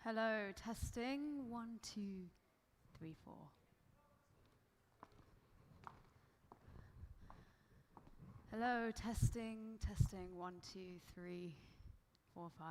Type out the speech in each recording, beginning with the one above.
Hello, testing. 1, 2, 3, 4. Hello, testing, testing. 1, 2, 3, 4, 5.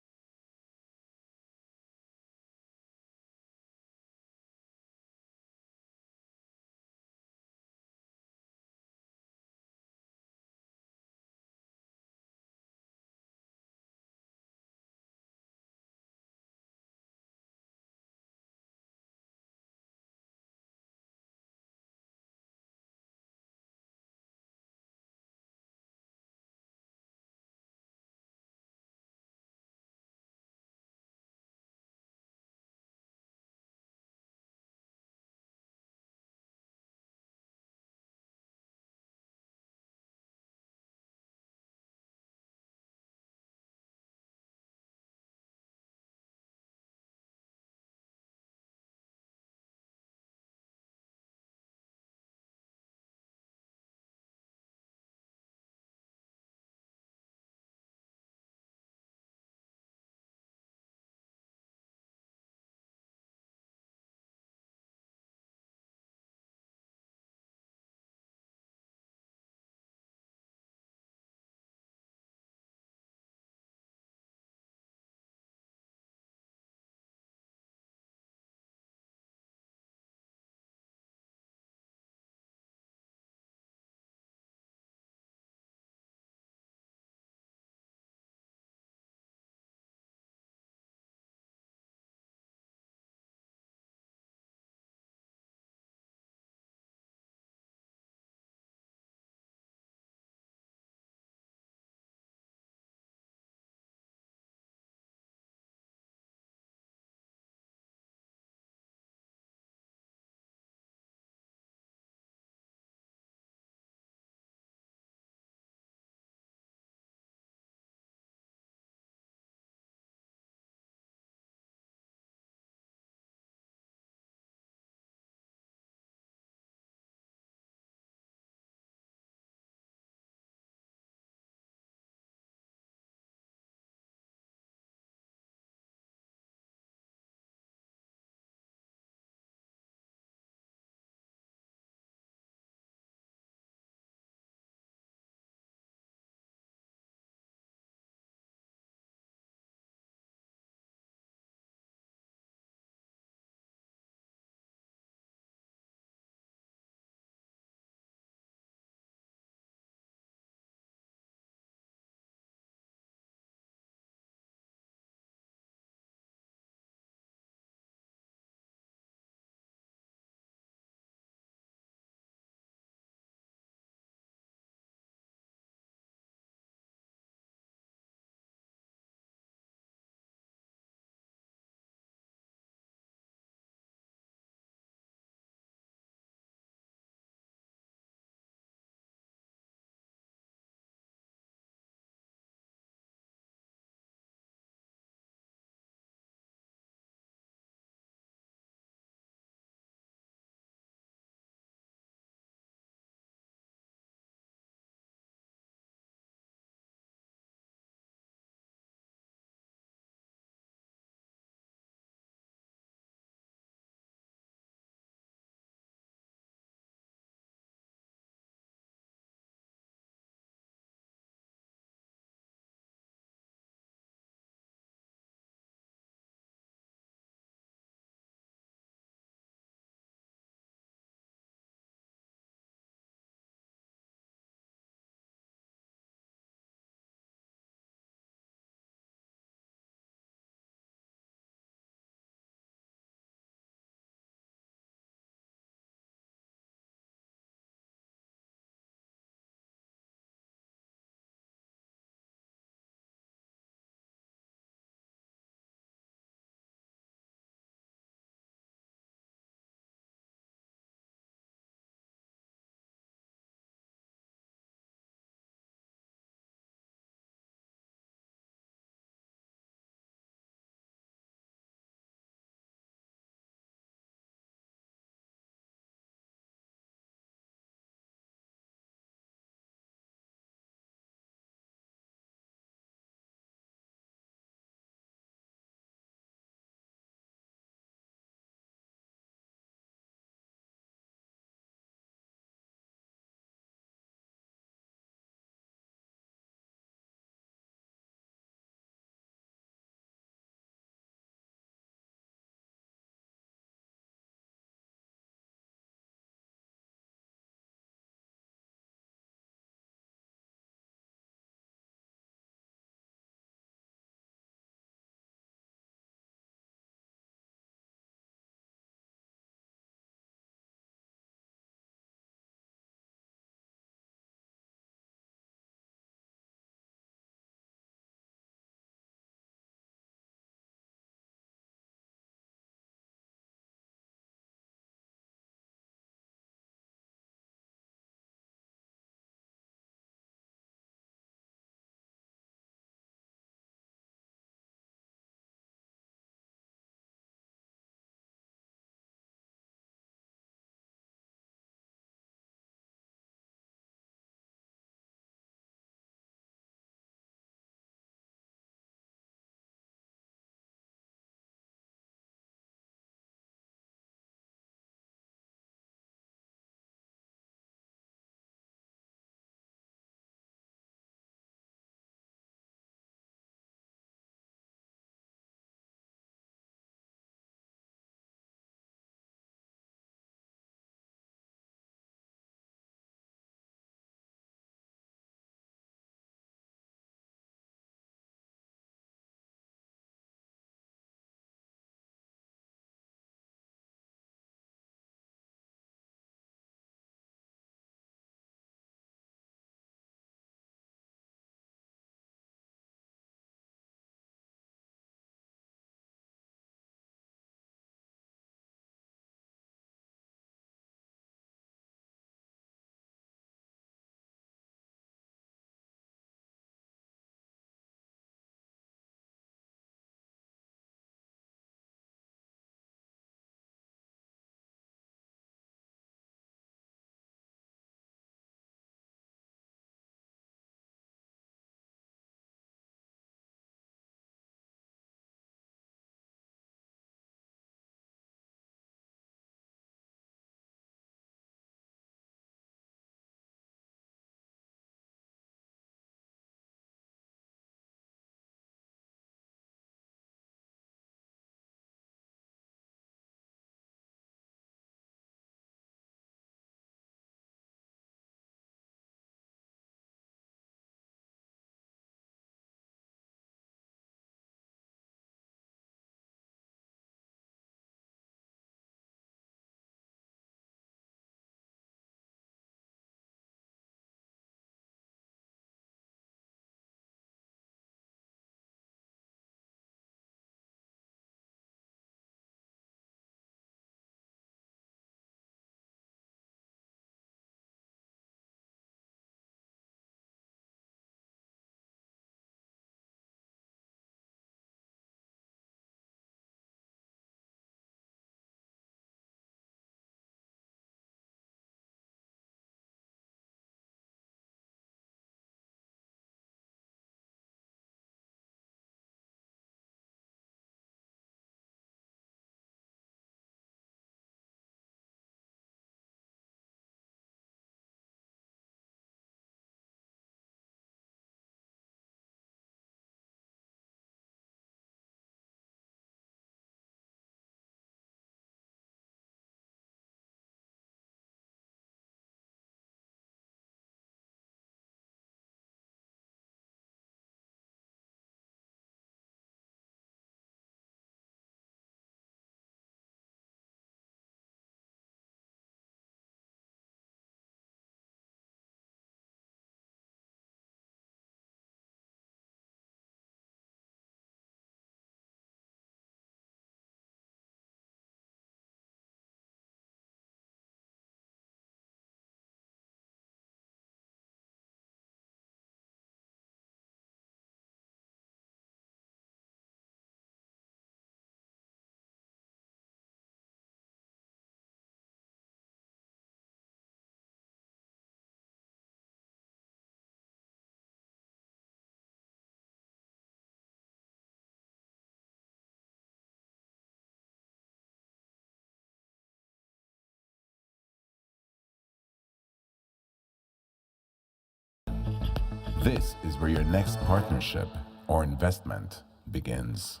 This is where your next partnership or investment begins.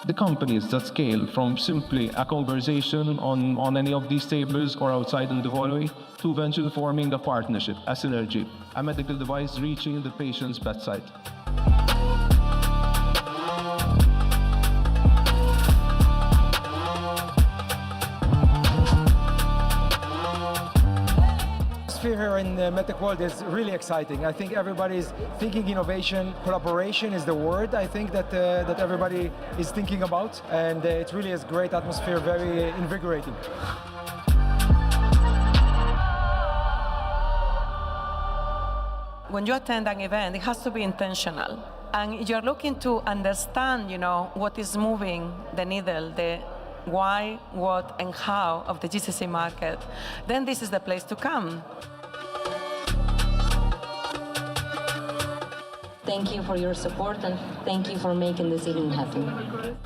The companies that scale from simply a conversation on any of these tables or outside in the hallway to eventually forming a partnership, a synergy, a medical device reaching the patient's bedside. Here in the MedTech world is really exciting. I think everybody's thinking innovation, collaboration is the word I think that everybody is thinking about, and it really is great atmosphere, very invigorating. When you attend an event, it has to be intentional, and you're looking to understand, what is moving the needle, the why, what, and how of the GCC market. Then this is the place to come. Thank you for your support, and thank you for making this evening happen.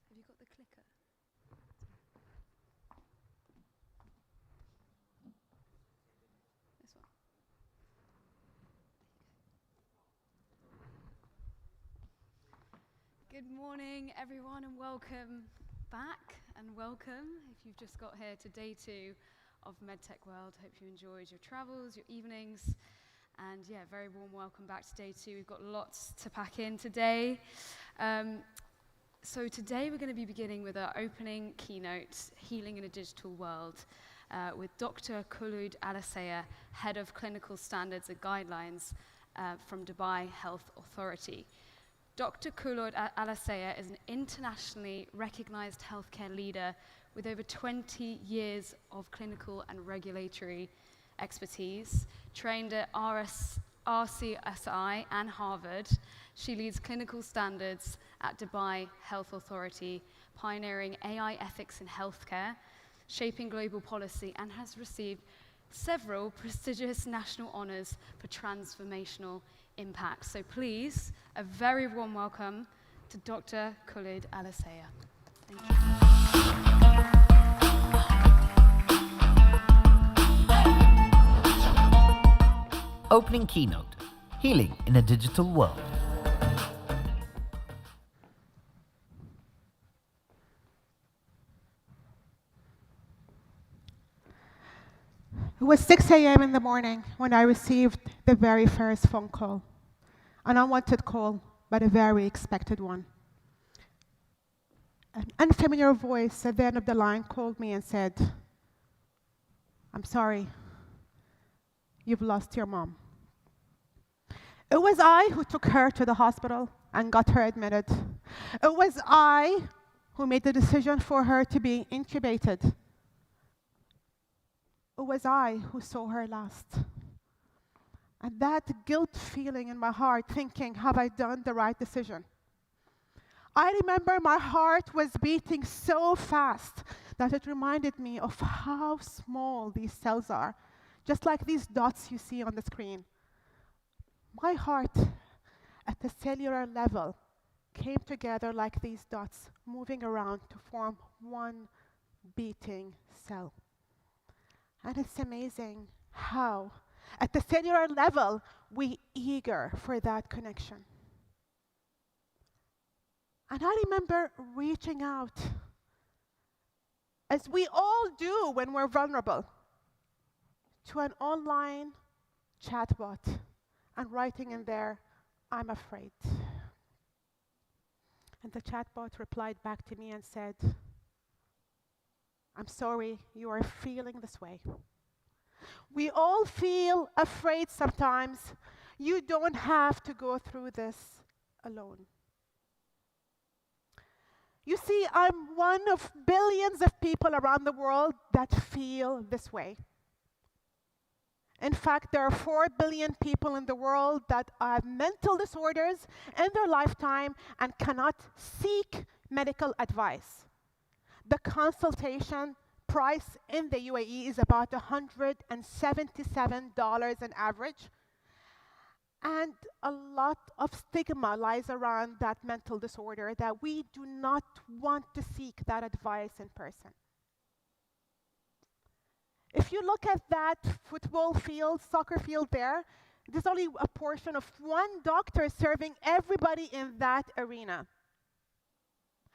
Have you got the clicker? This one. Good morning, everyone, and welcome back, and welcome if you've just got here to day 2 of MedTech World. Hope you enjoyed your travels, your evenings, and yeah, very warm welcome back to day 2. We've got lots to pack in today. So today we're going to be beginning with our opening keynote, Healing in a Digital World, with Dr. Khulud Alasaya, Head of Clinical Standards and Guidelines from Dubai Health Authority. Dr. Khulud Alasaya is an internationally recognized healthcare leader with over 20 years of clinical and regulatory expertise, trained at RCSI and Harvard. She leads clinical standards at Dubai Health Authority, pioneering AI ethics in healthcare, shaping global policy, and has received several prestigious national honors for transformational impact. So please, a very warm welcome to Dr. Khulud Alasaya. Thank you. Opening keynote, Healing in a Digital World. It was 6 a.m. in the morning when I received the very first phone call. An unwanted call, but a very expected one. An unfamiliar voice at the end of the line called me and said, "I'm sorry, you've lost your mom." It was I who took her to the hospital and got her admitted. It was I who made the decision for her to be intubated. It was I who saw her last. And that guilt feeling in my heart, thinking, have I done the right decision? I remember my heart was beating so fast that it reminded me of how small these cells are, just like these dots you see on the screen. My heart, at the cellular level, came together like these dots, moving around to form one beating cell. And it's amazing how, At the cellular level, we eager for that connection. And I remember reaching out, as we all do when we're vulnerable, to an online chatbot and writing in there, "I'm afraid." And the chatbot replied back to me and said, "I'm sorry you are feeling this way. We all feel afraid sometimes. You don't have to go through this alone." You see, I'm one of billions of people around the world that feel this way. In fact, there are 4 billion people in the world that have mental disorders in their lifetime and cannot seek medical advice. The consultation price in the UAE is about $177 on average. And a lot of stigma lies around that mental disorder, that we do not want to seek that advice in person. If you look at that football field, soccer field there, there's only a portion of one doctor serving everybody in that arena.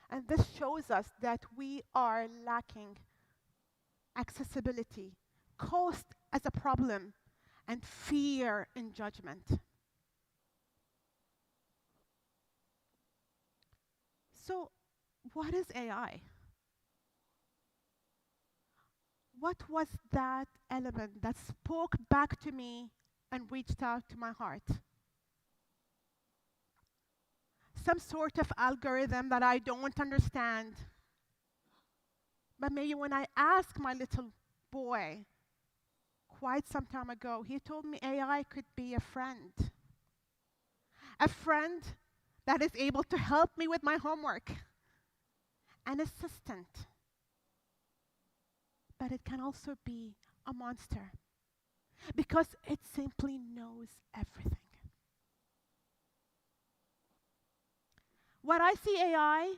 And this shows us that we are lacking accessibility, cost as a problem, and fear in judgment. So, what is AI? What was that element that spoke back to me and reached out to my heart? Some sort of algorithm that I don't understand. But maybe when I asked my little boy quite some time ago, he told me AI could be a friend. A friend that is able to help me with my homework. An assistant. But it can also be a monster, because it simply knows everything. What I see AI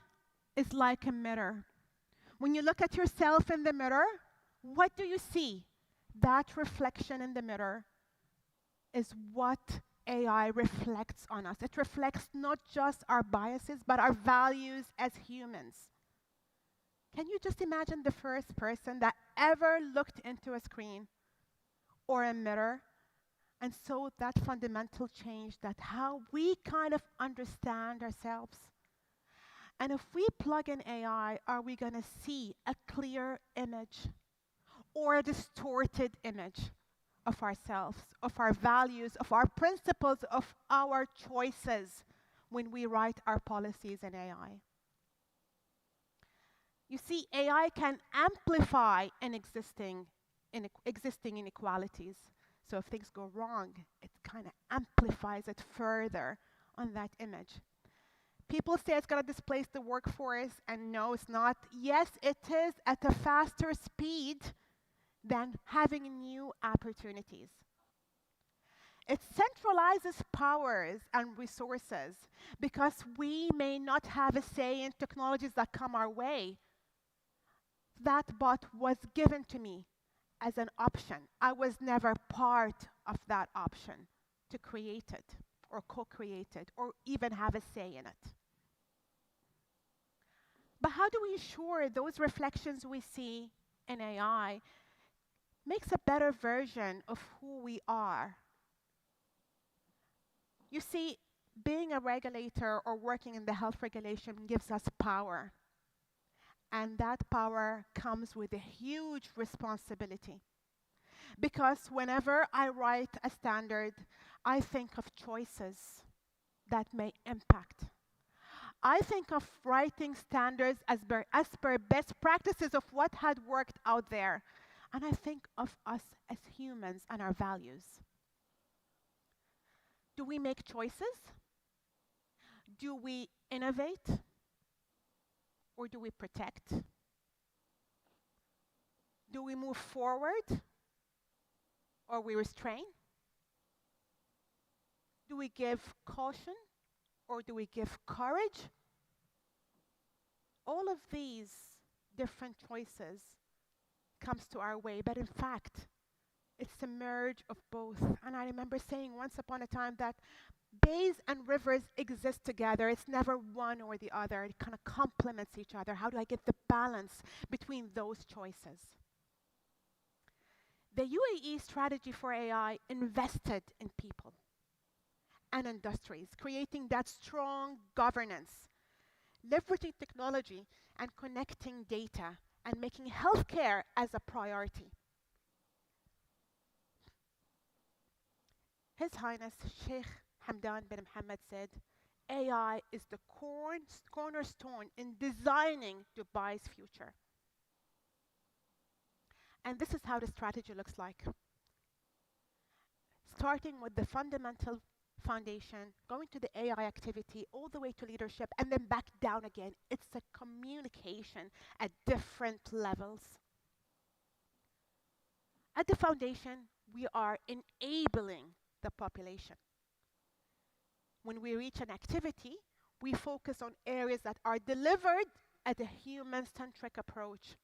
is like a mirror. When you look at yourself in the mirror, what do you see? That reflection in the mirror is what AI reflects on us. It reflects not just our biases, but our values as humans. Can you just imagine the first person that ever looked into a screen or a mirror and saw that fundamental change, that how we kind of understand ourselves? And if we plug in AI, are we going to see a clear image or a distorted image of ourselves, of our values, of our principles, of our choices when we write our policies in AI? You see, AI can amplify existing inequalities. So if things go wrong, it kind of amplifies it further on that image. People say it's going to displace the workforce, and no, it's not. Yes, it is at a faster speed than having new opportunities. It centralizes powers and resources because we may not have a say in technologies that come our way. That bot was given to me as an option. I was never part of that option to create it or co-create it or even have a say in it. But how do we ensure those reflections we see in AI makes a better version of who we are? You see, being a regulator or working in the health regulation gives us power. And that power comes with a huge responsibility. Because whenever I write a standard, I think of choices that may impact. I think of writing standards as per best practices of what had worked out there. And I think of us as humans and our values. Do we make choices? Do we innovate? Or do we protect? Do we move forward? Or we restrain? Do we give caution? Or do we give courage? All of these different choices comes to our way, but in fact, it's a merge of both. And I remember saying once upon a time that bays and rivers exist together. It's never one or the other. It kind of complements each other. How do I get the balance between those choices? The UAE strategy for AI invested in people and industries, creating that strong governance, leveraging technology and connecting data, and making healthcare as a priority. His Highness Sheikh Hamdan bin Mohammed said, AI is the cornerstone in designing Dubai's future. And this is how the strategy looks like. Starting with the fundamental foundation, going to the AI activity, all the way to leadership, and then back down again. It's a communication at different levels. At the foundation, we are enabling the population. When we reach an activity, we focus on areas that are delivered at a human-centric approach.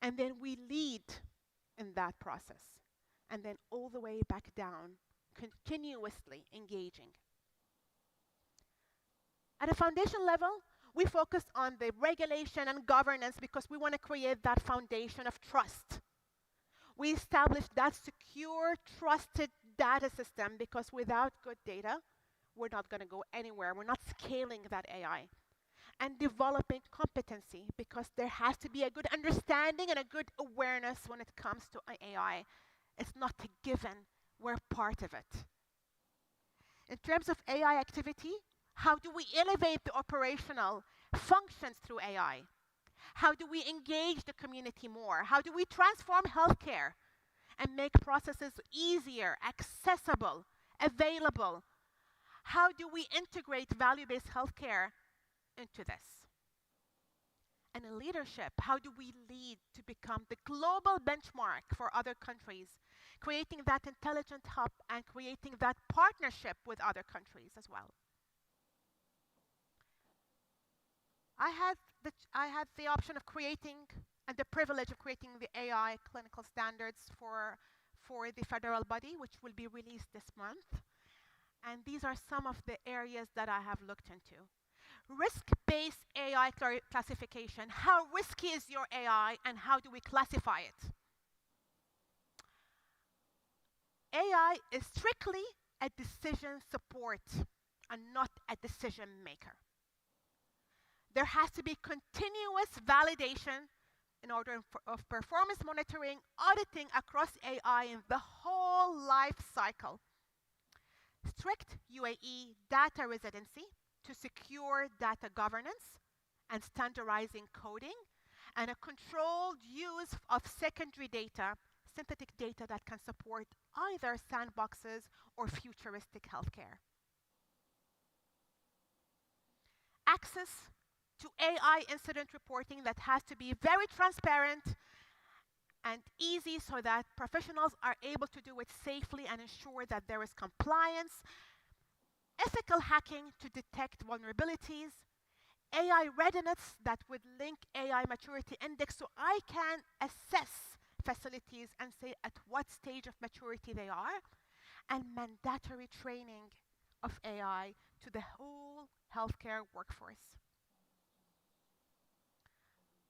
And then we lead in that process. And then all the way back down, continuously engaging. At a foundation level, we focus on the regulation and governance because we want to create that foundation of trust. We establish that secure, trusted data system because without good data, we're not going to go anywhere. We're not scaling that AI. And developing competency because there has to be a good understanding and a good awareness when it comes to AI. It's not a given. We're part of it. In terms of AI activity, how do we elevate the operational functions through AI? How do we engage the community more? How do we transform healthcare and make processes easier, accessible, available? How do we integrate value-based healthcare into this? And in leadership, how do we lead to become the global benchmark for other countries, creating that intelligent hub and creating that partnership with other countries as well? I had the option of creating and the privilege of creating the AI clinical standards for the federal body, which will be released this month. And these are some of the areas that I have looked into. Risk-based AI classification. How risky is your AI and how do we classify it? AI is strictly a decision support and not a decision maker. There has to be continuous validation in order of performance monitoring, auditing across AI in the whole life cycle. Strict UAE data residency to secure data governance and standardizing coding, and a controlled use of secondary data, synthetic data that can support either sandboxes or futuristic healthcare. Access to AI incident reporting that has to be very transparent and easy so that professionals are able to do it safely and ensure that there is compliance. Ethical hacking to detect vulnerabilities. AI readiness that would link AI maturity index so I can assess facilities and say at what stage of maturity they are. And mandatory training of AI to the whole healthcare workforce.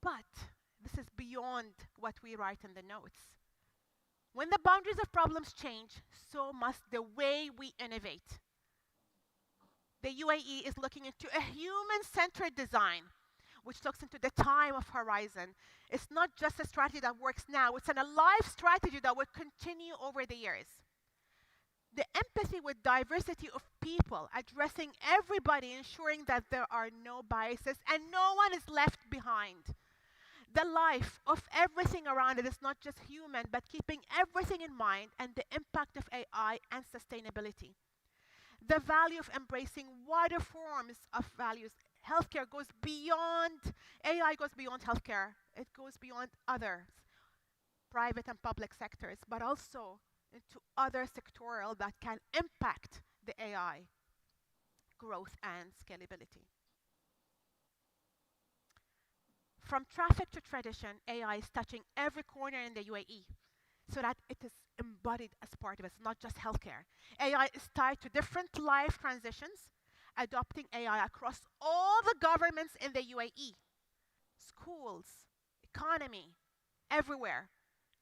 But this is beyond what we write in the notes. When the boundaries of problems change, so must the way we innovate. The UAE is looking into a human-centered design, which looks into the time of horizon. It's not just a strategy that works now, it's an alive strategy that will continue over the years. The empathy with diversity of people, addressing everybody, ensuring that there are no biases and no one is left behind. The life of everything around it is not just human, but keeping everything in mind and the impact of AI and sustainability. The value of embracing wider forms of values. Healthcare goes beyond, AI goes beyond healthcare. It goes beyond others, private and public sectors, but also into other sectoral that can impact the AI growth and scalability. From traffic to tradition, AI is touching every corner in the UAE so that it is embodied as part of it. It's not just healthcare. AI is tied to different life transitions, adopting AI across all the governments in the UAE, schools, economy, everywhere,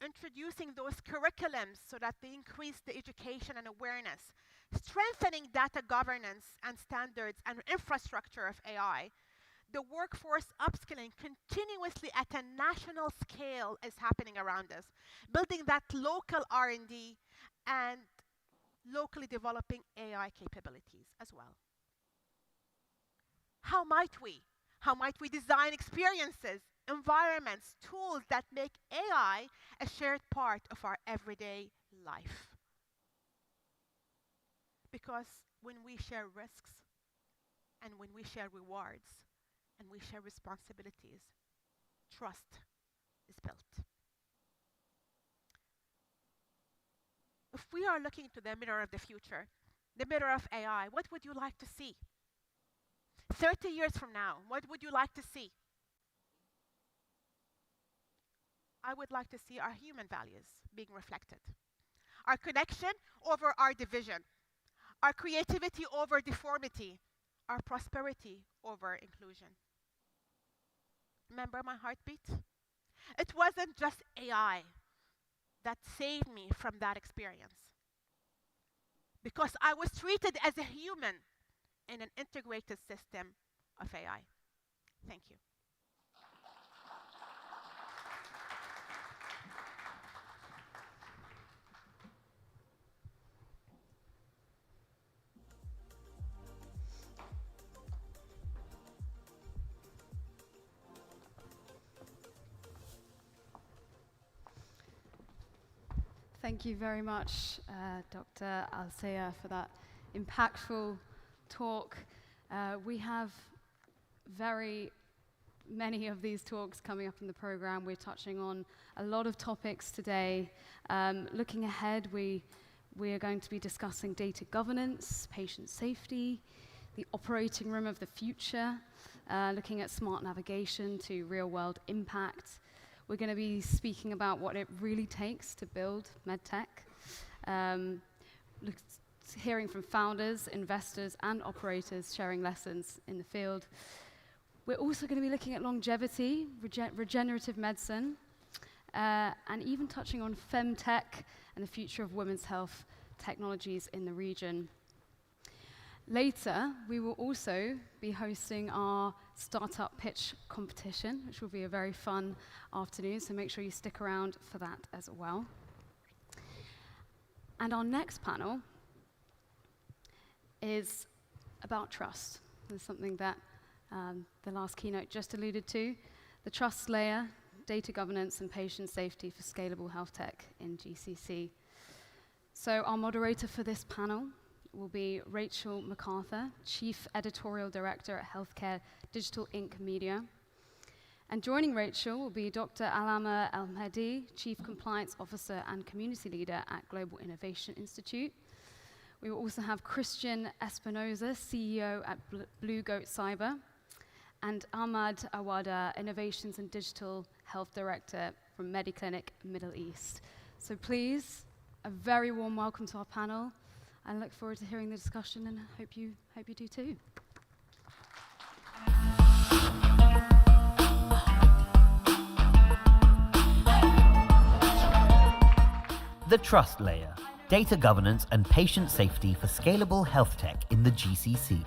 introducing those curriculums so that they increase the education and awareness, strengthening data governance and standards and infrastructure of AI. The workforce upskilling continuously at a national scale is happening around us, building that local R&D and locally developing AI capabilities as well. How might we? How might we design experiences, environments, tools that make AI a shared part of our everyday life? Because when we share risks and when we share rewards and we share responsibilities, trust is built. If we are looking to the mirror of the future, the mirror of AI, what would you like to see? 30 years from now, what would you like to see? I would like to see our human values being reflected. Our connection over our division. Our creativity over deformity. Our prosperity over inclusion. Remember my heartbeat? It wasn't just AI that saved me from that experience, because I was treated as a human in an integrated system of AI. Thank you. Thank you very much, Dr. Alsea, for that impactful talk. We have very many of these talks coming up in the program. We're touching on a lot of topics today. Looking ahead, we are going to be discussing data governance, patient safety, the operating room of the future, looking at smart navigation to real-world impact. We're going to be speaking about what it really takes to build MedTech, hearing from founders, investors, and operators sharing lessons in the field. We're also going to be looking at longevity, regenerative medicine, and even touching on FemTech and the future of women's health technologies in the region. Later, we will also be hosting our startup pitch competition, which will be a very fun afternoon, so make sure you stick around for that as well. And our next panel is about trust. This is something that the last keynote just alluded to, the trust layer, data governance and patient safety for scalable health tech in GCC. So our moderator for this panel will be Rachel MacArthur, Chief Editorial Director at Healthcare Digital Inc. Media. And joining Rachel will be Dr. Alama El-Mahdi, Chief Compliance Officer and Community Leader at Global Innovation Institute. We will also have Christian Espinoza, CEO at Blue Goat Cyber, and Ahmad Awada, Innovations and Digital Health Director from MediClinic Middle East. So please, a very warm welcome to our panel. I look forward to hearing the discussion and hope you do too. The trust layer, data governance and patient safety for scalable health tech in the GCC.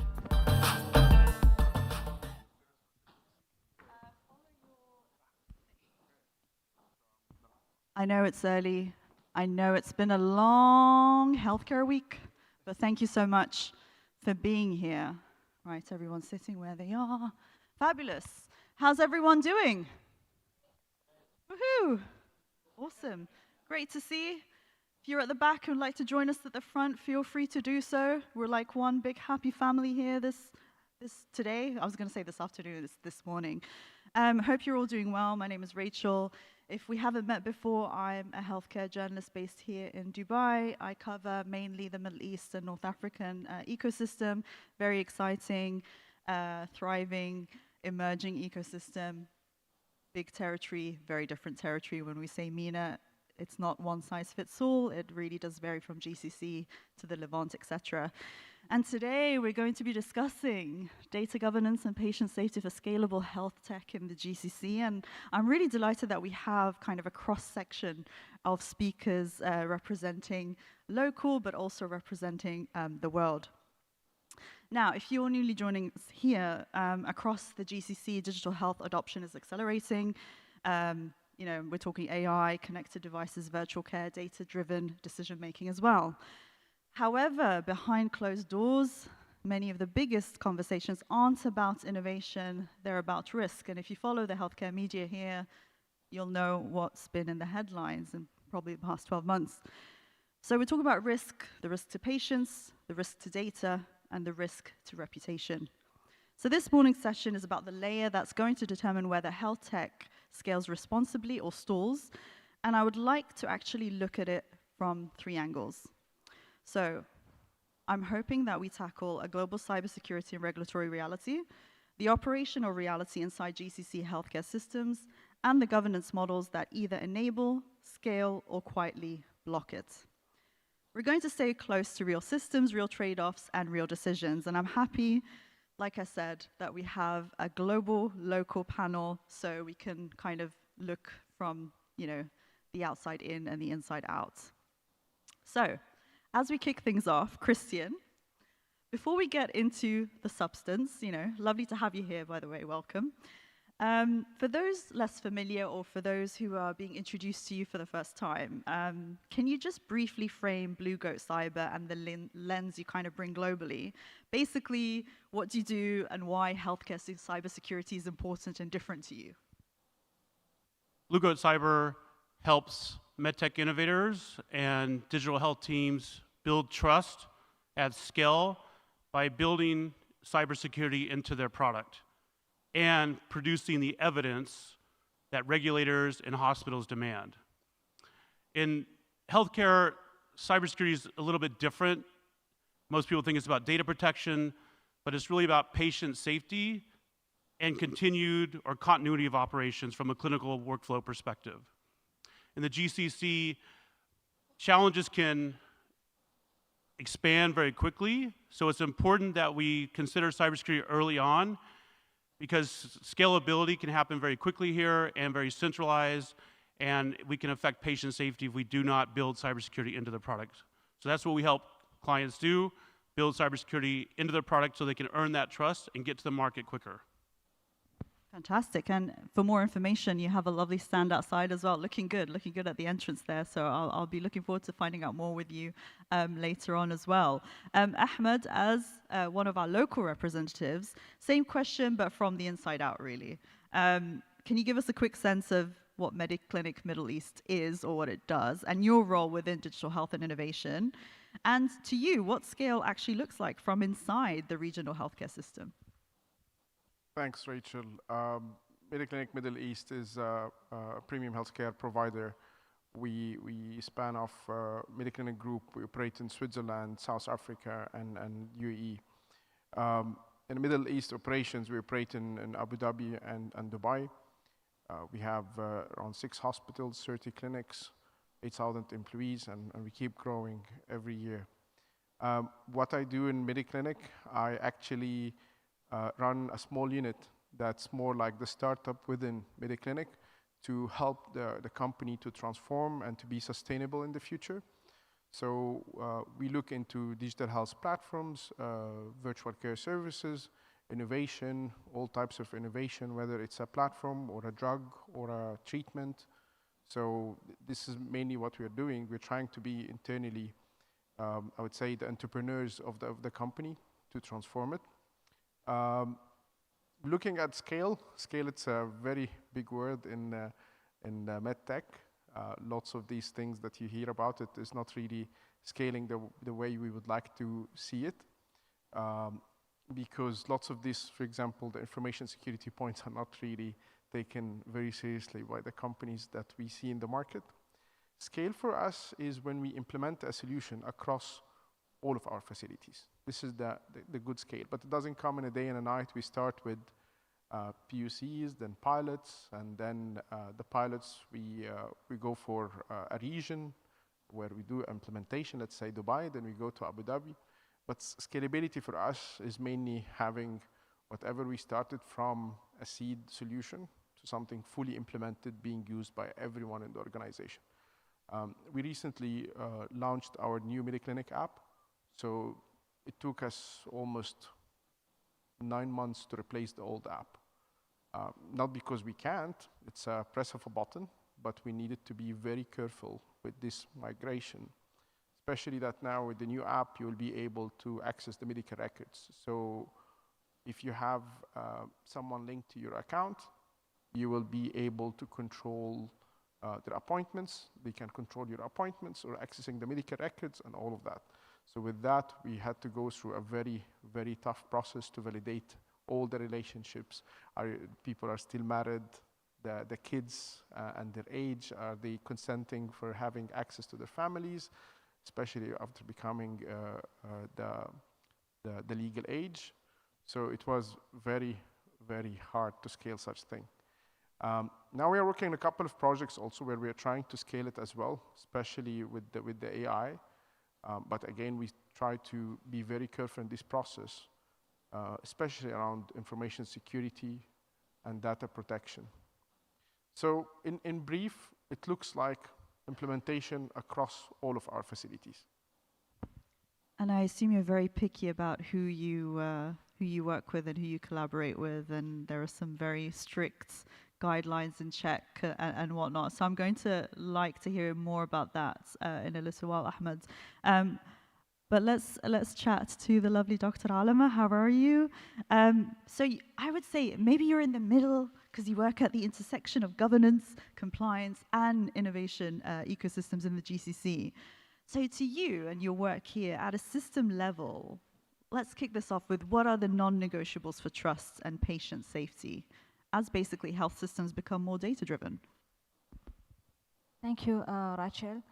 I know it's early. I know it's been a long healthcare week, but thank you so much for being here. Right, everyone's sitting where they are. Fabulous. How's everyone doing? Woohoo! Awesome. Great to see. If you're at the back and would like to join us at the front, feel free to do so. We're like one big happy family here this today. I was going to say this afternoon, this morning. Hope you're all doing well. My name is Rachel. If we haven't met before, I'm a healthcare journalist based here in Dubai. I cover mainly the Middle East and North African ecosystem. Very exciting, thriving, emerging ecosystem. Big territory, very different territory. When we say MENA, it's not one size fits all. It really does vary from GCC to the Levant, etc. And today we're going to be discussing data governance and patient safety for scalable health tech in the GCC. And I'm really delighted that we have kind of a cross-section of speakers representing local, but also representing the world. Now, if you're newly joining us here, across the GCC, digital health adoption is accelerating. We're talking AI, connected devices, virtual care, data-driven decision-making as well. However, behind closed doors, many of the biggest conversations aren't about innovation, they're about risk. And if you follow the healthcare media here, you'll know what's been in the headlines in probably the past 12 months. So we're talking about risk, the risk to patients, the risk to data, and the risk to reputation. So this morning's session is about the layer that's going to determine whether health tech scales responsibly or stalls. And I would like to actually look at it from 3 angles. So I'm hoping that we tackle a global cybersecurity and regulatory reality, the operational reality inside GCC healthcare systems, and the governance models that either enable, scale, or quietly block it. We're going to stay close to real systems, real trade-offs, and real decisions. And I'm happy, like I said, that we have a global, local panel so we can kind of look from, the outside in and the inside out. So, as we kick things off, Christian, before we get into the substance, lovely to have you here, by the way, welcome. For those less familiar or for those who are being introduced to you for the first time, can you just briefly frame Blue Goat Cyber and the lens you kind of bring globally? Basically, what do you do and why healthcare cybersecurity is important and different to you? Blue Goat Cyber helps MedTech innovators and digital health teams build trust at scale by building cybersecurity into their product and producing the evidence that regulators and hospitals demand. In healthcare, cybersecurity is a little bit different. Most people think it's about data protection, but it's really about patient safety and continued or continuity of operations from a clinical workflow perspective. In the GCC, challenges can expand very quickly, so it's important that we consider cybersecurity early on because scalability can happen very quickly here and very centralized, and we can affect patient safety if we do not build cybersecurity into the product. So that's what we help clients do, build cybersecurity into their product so they can earn that trust and get to the market quicker. Fantastic. And for more information, you have a lovely stand outside as well, looking good at the entrance there. So I'll be looking forward to finding out more with you later on as well. Ahmed, as one of our local representatives, same question, but from the inside out, really. Can you give us a quick sense of what MediClinic Middle East is or what it does and your role within digital health and innovation? And to you, what scale actually looks like from inside the regional healthcare system? Thanks, Rachel. MediClinic Middle East is a premium healthcare provider. We span off MediClinic Group. We operate in Switzerland, South Africa, and UAE. In Middle East operations, we operate in Abu Dhabi and Dubai. We have around 6 hospitals, 30 clinics, 8,000 employees, and we keep growing every year. What I do in MediClinic, I actually run a small unit that's more like the startup within MediClinic to help the company to transform and to be sustainable in the future. So we look into digital health platforms, virtual care services, innovation, all types of innovation, whether it's a platform or a drug or a treatment. So this is mainly what we're doing. We're trying to be internally, I would say, the entrepreneurs of the company to transform it. Looking at scale, it's a very big word in MedTech. Lots of these things that you hear about it is not really scaling the way we would like to see it. Because lots of these, for example, the information security points are not really taken very seriously by the companies that we see in the market. Scale for us is when we implement a solution across all of our facilities. This is the good scale, but it doesn't come in a day and a night. We start with PUCs, then pilots, and then the pilots, we go for a region where we do implementation, let's say Dubai, then we go to Abu Dhabi. But scalability for us is mainly having whatever we started from a seed solution to something fully implemented, being used by everyone in the organization. We recently launched our new MediClinic app. So it took us almost 9 months to replace the old app. Not because we can't, it's a press of a button, but we needed to be very careful with this migration, especially that now with the new app, you will be able to access the medical records. So if you have someone linked to your account, you will be able to control their appointments. They can control your appointments or accessing the medical records and all of that. So with that, we had to go through a very, very tough process to validate all the relationships. People are still married, the kids and their age, are they consenting for having access to their families, especially after becoming the legal age. So it was very, very hard to scale such thing. Now we are working on a couple of projects also where we are trying to scale it as well, especially with the AI. But again, we try to be very careful in this process, especially around information security and data protection. So in brief, it looks like implementation across all of our facilities. And I assume you're very picky about who you work with and who you collaborate with, and there are some very strict guidelines and check and whatnot. So I'm going to like to hear more about that in a little while, Ahmed. But let's chat to the lovely Dr. Alama. How are you? I would say maybe you're in the middle because you work at the intersection of governance, compliance, and innovation ecosystems in the GCC. So to you and your work here at a system level, let's kick this off with what are the non-negotiables for trust and patient safety as basically health systems become more data-driven? Thank you, Rachel.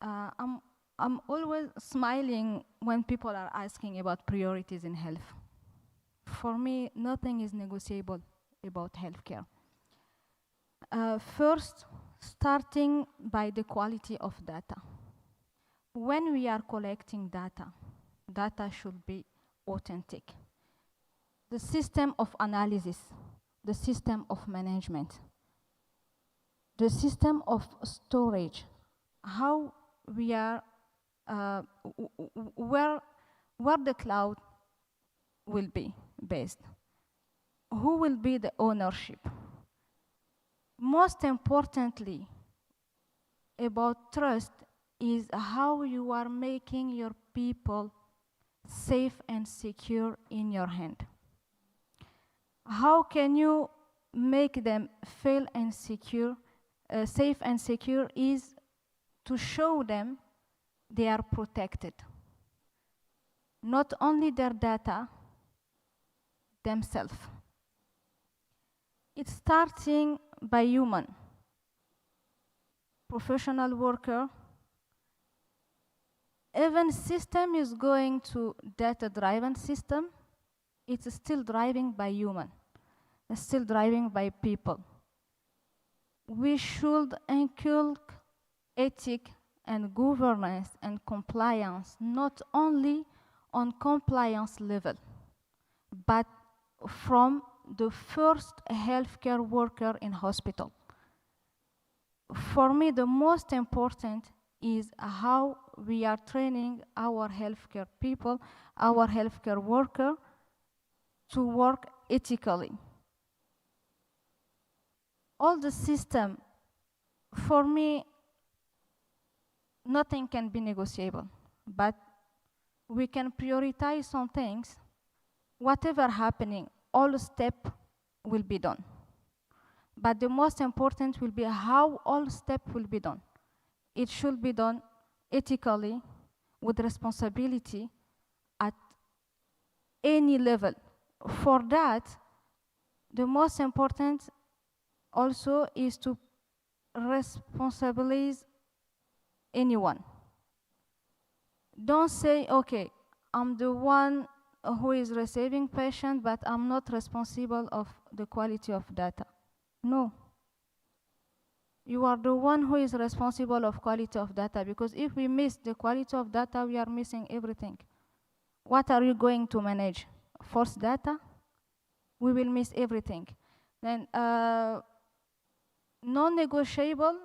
I'm always smiling when people are asking about priorities in health. For me, nothing is negotiable about healthcare. First, starting by the quality of data. When we are collecting data, data should be authentic. The system of analysis, the system of management, the system of storage, how we are, where the cloud will be based, who will be the ownership. Most importantly, about trust is how you are making your people safe and secure in your hand. How can you make them feel and secure, safe and secure is to show them they are protected. Not only their data, themselves. It's starting by human, professional worker. Even system is going to data-driven system, it's still driving by human. It's still driving by people. We should inculcate ethic and governance and compliance, not only on compliance level, but from the first healthcare worker in hospital. For me, the most important is how we are training our healthcare people, our healthcare worker, to work ethically. All the system, for me, nothing can be negotiable, but we can prioritize some things. Whatever happening, all steps will be done. But the most important will be how all steps will be done. It should be done ethically, with responsibility at any level. For that, the most important also is to responsabilize anyone. Don't say, okay, I'm the one who is receiving patient, but I'm not responsible of the quality of data. No. You are the one who is responsible of quality of data, because if we miss the quality of data, we are missing everything. What are you going to manage? False data? We will miss everything. Then non-negotiable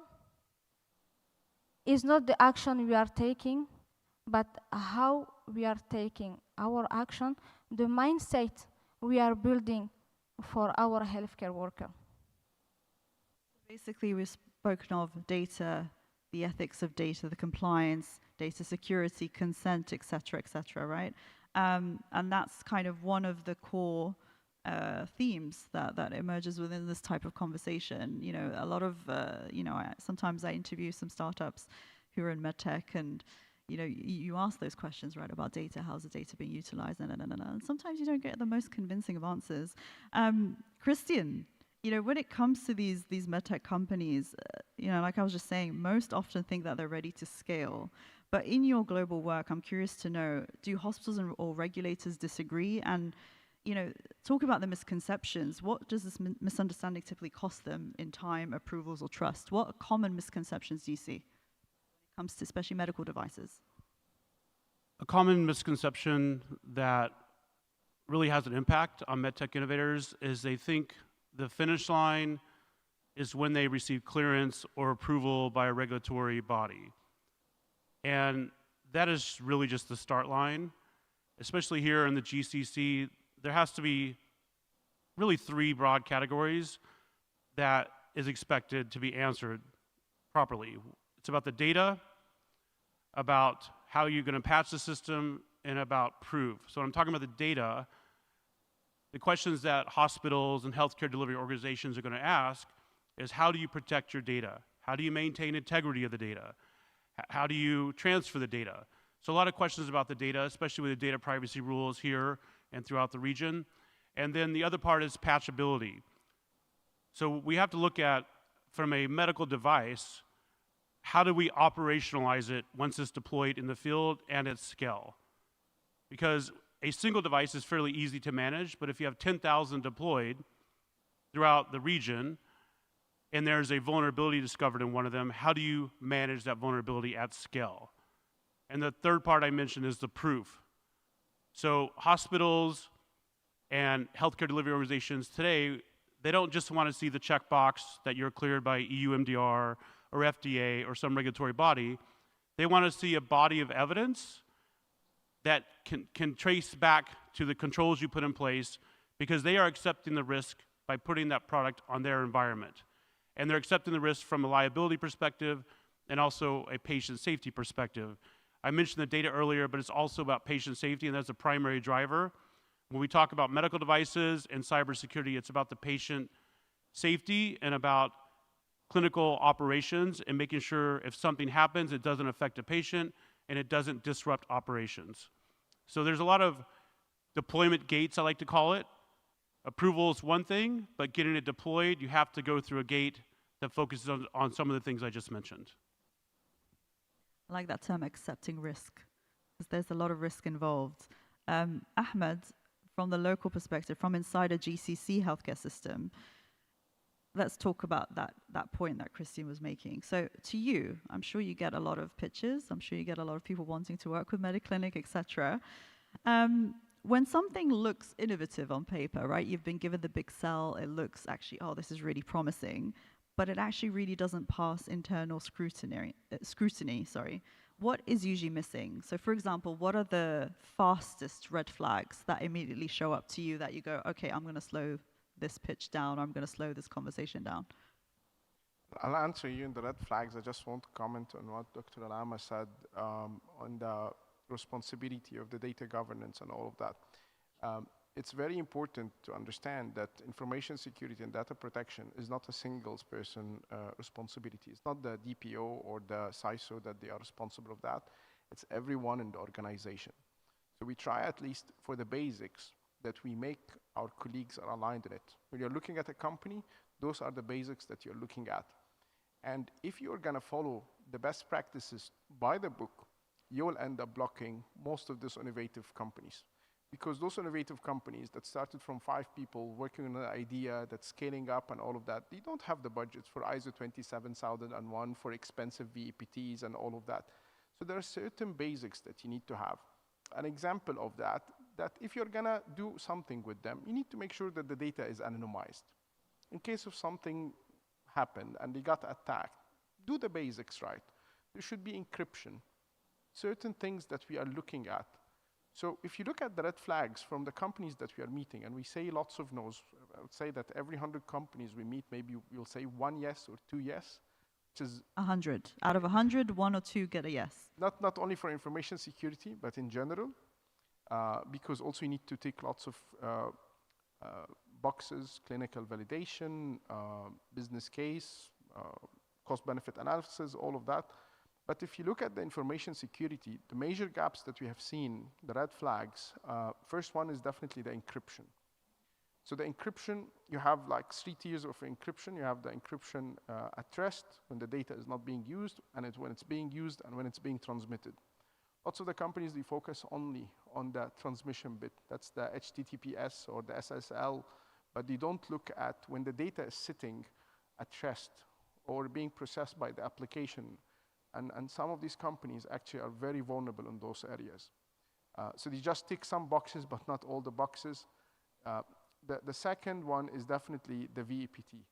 is not the action we are taking, but how we are taking our action, the mindset we are building for our healthcare worker. Basically, we've spoken of data, the ethics of data, the compliance, data security, consent, et cetera, right? And that's kind of one of the core themes that emerges within this type of conversation. You know, a lot of, sometimes I interview some startups who are in MedTech, and you know, you ask those questions, right, about data, how's the data being utilized, and sometimes you don't get the most convincing of answers. Christian, you know, when it comes to these MedTech companies, you know, like I was just saying, most often think that they're ready to scale. But in your global work, I'm curious to know, do hospitals or regulators disagree? And, you know, talk about the misconceptions. What does this misunderstanding typically cost them in time, approvals, or trust? What common misconceptions do you see when it comes to especially medical devices? A common misconception that really has an impact on MedTech innovators is they think the finish line is when they receive clearance or approval by a regulatory body. And that is really just the start line. Especially here in the GCC, there has to be really 3 broad categories that is expected to be answered properly. It's about the data, about how you're going to patch the system, and about proof. So when I'm talking about the data, the questions that hospitals and healthcare delivery organizations are going to ask is, how do you protect your data? How do you maintain integrity of the data? How do you transfer the data? So a lot of questions about the data, especially with the data privacy rules here and throughout the region. And then the other part is patchability. So we have to look at, from a medical device, how do we operationalize it once it's deployed in the field and at scale? Because a single device is fairly easy to manage, but if you have 10,000 deployed throughout the region, and there's a vulnerability discovered in one of them, how do you manage that vulnerability at scale? And the third part I mentioned is the proof. So hospitals and healthcare delivery organizations today, they don't just want to see the checkbox that you're cleared by EU MDR or FDA or some regulatory body. They want to see a body of evidence that can trace back to the controls you put in place, because they are accepting the risk by putting that product on their environment. And they're accepting the risk from a liability perspective and also a patient safety perspective. I mentioned the data earlier, but it's also about patient safety, and that's a primary driver. When we talk about medical devices and cybersecurity, it's about the patient safety and about clinical operations and making sure if something happens, it doesn't affect the patient and it doesn't disrupt operations. So there's a lot of deployment gates, I like to call it. Approval is one thing, but getting it deployed, you have to go through a gate that focuses on some of the things I just mentioned. I like that term, accepting risk, because there's a lot of risk involved. Ahmed, from the local perspective, from inside a GCC healthcare system, let's talk about that point that Christine was making. So to you, I'm sure you get a lot of pitches. I'm sure you get a lot of people wanting to work with MediClinic, etc. When something looks innovative on paper, right, you've been given the big sell, it looks actually, oh, this is really promising, but it actually really doesn't pass internal scrutiny. What is usually missing? So for example, what are the fastest red flags that immediately show up to you that you go, okay, I'm going to slow this pitch down, or I'm going to slow this conversation down? I'll answer you in the red flags. I just want to comment on what Dr. Alama said on the responsibility of the data governance and all of that. It's very important to understand that information security and data protection is not a single person responsibility. It's not the DPO or the CISO that they are responsible of that. It's everyone in the organization. So we try, at least for the basics, that we make our colleagues are aligned in it. When you're looking at a company, those are the basics that you're looking at. And if you're going to follow the best practices by the book, you'll end up blocking most of these innovative companies. because those innovative companies that started from 5 people working on an idea that's scaling up and all of that, they don't have the budgets for ISO 27001, for expensive VEPTs and all of that. So there are certain basics that you need to have. An example of that if you're gonna do something with them, you need to make sure that the data is anonymized. In case of something happened and they got attacked, do the basics right. There should be encryption. Certain things that we are looking at. So if you look at the red flags from the companies that we are meeting, and we say lots of no's, I would say that every 100 companies we meet, maybe we'll say 1 yes or 2 yes, which is 100. Out of 100, 1 or 2 get a yes. not only for information security, but in general, because also you need to tick lots of boxes, clinical validation, business case, cost-benefit analysis, all of that. But if you look at the information security, the major gaps that we have seen, the red flags, first one is definitely the encryption. So the encryption, you have like 3 tiers of encryption. You have the encryption at rest, when the data is not being used, and when it's being used, and when it's being transmitted. Lots of the companies, they focus only on the transmission bit. That's the HTTPS or the SSL, but they don't look at when the data is sitting at rest or being processed by the application. And some of these companies actually are very vulnerable in those areas. So they just tick some boxes, but not all the boxes. The second one is definitely the VEPT.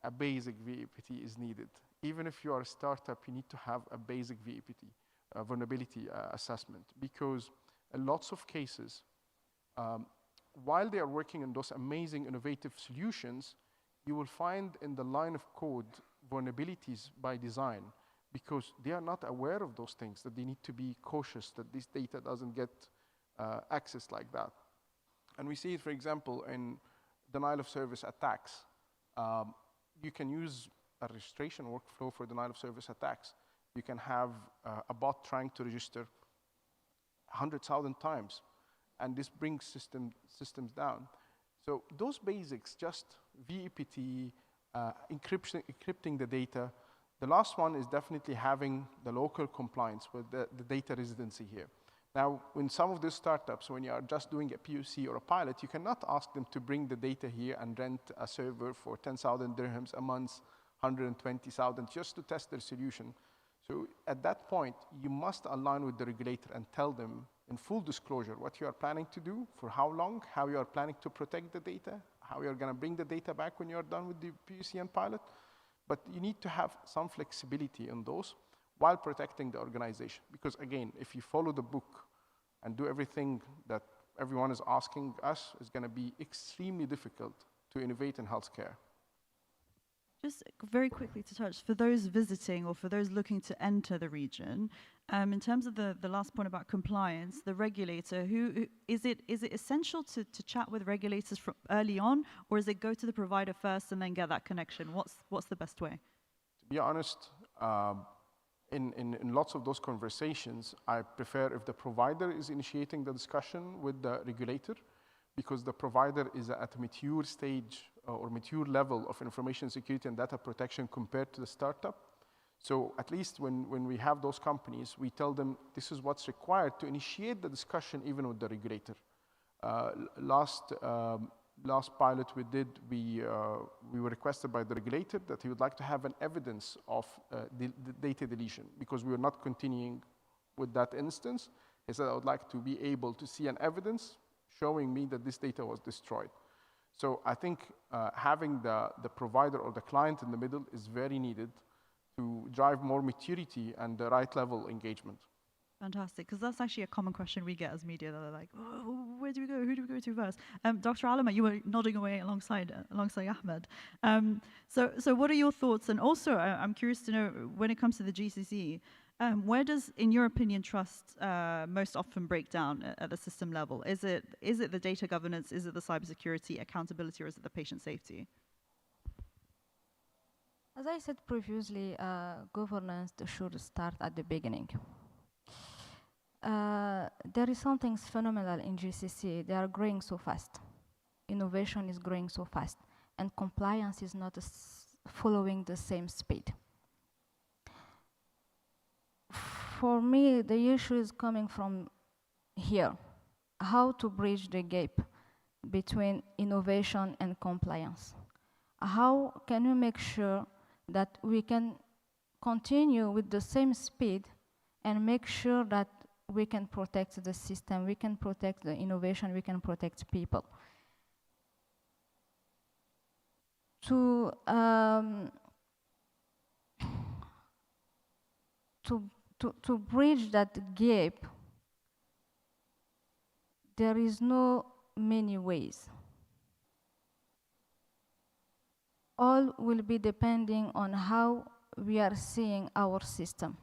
A basic VEPT is needed. Even if you are a startup, you need to have a basic VEPT, vulnerability assessment, because in lots of cases, while they are working on those amazing innovative solutions, you will find in the line of code vulnerabilities by design, because they are not aware of those things, that they need to be cautious that this data doesn't get access like that. And we see it, for example, in denial of service attacks. You can use a registration workflow for denial of service attacks. You can have a bot trying to register 100,000 times, and this brings systems down. So those basics, just VEPT, encrypting the data. The last one is definitely having the local compliance with the data residency here. Now, in some of these startups, when you are just doing a POC or a pilot, you cannot ask them to bring the data here and rent a server for 10,000 dirhams a month, 120,000, just to test their solution. So at that point, you must align with the regulator and tell them in full disclosure what you are planning to do, for how long, how you are planning to protect the data, how you are going to bring the data back when you are done with the POC and pilot. But you need to have some flexibility in those while protecting the organization. Because again, if you follow the book and do everything that everyone is asking us, it's going to be extremely difficult to innovate in healthcare. Just very quickly to touch, for those visiting or for those looking to enter the region, in terms of the last point about compliance, the regulator, is it essential to chat with regulators from early on, or is it go to the provider first and then get that connection? What's the best way? To be honest, in lots of those conversations, I prefer if the provider is initiating the discussion with the regulator, because the provider is at a mature stage or mature level of information security and data protection compared to the startup. So at least when we have those companies, we tell them this is what's required to initiate the discussion even with the regulator. Last pilot we did, we were requested by the regulator that he would like to have an evidence of the data deletion, because we were not continuing with that instance. He said, I would like to be able to see an evidence showing me that this data was destroyed. So I think having the provider or the client in the middle is very needed to drive more maturity and the right level engagement. Fantastic, because that's actually a common question we get as media. They're like, oh, where do we go? Who do we go to first? Dr. Alama, you were nodding away alongside Ahmed. So what are your thoughts? And also, I'm curious to know, when it comes to the GCC, where does, in your opinion, trust most often break down at the system level? Is it the data governance? Is it the cybersecurity accountability? Or is it the patient safety? As I said previously, governance should start at the beginning. There is something phenomenal in GCC. They are growing so fast. Innovation is growing so fast. And compliance is not following the same speed. For me, the issue is coming from here. how to bridge the gap between innovation and compliance. How can we make sure that we can continue with the same speed and make sure that we can protect the system, we can protect the innovation, we can protect people. To bridge that gap, there is no many ways. All will be depending on how we are seeing our system.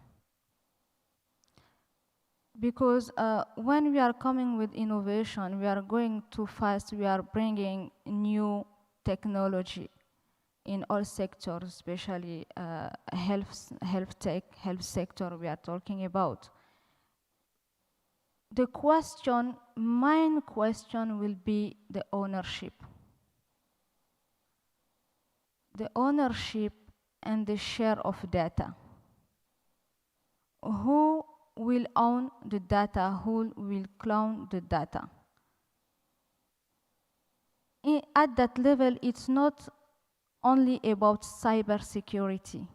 Because when we are coming with innovation, we are going too fast, we are bringing new technology in all sectors, especially health tech, health sector we are talking about. The question, main question will be the ownership. The ownership and the share of data. Who will own the data? Who will clone the data? At that level, it's not only about cybersecurity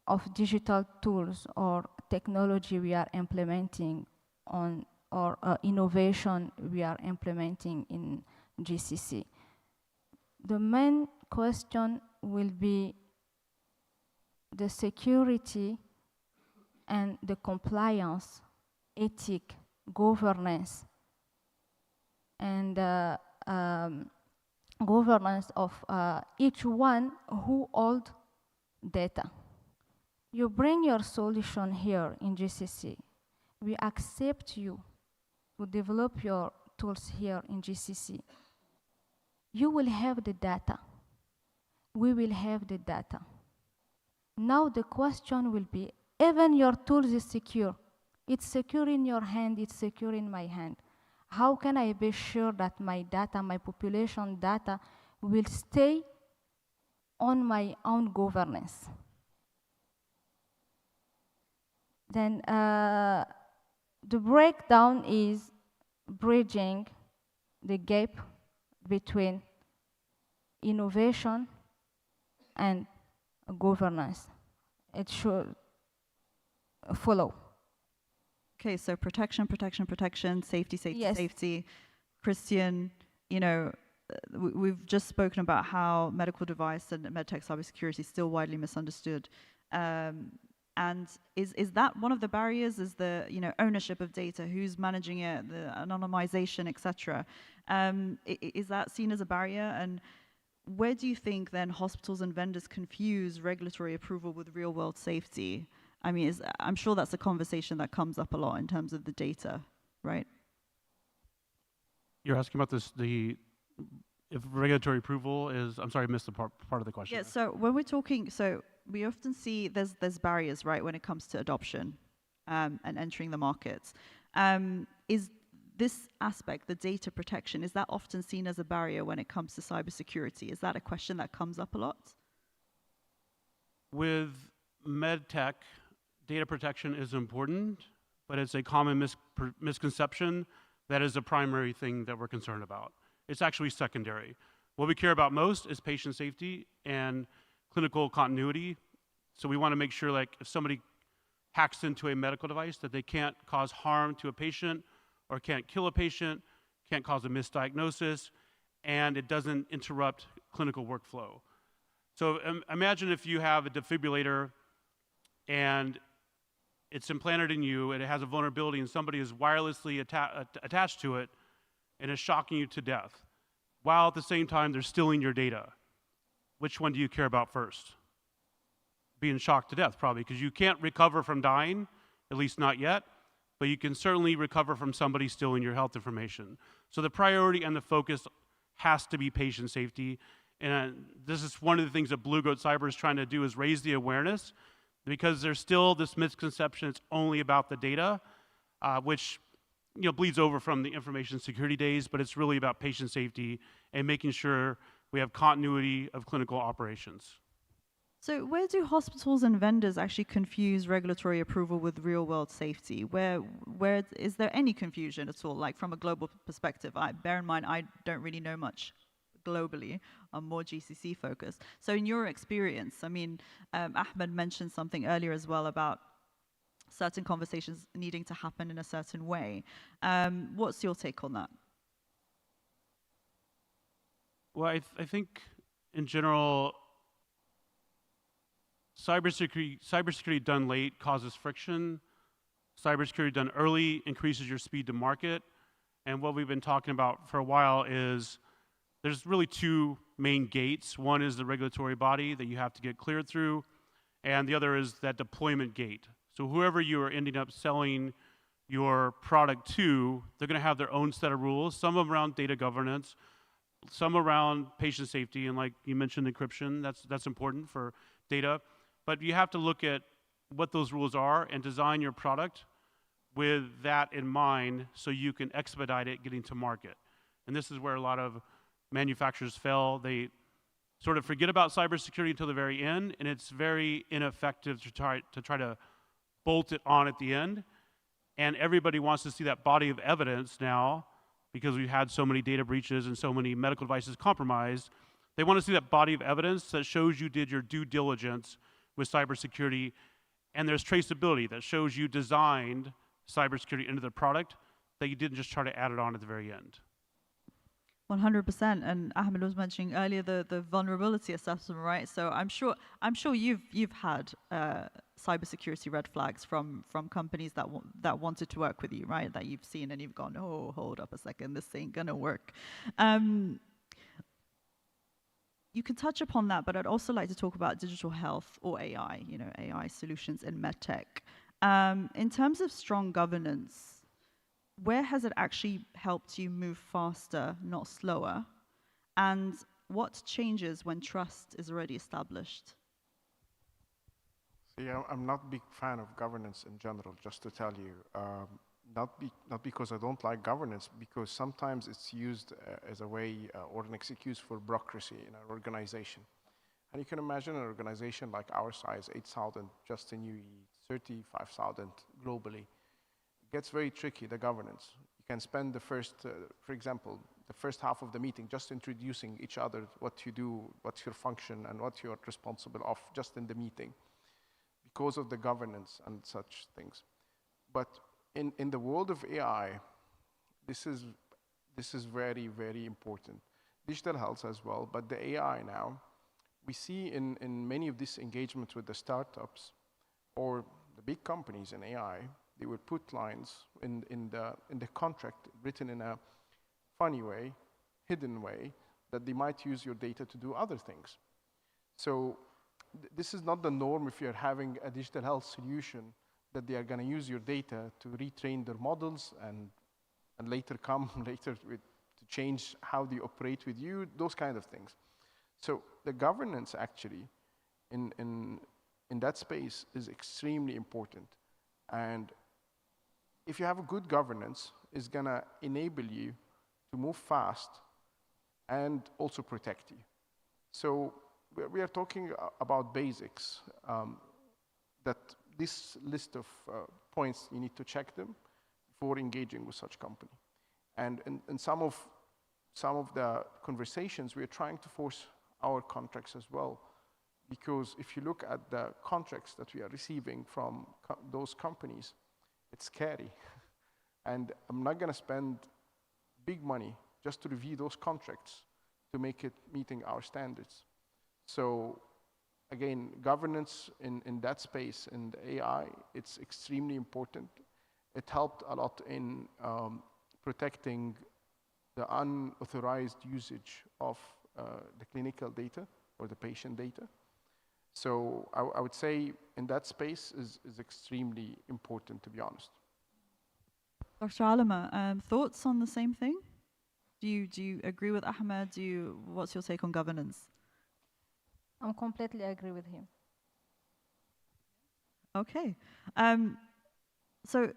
of digital tools or technology we are implementing on, or innovation we are implementing in GCC. The main question will be the security and the compliance, ethic, governance, and governance of each one who holds data. You bring your solution here in GCC. We accept you to develop your tools here in GCC. You will have the data. We will have the data. Now the question will be, even your tools is secure. It's secure in your hand, it's secure in my hand. How can I be sure that my data, my population data, will stay on my own governance? Then the breakdown is bridging the gap between innovation and governance. It should follow. Okay, so protection, protection, protection, safety, safety, Yes. safety. Christian, you know, we've just spoken about how medical device and MedTech cybersecurity is still widely misunderstood. And is that one of the barriers? Is the ownership of data, who's managing it, the anonymization, etc. Is that seen as a barrier? And where do you think then hospitals and vendors confuse regulatory approval with real-world safety? I mean, I'm sure that's a conversation that comes up a lot in terms of the data, right? You're asking about this, if regulatory approval is, I'm sorry, I missed the part of the question. Yeah, so when we're talking, so we often see there's barriers, right, when it comes to adoption and entering the markets. Is this aspect, the data protection, is that often seen as a barrier when it comes to cybersecurity? Is that a question that comes up a lot? With MedTech, data protection is important, but it's a common misconception that is the primary thing that we're concerned about. It's actually secondary. What we care about most is patient safety and clinical continuity. So we want to make sure, like, if somebody hacks into a medical device, that they can't cause harm to a patient or can't kill a patient, can't cause a misdiagnosis, and it doesn't interrupt clinical workflow. So imagine if you have a defibrillator and it's implanted in you and it has a vulnerability and somebody is wirelessly attached to it and is shocking you to death, while at the same time they're stealing your data. Which one do you care about first? Being shocked to death, probably, because you can't recover from dying, at least not yet, but you can certainly recover from somebody stealing your health information. So the priority and the focus has to be patient safety. And this is one of the things that Blue Goat Cyber is trying to do, is raise the awareness, because there's still this misconception it's only about the data, which bleeds over from the information security days, but it's really about patient safety and making sure we have continuity of clinical operations. So where do hospitals and vendors actually confuse regulatory approval with real-world safety? Where is there any confusion at all, like from a global perspective? Bear in mind, I don't really know much globally. I'm more GCC focused. So in your experience, I mean, Ahmed mentioned something earlier as well about certain conversations needing to happen in a certain way. What's your take on that? Well, I think in general, cybersecurity done late causes friction. Cybersecurity done early increases your speed to market. And what we've been talking about for a while is there's really two main gates. One is the regulatory body that you have to get cleared through, and the other is that deployment gate. So whoever you are ending up selling your product to, they're going to have their own set of rules, some around data governance, some around patient safety, and like you mentioned, encryption, that's important for data. But you have to look at what those rules are and design your product with that in mind so you can expedite it getting to market. And this is where a lot of manufacturers fail. They sort of forget about cybersecurity until the very end, and it's very ineffective to try to bolt it on at the end. And everybody wants to see that body of evidence now, because we've had so many data breaches and so many medical devices compromised. They want to see that body of evidence that shows you did your due diligence with cybersecurity, and there's traceability that shows you designed cybersecurity into the product, that you didn't just try to add it on at the very end. 100%. And Ahmed was mentioning earlier the vulnerability assessment, right? So I'm sure you've had cybersecurity red flags from companies that wanted to work with you, right? That you've seen and you've gone, oh, hold up a second, this ain't gonna work. You can touch upon that, but I'd also like to talk about digital health or AI, AI solutions in MedTech. In terms of strong governance, where has it actually helped you move faster, not slower? And what changes when trust is already established? See, I'm not a big fan of governance in general, just to tell you. Not because I don't like governance, because sometimes it's used as a way or an excuse for bureaucracy in an organization. And you can imagine an organization like our size, 8,000 just in UAE, 35,000 globally. It gets very tricky, the governance. You can spend the first, for example, the first half of the meeting just introducing each other, what you do, what's your function, and what you're responsible of just in the meeting, because of the governance and such things. But in the world of AI, this is very, very important. Digital health as well, but the AI now, we see in many of these engagements with the startups or the big companies in AI, they will put lines in the contract written in a funny way, hidden way, that they might use your data to do other things. So this is not the norm if you're having a digital health solution, that they are going to use your data to retrain their models and later to change how they operate with you, those kind of things. So the governance actually in that space is extremely important. And if you have a good governance, it's going to enable you to move fast and also protect you. So we are talking about basics, that this list of points, you need to check them before engaging with such company. And in some of the conversations, we are trying to force our contracts as well, because if you look at the contracts that we are receiving from those companies, it's scary. And I'm not going to spend big money just to review those contracts to make it meeting our standards. So again, governance in that space, in the AI, it's extremely important. It helped a lot in protecting the unauthorized usage of the clinical data or the patient data. So I would say in that space is extremely important, to be honest. Dr. Alama, thoughts on the same thing? Do you agree with Ahmed? What's your take on governance? I completely agree with him. Okay. So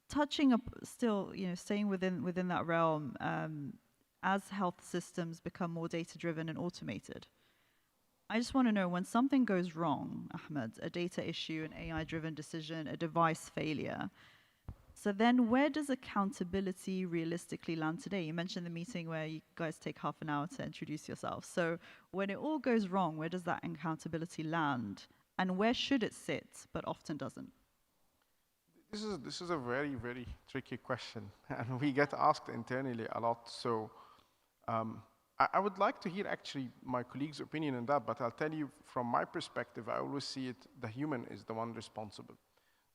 touching up still, staying within that realm, as health systems become more data-driven and automated, I just want to know, when something goes wrong, Ahmed, a data issue, an AI-driven decision, a device failure, so then where does accountability realistically land today? You mentioned the meeting where you guys take half an hour to introduce yourself. So when it all goes wrong, where does that accountability land? And where should it sit, but often doesn't? This is a very, very tricky question, and we get asked internally a lot. So I would like to hear actually my colleagues' opinion on that, but I'll tell you from my perspective, I always see it, the human is the one responsible.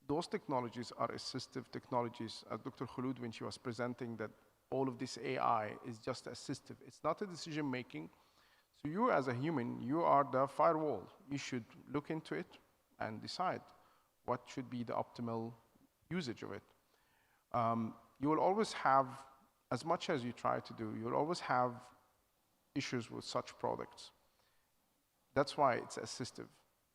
Those technologies are assistive technologies. As Dr. Khulud, when she was presenting, that all of this AI is just assistive. It's not a decision making. So you as a human, you are the firewall. You should look into it and decide what should be the optimal usage of it. You will always have, as much as you try to do, you'll always have issues with such products. That's why it's assistive.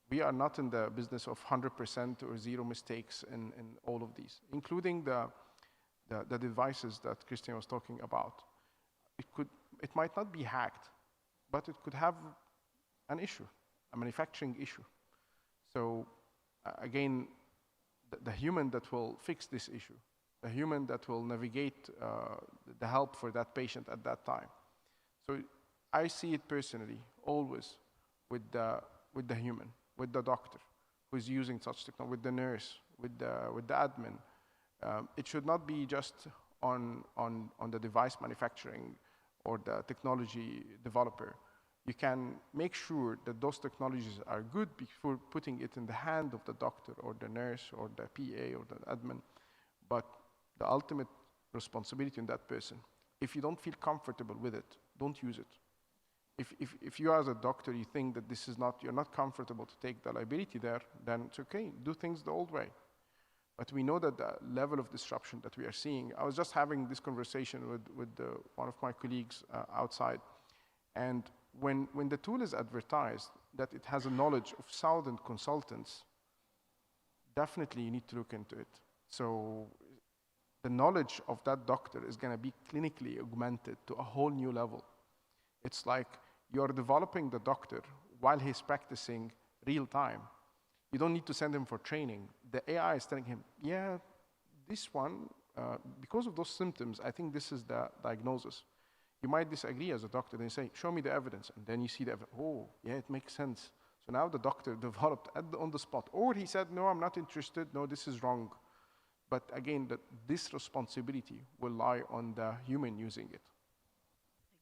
We are not in the business of 100% or zero mistakes in all of these, including the devices that Christian was talking about. It might not be hacked, but it could have an issue, a manufacturing issue. So again, the human that will fix this issue, the human that will navigate the help for that patient at that time. So I see it personally always with the human, with the doctor who's using such technology, with the nurse, with the admin. It should not be just on the device manufacturing or the technology developer. You can make sure that those technologies are good before putting it in the hand of the doctor or the nurse or the PA or the admin. But the ultimate responsibility on that person, if you don't feel comfortable with it, don't use it. If you as a doctor, you think that this is not, you're not comfortable to take the liability there, then it's okay, do things the old way. But we know that the level of disruption that we are seeing, I was just having this conversation with one of my colleagues outside, and when the tool is advertised that it has a knowledge of 1,000 consultants, definitely you need to look into it. So the knowledge of that doctor is going to be clinically augmented to a whole new level. It's like you're developing the doctor while he's practicing real time. You don't need to send him for training. The AI is telling him, yeah, this one, because of those symptoms, I think this is the diagnosis. You might disagree as a doctor, then you say, show me the evidence. And then you see the evidence. Oh, yeah, it makes sense. So now the doctor developed on the spot. Or he said, no, I'm not interested. No, this is wrong. But again, this responsibility will lie on the human using it.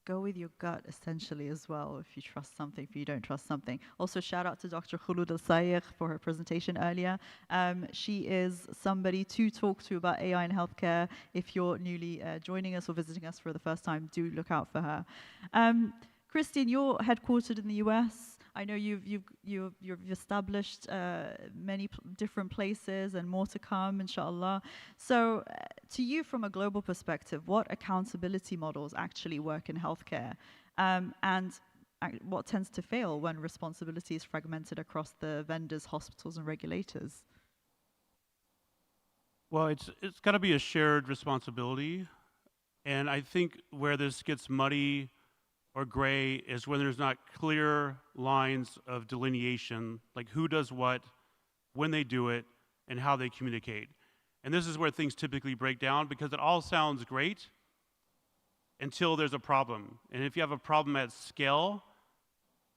Go with your gut, essentially, as well, if you trust something, if you don't trust something. Also, shout out to Dr. Khulud Al-Sayegh for her presentation earlier. She is somebody to talk to about AI in healthcare. If you're newly joining us or visiting us for the first time, do look out for her. Christian, you're headquartered in the US. I know you've established many different places and more to come, inshallah. So to you, from a global perspective, what accountability models actually work in healthcare? And what tends to fail when responsibility is fragmented across the vendors, hospitals, and regulators? Well, it's got to be a shared responsibility. And I think where this gets muddy or gray is when there's not clear lines of delineation, like who does what, when they do it, and how they communicate. And this is where things typically break down, because it all sounds great until there's a problem. And if you have a problem at scale,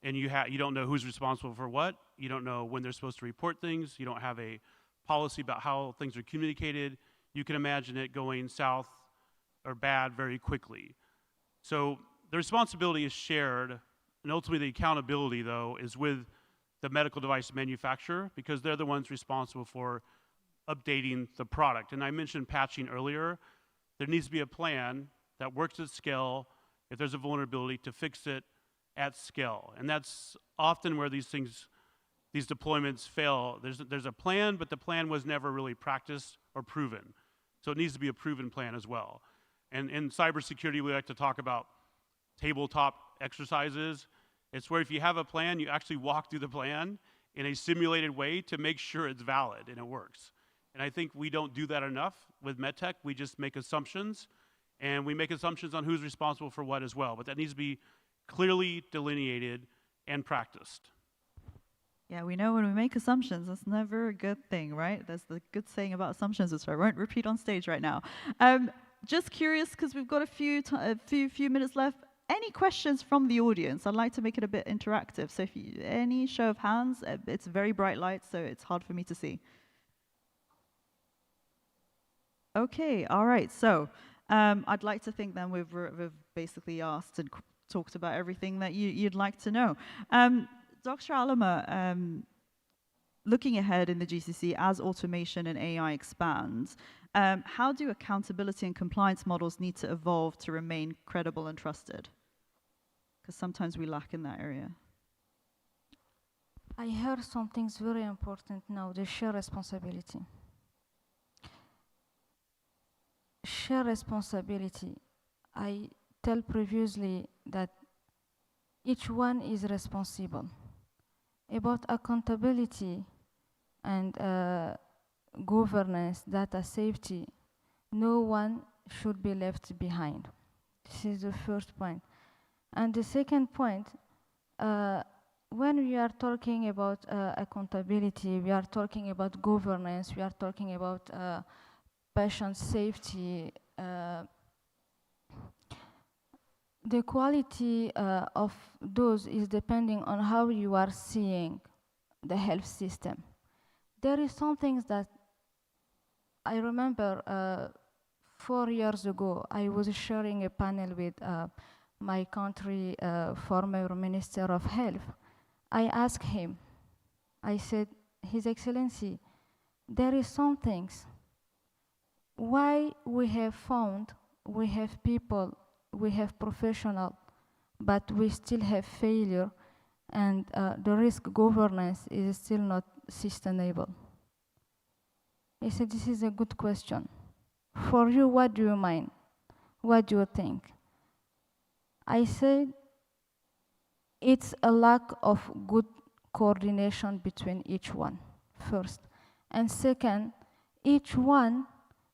and you don't know who's responsible for what, you don't know when they're supposed to report things, you don't have a policy about how things are communicated, you can imagine it going south or bad very quickly. So the responsibility is shared, and ultimately the accountability, though, is with the medical device manufacturer, because they're the ones responsible for updating the product. And I mentioned patching earlier. There needs to be a plan that works at scale if there's a vulnerability to fix it at scale. And that's often where these deployments fail. There's a plan, but the plan was never really practiced or proven. So it needs to be a proven plan as well. And in cybersecurity, we like to talk about tabletop exercises. It's where if you have a plan, you actually walk through the plan in a simulated way to make sure it's valid and it works. And I think we don't do that enough with MedTech. We just make assumptions, and we make assumptions on who's responsible for what as well. But that needs to be clearly delineated and practiced. Yeah, we know when we make assumptions, that's never a good thing, right? That's the good saying about assumptions, which I won't repeat on stage right now. Just curious, because we've got a few minutes left. Any questions from the audience? I'd like to make it a bit interactive. So if any show of hands, it's very bright light, so it's hard for me to see. Okay, all right. So I'd like to think then we've basically asked and talked about everything that you'd like to know. Dr. Alama, looking ahead in the GCC as automation and AI expands, how do accountability and compliance models need to evolve to remain credible and trusted? Because sometimes we lack in that area. I heard something's very important now, the shared responsibility. Share responsibility. I tell previously that each one is responsible. About accountability and governance, data safety, no one should be left behind. This is the first point. And the second point, when we are talking about accountability, we are talking about governance, we are talking about patient safety, the quality of those is depending on how you are seeing the health system. There is some things that I remember 4 years ago, I was sharing a panel with my country former Minister of Health. I asked him, I said, His Excellency, there is some things why we have found, we have people, we have professionals, but we still have failure, and the risk governance is still not sustainable. He said, this is a good question. For you, what do you mind? What do you think? I said, it's a lack of good coordination between each one, first. And second, each one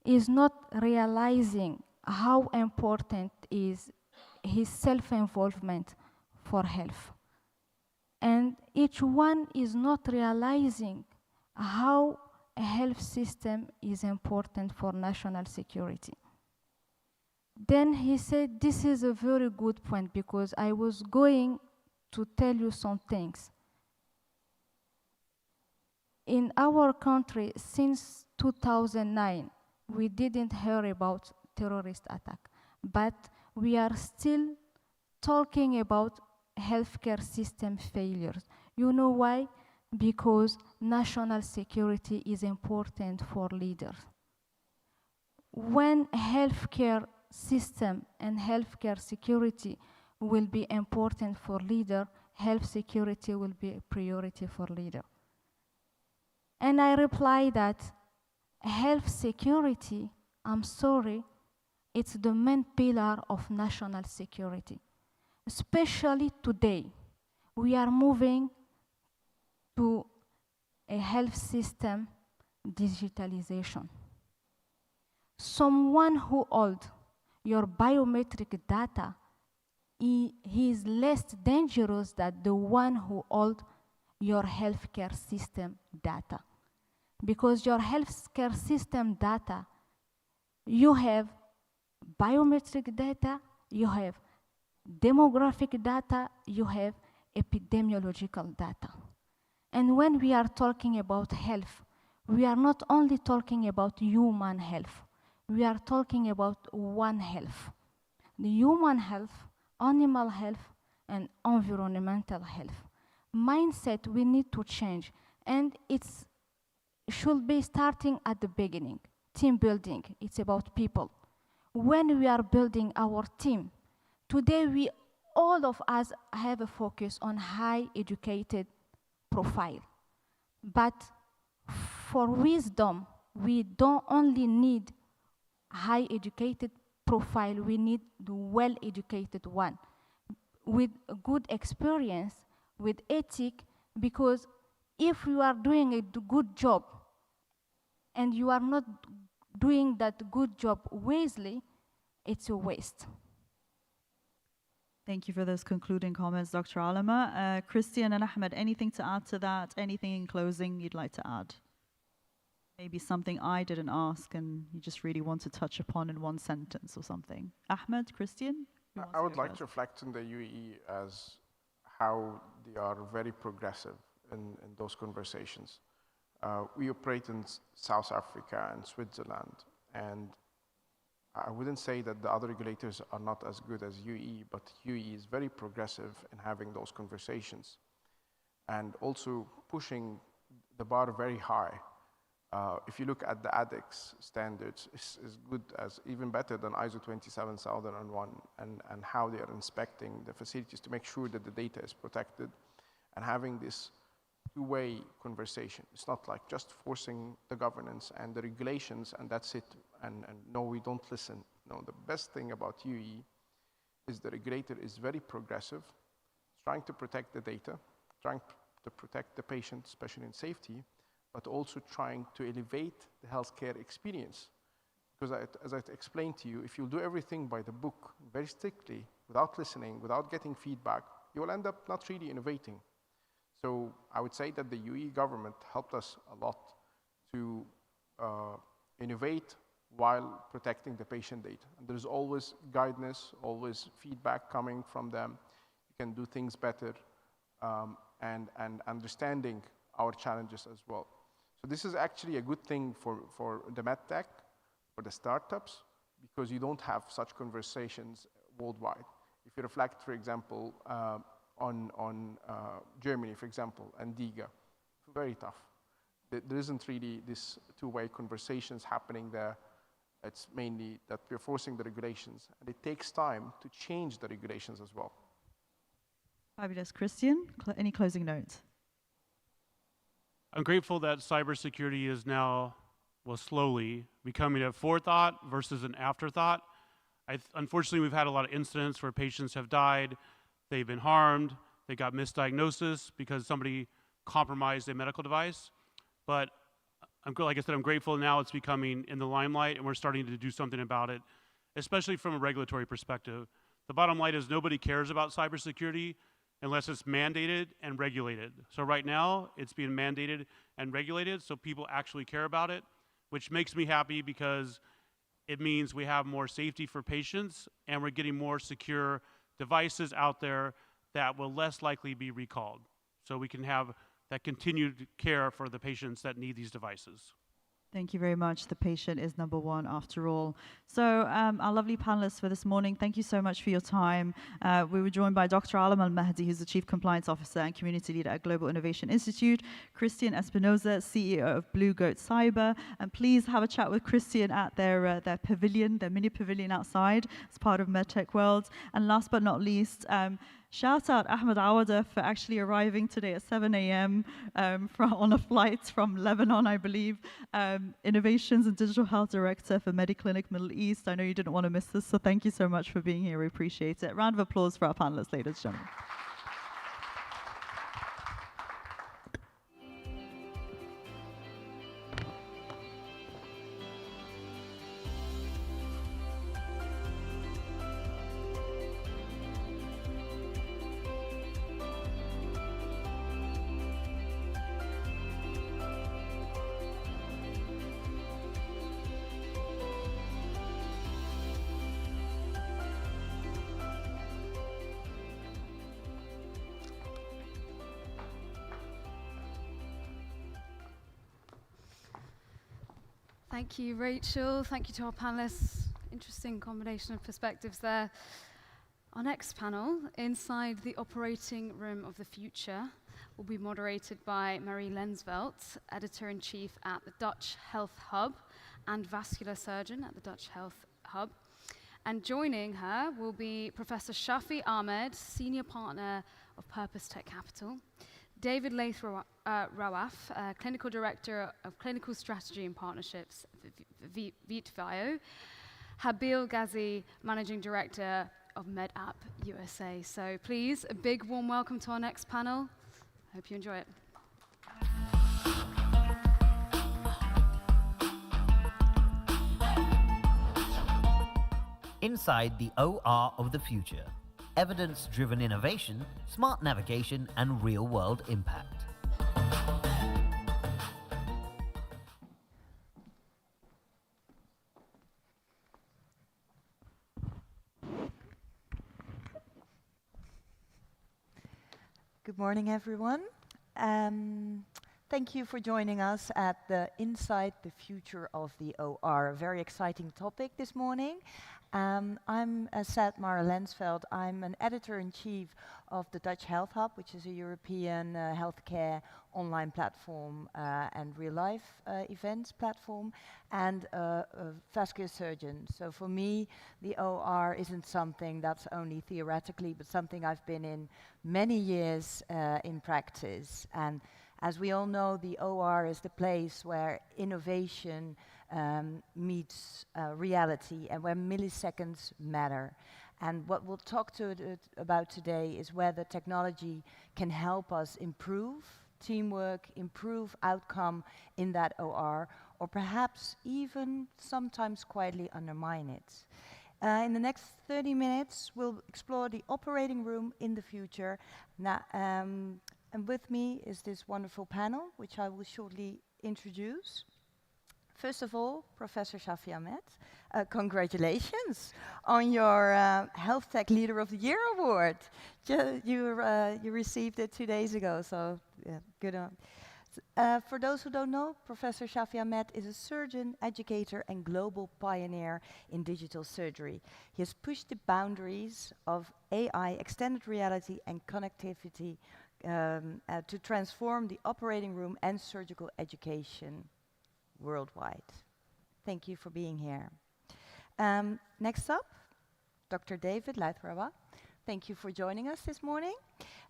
is not realizing how important is his self-involvement for health. And each one is not realizing how a health system is important for national security. Then he said, this is a very good point, because I was going to tell you some things. In our country, since 2009, we didn't hear about terrorist attack, but we are still talking about healthcare system failures. You know why? Because national security is important for leaders. When healthcare system and healthcare security will be important for leader, health security will be a priority for leader. And I reply that health security, I'm sorry, it's the main pillar of national security. Especially today, we are moving to a health system digitalization. Someone who holds your biometric data, he is less dangerous than the one who holds your healthcare system data. Because your healthcare system data, you have biometric data, you have demographic data, you have epidemiological data. And when we are talking about health, we are not only talking about human health, we are talking about one health. The human health, animal health, and environmental health. Mindset we need to change, and it should be starting at the beginning. Team building, it's about people. When we are building our team, today all of us have a focus on high educated profile. But for wisdom, we don't only need high educated profile, we need the well educated one with a good experience, with ethic, because if you are doing a good job and you are not doing that good job wisely, it's a waste. Thank you for those concluding comments, Dr. Alama. Christian and Ahmed, anything to add to that? Anything in closing you'd like to add? Maybe something I didn't ask and you just really want to touch upon in one sentence or something. Ahmed, Christian? I would like to reflect on the UAE as how they are very progressive in those conversations. We operate in South Africa and Switzerland, and I wouldn't say that the other regulators are not as good as UAE, but UAE is very progressive in having those conversations and also pushing the bar very high. If you look at the ADEX standards, it's as good as, even better than ISO 27001 and how they are inspecting the facilities to make sure that the data is protected and having this two-way conversation. It's not like just forcing the governance and the regulations and that's it, and no, we don't listen. No, the best thing about UAE is the regulator is very progressive, trying to protect the data, trying to protect the patient, especially in safety, but also trying to elevate the healthcare experience. Because as I explained to you, if you do everything by the book, very strictly, without listening, without getting feedback, you will end up not really innovating. So I would say that the UAE government helped us a lot to innovate while protecting the patient data. And there's always guidance, always feedback coming from them. You can do things better and understanding our challenges as well. So this is actually a good thing for the MedTech, for the startups, because you don't have such conversations worldwide. If you reflect, for example, on Germany, for example, and DIGA, very tough. There isn't really this two-way conversations happening there. It's mainly that we're forcing the regulations, and it takes time to change the regulations as well. Fabulous. Christian, any closing notes? I'm grateful that cybersecurity is now, well, slowly becoming a forethought versus an afterthought. Unfortunately, we've had a lot of incidents where patients have died, they've been harmed, they got misdiagnosis because somebody compromised a medical device. But like I said, I'm grateful now it's becoming in the limelight and we're starting to do something about it, especially from a regulatory perspective. The bottom line is nobody cares about cybersecurity unless it's mandated and regulated. So right now, it's being mandated and regulated, so people actually care about it, which makes me happy because it means we have more safety for patients and we're getting more secure devices out there that will less likely be recalled. So we can have that continued care for the patients that need these devices. Thank you very much. The patient is number one after all. So our lovely panelists for this morning, thank you so much for your time. We were joined by Dr. Alam Al-Mahdi, who's the Chief Compliance Officer and Community Leader at Global Innovation Institute, Christian Espinoza, CEO of Blue Goat Cyber, and please have a chat with Christian at their pavilion, their mini pavilion outside as part of MedTech World. And last but not least, shout out Ahmed Awada for actually arriving today at 7 a.m. On a flight from Lebanon, I believe. Innovations and Digital Health Director for MediClinic Middle East. I know you didn't want to miss this, so thank you so much for being here. We appreciate it. Round of applause for our panelists, ladies and gentlemen. Thank you, Rachel. Thank you to our panelists. Interesting combination of perspectives there. Our next panel, Inside the Operating Room of the Future, will be moderated by Marie Lensvelt, Editor-in-Chief at the Dutch Health Hub and Vascular Surgeon at the Dutch Health Hub. And joining her will be Professor Shafi Ahmed, Senior Partner of Purpose Tech Capital, David Laith Rawaf, Clinical Director of Clinical Strategy and Partnerships for VITVIO, Habil Ghazi, Managing Director of MedApp USA. So please, a big warm welcome to our next panel. Hope you enjoy it. Inside the OR of the Future, evidence-driven innovation, smart navigation, and real-world impact. Good morning, everyone. Thank you for joining us at the Inside the Future of the OR, a very exciting topic this morning. I'm, as said, Mara Lensveld. I'm an editor-in-chief of the Dutch Health Hub, which is a European healthcare online platform and real-life events platform, and a vascular surgeon. So for me, the OR isn't something that's only theoretically, but something I've been in many years in practice. And as we all know, the OR is the place where innovation meets reality and where milliseconds matter. And what we'll talk about today is whether technology can help us improve teamwork, improve outcome in that OR, or perhaps even sometimes quietly undermine it. In the next 30 minutes, we'll explore the operating room in the future. And with me is this wonderful panel, which I will shortly introduce. First of all, Professor Shafi Ahmed, congratulations on your Health Tech Leader of the Year award. You received it 2 days ago, so yeah, good on. For those who don't know, Professor Shafi Ahmed is a surgeon, educator, and global pioneer in digital surgery. He has pushed the boundaries of AI, extended reality, and connectivity to transform the operating room and surgical education worldwide. Thank you for being here. Next up, Dr. David Leithrawa. Thank you for joining us this morning.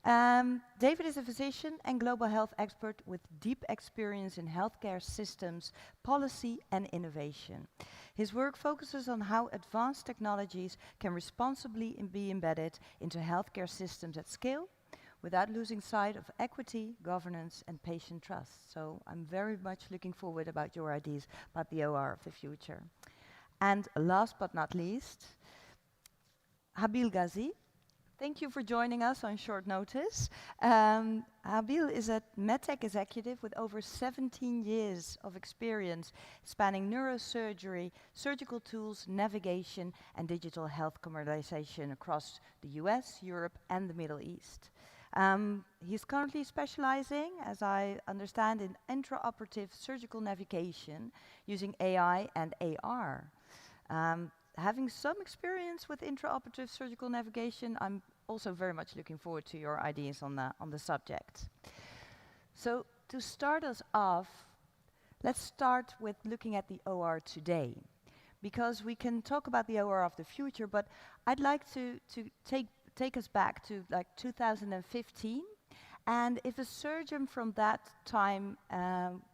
David is a physician and global health expert with deep experience in healthcare systems, policy, and innovation. His work focuses on how advanced technologies can responsibly be embedded into healthcare systems at scale, without losing sight of equity, governance, and patient trust. So I'm very much looking forward about your ideas about the OR of the future. And last but not least, Habil Ghazi. Thank you for joining us on short notice. Habil is a MedTech executive with over 17 years of experience spanning neurosurgery, surgical tools, navigation, and digital health commercialization across the US, Europe, and the Middle East. He's currently specializing, as I understand, in intraoperative surgical navigation using AI and AR. Having some experience with intraoperative surgical navigation, I'm also very much looking forward to your ideas on the subject. So to start us off, let's start with looking at the OR today, because we can talk about the OR of the future, but I'd like to take us back to like 2015, and if a surgeon from that time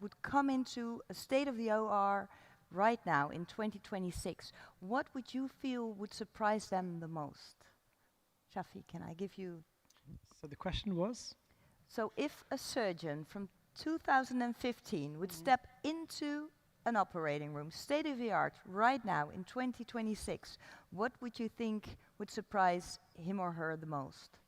would come into a state of the OR right now in 2026, what would you feel would surprise them the most? Shafi, can I give you? So the question was? So if a surgeon from 2015 would step into an operating room, state of the art, right now in 2026, what would you think would surprise him or her the most?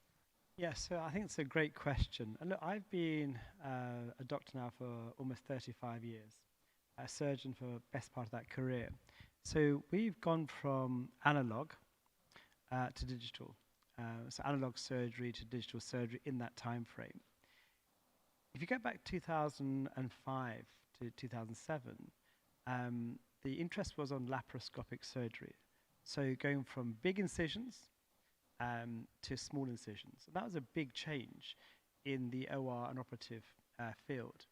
Yes, so I think it's a great question. And look, I've been a doctor now for almost 35 years, a surgeon for the best part of that career. So we've gone from analog to digital. So analog surgery to digital surgery in that time frame. If you go back 2005 to 2007, the interest was on laparoscopic surgery. So going from big incisions to small incisions. And that was a big change in the OR and operative field.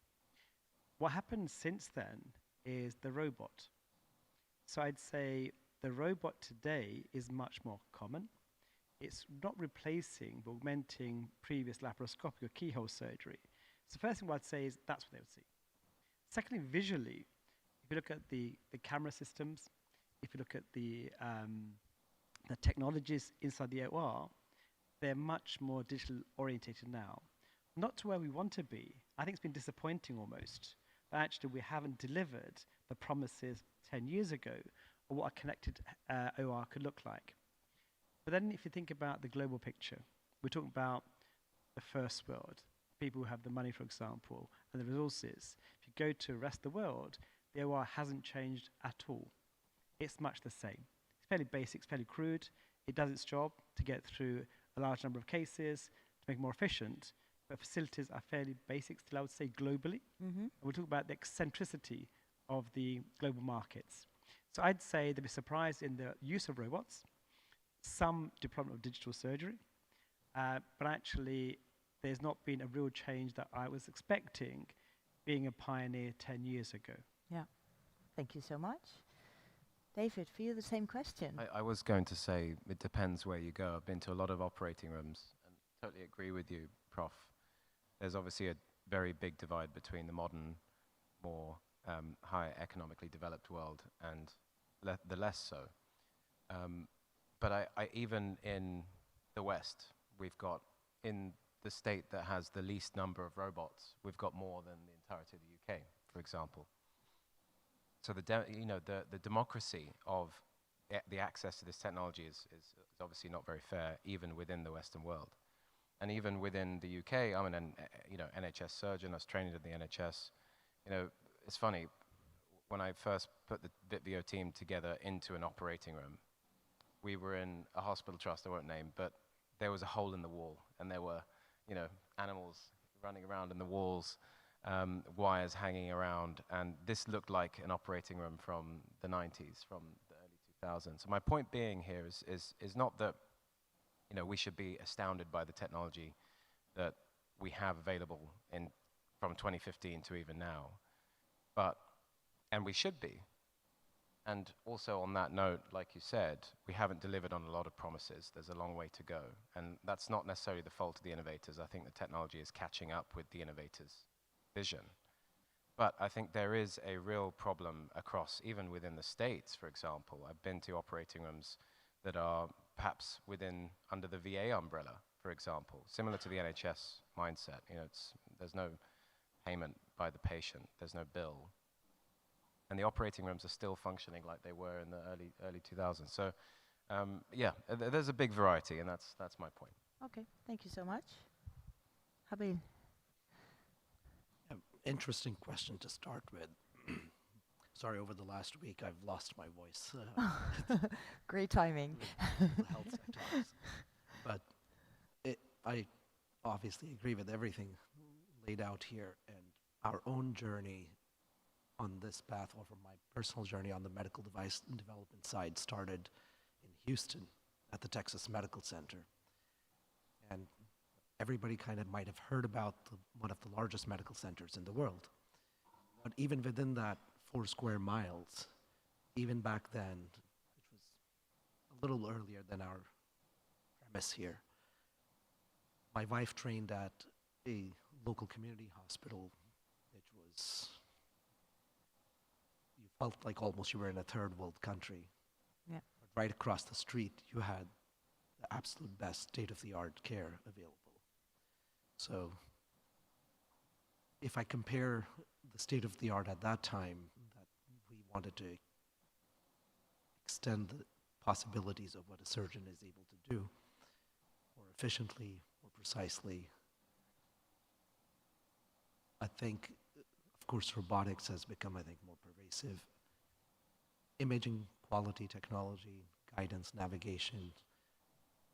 What happened since then is the robot. So I'd say the robot today is much more common. It's not replacing, but augmenting previous laparoscopic or keyhole surgery. So the first thing I'd say is that's what they would see. Secondly, visually, if you look at the camera systems, if you look at the technologies inside the OR, they're much more digital orientated now. Not to where we want to be. I think it's been disappointing almost. But actually, we haven't delivered the promises 10 years ago of what a connected OR could look like. But then if you think about the global picture, we're talking about the first world, people who have the money, for example, and the resources. If you go to the rest of the world, the OR hasn't changed at all. It's much the same. It's fairly basic, it's fairly crude. It does its job to get through a large number of cases, to make it more efficient, but facilities are fairly basic still, I would say, globally. And we'll talk about the eccentricity of the global markets. So I'd say they'd be surprised in the use of robots, some deployment of digital surgery, but actually there's not been a real change that I was expecting being a pioneer 10 years ago. Yeah, thank you so much. David, for you the same question. I was going to say it depends where you go. I've been to a lot of operating rooms and totally agree with you, Prof. There's obviously a very big divide between the modern, more high economically developed world and the less so. But I even in the West, we've got, in the state that has the least number of robots, we've got more than the entirety of the UK, for example. So the democracy of the access to this technology is obviously not very fair, even within the Western world. And even within the UK, I'm an NHS surgeon. I was trained in the NHS. It's funny, when I first put the VitVio team together into an operating room, we were in a hospital trust I won't name, but there was a hole in the wall, and there were, animals running around in the walls, wires hanging around, and this looked like an operating room from the 90s, from the early 2000s. So my point being here is not that, we should be astounded by the technology that we have available from 2015 to even now, and we should be. And also on that note, like you said, we haven't delivered on a lot of promises. There's a long way to go. And that's not necessarily the fault of the innovators. I think the technology is catching up with the innovators' vision. But I think there is a real problem across, even within the States, for example. I've been to operating rooms that are perhaps under the VA umbrella, for example, similar to the NHS mindset. There's no payment by the patient. There's no bill. And the operating rooms are still functioning like they were in the early 2000s. So, there's a big variety, and that's my point. Okay, thank you so much. Habil. Interesting question to start with. Sorry, over the last week I've lost my voice. Great timing. The health sector, but I obviously agree with everything laid out here, and our own journey on this path, or from my personal journey on the medical device development side, started in Houston at the Texas Medical Center. And everybody kind of might have heard about one of the largest medical centers in the world. But even within that 4 square miles, even back then, which was a little earlier than our premise here, my wife trained at a local community hospital, which was, you felt like almost you were in a third world country. Yeah. But right across the street, you had the absolute best state-of-the-art care available. So if I compare the state-of-the-art at that time, that we wanted to extend the possibilities of what a surgeon is able to do more efficiently, more precisely, I think, of course, robotics has become, I think, more pervasive. Imaging quality technology, guidance, navigation,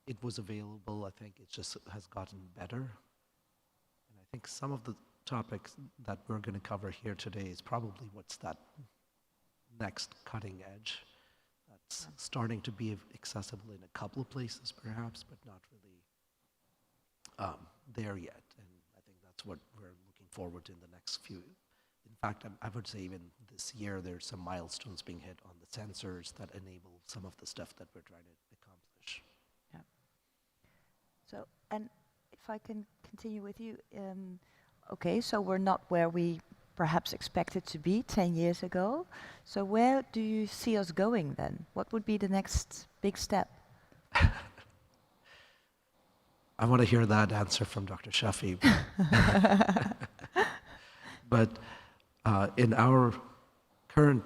it was available. I think it just has gotten better. And I think some of the topics that we're going to cover here today is probably what's that next cutting edge that's starting to be accessible in a couple of places perhaps, but not really there yet. And I think that's what we're looking forward to in the next few. In fact, I would say even this year there's some milestones being hit on the sensors that enable some of the stuff that we're trying to accomplish. Yeah. So, and if I can continue with you, okay, so we're not where we perhaps expected to be 10 years ago. So where do you see us going then? What would be the next big step? I want to hear that answer from Dr. Shafi. But in our current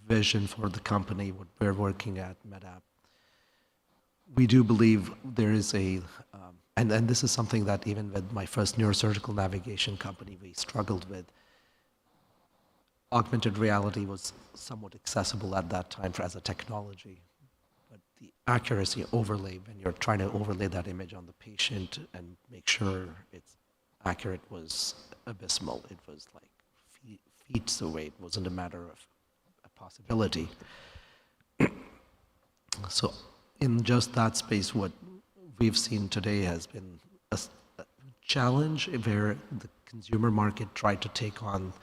vision for the company, what we're working at MedApp, we do believe there is and this is something that even with my first neurosurgical navigation company, we struggled with. Augmented reality was somewhat accessible at that time as a technology, but the accuracy overlay, when you're trying to overlay that image on the patient and make sure it's accurate, was abysmal. It was like feet away. It wasn't a matter of a possibility. So in just that space, what we've seen today has been a challenge where the consumer market tried to take on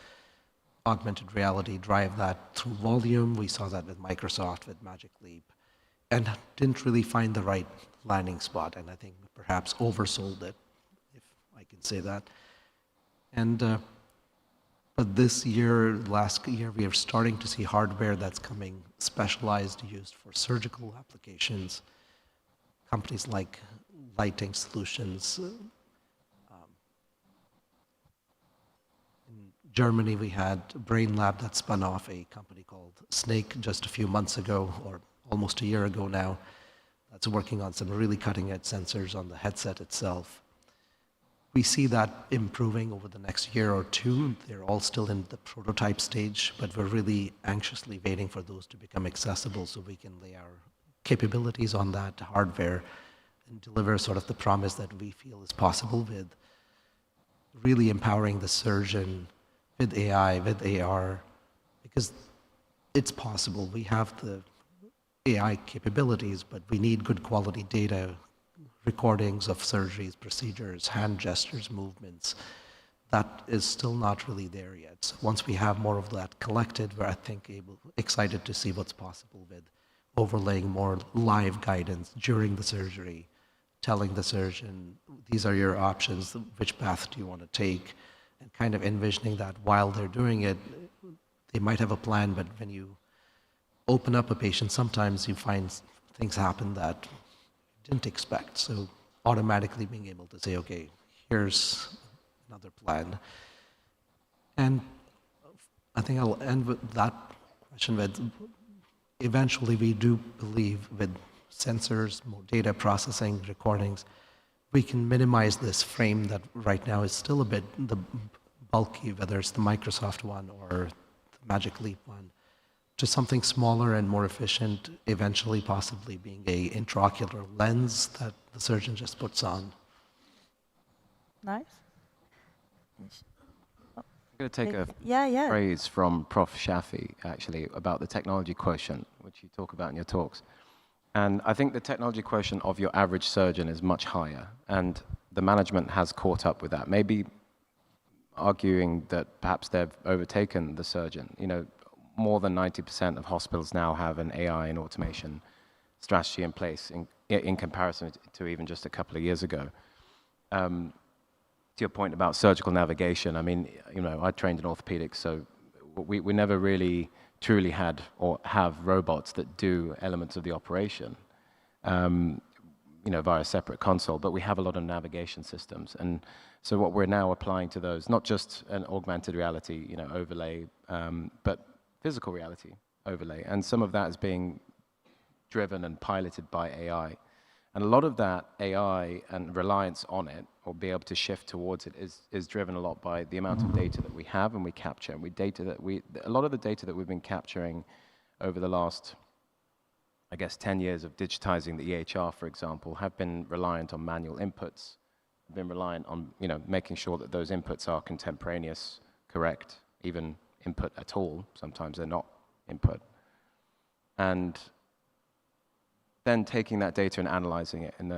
augmented reality, drive that through volume. We saw that with Microsoft, with Magic Leap, and didn't really find the right landing spot, and I think perhaps oversold it, if I can say that. And but this year, last year, we are starting to see hardware that's coming specialized, used for surgical applications. Companies like Lighting Solutions. In Germany, we had Brain Lab that spun off a company called Snake just a few months ago, or almost a year ago now, that's working on some really cutting-edge sensors on the headset itself. We see that improving over the next year or two. They're all still in the prototype stage, but we're really anxiously waiting for those to become accessible so we can lay our capabilities on that hardware and deliver sort of the promise that we feel is possible, with really empowering the surgeon with AI, with AR, because it's possible. We have the AI capabilities, but we need good quality data, recordings of surgeries, procedures, hand gestures, movements. That is still not really there yet. So once we have more of that collected, we're, I think, excited to see what's possible with overlaying more live guidance during the surgery, telling the surgeon, these are your options, which path do you want to take, and kind of envisioning that while they're doing it. They might have a plan, but when you open up a patient, sometimes you find things happen that you didn't expect. So automatically being able to say, okay, here's another plan. And I think I'll end with that question with, eventually we do believe with sensors, more data processing, recordings, we can minimize this frame that right now is still a bit bulky, whether it's the Microsoft one or the Magic Leap one, to something smaller and more efficient, eventually possibly being a intraocular lens that the surgeon just puts on. Nice. I'm going to take a Yeah. phrase from Prof. Shafi, actually, about the technology quotient, which you talk about in your talks. And I think the technology quotient of your average surgeon is much higher, and the management has caught up with that, maybe arguing that perhaps they've overtaken the surgeon. You know, more than 90% of hospitals now have an AI and automation strategy in place in comparison to even just a couple of years ago. To your point about surgical navigation, I mean, you know, I trained in orthopedics, so we never really truly had or have robots that do elements of the operation, you know, via a separate console, but we have a lot of navigation systems. And so what we're now applying to those, not just an augmented reality, you know, overlay, but physical reality overlay. And some of that is being driven and piloted by AI. And a lot of that AI and reliance on it, or be able to shift towards it, is driven a lot by the amount of data that we have and we capture. And a lot of the data that we've been capturing over the last, I guess, 10 years of digitizing the EHR, for example, have been reliant on manual inputs, have been reliant on, you know, making sure that those inputs are contemporaneous, correct, even input at all. Sometimes they're not input. And then taking that data and analyzing it in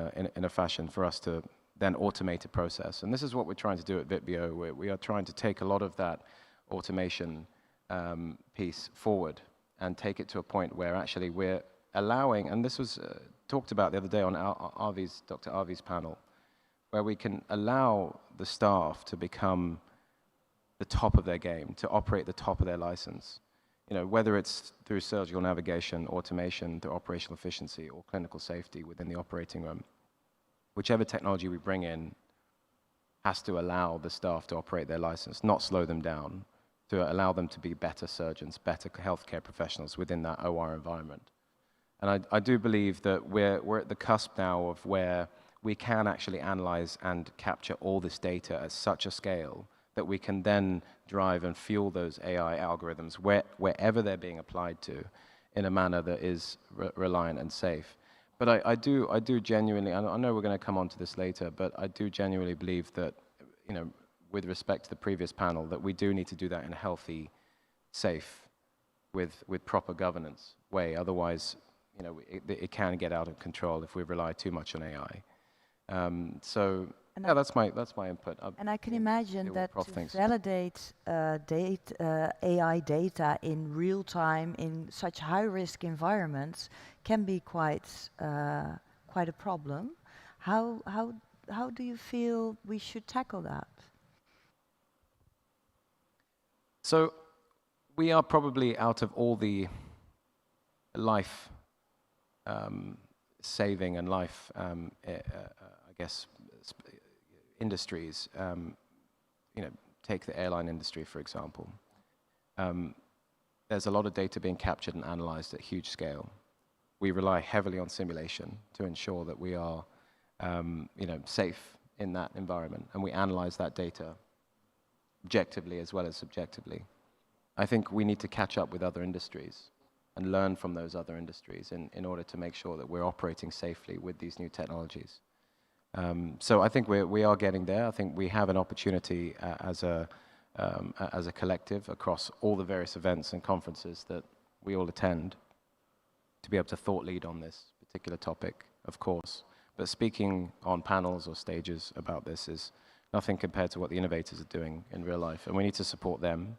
a fashion for us to then automate a process. And this is what we're trying to do at Vitvio. We are trying to take a lot of that automation piece forward and take it to a point where actually we're allowing, and this was talked about the other day on Dr. Arvi's panel, where we can allow the staff to become the top of their game, to operate the top of their license. You know, whether it's through surgical navigation, automation, through operational efficiency, or clinical safety within the operating room. Whichever technology we bring in has to allow the staff to operate their license, not slow them down, to allow them to be better surgeons, better healthcare professionals within that OR environment. And I do believe that we're at the cusp now of where we can actually analyze and capture all this data at such a scale that we can then drive and fuel those AI algorithms wherever they're being applied to in a manner that is reliant and safe. But I do genuinely, I know we're going to come on to this later, but I do genuinely believe that, you know, with respect to the previous panel, that we do need to do that in a healthy, safe, with proper governance way. Otherwise, you know, it can get out of control if we rely too much on AI. So yeah, that's my input. And I can imagine that Prof to thinks. validate AI data in real time in such high-risk environments can be quite a problem. How do you feel we should tackle that? So we are probably, out of all the life saving and life, I guess, industries, you know, take the airline industry, for example. There's a lot of data being captured and analyzed at huge scale. We rely heavily on simulation to ensure that we are, you know, safe in that environment, and we analyze that data objectively as well as subjectively. I think we need to catch up with other industries and learn from those other industries in order to make sure that we're operating safely with these new technologies. So I think we are getting there. I think we have an opportunity as a collective across all the various events and conferences that we all attend to be able to thought lead on this particular topic, of course. But speaking on panels or stages about this is nothing compared to what the innovators are doing in real life, and we need to support them.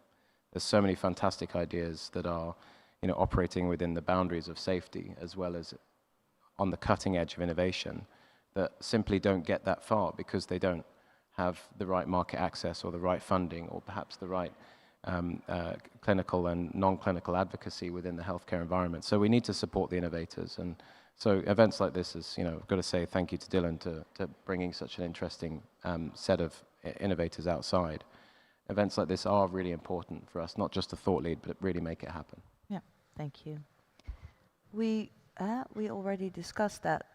There's so many fantastic ideas that are, you know, operating within the boundaries of safety as well as on the cutting edge of innovation that simply don't get that far because they don't have the right market access or the right funding or perhaps the right clinical and non-clinical advocacy within the healthcare environment. So we need to support the innovators. And so events like this is, you know, I've got to say thank you to Dylan to bringing such an interesting set of innovators outside. Events like this are really important for us, not just a thought lead, but really make it happen. Yeah, thank you. We already discussed that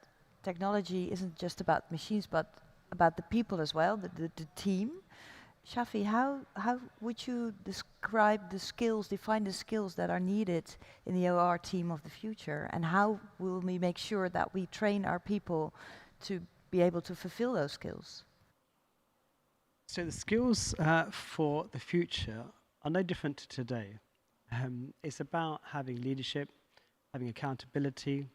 technology isn't just about machines, but about the people as well, the team. Shafi, how would you describe the skills, define the skills that are needed in the OR team of the future, and how will we make sure that we train our people to be able to fulfill those skills? So the skills for the future are no different to today. It's about having leadership, having accountability,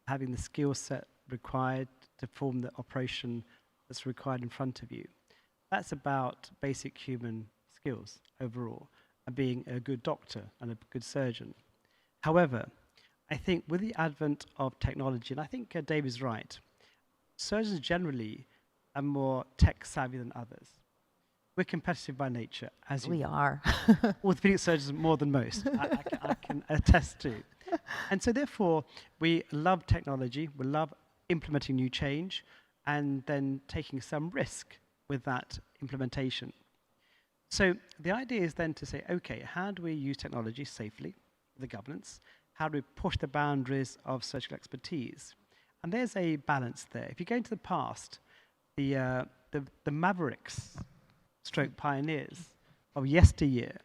having the skill set required to form the operation that's required in front of you. That's about basic human skills overall, and being a good doctor and a good surgeon. However, I think with the advent of technology, and I think Dave is right, surgeons generally are more tech savvy than others. We're competitive by nature, as you We are. Orthopedic surgeons more than most, I can attest to. And so therefore, we love technology, we love implementing new change, and then taking some risk with that implementation. So the idea is then to say, okay, how do we use technology safely, the governance? How do we push the boundaries of surgical expertise? And there's a balance there. If you go into the past, the mavericks, stroke pioneers of yesteryear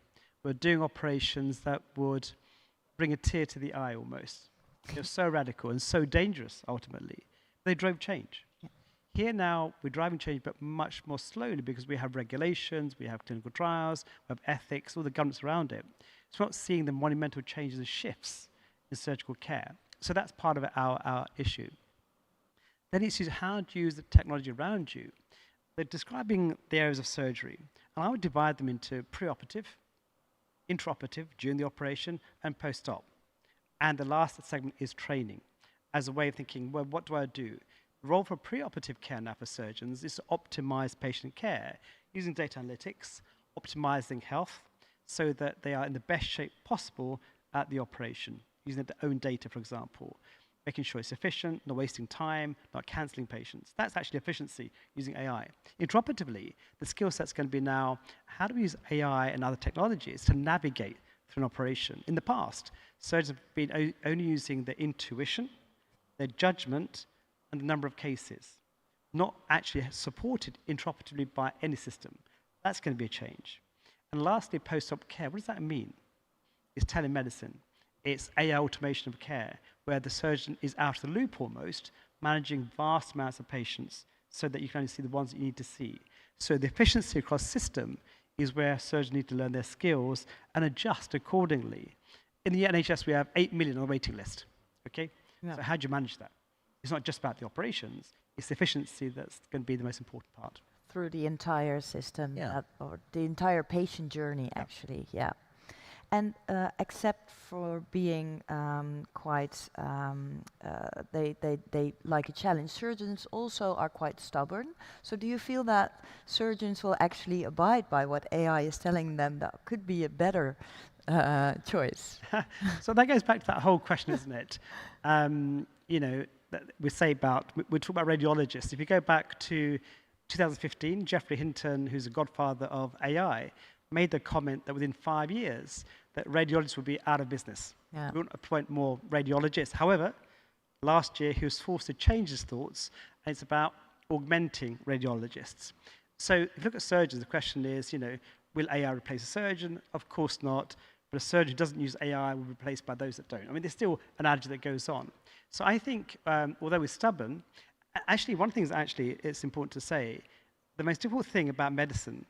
were doing operations that would bring a tear to the eye almost. They were so radical and so dangerous, ultimately. They drove change. Yeah. Here now, we're driving change, but much more slowly because we have regulations, we have clinical trials, we have ethics, all the governance around it. So we're not seeing the monumental changes and shifts in surgical care. So that's part of our issue. Then it's how to use the technology around you. They're describing the areas of surgery, and I would divide them into preoperative, intraoperative, during the operation, and post-op. And the last segment is training, as a way of thinking, well, what do I do? The role for preoperative care now for surgeons is to optimize patient care using data analytics, optimizing health, so that they are in the best shape possible at the operation, using their own data, for example, making sure it's efficient, not wasting time, not cancelling patients. That's actually efficiency using AI. Intraoperatively, the skill set's going to be now, how do we use AI and other technologies to navigate through an operation. In the past, surgeons have been only using their intuition, their judgment, and the number of cases, not actually supported intraoperatively by any system. That's going to be a change. And lastly, post-op care. What does that mean? It's telemedicine. It's AI automation of care, where the surgeon is out of the loop almost, managing vast amounts of patients so that you can only see the ones that you need to see. So the efficiency across system is where surgeons need to learn their skills and adjust accordingly. In the NHS, we have 8 million on the waiting list, okay? Yeah. So how do you manage that? It's not just about the operations, it's the efficiency that's going to be the most important part. Through the entire system, or the entire patient journey, actually, yeah. And except for being quite, they like a challenge, surgeons also are quite stubborn. So do you feel that surgeons will actually abide by what AI is telling them that could be a better choice? So that goes back to that whole question, isn't it? You know, we talk about radiologists. If you go back to 2015, Geoffrey Hinton, who's a godfather of AI, made the comment that within 5 years, that radiologists would be out of business. Yeah. We won't appoint more radiologists. However, last year he was forced to change his thoughts, and it's about augmenting radiologists. So if you look at surgeons, the question is, you know, will AI replace a surgeon? Of course not. But a surgeon who doesn't use AI will be replaced by those that don't. I mean, there's still an adage that goes on. So I think, although we're stubborn, actually, one thing is actually, it's important to say, the most difficult thing about medicine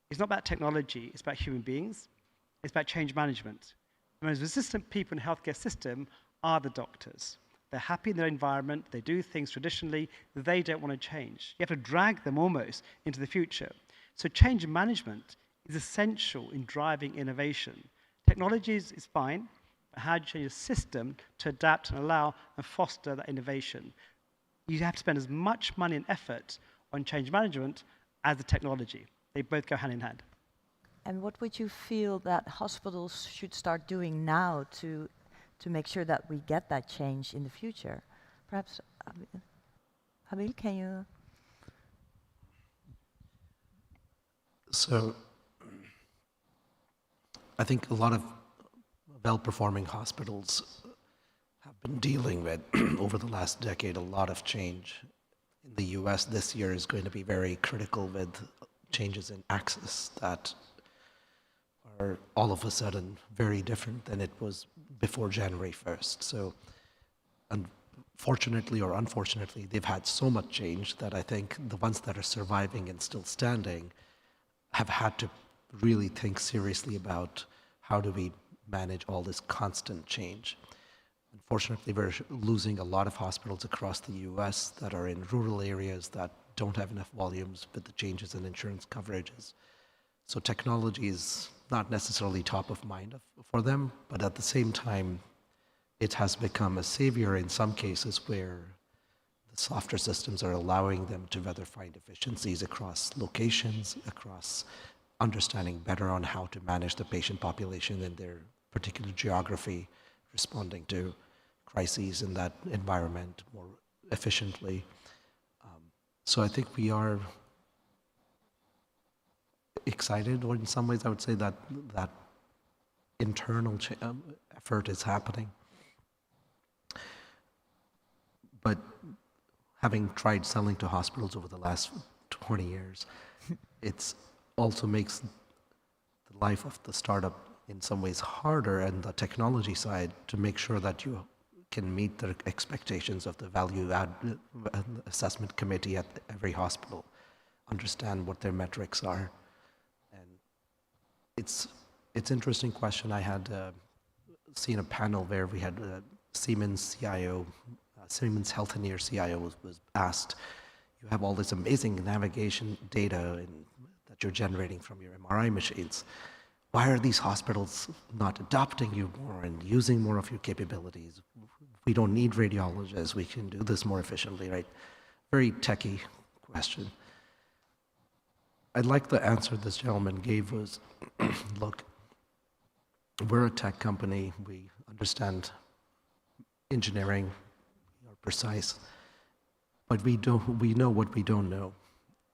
is not about technology, it's about human beings. It's about change management. The most resistant people in the healthcare system are the doctors. They're happy in their environment, they do things traditionally, they don't want to change. You have to drag them almost into the future. So change management is essential in driving innovation. Technology is fine, but how do you change a system to adapt and allow and foster that innovation? You have to spend as much money and effort on change management as the technology. They both go hand in hand. And what would you feel that hospitals should start doing now to make sure that we get that change in the future? Perhaps, Habil, can you? So, I think a lot of well-performing hospitals have been dealing with, over the last decade, a lot of change. In the US, this year is going to be very critical with changes in access that are all of a sudden very different than it was before January 1st. So unfortunately or unfortunately, they've had so much change that I think the ones that are surviving and still standing have had to really think seriously about how do we manage all this constant change. Unfortunately, we're losing a lot of hospitals across the US that are in rural areas that don't have enough volumes with the changes in insurance coverages. So technology is not necessarily top of mind for them, but at the same time, it has become a savior in some cases where the softer systems are allowing them to rather find efficiencies across locations, across understanding better on how to manage the patient population in their particular geography, responding to crises in that environment more efficiently. So I think we are excited, or in some ways I would say that that internal effort is happening. But having tried selling to hospitals over the last 20 years, it's also makes the life of the startup in some ways harder, and the technology side, to make sure that you can meet the expectations of the value add assessment committee at every hospital, understand what their metrics are. And it's interesting question. I had seen a panel where we had Siemens CIO, Siemens Healthineers CIO was asked, you have all this amazing navigation data that you're generating from your MRI machines. Why are these hospitals not adopting you more and using more of your capabilities? We don't need radiologists. We can do this more efficiently, right? Very techie question. I like the answer this gentleman gave was, look, we're a tech company. We understand engineering, we are precise, but we know what we don't know,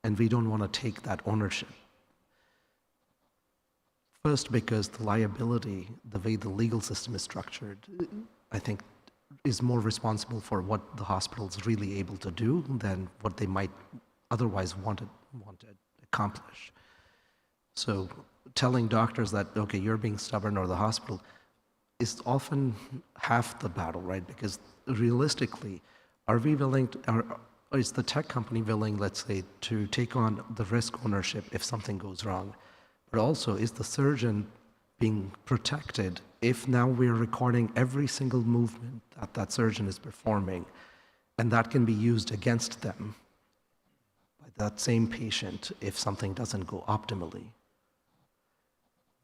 and we don't want to take that ownership. First, because the liability, the way the legal system is structured, I think is more responsible for what the hospital is really able to do than what they might otherwise want to accomplish. So telling doctors that, okay, you're being stubborn, or the hospital, is often half the battle, right? Because realistically, are we willing to, is the tech company willing, let's say, to take on the risk ownership if something goes wrong? But also, is the surgeon being protected if now we're recording every single movement that that surgeon is performing, and that can be used against them by that same patient if something doesn't go optimally?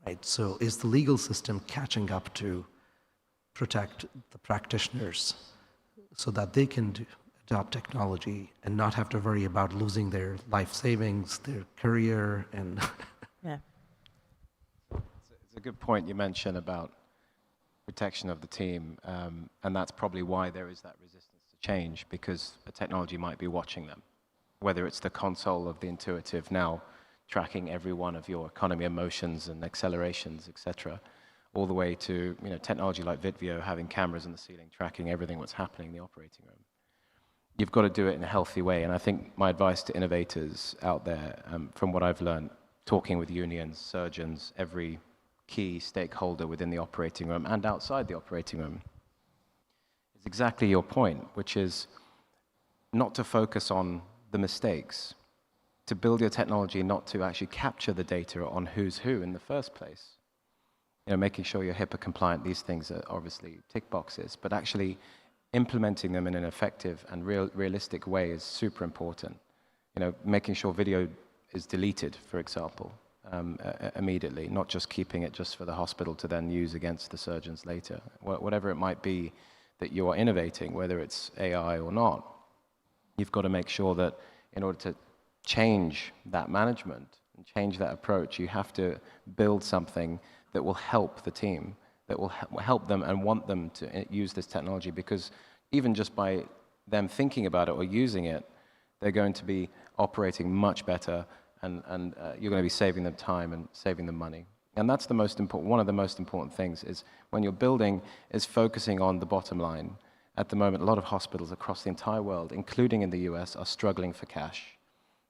Right, so is the legal system catching up to protect the practitioners so that they can adopt technology and not have to worry about losing their life savings, their career, and yeah. It's a good point you mentioned about protection of the team, and that's probably why there is that resistance to change, because a technology might be watching them, whether it's the console of the intuitive now tracking every one of your economy of motions and accelerations, etc., all the way to technology like Vitvio having cameras in the ceiling tracking everything that's happening in the operating room. You've got to do it in a healthy way, and I think my advice to innovators out there, from what I've learned, talking with unions, surgeons, every key stakeholder within the operating room and outside the operating room, is exactly your point, which is not to focus on the mistakes, to build your technology not to actually capture the data on who's who in the first place. Making sure you're HIPAA compliant, these things are obviously tick boxes, but actually implementing them in an effective and realistic way is super important. Making sure video is deleted, for example, immediately, not just keeping it just for the hospital to then use against the surgeons later. Whatever it might be that you are innovating, whether it's AI or not, you've got to make sure that in order to change that management and change that approach, you have to build something that will help the team, that will help them and want them to use this technology, because even just by them thinking about it or using it, they're going to be operating much better, and you're going to be saving them time and saving them money. And that's the most important, one of the most important things is when you're building is focusing on the bottom line. At the moment, a lot of hospitals across the entire world, including in the US, are struggling for cash.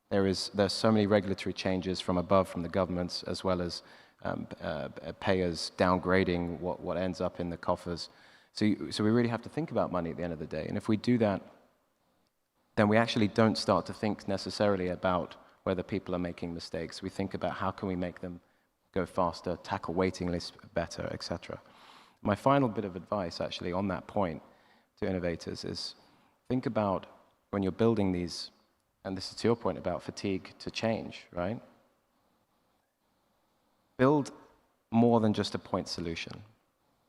There's so many regulatory changes from above, from the governments, as well as payers downgrading what ends up in the coffers. So we really have to think about money at the end of the day. And if we do that, then we actually don't start to think necessarily about whether people are making mistakes. We think about how can we make them go faster, tackle waiting lists better, etc. My final bit of advice, actually, on that point to innovators is think about when you're building these, and this is to your point about fatigue to change, right? Build more than just a point solution.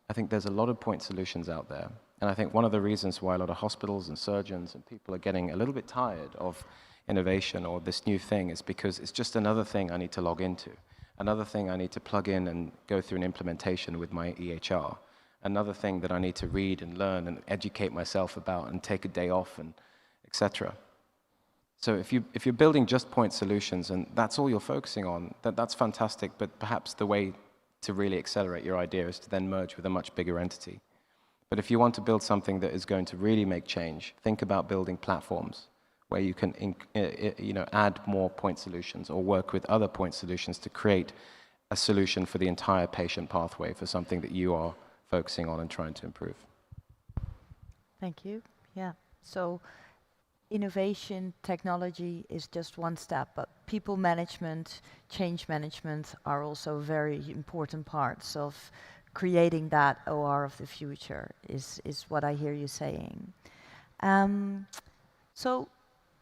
I think there's a lot of point solutions out there. And I think one of the reasons why a lot of hospitals and surgeons and people are getting a little bit tired of innovation or this new thing is because it's just another thing I need to log into, another thing I need to plug in and go through an implementation with my EHR, another thing that I need to read and learn and educate myself about and take a day off, and etc. So if you're building just point solutions and that's all you're focusing on, that's fantastic, but perhaps the way to really accelerate your idea is to then merge with a much bigger entity. But if you want to build something that is going to really make change, think about building platforms where you can add more point solutions or work with other point solutions to create a solution for the entire patient pathway for something that you are focusing on and trying to improve. Thank you. Yeah. So innovation, technology is just one step, but people management, change management are also very important parts of creating that OR of the future, is what I hear you saying. So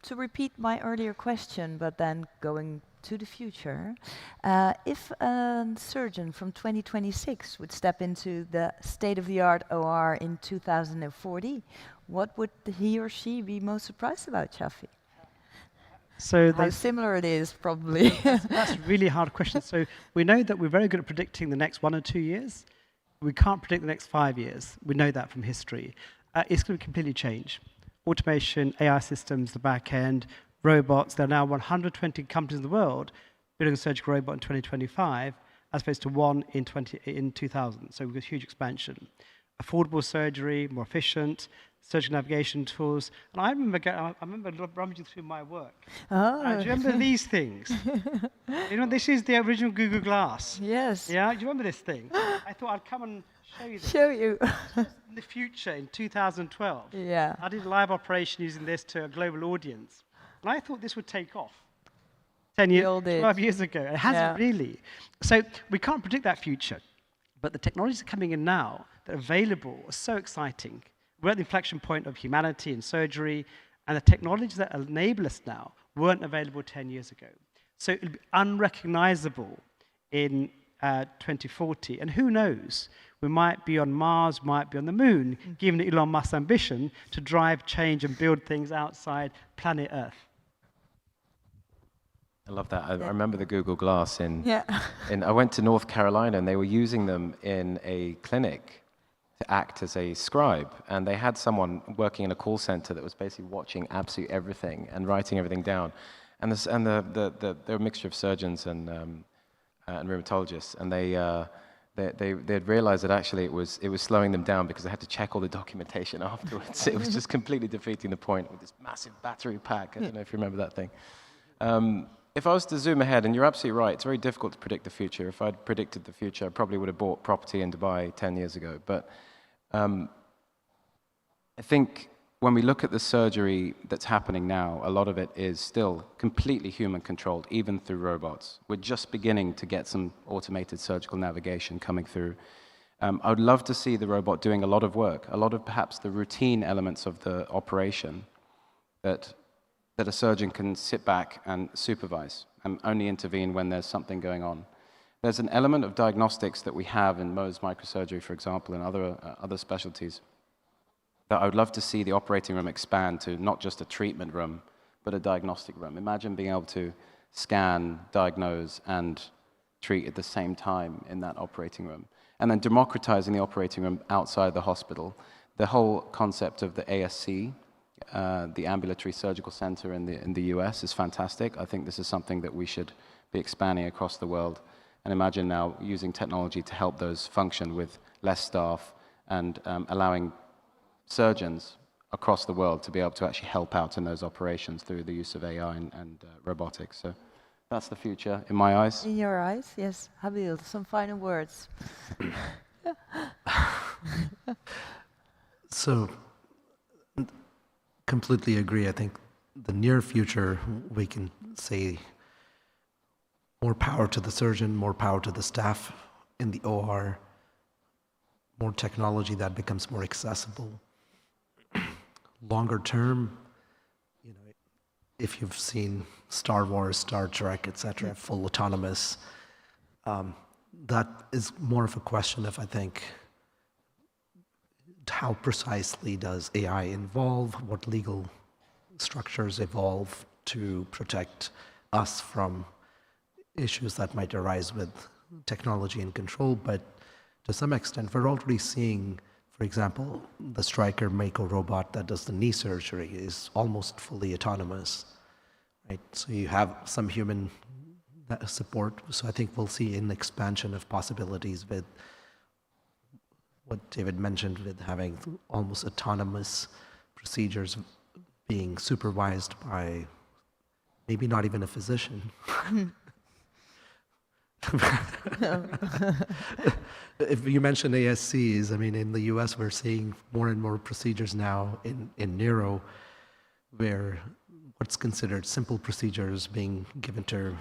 to repeat my earlier question, but then going to the future, if a surgeon from 2026 would step into the state-of-the-art OR in 2040, what would he or she be most surprised about, Shafi? So how similar it is, probably. That's a really hard question. So we know that we're very good at predicting the next 1 or 2 years. We can't predict the next 5 years. We know that from history. It's going to completely change. Automation, AI systems, the back end, robots. There are now 120 companies in the world building a surgical robot in 2025. as opposed to 1 in 2000. So we've got huge expansion. Affordable surgery, more efficient, surgical navigation tools. And I remember rummaging through my work. Oh. Do you remember these things? You know, this is the original Google Glass. Yes. Yeah, do you remember this thing? I thought I'd come and show you this. Show you. In the future, in 2012. Yeah. I did a live operation using this to a global audience. And I thought this would take off 12 years ago. It hasn't really. So we can't predict that future. But the technologies that are coming in now that are available are so exciting. We're at the inflection point of humanity and surgery, and the technologies that enable us now weren't available 10 years ago. So it'll be unrecognizable in 2040. And who knows? We might be on Mars, might be on the moon, given Elon Musk's ambition to drive change and build things outside planet Earth. I love that. I remember the Google Glass I went to North Carolina, and they were using them in a clinic to act as a scribe. And they had someone working in a call center that was basically watching absolutely everything and writing everything down. And they're a mixture of surgeons and rheumatologists. And they'd realized that actually it was slowing them down because they had to check all the documentation afterwards. It was just completely defeating the point with this massive battery pack. I don't know if you remember that thing. If I was to zoom ahead, and you're absolutely right, it's very difficult to predict the future. If I'd predicted the future, I probably would have bought property in Dubai 10 years ago. But I think when we look at the surgery that's happening now, a lot of it is still completely human-controlled, even through robots. We're just beginning to get some automated surgical navigation coming through. I would love to see the robot doing a lot of work, a lot of perhaps the routine elements of the operation that a surgeon can sit back and supervise and only intervene when there's something going on. There's an element of diagnostics that we have in Mohs microsurgery, for example, and other specialties that I would love to see the operating room expand to not just a treatment room, but a diagnostic room. Imagine being able to scan, diagnose, and treat at the same time in that operating room. And then democratizing the operating room outside the hospital. The whole concept of the ASC, the ambulatory surgical center in the US, is fantastic. I think this is something that we should be expanding across the world. And imagine now using technology to help those function with less staff and allowing surgeons across the world to be able to actually help out in those operations through the use of AI and robotics. So that's the future in my eyes. In your eyes, yes. Habil, some final words. So, completely agree. I think the near future, we can say more power to the surgeon, more power to the staff in the OR, more technology that becomes more accessible. Longer term, you know, if you've seen Star Wars, Star Trek, etc., full autonomous, that is more of a question of, I think, how precisely does AI involve, what legal structures evolve to protect us from issues that might arise with technology and control. But to some extent, we're already seeing, for example, the Stryker Mako robot that does the knee surgery is almost fully autonomous, right? So you have some human support. So I think we'll see an expansion of possibilities with what David mentioned, with having almost autonomous procedures being supervised by maybe not even a physician. If you mention ASCs, I mean, in the US, we're seeing more and more procedures now in neuro where what's considered simple procedures being given to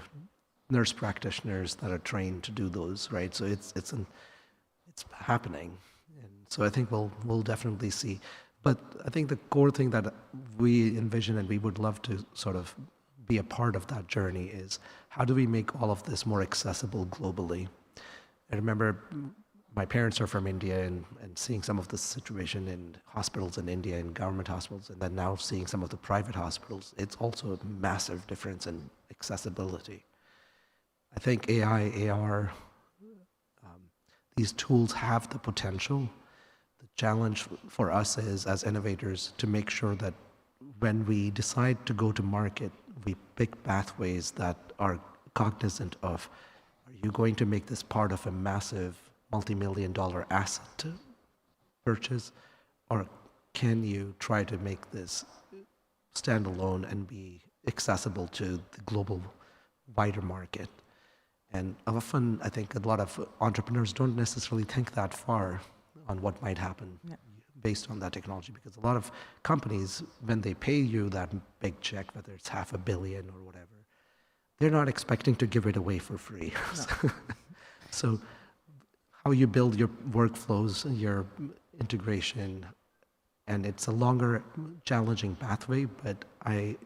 nurse practitioners that are trained to do those, right? So it's happening. And so I think we'll definitely see. But I think the core thing that we envision and we would love to sort of be a part of that journey is how do we make all of this more accessible globally? I remember my parents are from India and seeing some of the situation in hospitals in India, in government hospitals, and then now seeing some of the private hospitals. It's also a massive difference in accessibility. I think AI, AR, these tools have the potential. The challenge for us is, as innovators, to make sure that when we decide to go to market, we pick pathways that are cognizant of our Are you going to make this part of a massive multi-million-dollar asset purchase, or can you try to make this standalone and be accessible to the global wider market? And often, I think a lot of entrepreneurs don't necessarily think that far on what might happen based on that technology, because a lot of companies, when they pay you that big check, whether it's $500 million or whatever, they're not expecting to give it away for free. No. So how you build your workflows, your integration, and it's a longer, challenging pathway, but I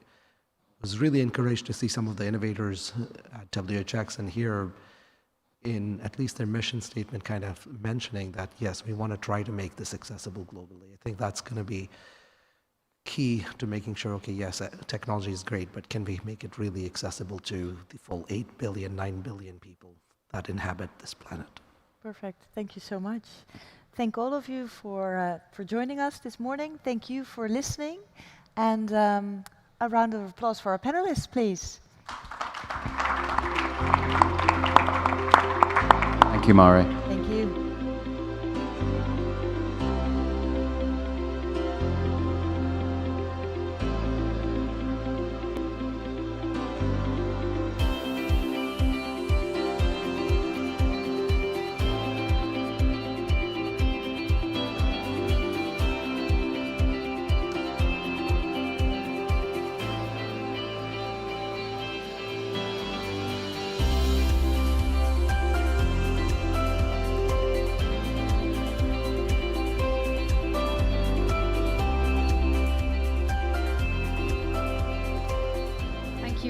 was really encouraged to see some of the innovators at WHX and hear in at least their mission statement kind of mentioning that, yes, we want to try to make this accessible globally. I think that's going to be key to making sure, okay, yes, technology is great, but can we make it really accessible to the full 8 billion, 9 billion people that inhabit this planet? Perfect. Thank you so much. Thank all of you for joining us this morning. Thank you for listening. And a round of applause for our panelists, please. Thank you, Mari. Thank you.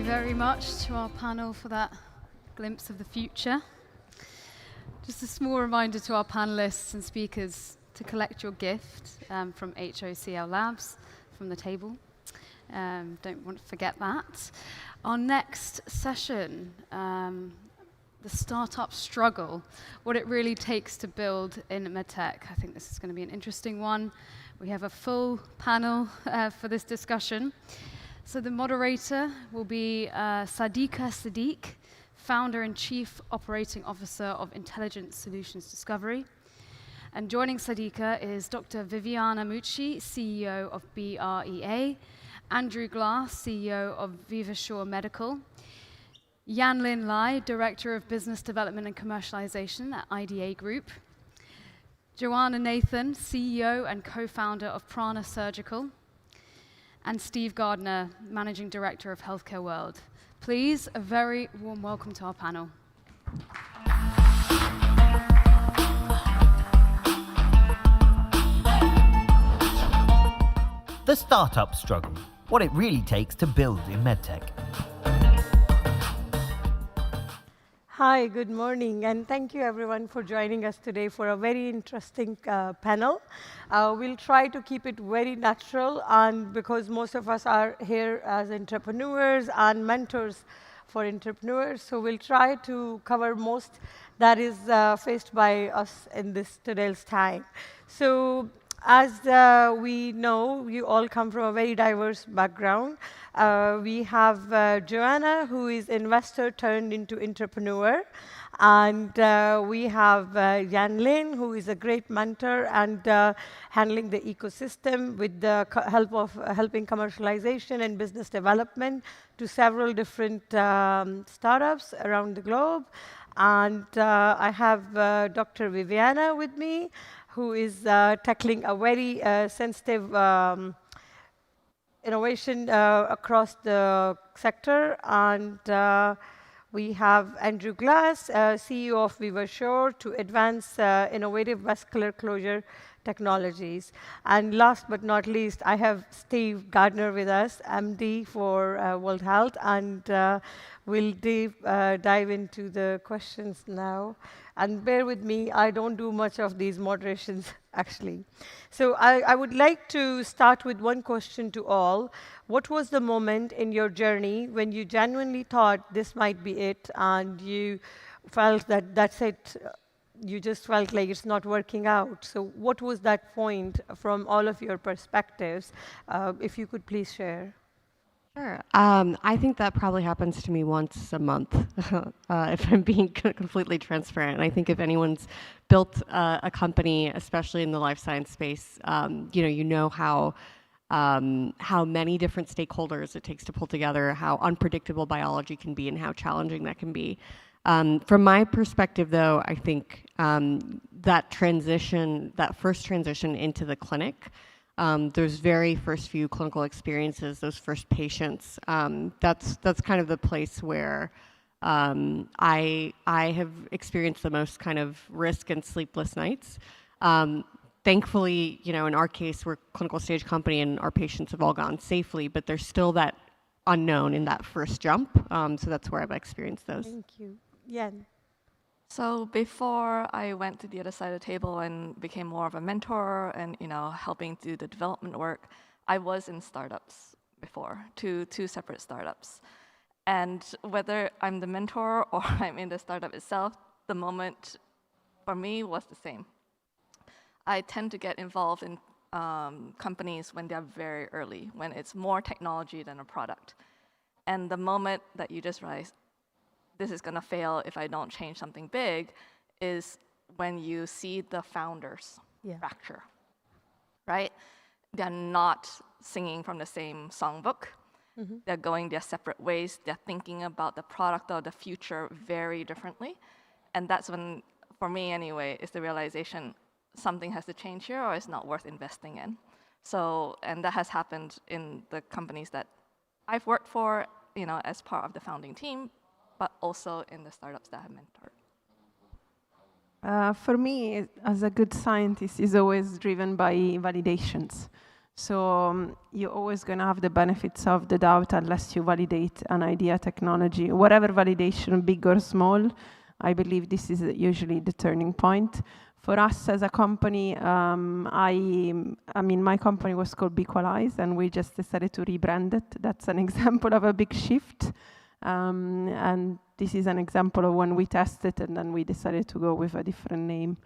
Very much to our panel for that glimpse of the future. Just a small reminder to our panelists and speakers to collect your gift from HOCL Labs from the table. Don't want to forget that. Our next session, the startup struggle, what it really takes to build in MedTech. I think this is going to be an interesting one. We have a full panel for this discussion. So the moderator will be Sadiqa Sadiq, founder and chief operating officer of Intelligent Solutions Discovery. And joining Sadiqa is Dr. Viviana Mucci, CEO of BREA, Andrew Glass, CEO of Vivasure Medical, Yan-Lin Lai, Director of Business Development and Commercialization at IDA Group, Joanna Nathan, CEO and co-founder of Prana Surgical, and Steve Gardner, Managing Director of Healthcare World. Please, a very warm welcome to our panel. The startup struggle, what it really takes to build in MedTech. Hi, good morning, and thank you everyone for joining us today for a very interesting panel. We'll try to keep it very natural, and because most of us are here as entrepreneurs and mentors for entrepreneurs, so we'll try to cover most that is faced by us in this today's time. So as we know, you all come from a very diverse background. We have Joanna, who is investor turned into entrepreneur. And we have Yan-Lin, who is a great mentor and handling the ecosystem with the help of helping commercialization and business development to several different startups around the globe. And I have Dr. Viviana with me, who is tackling a very sensitive innovation across the sector. And we have Andrew Glass, CEO of Vivasure, to advance innovative vascular closure technologies. And last but not least, I have Steve Gardner with us, MD for World Health, and we'll dive into the questions now. And bear with me, I don't do much of these moderations, actually. So I would like to start with one question to all. What was the moment in your journey when you genuinely thought this might be it, and you felt that that's it? You just felt like it's not working out. So what was that point from all of your perspectives? If you could please share. Sure. I think that probably happens to me once a month, if I'm being completely transparent. And I think if anyone's built a company, especially in the life science space, you know how many different stakeholders it takes to pull together, how unpredictable biology can be, and how challenging that can be. From my perspective, though, I think that first transition into the clinic, those very first few clinical experiences, those first patients, that's kind of the place where I have experienced the most kind of risk and sleepless nights. Thankfully, in our case, we're a clinical stage company and our patients have all gone safely, but there's still that unknown in that first jump. So that's where I've experienced those. Thank you. Yen. So before I went to the other side of the table and became more of a mentor and helping do the development work, I was in startups before, two separate startups. And whether I'm the mentor or I'm in the startup itself, the moment for me was the same. I tend to get involved in companies when they're very early, when it's more technology than a product. And the moment that you just realize, this is going to fail if I don't change something big, is when you see the founders fracture, right? They're not singing from the same songbook. Mm-hmm. They're going their separate ways. They're thinking about the product or the future very differently. And that's when, for me anyway, is the realization something has to change here or it's not worth investing in. So, and that has happened in the companies that I've worked for, as part of the founding team, but also in the startups that I've mentored. For me, as a good scientist, is always driven by validations. So you're always going to have the benefits of the doubt unless you validate an idea, technology, whatever validation, big or small. I believe this is usually the turning point. For us as a company, my company was called Bequalize, and we just decided to rebrand it. That's an example of a big shift. And this is an example of when we tested and then we decided to go with a different name.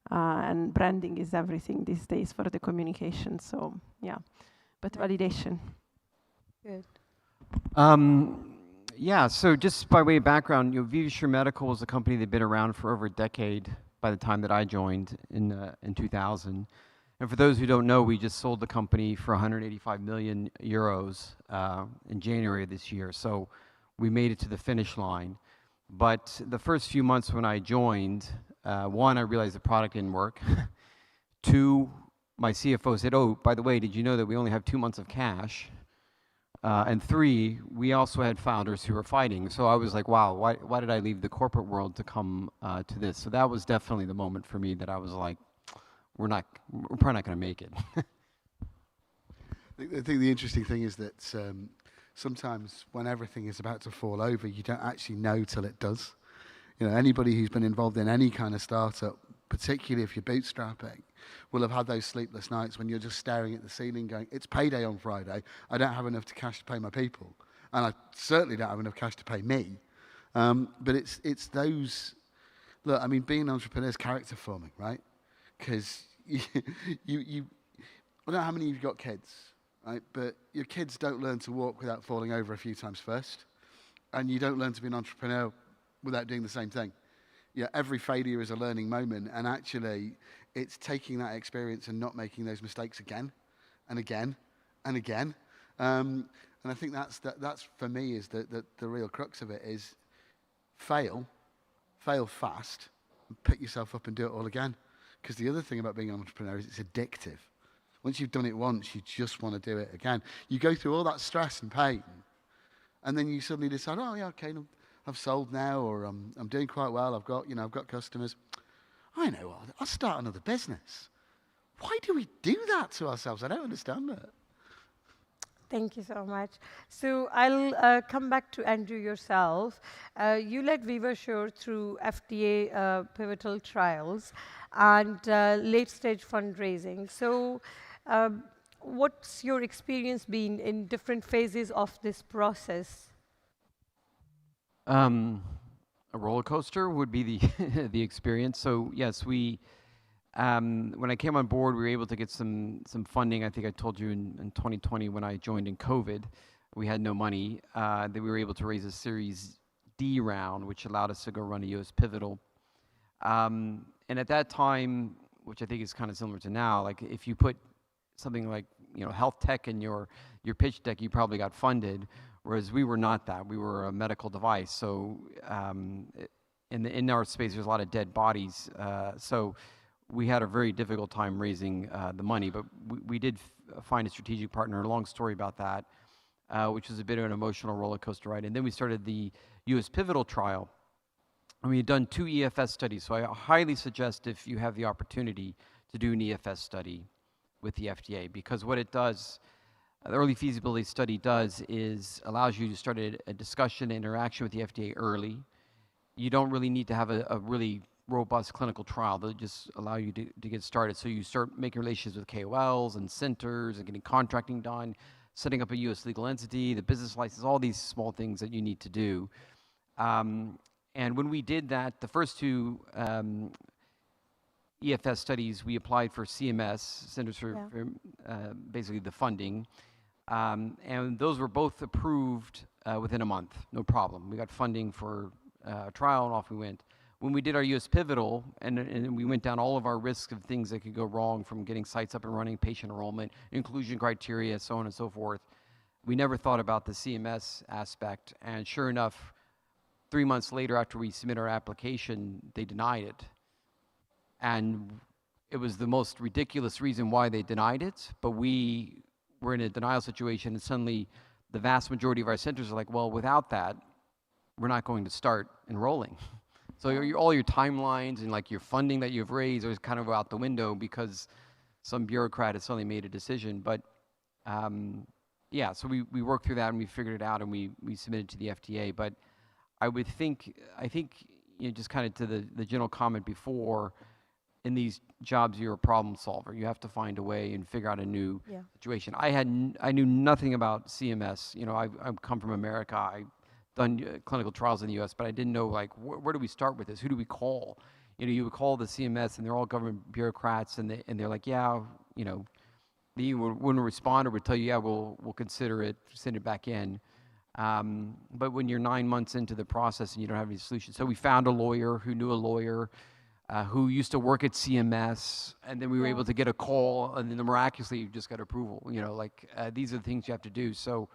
And branding is everything these days for the communication. So, yeah, but validation. Good. Yeah, so just by way of background, Vivasure Medical was a company that had been around for over a decade by the time that I joined in 2000. And for those who don't know, we just sold the company for 185 million euros in January of this year. So we made it to the finish line. But the first few months when I joined, one, I realized the product didn't work. Two, my CFO said, oh, by the way, did you know that we only have 2 months of cash? And three, we also had founders who were fighting. So I was like, wow, why did I leave the corporate world to come to this? So that was definitely the moment for me that I was like, we're probably not going to make it. I think the interesting thing is that sometimes when everything is about to fall over, you don't actually know till it does. Anybody who's been involved in any kind of startup, particularly if you're bootstrapping, will have had those sleepless nights when you're just staring at the ceiling going, it's payday on Friday, I don't have enough cash to pay my people, and I certainly don't have enough cash to pay me. But it's those, look, I mean, being an entrepreneur is character forming, right? Because I don't know how many of you got kids, right? But your kids don't learn to walk without falling over a few times first, and you don't learn to be an entrepreneur without doing the same thing. Yeah, every failure is a learning moment, and actually, it's taking that experience and not making those mistakes again, and again, and again. And I think that's for me is the real crux of it is fail fast, and pick yourself up and do it all again. Because the other thing about being an entrepreneur is it's addictive. Once you've done it once, you just want to do it again. You go through all that stress and pain, and then you suddenly decide, oh yeah, okay, I've sold now, or I'm doing quite well. I've got customers. I know what, I'll start another business. Why do we do that to ourselves? I don't understand that. Thank you so much. So I'll come back to Andrew yourself. You led Vivasure through FDA pivotal trials and late-stage fundraising. So what's your experience been in different phases of this process? A roller coaster would be the experience. So yes, when I came on board, we were able to get some funding. I think I told you in 2020 when I joined in COVID, We had no money. Then we were able to raise a Series D round, which allowed us to go run a US pivotal. And at that time, which I think is kind of similar to now, like if you put something like health tech in your pitch deck, you probably got funded. Whereas we were not that. We were a medical device. So in our space, there's a lot of dead bodies. So we had a very difficult time raising the money. But we did find a strategic partner. A long story about that, which was a bit of an emotional roller coaster ride. And then we started the US pivotal trial. And we had done 2 EFS studies. So I highly suggest if you have the opportunity to do an EFS study with the FDA, because what it does, the early feasibility study does, is allows you to start a discussion, interaction with the FDA early. You don't really need to have a really robust clinical trial. They'll just allow you to get started. So you start making relations with KOLs and centers and getting contracting done, setting up a US legal entity, the business license, all these small things that you need to do. And when we did that, the first 2 EFS studies, we applied for CMS, Centers for basically the funding. And those were both approved within a month, no problem. We got funding for a trial and off we went. When we did our US pivotal, and we went down all of our risks of things that could go wrong, from getting sites up and running, patient enrollment, inclusion criteria, so on and so forth, we never thought about the CMS aspect. And sure enough, 3 months later, after we submitted our application, they denied it. And it was the most ridiculous reason why they denied it, but we were in a denial situation, and suddenly the vast majority of our centers are like, well, without that, we're not going to start enrolling. So all your timelines and like your funding that you've raised is kind of out the window because some bureaucrat has suddenly made a decision. But yeah, so we worked through that and we figured it out and we submitted to the FDA. But I think just kind of to the general comment before, in these jobs, you're a problem solver. You have to find a way and figure out a new situation. I knew nothing about CMS. I've come from America. I've done clinical trials in the U.S., but I didn't know, like, where do we start with this? Who do we call? You would call the CMS, and they're all government bureaucrats, and they're like, yeah, they wouldn't respond or would tell you, yeah, we'll consider it, send it back in. But when you're 9 months into the process and you don't have any solution, so we found a lawyer who knew a lawyer who used to work at CMS, and then we were able to get a call, and then miraculously you just got approval. These are the things you have to do. So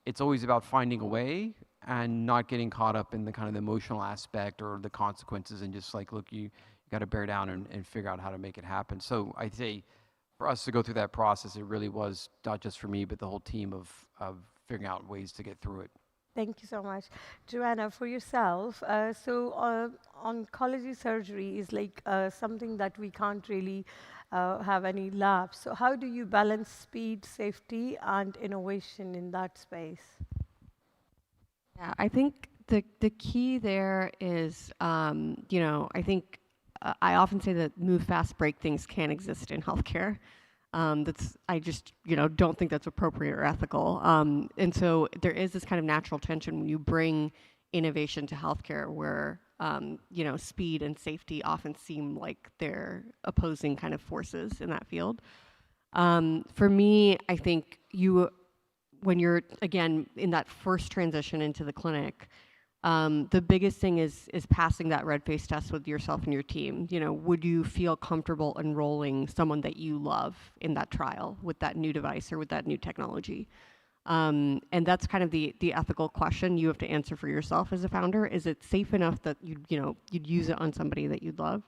it's always about finding a way and not getting caught up in the kind of the emotional aspect or the consequences, and just like, look, you got to bear down and figure out how to make it happen. So I'd say for us to go through that process, it really was not just for me, but the whole team of figuring out ways to get through it. Thank you so much. Joanna, for yourself, oncology surgery is like something that we can't really have any labs. So how do you balance speed, safety, and innovation in that space? Yeah, I think the key there is, I think I often say that move fast, break things can't exist in healthcare. I just, don't think that's appropriate or ethical. And so there is this kind of natural tension when you bring innovation to healthcare where, speed and safety often seem like they're opposing kind of forces in that field. For me, I think when you're, again, in that first transition into the clinic, the biggest thing is passing that red face test with yourself and your team. Would you feel comfortable enrolling someone that you love in that trial with that new device or with that new technology? And that's kind of the ethical question you have to answer for yourself as a founder. Is it safe enough that you'd use it on somebody that you'd love?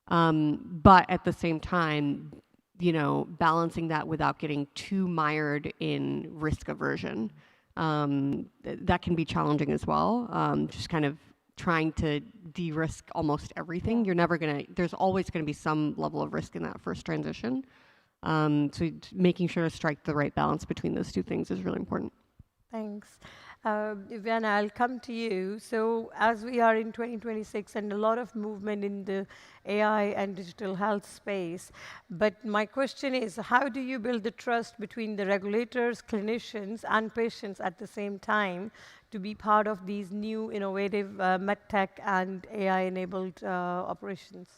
But at the same time, balancing that without getting too mired in risk aversion. That can be challenging as well. Just kind of trying to de-risk almost everything. There's always gonna be some level of risk in that first transition. So making sure to strike the right balance between those two things is really important. Thanks. Viviana, I'll come to you. So as we are in 2026 and a lot of movement in the AI and digital health space, but my question is, how do you build the trust between the regulators, clinicians, and patients at the same time to be part of these new innovative MedTech and AI-enabled operations?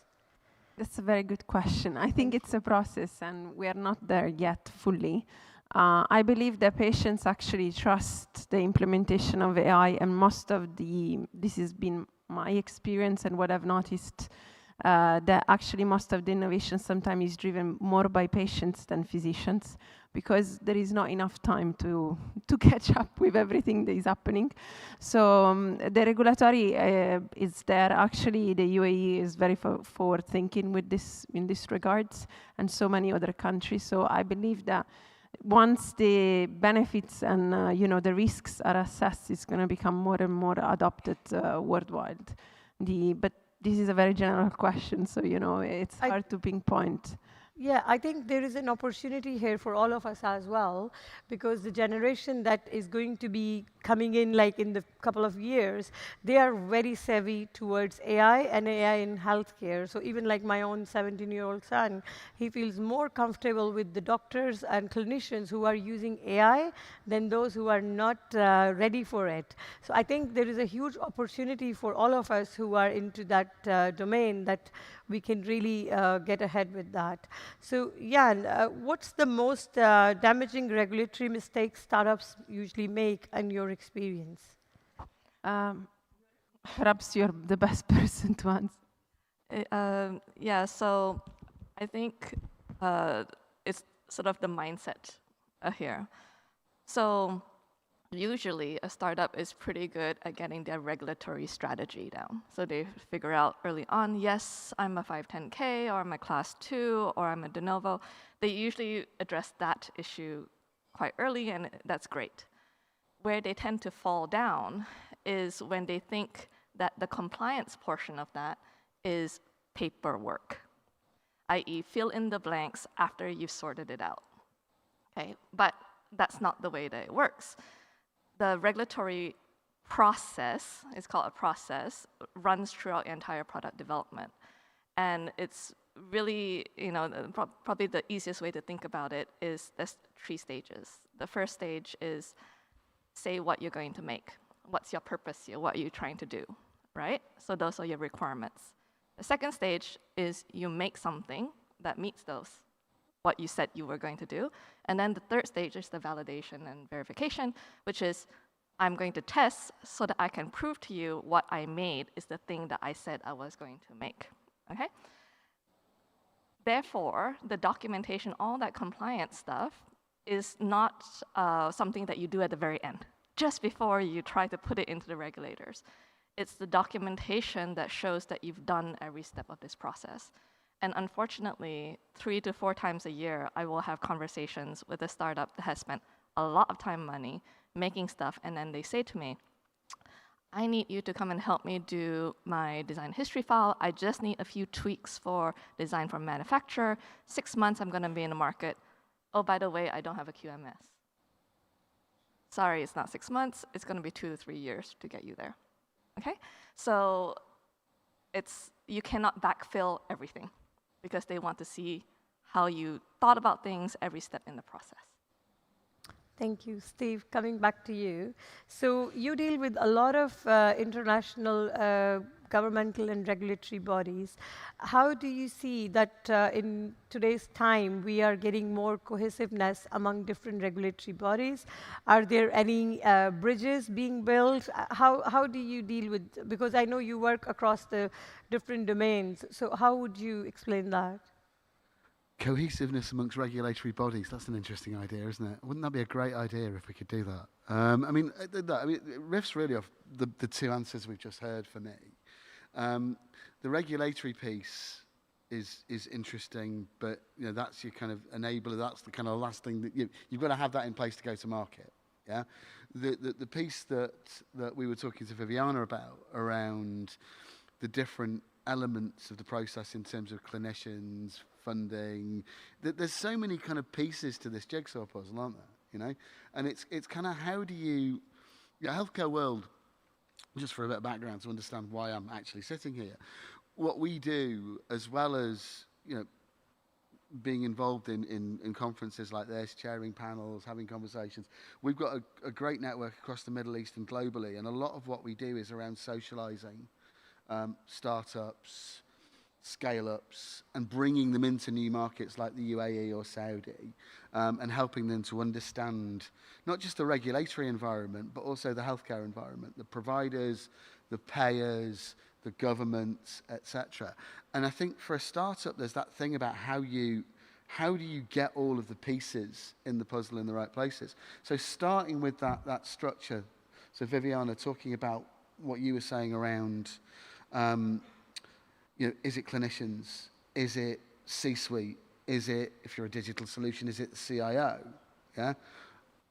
That's a very good question. I think it's a process, and we are not there yet fully. I believe that patients actually trust the implementation of AI, and this has been my experience and what I've noticed, that actually most of the innovation sometimes is driven more by patients than physicians, because there is not enough time to catch up with everything that is happening. So the regulatory is there. Actually, the UAE is very forward thinking with this in this regards, and so many other countries. So I believe that once the benefits and the risks are assessed, it's going to become more and more adopted worldwide. But this is a very general question, so it's hard to pinpoint. Yeah, I think there is an opportunity here for all of us as well, because the generation that is going to be coming in like in the couple of years, they are very savvy towards AI and AI in healthcare. So even like my own 17-year-old son, he feels more comfortable with the doctors and clinicians who are using AI than those who are not ready for it. So I think there is a huge opportunity for all of us who are into that domain, that we can really get ahead with that. So Jan, what's the most damaging regulatory mistakes startups usually make in your experience? Perhaps you're the best person to answer. Yeah, so I think it's sort of the mindset here. So usually a startup is pretty good at getting their regulatory strategy down. So they figure out early on, yes, I'm a 510K, or I'm a class 2, or I'm a de novo. They usually address that issue quite early, and that's great. Where they tend to fall down is when they think that the compliance portion of that is paperwork, i.e. fill in the blanks after you've sorted it out. Okay, but that's not the way that it works. The regulatory process, it's called a process, runs throughout the entire product development. And it's really, probably the easiest way to think about it is there's 3 stages. The first stage is say what you're going to make. What's your purpose here? What are you trying to do, right? So those are your requirements. The second stage is you make something that meets those, what you said you were going to do. And then the third stage is the validation and verification, which is I'm going to test so that I can prove to you what I made is the thing that I said I was going to make, okay? Therefore, the documentation, all that compliance stuff, is not something that you do at the very end, just before you try to put it into the regulators. It's the documentation that shows that you've done every step of this process. And unfortunately, 3 to 4 times a year, I will have conversations with a startup that has spent a lot of time and money making stuff, and then they say to me, I need you to come and help me do my design history file. I just need a few tweaks for design from manufacturer. 6 months, I'm going to be in the market. Oh, by the way, I don't have a QMS. Sorry, it's not 6 months. It's going to be 2 to 3 years to get you there. Okay? So you cannot backfill everything, because they want to see how you thought about things every step in the process. Thank you. Steve, coming back to you. So you deal with a lot of international governmental and regulatory bodies. How do you see that in today's time we are getting more cohesiveness among different regulatory bodies? Are there any bridges being built? How do you deal with, because I know you work across the different domains, so how would you explain that? Cohesiveness amongst regulatory bodies, that's an interesting idea, isn't it? Wouldn't that be a great idea if we could do that? It riffs really off the 2 answers we've just heard for me. The regulatory piece is interesting, but that's your kind of enabler, that's the kind of last thing that you've got to have that in place to go to market. Yeah? The piece that we were talking to Viviana about around the different elements of the process in terms of clinicians, funding. There's so many kind of pieces to this jigsaw puzzle, aren't there? And it's kind of how do you, healthcare world, just for a bit of background to understand why I'm actually sitting here. What we do, as well as being involved in conferences like this, chairing panels, having conversations, we've got a great network across the Middle East and globally, and a lot of what we do is around socializing startups, scale-ups and bringing them into new markets like the UAE or Saudi, and helping them to understand not just the regulatory environment, but also the healthcare environment, the providers, the payers, the governments, etc. And I think for a startup, there's that thing about how do you get all of the pieces in the puzzle in the right places? So starting with that structure. So Viviana, talking about what you were saying around, is it clinicians? Is it C-suite? Is it, if you're a digital solution, is it the CIO? Yeah.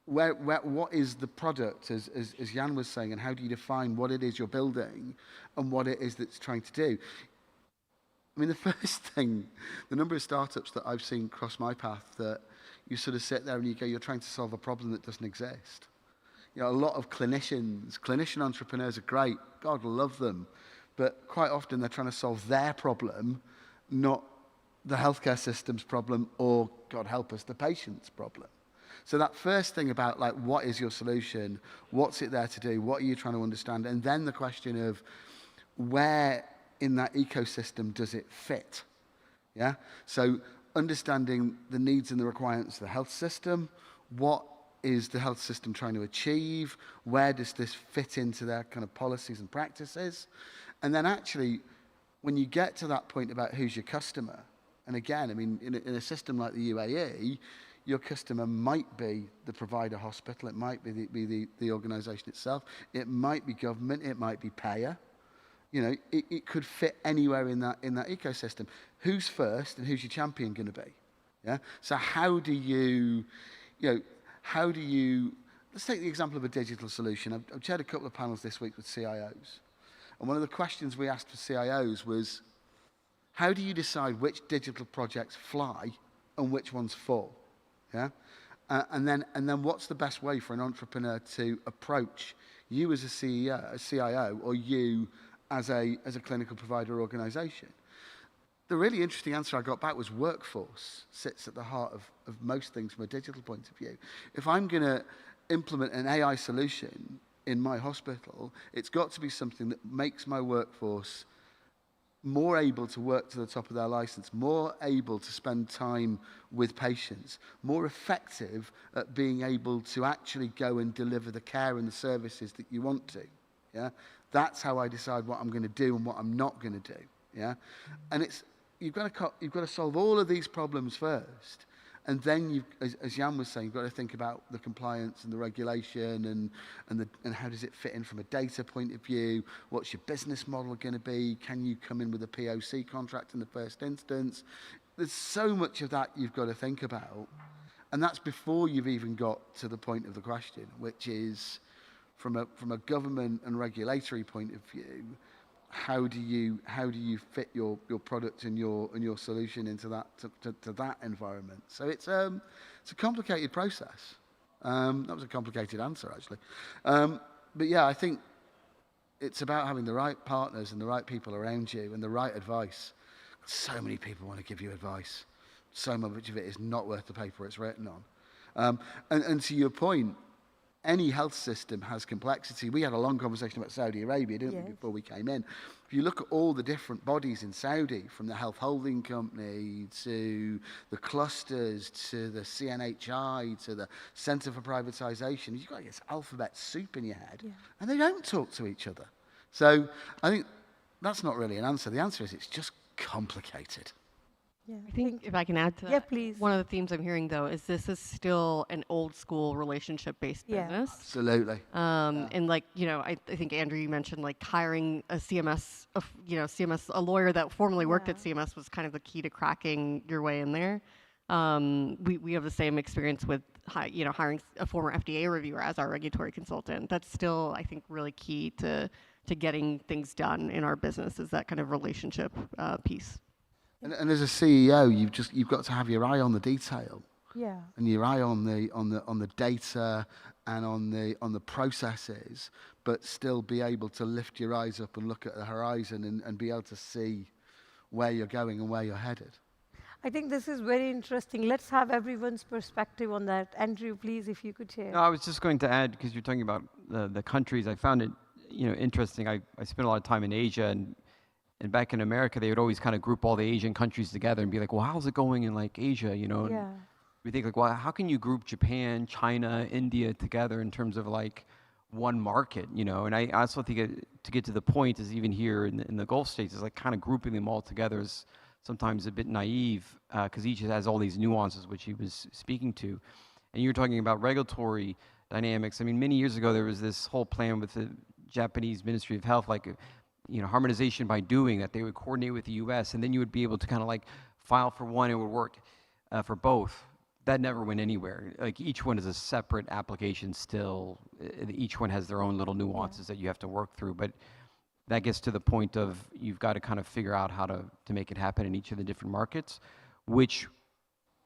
What is the product, as Jan was saying, and how do you define what it is you're building and what it is that's trying to do? I mean, the first thing, the number of startups that I've seen cross my path that you sort of sit there and you go, you're trying to solve a problem that doesn't exist. A lot of clinician entrepreneurs are great. God love them. But quite often they're trying to solve their problem, not the healthcare system's problem or, God help us, the patient's problem. So that first thing about, like, what is your solution? What's it there to do? What are you trying to understand? And then the question of where in that ecosystem does it fit? Yeah. So understanding the needs and the requirements of the health system, what is the health system trying to achieve? Where does this fit into their kind of policies and practices? And then actually, when you get to that point about who's your customer, and again, I mean, in a system like the UAE, your customer might be the provider hospital, it might be the organization itself, it might be government, it might be payer. It could fit anywhere in that ecosystem. Who's first and who's your champion going to be? Yeah. So how do you let's take the example of a digital solution. I've chaired a couple of panels this week with CIOs. And one of the questions we asked for CIOs was, how do you decide which digital projects fly and which ones fall? Yeah? And then what's the best way for an entrepreneur to approach you as a CIO or you as a clinical provider organization? The really interesting answer I got back was workforce sits at the heart of most things from a digital point of view. If I'm going to implement an AI solution in my hospital, it's got to be something that makes my workforce more able to work to the top of their license, more able to spend time with patients, more effective at being able to actually go and deliver the care and the services that you want to. Yeah? That's how I decide what I'm going to do and what I'm not going to do. Yeah? And you've got to solve all of these problems first. And then, as Jan was saying, you've got to think about the compliance and the regulation and how does it fit in from a data point of view? What's your business model going to be? Can you come in with a POC contract in the first instance? There's so much of that you've got to think about. And that's before you've even got to the point of the question, which is from a government and regulatory point of view, how do you fit your product and your solution into that to that environment? So it's a complicated process. That was a complicated answer, actually. But yeah, I think it's about having the right partners and the right people around you and the right advice. So many people want to give you advice. So much of it is not worth the paper it's written on. And to your point, any health system has complexity. We had a long conversation about Saudi Arabia, didn't we, before we came in. If you look at all the different bodies in Saudi, from the health holding company to the clusters to the CNHI to the Centre for Privatisation, you've got this alphabet soup in your head, and they don't talk to each other. So I think that's not really an answer. The answer is it's just complicated. Yeah, I think if I can add to that, please. One of the themes I'm hearing, though, is this is still an old school relationship-based business. Absolutely. And like, I think Andrew, you mentioned like hiring a CMS, a lawyer that formerly worked at CMS was kind of the key to cracking your way in there. We have the same experience with, hiring a former FDA reviewer as our regulatory consultant. That's still, I think, really key to getting things done in our business, is that kind of relationship piece. And as a CEO, you've got to have your eye on the detail, and your eye on the data and on the processes, but still be able to lift your eyes up and look at the horizon and be able to see where you're going and where you're headed. I think this is very interesting. Let's have everyone's perspective on that. Andrew, please, if you could share. No, I was just going to add, because you're talking about the countries. I found it interesting. I spent a lot of time in Asia, and And back in America, they would always kind of group all the Asian countries together and be like, well, how's it going in like Asia, you know? Yeah. We think like, well, how can you group Japan, China, India together in terms of like one market, you know? And I also think to get to the point is even here in the Gulf states is like kind of grouping them all together is sometimes a bit naive because each has all these nuances which he was speaking to. And you were talking about regulatory dynamics. I mean, many years ago, there was this whole plan with the Japanese Ministry of Health, like, you know, harmonization by doing, that they would coordinate with the US, and then you would be able to kind of like file for one, it would work for both. That never went anywhere. Like each one is a separate application still. Each one has their own little nuances that you have to work through. But that gets to the point of you've got to kind of figure out how to make it happen in each of the different markets, which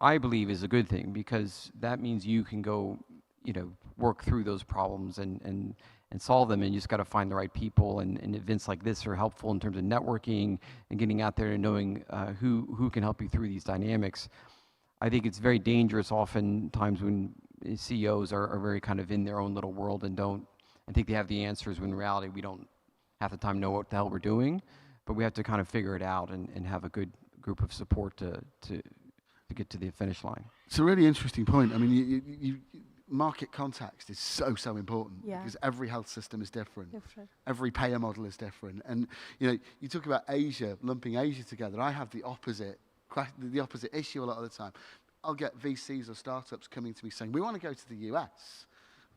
I believe is a good thing because that means you can go, you know, work through those problems and solve them, and you just got to find the right people, and events like this are helpful in terms of networking and getting out there and knowing who can help you through these dynamics. I think it's very dangerous oftentimes when CEOs are very kind of in their own little world and think they have the answers when in reality we don't half the time know what the hell we're doing, but we have to kind of figure it out and have a good group of support to get to the finish line. It's a really interesting point. I mean, you market context is so important because every health system is different. Every payer model is different. And you know, you talk about Asia, lumping Asia together. I have the opposite issue a lot of the time. I'll get VCs or startups coming to me saying, we want to go to the US.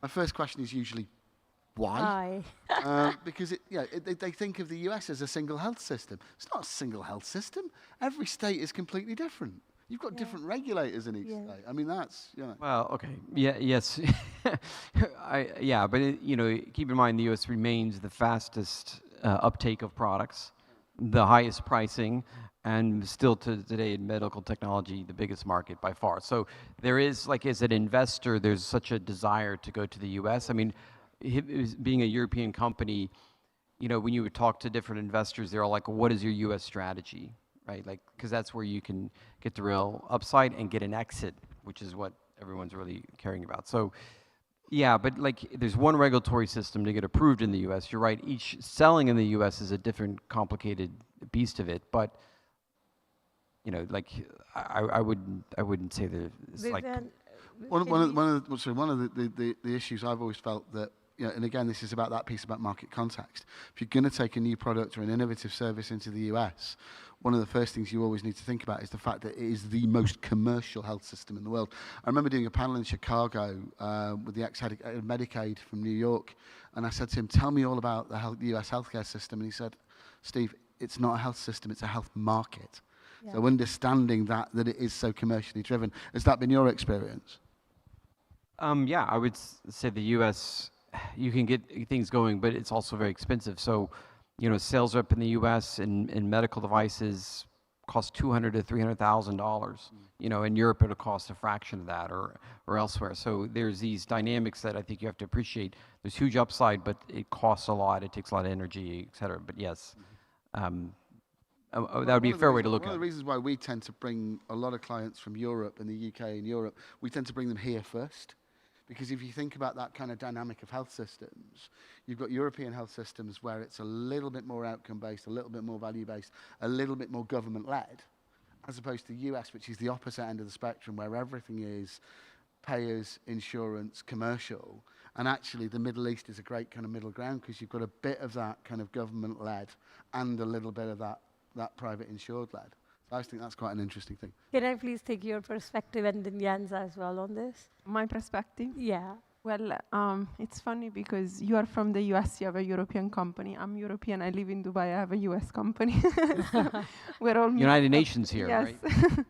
My first question is usually, why? Because they think of the US as a single health system. It's not a single health system. Every state is completely different. You've got different regulators in each state. I mean, that's, you know. Well, okay. Yeah, yes. But you know, keep in mind the US remains the fastest uptake of products, the highest pricing, and still to today in medical technology, the biggest market by far. So there is, like, as an investor, there's such a desire to go to the US. I mean, being a European company, you know, when you would talk to different investors, they're all like, what is your US strategy? Right, like, because that's where you can get the real upside and get an exit, which is what everyone's really caring about. So, yeah, but like, there's one regulatory system to get approved in the U.S. You're right. Each selling in the U.S. is a different, complicated beast of it. But you know, like, I wouldn't say that it's like one of the issues I've always felt that. You know, and again, this is about that piece about market context. If you're going to take a new product or an innovative service into the US, one of the first things you always need to think about is the fact that it is the most commercial health system in the world. I remember doing a panel in Chicago with the ex-head of Medicaid from New York, and I said to him, tell me all about the US healthcare system. And he said, Steve, it's not a health system, it's a health market. Yeah. So understanding that it is so commercially driven. Has that been your experience? Yeah, I would say the US, you can get things going, but it's also very expensive. So, you know, sales rep in the U.S. in medical devices cost $200,000 to $300,000. You know, in Europe it'll cost a fraction of that, or elsewhere. So there's these dynamics that I think you have to appreciate. There's huge upside, but it costs a lot. It takes a lot of energy, et cetera. But yes, that would be a fair way to look at it. One of the reasons why we tend to bring a lot of clients from Europe and the UK and Europe, we tend to bring them here first. Because if you think about that kind of dynamic of health systems, you've got European health systems where it's a little bit more outcome-based, a little bit more value-based, a little bit more government-led, as opposed to the US, which is the opposite end of the spectrum, where everything is payers, insurance, commercial. And actually, the Middle East is a great kind of middle ground because you've got a bit of that kind of government-led and a little bit of that private insured-led. I think that's quite an interesting thing. Can I please take your perspective and then Jan's as well on this? My perspective? Yeah. Well, it's funny because you are from the US, you have a European company. I'm European, I live in Dubai, I have a US company. We're all United Nations here, yes. Right?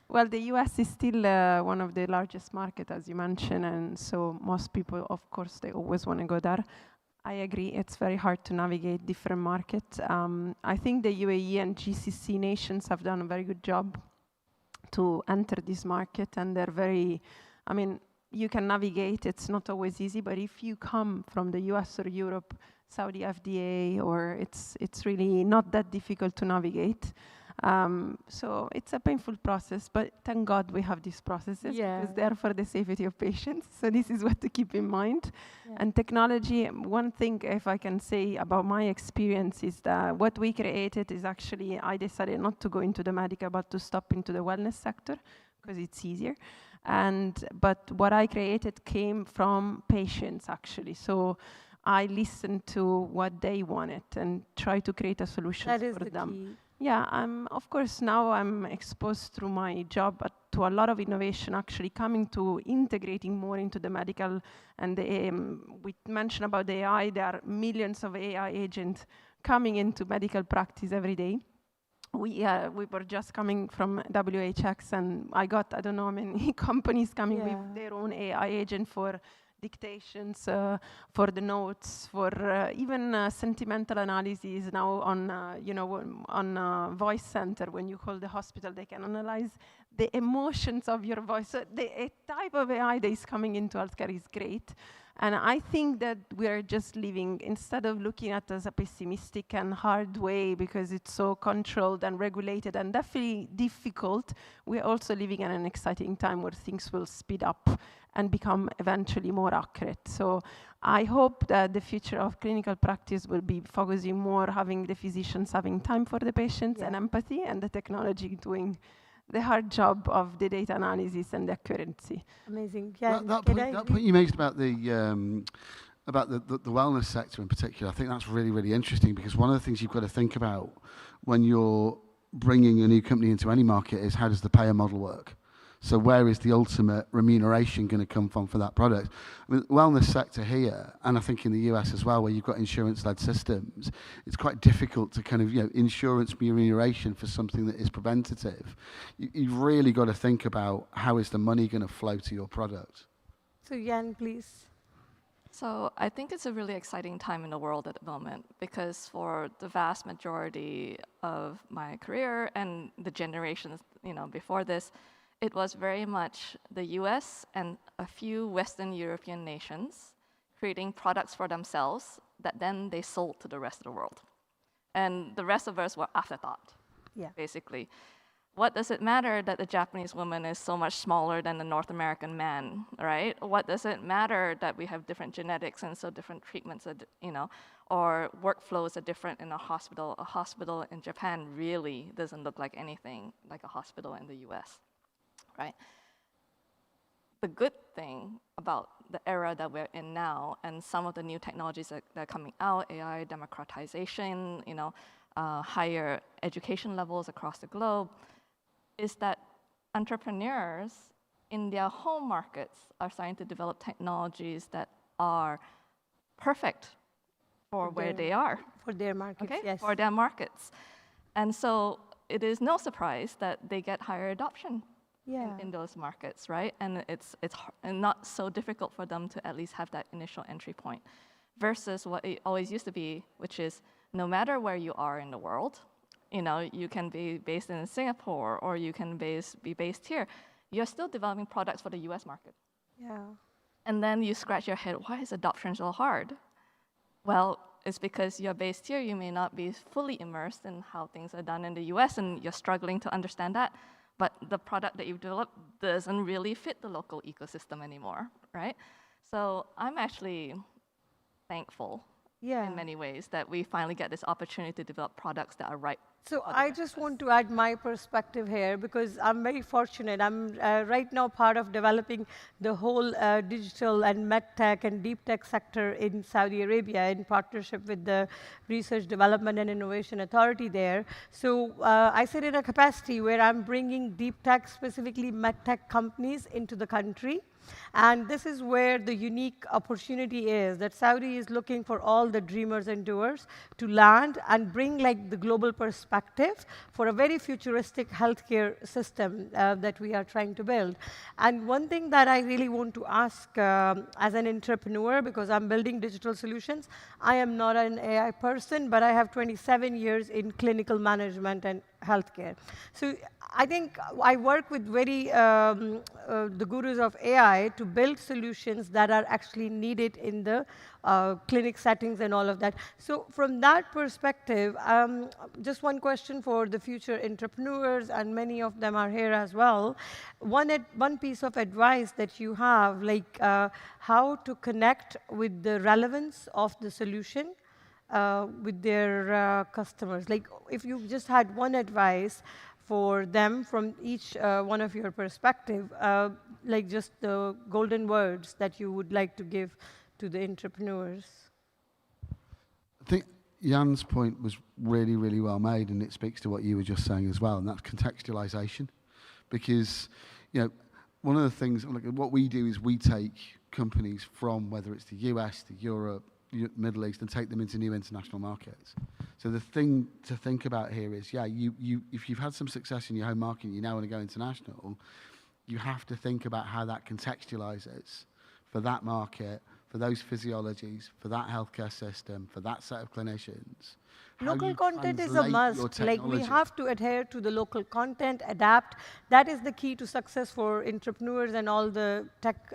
Well, the US is still one of the largest markets, as you mentioned, and so most people, of course, they always want to go there. I agree, it's very hard to navigate different markets. I think the UAE and GCC nations have done a very good job to enter this market, and they're very, I mean, you can navigate, it's not always easy, but if you come from the US or Europe, Saudi FDA, or it's really not that difficult to navigate. So it's a painful process, but thank God we have these processes because they are for the safety of patients. So this is what to keep in mind. And technology, one thing if I can say about my experience is that what we created is actually, I decided not to go into the medical, but to stop into the wellness sector because it's easier. But what I created came from patients actually. So I listened to what they wanted and try to create a solution for them. Key. Yeah, of course now I'm exposed through my job to a lot of innovation actually coming to integrating more into the medical, and we mentioned about the AI, there are millions of AI agents coming into medical practice every day. We were just coming from WHX and I got, I don't know how many companies coming with their own AI agent for dictations, for the notes, for even sentimental analysis now on, on voice center. When you call the hospital, they can analyze the emotions of your voice. So a type of AI that is coming into healthcare is great. And I think that we are just living, instead of looking at it as a pessimistic and hard way because it's so controlled and regulated and definitely difficult, we're also living in an exciting time where things will speed up and become eventually more accurate. So I hope that the future of clinical practice will be focusing more, having the physicians having time for the patients and empathy, and the technology doing the hard job of the data analysis and the accuracy. Amazing. That point you made about the wellness sector in particular, I think that's really, really interesting, because one of the things you've got to think about when you're bringing a new company into any market is how does the payer model work? So where is the ultimate remuneration going to come from for that product? I mean, wellness sector here, and I think in the US as well, where you've got insurance-led systems, it's quite difficult to kind of, insurance remuneration for something that is preventative. You've really got to think about how is the money going to flow to your product. So Jan, please. So I think it's a really exciting time in the world at the moment, because for the vast majority of my career and the generations, before this, it was very much the US and a few Western European nations creating products for themselves that then they sold to the rest of the world. And the rest of us were afterthought, basically. What does it matter that the Japanese woman is so much smaller than the North American man, right? What does it matter that we have different genetics and so different treatments, or workflows are different in a hospital? A hospital in Japan really doesn't look like anything like a hospital in the US. Right? The good thing about the era that we're in now and some of the new technologies that are coming out, AI, democratization, higher education levels across the globe, is that entrepreneurs in their home markets are starting to develop technologies that are perfect for where they are. For their markets, yes. For their markets. And so it is no surprise that they get higher adoption in those markets, right? And it's not so difficult for them to at least have that initial entry point, versus what it always used to be, which is no matter where you are in the world, you can be based in Singapore or you can be based here, you're still developing products for the US market. Yeah. And then you scratch your head, why is adoption so hard? Well, it's because you're based here, you may not be fully immersed in how things are done in the US and you're struggling to understand that. But the product that you've developed doesn't really fit the local ecosystem anymore, right? So I'm actually thankful in many ways that we finally get this opportunity to develop products that are right. So I just want to add my perspective here, because I'm very fortunate. I'm right now part of developing the whole digital and MedTech and deep tech sector in Saudi Arabia in partnership with the Research Development and Innovation Authority there. So I sit in a capacity where I'm bringing deep tech, specifically MedTech companies into the country. And this is where the unique opportunity is, that Saudi is looking for all the dreamers and doers to land and bring the global perspective for a very futuristic healthcare system that we are trying to build. And one thing that I really want to ask as an entrepreneur, because I'm building digital solutions, I am not an AI person, but I have 27 years in clinical management and healthcare. So I think I work with the gurus of AI to build solutions that are actually needed in the clinic settings and all of that. So from that perspective, just one question for the future entrepreneurs, and many of them are here as well. One piece of advice that you have, like how to connect with the relevance of the solution with their customers. Like if you just had one advice for them from each one of your perspective, like just the golden words that you would like to give to the entrepreneurs. I think Jan's point was really, really well made, and it speaks to what you were just saying as well, and that's contextualization. Because, one of the things, what we do is we take companies from, whether it's the US, to Europe, Middle East, and take them into new international markets. So the thing to think about here is, if you've had some success in your home market and you now want to go international, you have to think about how that contextualizes for that market, for those physiologies, for that healthcare system, for that set of clinicians. Local content is a must. Like we have to adhere to the local content, adapt. That is the key to success for entrepreneurs and all the tech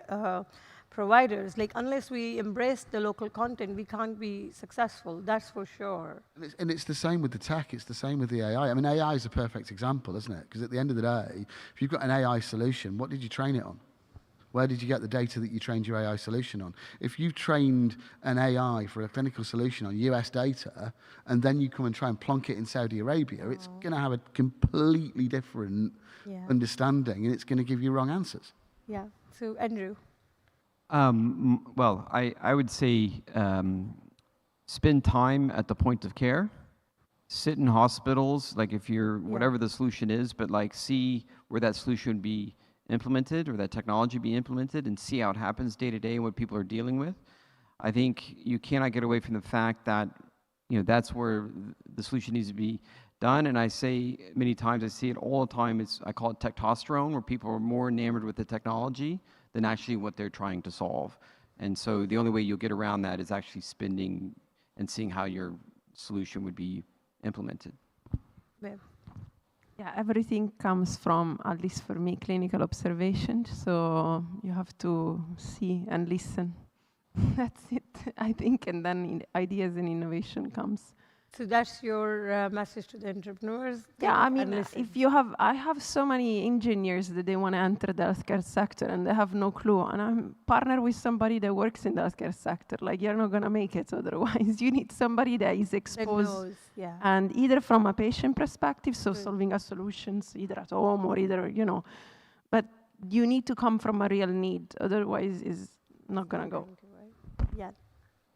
providers. Like unless we embrace the local content, we can't be successful. That's for sure. And it's the same with the tech. It's the same with the AI. I mean, AI is a perfect example, isn't it? Because at the end of the day, if you've got an AI solution, what did you train it on? Where did you get the data that you trained your AI solution on? If you trained an AI for a clinical solution on US data, and then you come and try and plonk it in Saudi Arabia, it's going to have a completely different understanding, and it's going to give you wrong answers. Yeah. So, Andrew. Well, I would say spend time at the point of care. Sit in hospitals, like if you're, whatever the solution is, but like see where that solution would be implemented or that technology be implemented, and see how it happens day to day and what people are dealing with. I think you cannot get away from the fact that that's where the solution needs to be done. And I say many times, I see it all the time, I call it testosterone, where people are more enamored with the technology than actually what they're trying to solve. And so the only way you'll get around that is actually spending and seeing how your solution would be implemented. Yeah, everything comes from, at least for me, clinical observation. So you have to see and listen. That's it, I think. And then ideas and innovation comes. So that's your message to the entrepreneurs? Yeah, I mean, I have so many engineers that they want to enter the healthcare sector and they have no clue. And I'm partnered with somebody that works in the healthcare sector. Like, you're not going to make it otherwise. You need somebody that is exposed. And either from a patient perspective, so solving a solutions either at home or either, but you need to come from a real need. Otherwise, it's not going to go. Yeah.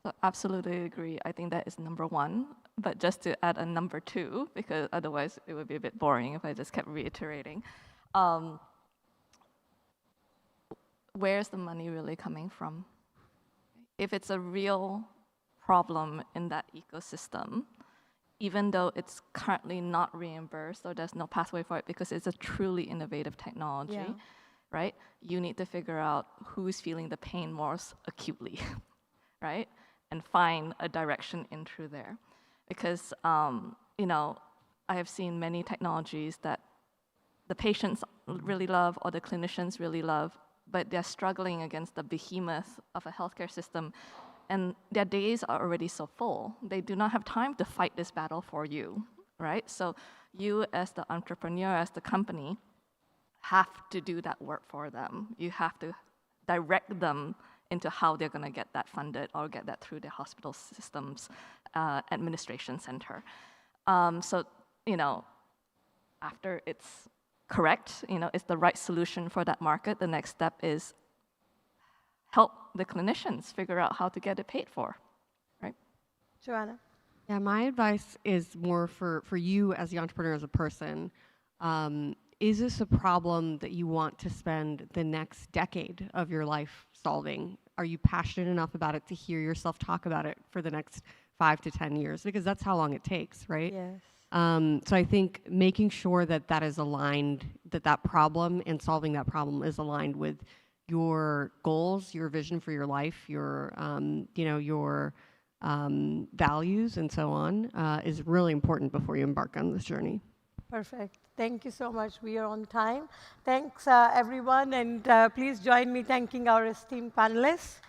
So absolutely agree. I think that is number one. But just to add a number two, because otherwise it would be a bit boring if I just kept reiterating. Where's the money really coming from? If it's a real problem in that ecosystem, even though it's currently not reimbursed or there's no pathway for it because it's a truly innovative technology, right? You need to figure out who's feeling the pain most acutely, right? And find a direction in through there. Because, I have seen many technologies that the patients really love or the clinicians really love, but they're struggling against the behemoth of a healthcare system, and their days are already so full. They do not have time to fight this battle for you, right? So you as the entrepreneur, as the company, have to do that work for them. You have to direct them into how they're going to get that funded or get that through the hospital systems administration center. So, after it's correct, it's the right solution for that market, the next step is help the clinicians figure out how to get it paid for, right? Joanna? Yeah, my advice is more for you as the entrepreneur, as a person. Is this a problem that you want to spend the next decade of your life solving? Are you passionate enough about it to hear yourself talk about it for the next 5 to 10 years? Because that's how long it takes, right? Yes. So I think making sure that is aligned, that problem and solving that problem is aligned with your goals, your vision for your life, your values and so on, is really important before you embark on this journey. Perfect. Thank you so much. We are on time. Thanks, everyone, and please join me thanking our esteemed panelists.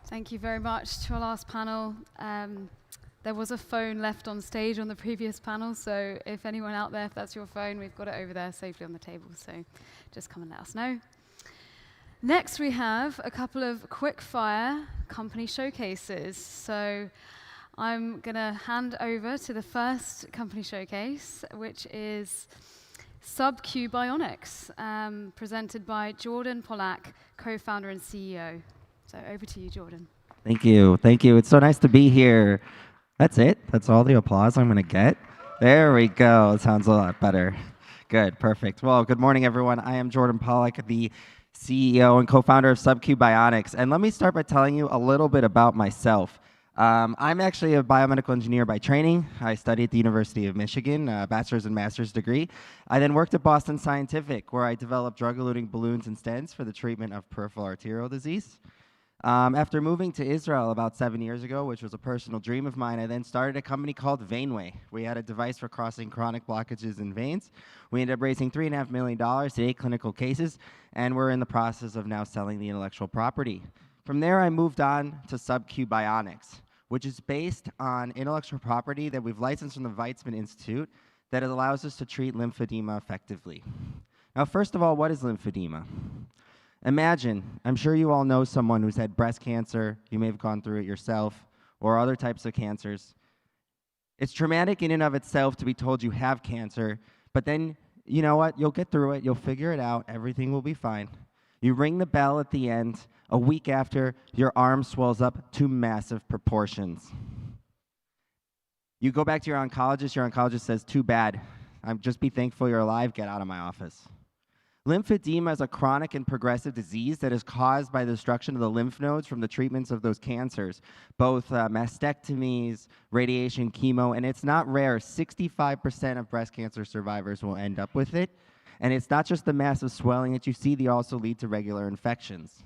Thank you very much to our last panel. There was a phone left on stage on the previous panel, so if anyone out there, if that's your phone, we've got it over there safely on the table, so just come and let us know. Next, we have a couple of quick-fire company showcases. So I'm going to hand over to the first company showcase, which is SubQ Bionics, presented by Jordan Pollack, co-founder and CEO. So over to you, Jordan. Thank you. Thank you. It's so nice to be here. That's it. That's all the applause I'm going to get. There we go. It sounds a lot better. Good. Perfect. Well, good morning, everyone. I am Jordan Pollack, the CEO and co-founder of SubQ Bionics. And let me start by telling you a little bit about myself. I'm actually a biomedical engineer by training. I studied at the University of Michigan, a bachelor's and master's degree. I then worked at Boston Scientific, where I developed drug-eluting balloons and stents for the treatment of peripheral arterial disease. After moving to Israel about 7 years ago, which was a personal dream of mine, I then started a company called Veinway. We had a device for crossing chronic blockages in veins. We ended up raising $3.5 million to 8 clinical cases, and we're in the process of now selling the intellectual property. From there, I moved on to SubQ Bionics, which is based on intellectual property that we've licensed from the Weizmann Institute that allows us to treat lymphedema effectively. Now, first of all, what is lymphedema? Imagine, I'm sure you all know someone who's had breast cancer, you may have gone through it yourself, or other types of cancers. It's traumatic in and of itself to be told you have cancer, but then, you know what, you'll get through it, you'll figure it out, everything will be fine. You ring the bell at the end, a week after, your arm swells up to massive proportions. You go back to your oncologist says, too bad, just be thankful you're alive, get out of my office. Lymphedema is a chronic and progressive disease that is caused by the destruction of the lymph nodes from the treatments of those cancers, both mastectomies, radiation, chemo, and it's not rare. 65% of breast cancer survivors will end up with it. And it's not just the massive swelling that you see, they also lead to regular infections.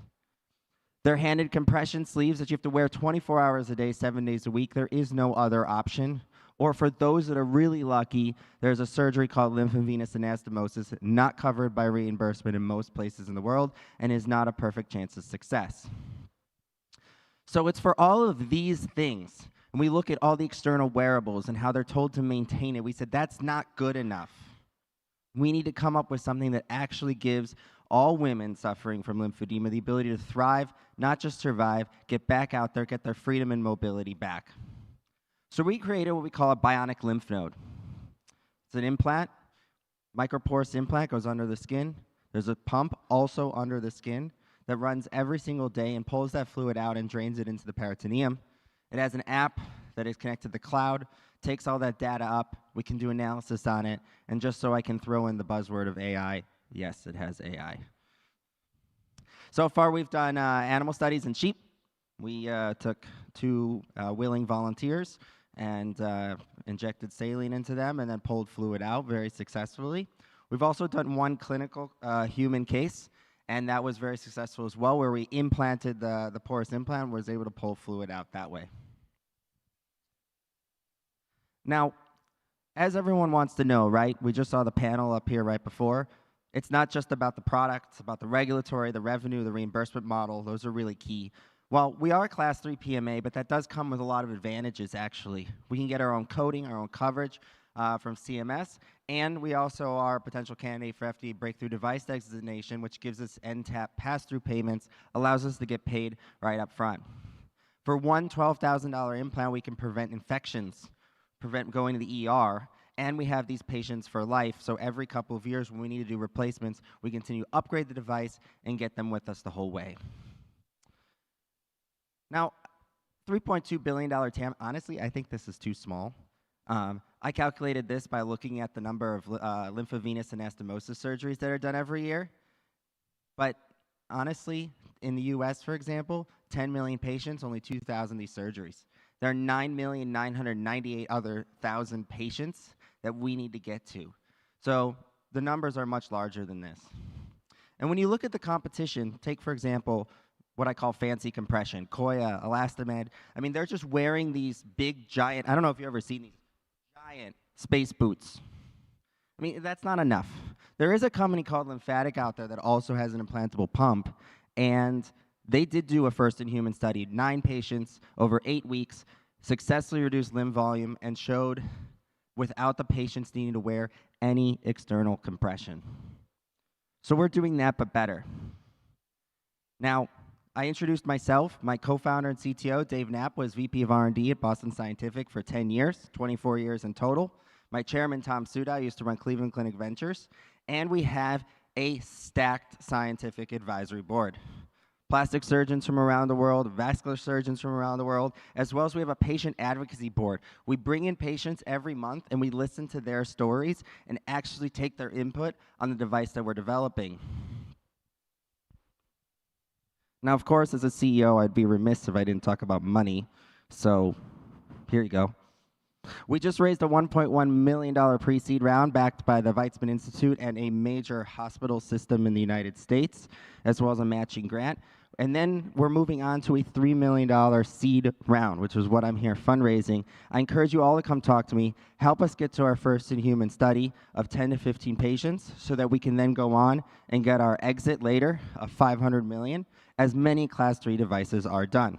They're handed compression sleeves that you have to wear 24 hours a day, 7 days a week. There is no other option. Or for those that are really lucky, there's a surgery called lymphovenous anastomosis, not covered by reimbursement in most places in the world, and is not a perfect chance of success. So it's for all of these things, and we look at all the external wearables and how they're told to maintain it. We said, that's not good enough. We need to come up with something that actually gives all women suffering from lymphedema the ability to thrive, not just survive, get back out there, get their freedom and mobility back. So we created what we call a bionic lymph node. It's an implant, microporous implant, goes under the skin. There's a pump also under the skin that runs every single day and pulls that fluid out and drains it into the peritoneum. It has an app that is connected to the cloud, takes all that data up, we can do analysis on it, and just so I can throw in the buzzword of AI, yes, it has AI. So far we've done animal studies in sheep. We took 2 willing volunteers and injected saline into them and then pulled fluid out very successfully. We've also done 1 clinical human case, and that was very successful as well, where we implanted the porous implant and was able to pull fluid out that way. Now, as everyone wants to know, right, we just saw the panel up here right before. It's not just about the product, it's about the regulatory, the revenue, the reimbursement model. Those are really key. Well, we are a Class 3 PMA, but that does come with a lot of advantages, actually. We can get our own coding, our own coverage from CMS, and we also are a potential candidate for FDA Breakthrough Device Designation, which gives us NTAP pass-through payments, allows us to get paid right up front. For one $12,000 implant, we can prevent infections, prevent going to the ER, and we have these patients for life, so every couple of years when we need to do replacements, we continue to upgrade the device and get them with us the whole way. Now, $3.2 billion TAM, honestly, I think this is too small. I calculated this by looking at the number of lymphovenous anastomosis surgeries that are done every year. But honestly, in the US, for example, 10 million patients, only 2,000 these surgeries. There are 9,998,000 patients that we need to get to. So the numbers are much larger than this. And when you look at the competition, take, for example, what I call fancy compression, Koya, Elastomed. I mean, they're just wearing these big, giant, I don't know if you've ever seen these, giant space boots. I mean, that's not enough. There is a company called Lymphatic out there that also has an implantable pump, and they did do a first-in-human study, 9 patients over 8 weeks, successfully reduced limb volume, and showed without the patients needing to wear any external compression. So we're doing that, but better. Now, I introduced myself. My co-founder and CTO, Dave Knapp, was VP of R&D at Boston Scientific for 10 years, 24 years in total. My chairman, Tom Suda, used to run Cleveland Clinic Ventures. And we have a stacked scientific advisory board. Plastic surgeons from around the world, vascular surgeons from around the world, as well as we have a patient advocacy board. We bring in patients every month and we listen to their stories and actually take their input on the device that we're developing. Now, of course, as a CEO, I'd be remiss if I didn't talk about money. So here you go. We just raised a $1.1 million pre-seed round backed by the Weizmann Institute and a major hospital system in the United States, as well as a matching grant. And then we're moving on to a $3 million seed round, which is what I'm here fundraising. I encourage you all to come talk to me. Help us get to our first in-human study of 10 to 15 patients so that we can then go on and get our exit later of $500 million, as many Class 3 devices are done.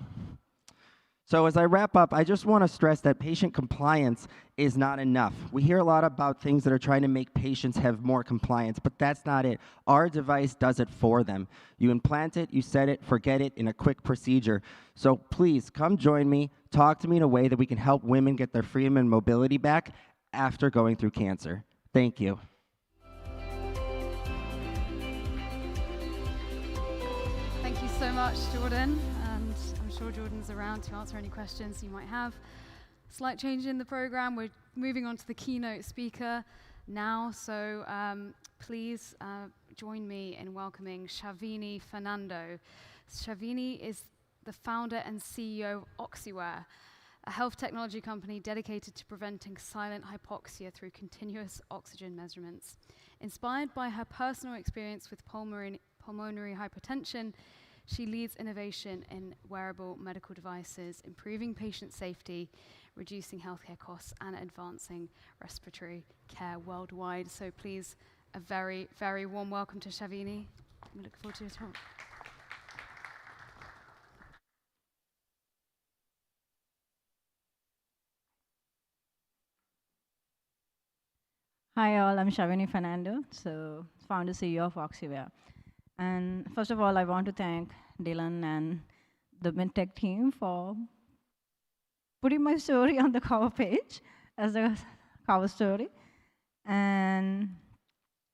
So as I wrap up, I just want to stress that patient compliance is not enough. We hear a lot about things that are trying to make patients have more compliance, but that's not it. Our device does it for them. You implant it, you set it, forget it in a quick procedure. So please come join me, talk to me in a way that we can help women get their freedom and mobility back after going through cancer. Thank you. Thank you so much, Jordan. And I'm sure Jordan's around to answer any questions you might have. Slight change in the program. We're moving on to the keynote speaker now. So please join me in welcoming Shavini Fernando. Shavini is the founder and CEO of Oxyware, a health technology company dedicated to preventing silent hypoxia through continuous oxygen measurements. Inspired by her personal experience with pulmonary hypertension, she leads innovation in wearable medical devices, improving patient safety, reducing healthcare costs, and advancing respiratory care worldwide. So please, a very, very warm welcome to Shavini. We look forward to your talk. Hi all, I'm Shavini Fernando, so founder CEO of Oxyware. And first of all, I want to thank Dylan and the MedTech team for putting my story on the cover page as a cover story. And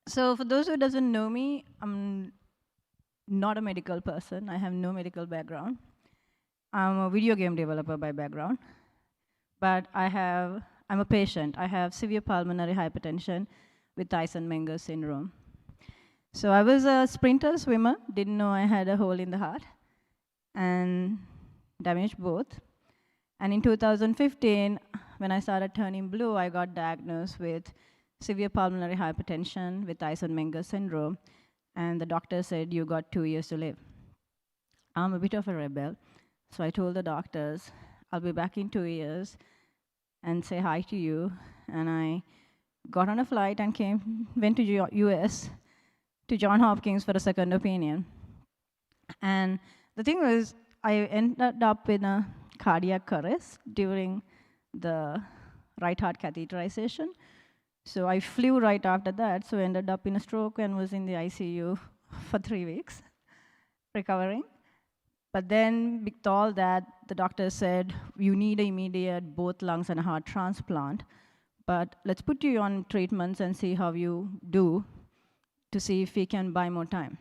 so for those who doesn't know me, I'm not a medical person. I have no medical background. I'm a video game developer by background. But I'm a patient. I have severe pulmonary hypertension with Tyson-Menger syndrome. So I was a sprinter swimmer, didn't know I had a hole in the heart, and damaged both. And in 2015, when I started turning blue, I got diagnosed with severe pulmonary hypertension with Tyson-Menger syndrome, and the doctor said, you got 2 years to live. I'm a bit of a rebel, so I told the doctors, I'll be back in 2 years and say hi to you. And I got on a flight and went to US, to Johns Hopkins for a second opinion. And the thing was, I ended up in a cardiac arrest during the right heart catheterization. So I flew right after that, so ended up in a stroke and was in the ICU for 3 weeks, recovering. But then with all that, the doctor said, you need an immediate both lungs and a heart transplant, but let's put you on treatments and see how you do to see if we can buy more time.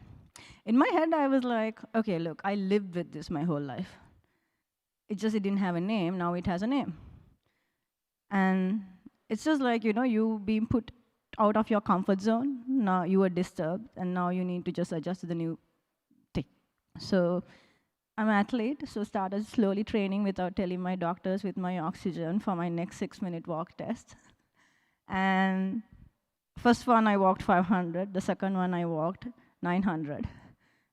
In my head, I was like, okay, look, I lived with this my whole life. It didn't have a name, now it has a name. And it's just like, you being put out of your comfort zone, now you are disturbed, and now you need to just adjust to the new thing. So I'm an athlete, so started slowly training without telling my doctors with my oxygen for my next 6-minute walk test. And first one I walked 500, the second one I walked 900.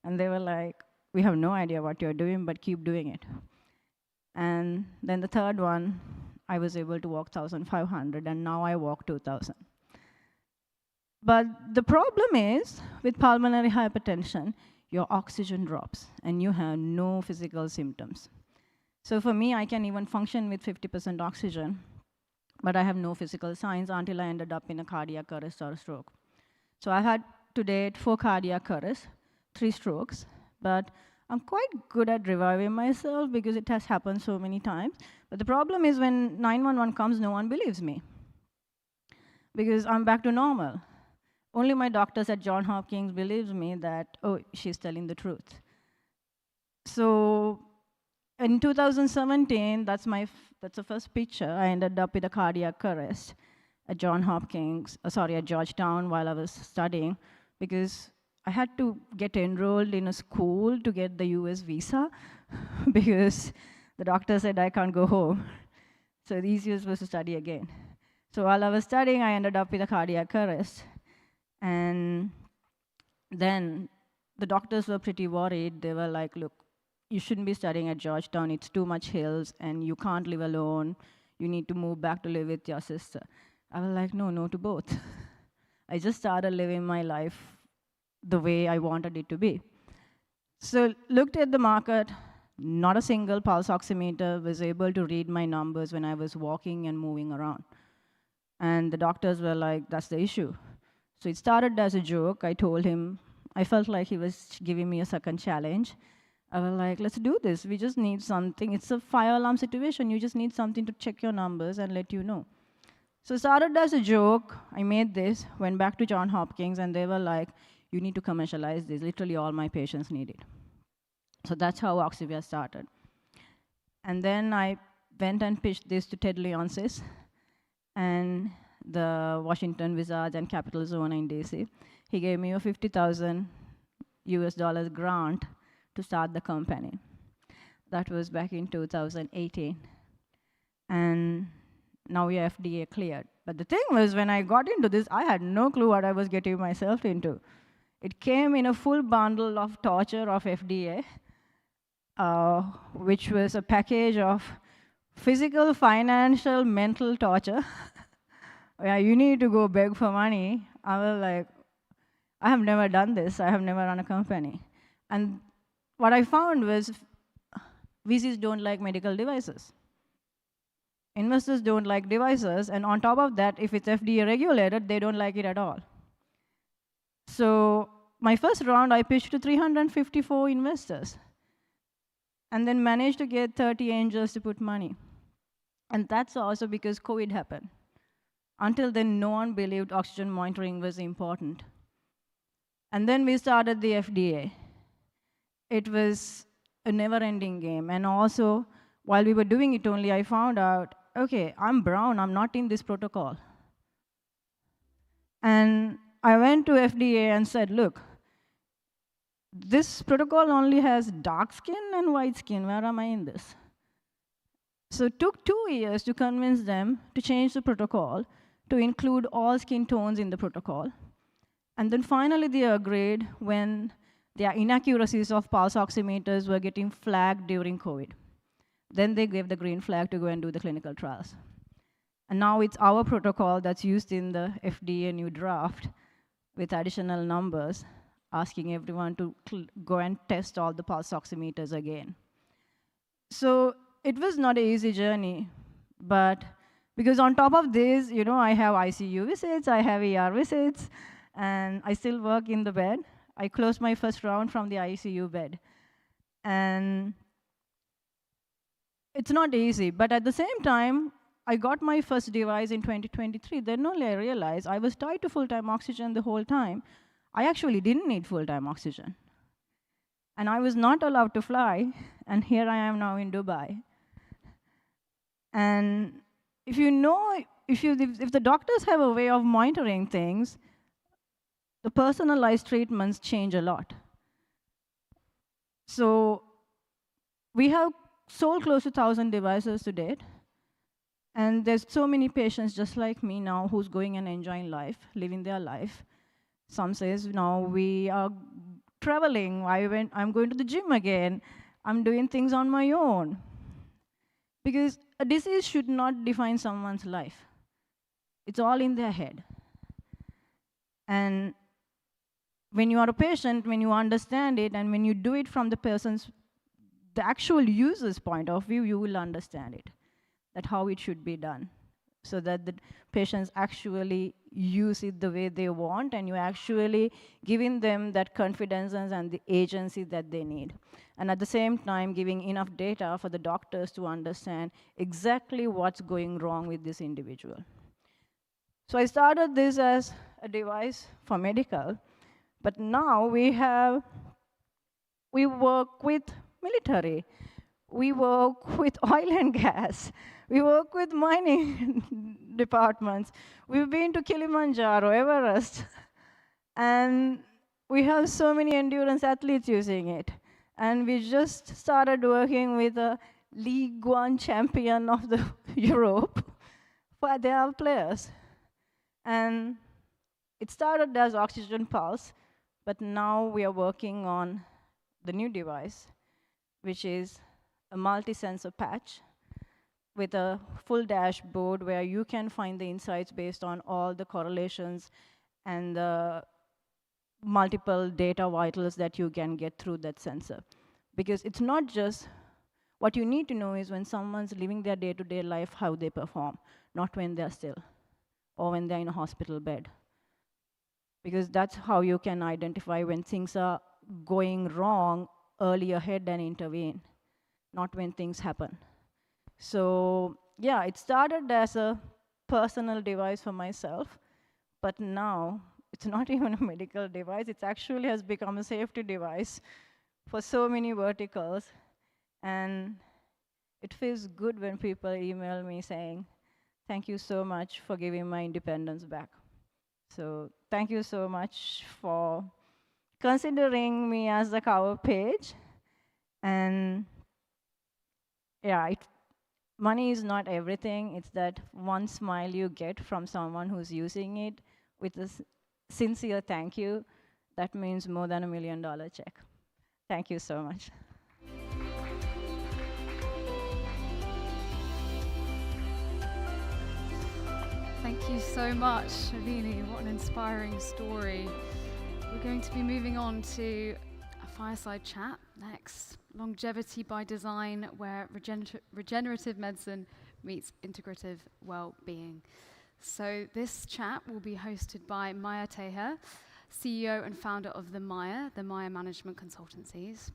And they were like, we have no idea what you're doing, but keep doing it. And then the third one, I was able to walk 1,500, and now I walk 2,000. But the problem is, with pulmonary hypertension, your oxygen drops, and you have no physical symptoms. So for me, I can even function with 50% oxygen, but I have no physical signs until I ended up in a cardiac arrest or a stroke. So I had to date 4 cardiac arrests, 3 strokes, but I'm quite good at reviving myself because it has happened so many times. But the problem is when 911 comes, no one believes me because I'm back to normal. Only my doctors at Johns Hopkins believes me that, oh, she's telling the truth. So in 2017, that's the first picture. I ended up with a cardiac arrest at at Georgetown while I was studying because I had to get enrolled in a school to get the US visa because the doctor said I can't go home. So the easiest was to study again. So while I was studying, I ended up with a cardiac arrest. And then the doctors were pretty worried. They were like, look, you shouldn't be studying at Georgetown. It's too much hills, and you can't live alone. You need to move back to live with your sister. I was like, no to both. I just started living my life the way I wanted it to be. So looked at the market, not a single pulse oximeter was able to read my numbers when I was walking and moving around. And the doctors were like, that's the issue. So it started as a joke. I told him, I felt like he was giving me a second challenge. I was like, let's do this. We just need something. It's a fire alarm situation. You just need something to check your numbers and let you know. So it started as a joke. I made this, went back to Johns Hopkins, and they were like, you need to commercialize this. Literally all my patients need it. So that's how Oxivia started. And then I went and pitched this to Ted Leonsis and the Washington Wizards and Capital Zone in DC. He gave me a $50,000 US grant to start the company. That was back in 2018. And now we are FDA cleared. But the thing was, when I got into this, I had no clue what I was getting myself into. It came in a full bundle of torture of FDA, which was a package of physical, financial, mental torture. Yeah, you need to go beg for money. I was like, I have never done this. I have never run a company. And what I found was VCs don't like medical devices. Investors don't like devices. And on top of that, if it's FDA regulated, they don't like it at all. So my first round, I pitched to 354 investors, and then managed to get 30 angels to put money. And that's also because COVID happened. Until then, no one believed oxygen monitoring was important. And then we started the FDA. It was a never-ending game. And also, while we were doing it only, I found out, okay, I'm brown, I'm not in this protocol. And I went to FDA and said, look, this protocol only has dark skin and white skin. Where am I in this? So it took 2 years to convince them to change the protocol to include all skin tones in the protocol. And then finally they agreed when their inaccuracies of pulse oximeters were getting flagged during COVID. Then they gave the green flag to go and do the clinical trials. And now it's our protocol that's used in the FDA new draft with additional numbers, asking everyone to go and test all the pulse oximeters again. So it was not an easy journey, but because on top of this, you know, I have ICU visits, I have ER visits, and I still work in the bed. I closed my first round from the ICU bed. And it's not easy, but at the same time, I got my first device in 2023. Then only I realized I was tied to full-time oxygen the whole time. I actually didn't need full-time oxygen. And I was not allowed to fly, and here I am now in Dubai. And if you know, if the doctors have a way of monitoring things, the personalized treatments change a lot. So we have sold close to 1,000 devices to date. And there's so many patients just like me now who's going and enjoying life, living their life. Some says, now we are traveling, I'm going to the gym again, I'm doing things on my own. Because a disease should not define someone's life. It's all in their head. And when you are a patient, when you understand it, and when you do it from the actual user's point of view, you will understand it, that how it should be done, so that the patients actually use it the way they want, and you're actually giving them that confidence and the agency that they need. And at the same time, giving enough data for the doctors to understand exactly what's going wrong with this individual. So I started this as a device for medical, but now we work with military, we work with oil and gas, we work with mining departments. We've been to Kilimanjaro, Everest, and we have so many endurance athletes using it. And we just started working with a League One champion of the Europe for their players. And it started as Oxygen Pulse, but now we are working on the new device, which is a multi-sensor patch with a full dashboard where you can find the insights based on all the correlations and the multiple data vitals that you can get through that sensor. Because it's not just, what you need to know is when someone's living their day-to-day life, how they perform, not when they're still, or when they're in a hospital bed. Because that's how you can identify when things are going wrong early ahead and intervene, not when things happen. So yeah, it started as a personal device for myself, but now it's not even a medical device. It actually has become a safety device for so many verticals. And it feels good when people email me saying, thank you so much for giving my independence back. So thank you so much for considering me as the cover page. And yeah, money is not everything. It's that one smile you get from someone who's using it with a sincere thank you. That means more than $1 million check. Thank you so much. Thank you so much, Shalini. What an inspiring story. We're going to be moving on to a fireside chat next. Longevity by design, where regenerative medicine meets integrative well-being. So this chat will be hosted by Maya Teher, CEO and founder of the Maya Management Consultancies.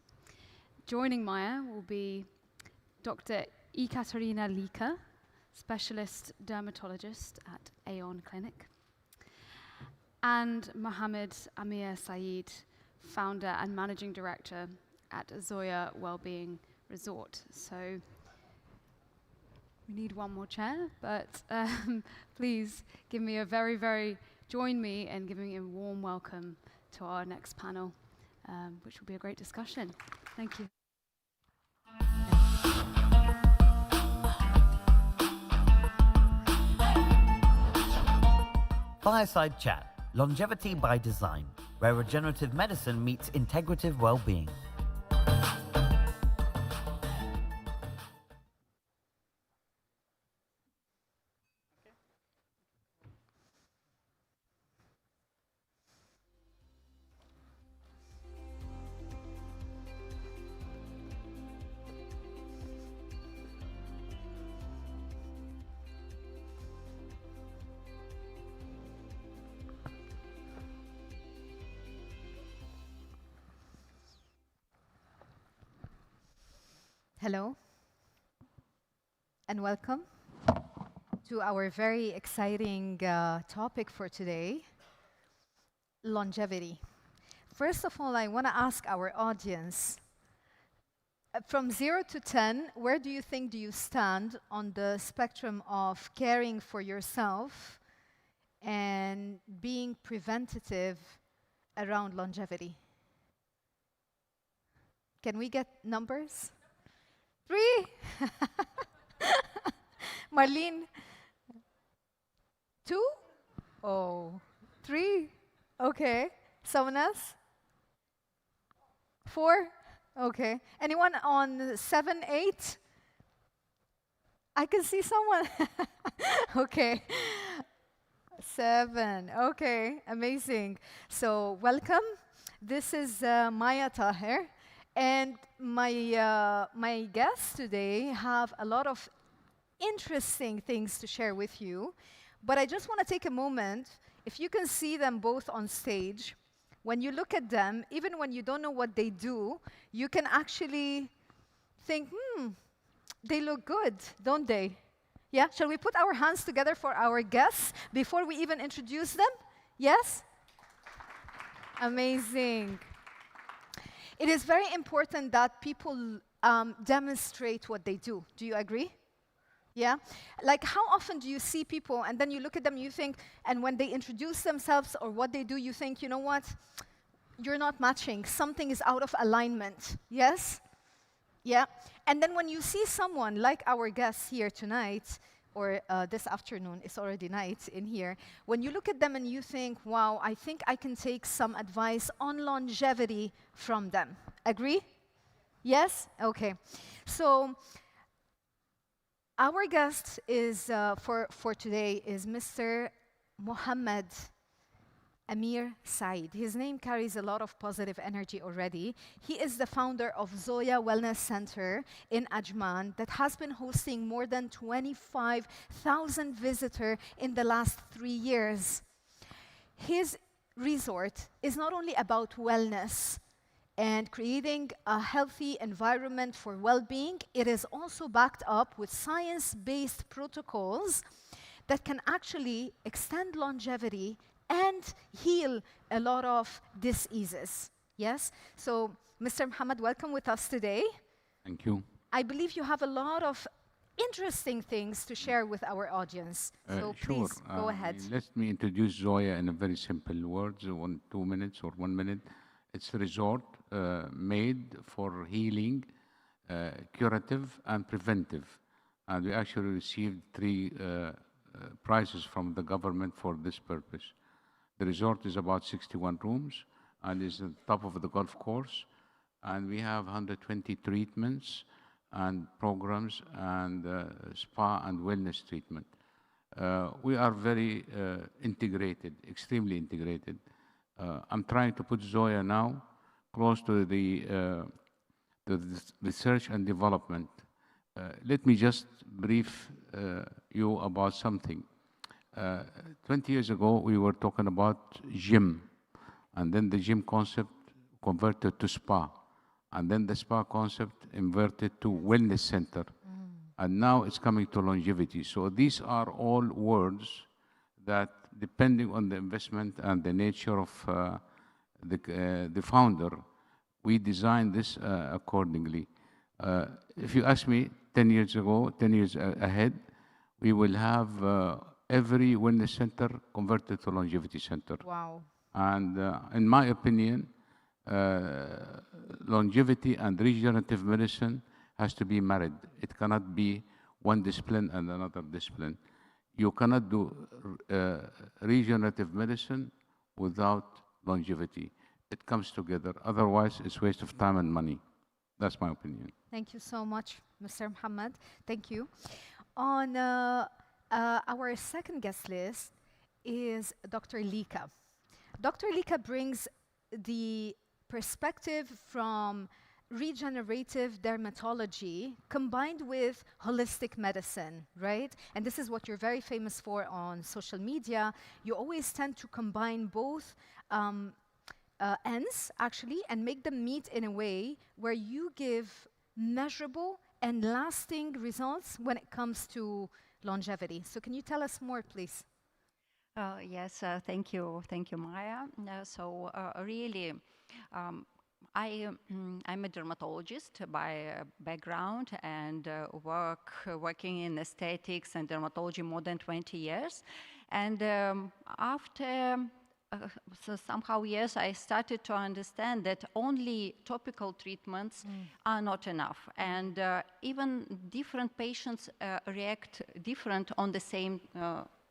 Joining Maya will be Dr. Ekaterina Lika, specialist dermatologist at Aon Clinic, and Mohammed Amir Saeed, founder and managing director at Zoya Wellbeing Resort. So we need one more chair, but please give me a join me in giving a warm welcome to our next panel, which will be a great discussion. Thank you. Fireside Chat, Longevity by Design, where regenerative medicine meets integrative well-being. Hello, and welcome to our very exciting topic for today, longevity. First of all, I want to ask our audience, from 0 to 10, where do you think you stand on the spectrum of caring for yourself and being preventative around longevity? Can we get numbers? 3? Marlene? 2? Oh, 3? Okay. Someone else? 4? Okay. Anyone on 7, 8? I can see someone. Okay. 7. Okay. Amazing. So welcome. This is Maya Taher. And my guests today have a lot of interesting things to share with you. But I just want to take a moment, if you can see them both on stage, when you look at them, even when you don't know what they do, you can actually think, they look good, don't they? Yeah? Shall we put our hands together for our guests before we even introduce them? Yes? Amazing. It is very important that people demonstrate what they do. Do you agree? Yeah? Like, how often do you see people and then you look at them, you think, and when they introduce themselves or what they do, you think, you know what? You're not matching. Something is out of alignment. Yes? Yeah? And then when you see someone like our guests here tonight, or this afternoon, it's already night in here, when you look at them and you think, wow, I think I can take some advice on longevity from them. Agree? Yes? Okay. So our guest is for today is Mr. Mohammed Amir Saeed. His name carries a lot of positive energy already. He is the founder of Zoya Wellness Center in Ajman that has been hosting more than 25,000 visitors in the last 3 years. His resort is not only about wellness and creating a healthy environment for well-being, it is also backed up with science-based protocols that can actually extend longevity and heal a lot of diseases. Yes? So, Mr. Mohammed, welcome with us today. Thank you. I believe you have a lot of interesting things to share with our audience. So please, go ahead. Let me introduce Zoya in a very simple words, 2 minutes or 1 minute. It's a resort made for healing, curative, and preventive. And we actually received 3 prizes from the government for this purpose. The resort is about 61 rooms and is at the top of the golf course. And we have 120 treatments and programs and spa and wellness treatment. We are very integrated, extremely integrated. I'm trying to put Zoya now close to the research and development. Let me just brief you about something. 20 years ago, we were talking about gym. and then the gym concept converted to spa, and then the spa concept inverted to wellness center, and now it's coming to longevity. So these are all words that, depending on the investment and the nature of the founder, we design this accordingly. If you ask me 10 years ago, 10 years ahead, we will have every wellness center converted to longevity center. Wow. And in my opinion, longevity and regenerative medicine has to be married. It cannot be one discipline and another discipline. You cannot do regenerative medicine without longevity. It comes together. Otherwise, it's waste of time and money. That's my opinion. Thank you so much, Mr. Muhammad. Thank you. On our second guest list is Dr. Lika. Dr. Lika brings the perspective from regenerative dermatology combined with holistic medicine, right? And this is what you're very famous for on social media. You always tend to combine both ends, actually, and make them meet in a way where you give measurable and lasting results when it comes to longevity. So can you tell us more, please? Yes, thank you, Maya. Really, I'm a dermatologist by background and working in aesthetics and dermatology more than 20 years. And after somehow, yes, I started to understand that only topical treatments are not enough. And even different patients react different on the same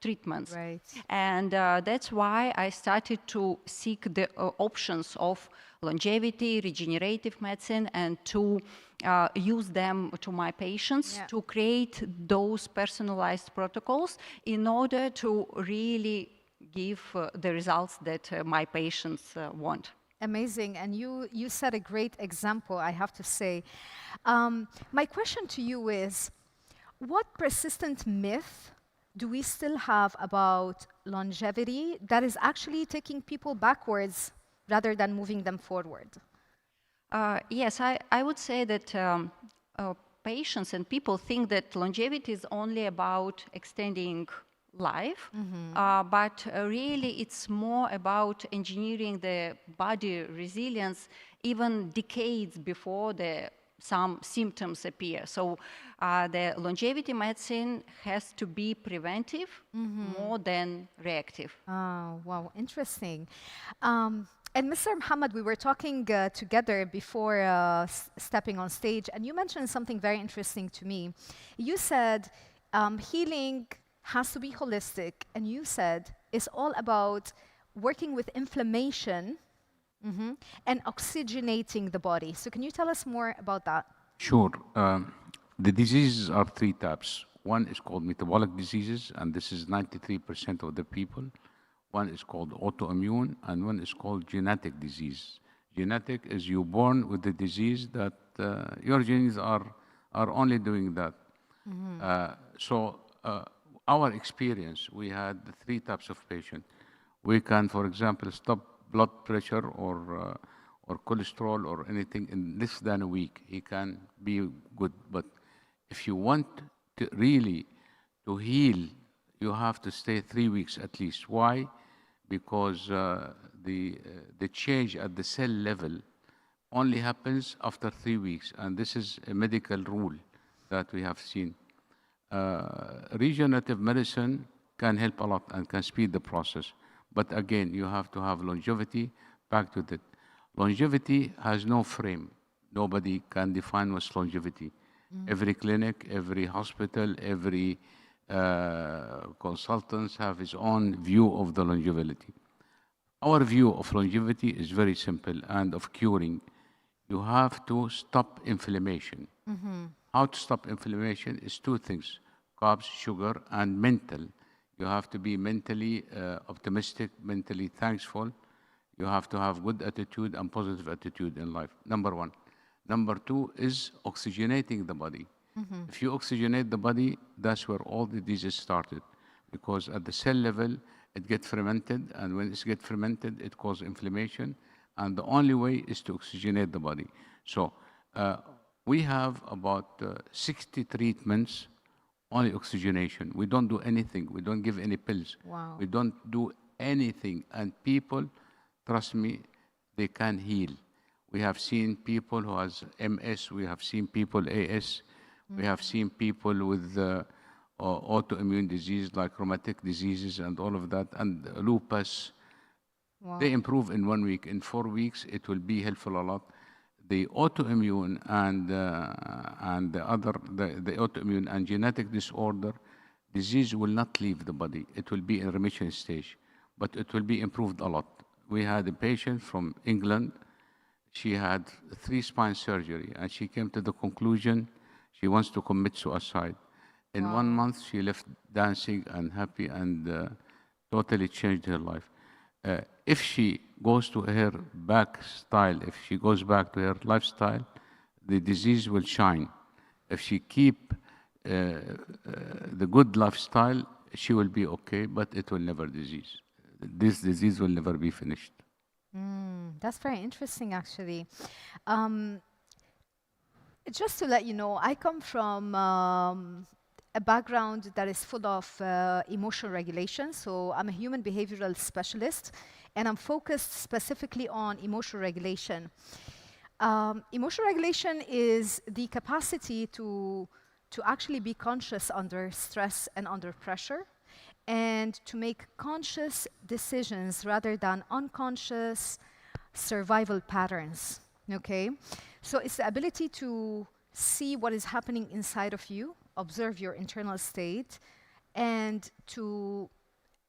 treatments. Right. And that's why I started to seek the options of longevity, regenerative medicine, and to use them to my patients to create those personalized protocols in order to really give the results that my patients want. Amazing, and you set a great example, I have to say. My question to you is, what persistent myth do we still have about longevity that is actually taking people backwards rather than moving them forward? Yes, I would say that patients and people think that longevity is only about extending life, but really it's more about engineering the body resilience even decades before some symptoms appear. So the longevity medicine has to be preventive more than reactive. Oh, wow, interesting. And Mr. Muhammad, we were talking together before stepping on stage, and you mentioned something very interesting to me. You said healing has to be holistic, and you said it's all about working with inflammation and oxygenating the body. So can you tell us more about that? Sure. The diseases are three types. One is called metabolic diseases, and this is 93% of the people. One is called autoimmune, and one is called genetic disease. Genetic is you're born with the disease that your genes are only doing that. Our experience, we had the three types of patient. We can, for example, stop blood pressure or cholesterol or anything in less than a week. He can be good. But if you want to really to heal, you have to stay 3 weeks at least. Why? Because the change at the cell level only happens after 3 weeks, and this is a medical rule that we have seen. Regenerative medicine can help a lot and can speed the process. But again, you have to have longevity backed with it. Longevity has no frame. Nobody can define what's longevity. Every clinic, every hospital, every consultants have his own view of the longevity. Our view of longevity is very simple and of curing. You have to stop inflammation. How to stop inflammation is two things: carbs, sugar, and mental. You have to be mentally optimistic, mentally thankful. You have to have good attitude and positive attitude in life, number one. Number two is oxygenating the body. If you oxygenate the body, that's where all the diseases started. because at the cell level, it gets fermented, and when it gets fermented, it causes inflammation, and the only way is to oxygenate the body. So we have about 60 treatments, only oxygenation. We don't do anything. We don't give any pills. Wow. We don't do anything. And people, trust me, they can heal. We have seen people who has MS. We have seen people AS. We have seen people with autoimmune disease like rheumatic diseases and all of that, and lupus. Wow. They improve in 1 week. In 4 weeks, it will be helpful a lot. The autoimmune and the autoimmune and genetic disorder disease will not leave the body. It will be in remission stage, but it will be improved a lot. We had a patient from England. She had 3 spine surgery, and she came to the conclusion she wants to commit suicide. In 1 month, she left dancing and happy and totally changed her life. If she goes to her back style, if she goes back to her lifestyle, the disease will shine. If she keep the good lifestyle, she will be okay, but it will never disease. This disease will never be finished. That's very interesting, actually. Just to let you know, I come from a background that is full of emotional regulation. So I'm a human behavioral specialist, and I'm focused specifically on emotional regulation. Emotional regulation is the capacity to actually be conscious under stress and under pressure, and to make conscious decisions rather than unconscious survival patterns, okay? So it's the ability to see what is happening inside of you, observe your internal state, and to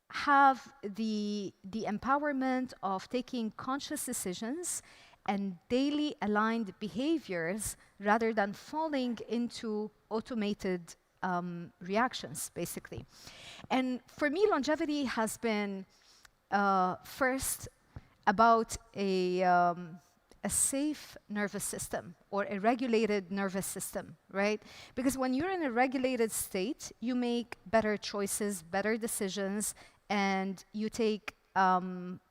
have the empowerment of taking conscious decisions and daily aligned behaviors rather than falling into automated reactions, basically. And for me, longevity has been first about a safe nervous system or a regulated nervous system, right? Because when you're in a regulated state, you make better choices, better decisions, and you take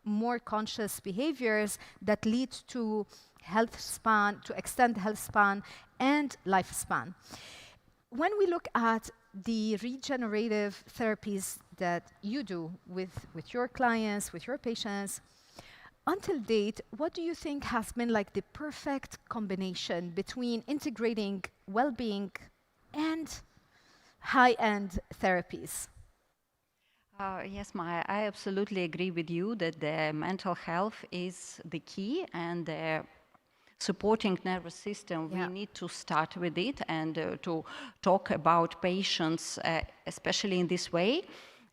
more conscious behaviors that lead to health span, to extend health span and lifespan. When we look at the regenerative therapies that you do with your clients, with your patients, until date, what do you think has been like the perfect combination between integrating well-being and high-end therapies? Yes, Maya, I absolutely agree with you that the mental health is the key, and the supporting nervous system, we need to start with it and to talk about patients, especially in this way.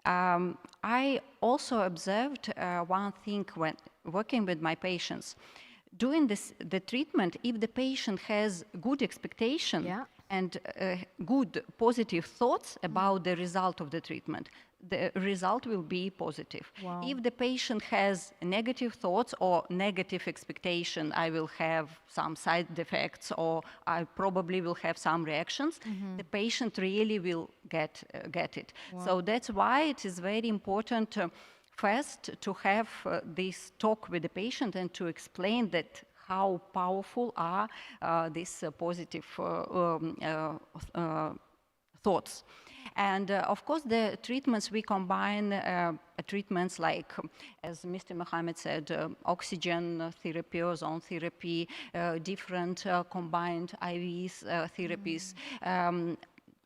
I also observed one thing when working with my patients. During the treatment, if the patient has good expectation and good positive thoughts about the result of the treatment, the result will be positive. Wow. If the patient has negative thoughts or negative expectation, I will have some side effects or I probably will have some reactions, the patient really will get it. Wow. So that's why it is very important first to have this talk with the patient and to explain that how powerful are these positive thoughts. And of course, the treatments, we combine treatments like, as Mr. Mohammed said, oxygen therapy, ozone therapy, different combined IVs therapies,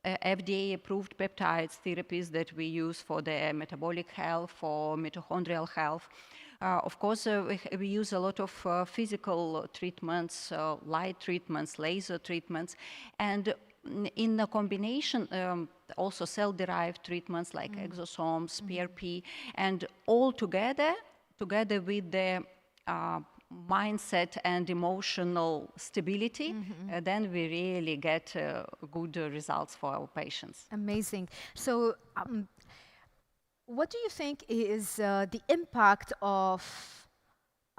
FDA-approved peptides therapies that we use for the metabolic health, for mitochondrial health. Of course, we use a lot of physical treatments, light treatments, laser treatments, and in the combination, also cell-derived treatments like exosomes, PRP, and all together with the mindset and emotional stability, then we really get good results for our patients. Amazing. So what do you think is the impact of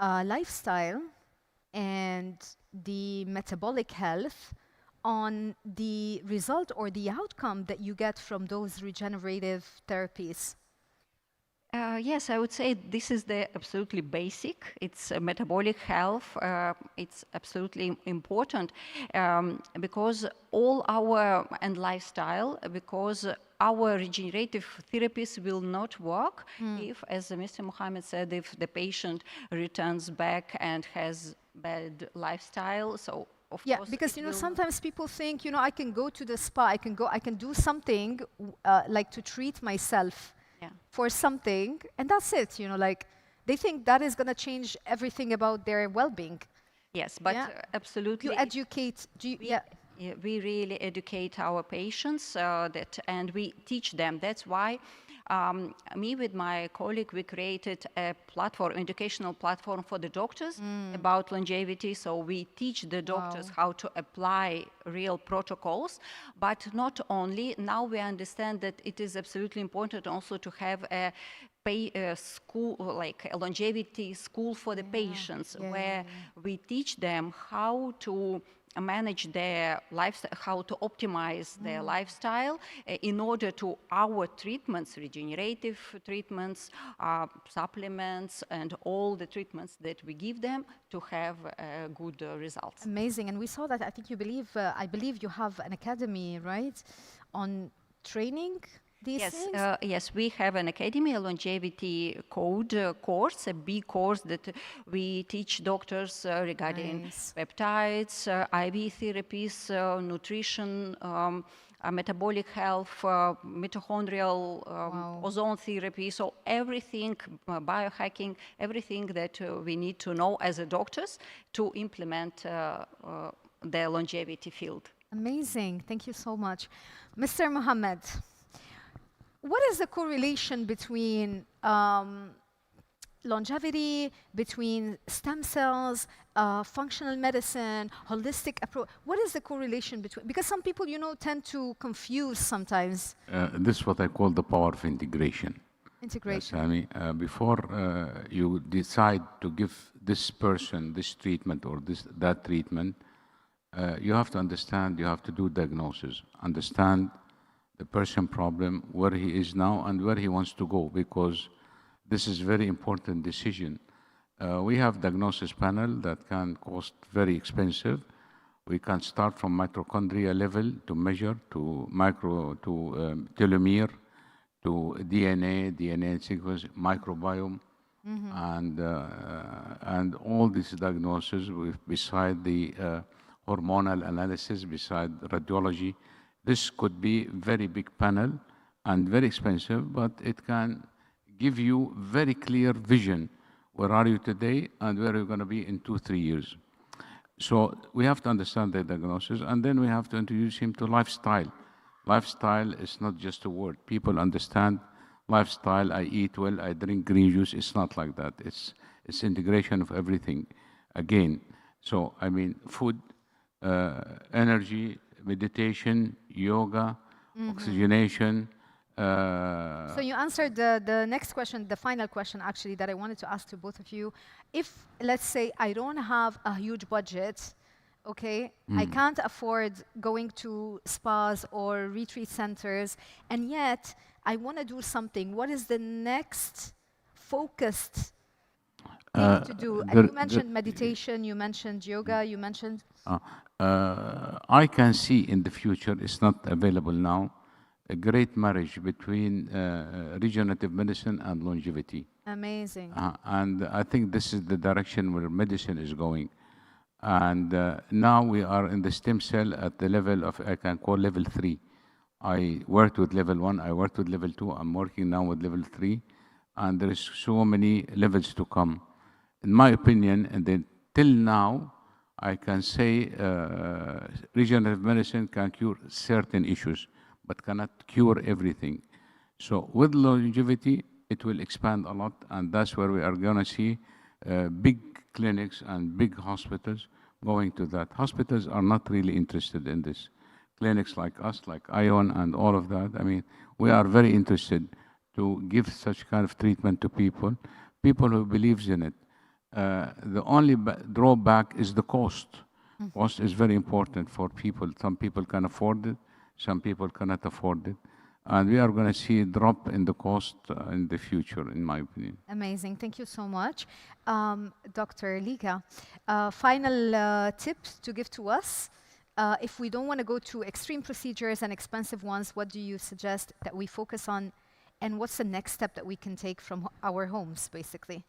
lifestyle and the metabolic health on the result or the outcome that you get from those regenerative therapies? Yes, I would say this is the absolutely basic. It's metabolic health. It's absolutely important because all our and lifestyle, because our regenerative therapies will not work if, as Mr. Mohammed said, if the patient returns back and has bad lifestyle. So of course, because sometimes people think, I can go to the spa, I can do something like to treat myself for something, and that's it. Like they think that is going to change everything about their well-being. Yes, but absolutely. You educate. We really educate our patients and we teach them. That's why me with my colleague, we created a platform, educational platform for the doctors about longevity. So we teach the doctors how to apply real protocols, but not only. Now we understand that it is absolutely important also to have a school, like a longevity school for the patients, where we teach them how to manage their lifestyle, how to optimize their lifestyle in order to our treatments, regenerative treatments, supplements, and all the treatments that we give them to have good results. Amazing. And we saw that, I think I believe you have an academy, right, on training these things? Yes, we have an academy, a longevity code course, a big course that we teach doctors regarding peptides, IV therapies, nutrition, metabolic health, mitochondrial, ozone therapy, so everything, biohacking, everything that we need to know as a doctors to implement the longevity field. Amazing. Thank you so much. Mr. Mohammed, what is the correlation between longevity, between stem cells, functional medicine, holistic approach? What is the correlation between? Because some people, tend to confuse sometimes. This is what I call the power of integration. Integration. Yes, I mean, before you decide to give this person this treatment or that treatment, you have to understand, you have to do diagnosis, understand the person problem, where he is now and where he wants to go, because this is very important decision. We have diagnosis panel that can cost very expensive. We can start from mitochondria level to measure to telomere, to DNA sequence, microbiome, and all these diagnoses beside the hormonal analysis, beside radiology. This could be very big panel and very expensive, but it can give you very clear vision. Where are you today and where are you going to be in 2-3 years? So we have to understand the diagnosis, and then we have to introduce him to lifestyle. Lifestyle is not just a word. People understand lifestyle, I eat well, I drink green juice. It's not like that. It's integration of everything again. So, I mean, food, energy, meditation, yoga, oxygenation. So you answered the next question, the final question actually that I wanted to ask to both of you. If, let's say, I don't have a huge budget, okay, I can't afford going to spas or retreat centers, and yet I want to do something, what is the next focused thing to do? And you mentioned meditation, you mentioned yoga, you mentioned... I can see in the future, it's not available now, a great marriage between regenerative medicine and longevity. Amazing. And I think this is the direction where medicine is going. And now we are in the stem cell at the level of, I can call level 3. I worked with level 1, I worked with level 2, I'm working now with level 3. And there is so many levels to come. In my opinion, and then till now, I can say regenerative medicine can cure certain issues, but cannot cure everything. So with longevity, it will expand a lot, and that's where we are going to see big clinics and big hospitals going to that. Hospitals are not really interested in this. Clinics like us, like ION and all of that, I mean, we are very interested to give such kind of treatment to people who believes in it. The only drawback is the cost, Cost is very important for people. Some people can afford it, some people cannot afford it. And we are going to see a drop in the cost in the future, in my opinion. Amazing. Thank you so much. Dr. Lika, final tips to give to us. If we don't want to go to extreme procedures and expensive ones, what do you suggest that we focus on? And what's the next step that we can take from our homes, basically?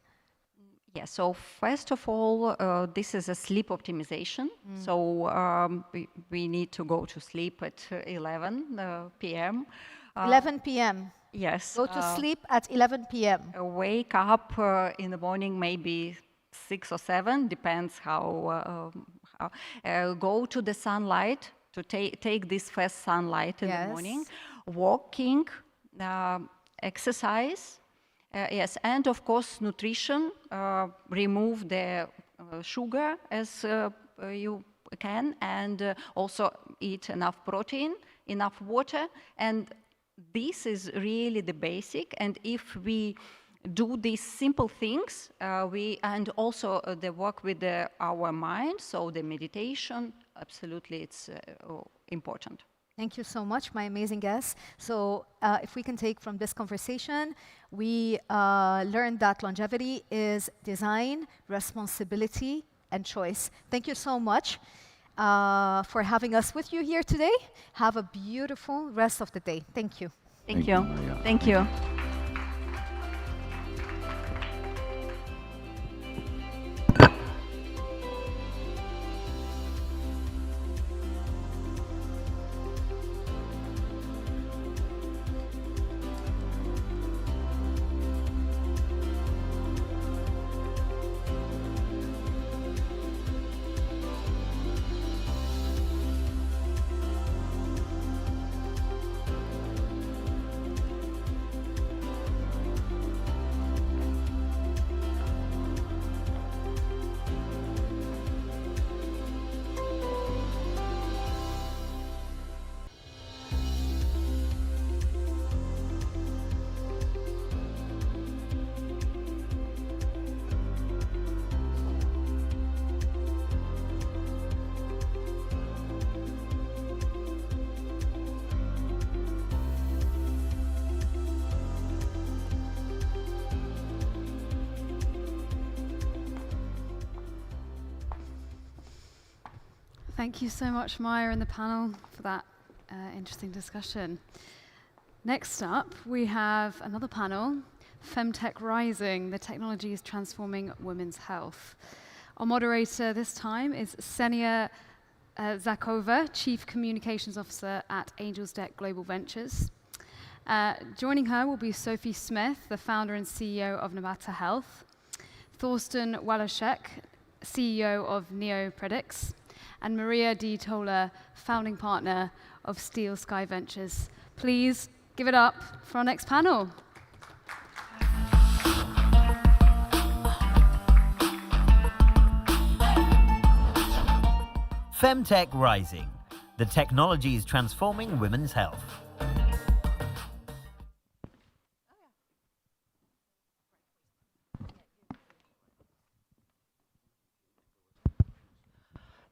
Yeah, so first of all, this is a sleep optimization. So we need to go to sleep at 11 p.m. 11 p.m. Yes. Go to sleep at 11 p.m. Wake up in the morning, maybe 6 or 7, depends how. Go to the sunlight, to take this first sunlight in the morning. Walking, exercise, yes, and of course nutrition. Remove the sugar as you can, and also eat enough protein, enough water, and this is really the basic. And if we do these simple things, and also the work with our mind, so the meditation, absolutely, it's important. Thank you so much, my amazing guests. So if we can take from this conversation, we learned that longevity is design, responsibility, and choice. Thank you so much for having us with you here today. Have a beautiful rest of the day. Thank you. Thank you. Thank you. Thank you so much, Maya and the panel, for that interesting discussion. Next up, we have another panel, MedTech Rising, the technology is transforming women's health. Our moderator this time is Senia Zakova, Chief Communications Officer at Angels Deck Global Ventures. Joining her will be Sophie Smith, the founder and CEO of Nabata Health, Thorsten Walashek, CEO of NeoPredix, and Maria D. Tola, founding partner of Steel Sky Ventures. Please give it up for our next panel. MedTech Rising, the technology is transforming women's health.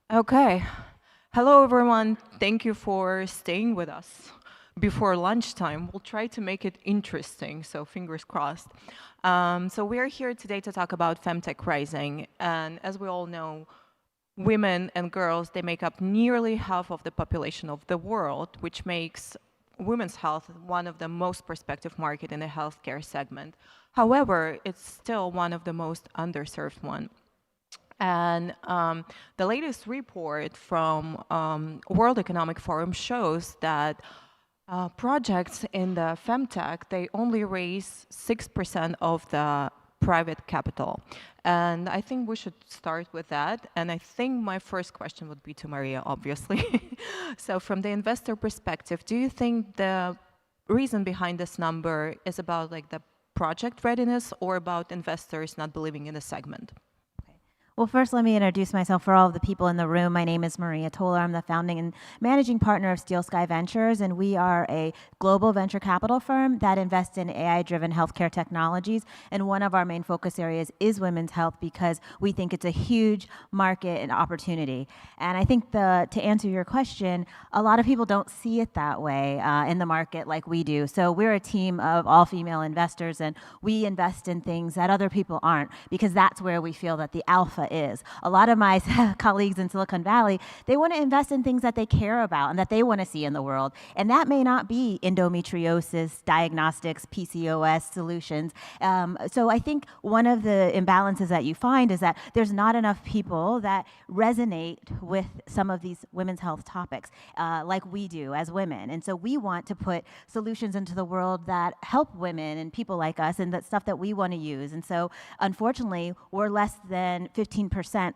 Okay. Hello, everyone. Thank you for staying with us before lunchtime. We'll try to make it interesting, so fingers crossed. So we're here today to talk about MedTech Rising. And as we all know, women and girls, they make up nearly half of the population of the world, which makes women's health one of the most prospective market in the healthcare segment. However, it's still one of the most underserved one. And the latest report from World Economic Forum shows that projects in the femtech, they only raise 6% of the private capital. And I think we should start with that. And I think my first question would be to Maria, obviously. So from the investor perspective, do you think the reason behind this number is about like the project readiness or about investors not believing in the segment? Well, first, let me introduce myself for all of the people in the room. My name is Maria Toller. I'm the founding and managing partner of Steel Sky Ventures, and we are a global venture capital firm that invests in AI-driven healthcare technologies. And one of our main focus areas is women's health because we think it's a huge market and opportunity. And I think to answer your question, a lot of people don't see it that way in the market like we do. So we're a team of all-female investors, and we invest in things that other people aren't because that's where we feel that the alpha is. A lot of my colleagues in Silicon Valley, they want to invest in things that they care about and that they want to see in the world. And that may not be endometriosis, diagnostics, PCOS solutions. So I think one of the imbalances that you find is that there's not enough people that resonate with some of these women's health topics like we do as women. And so we want to put solutions into the world that help women and people like us and that stuff that we want to use. And so unfortunately, we're less than 15%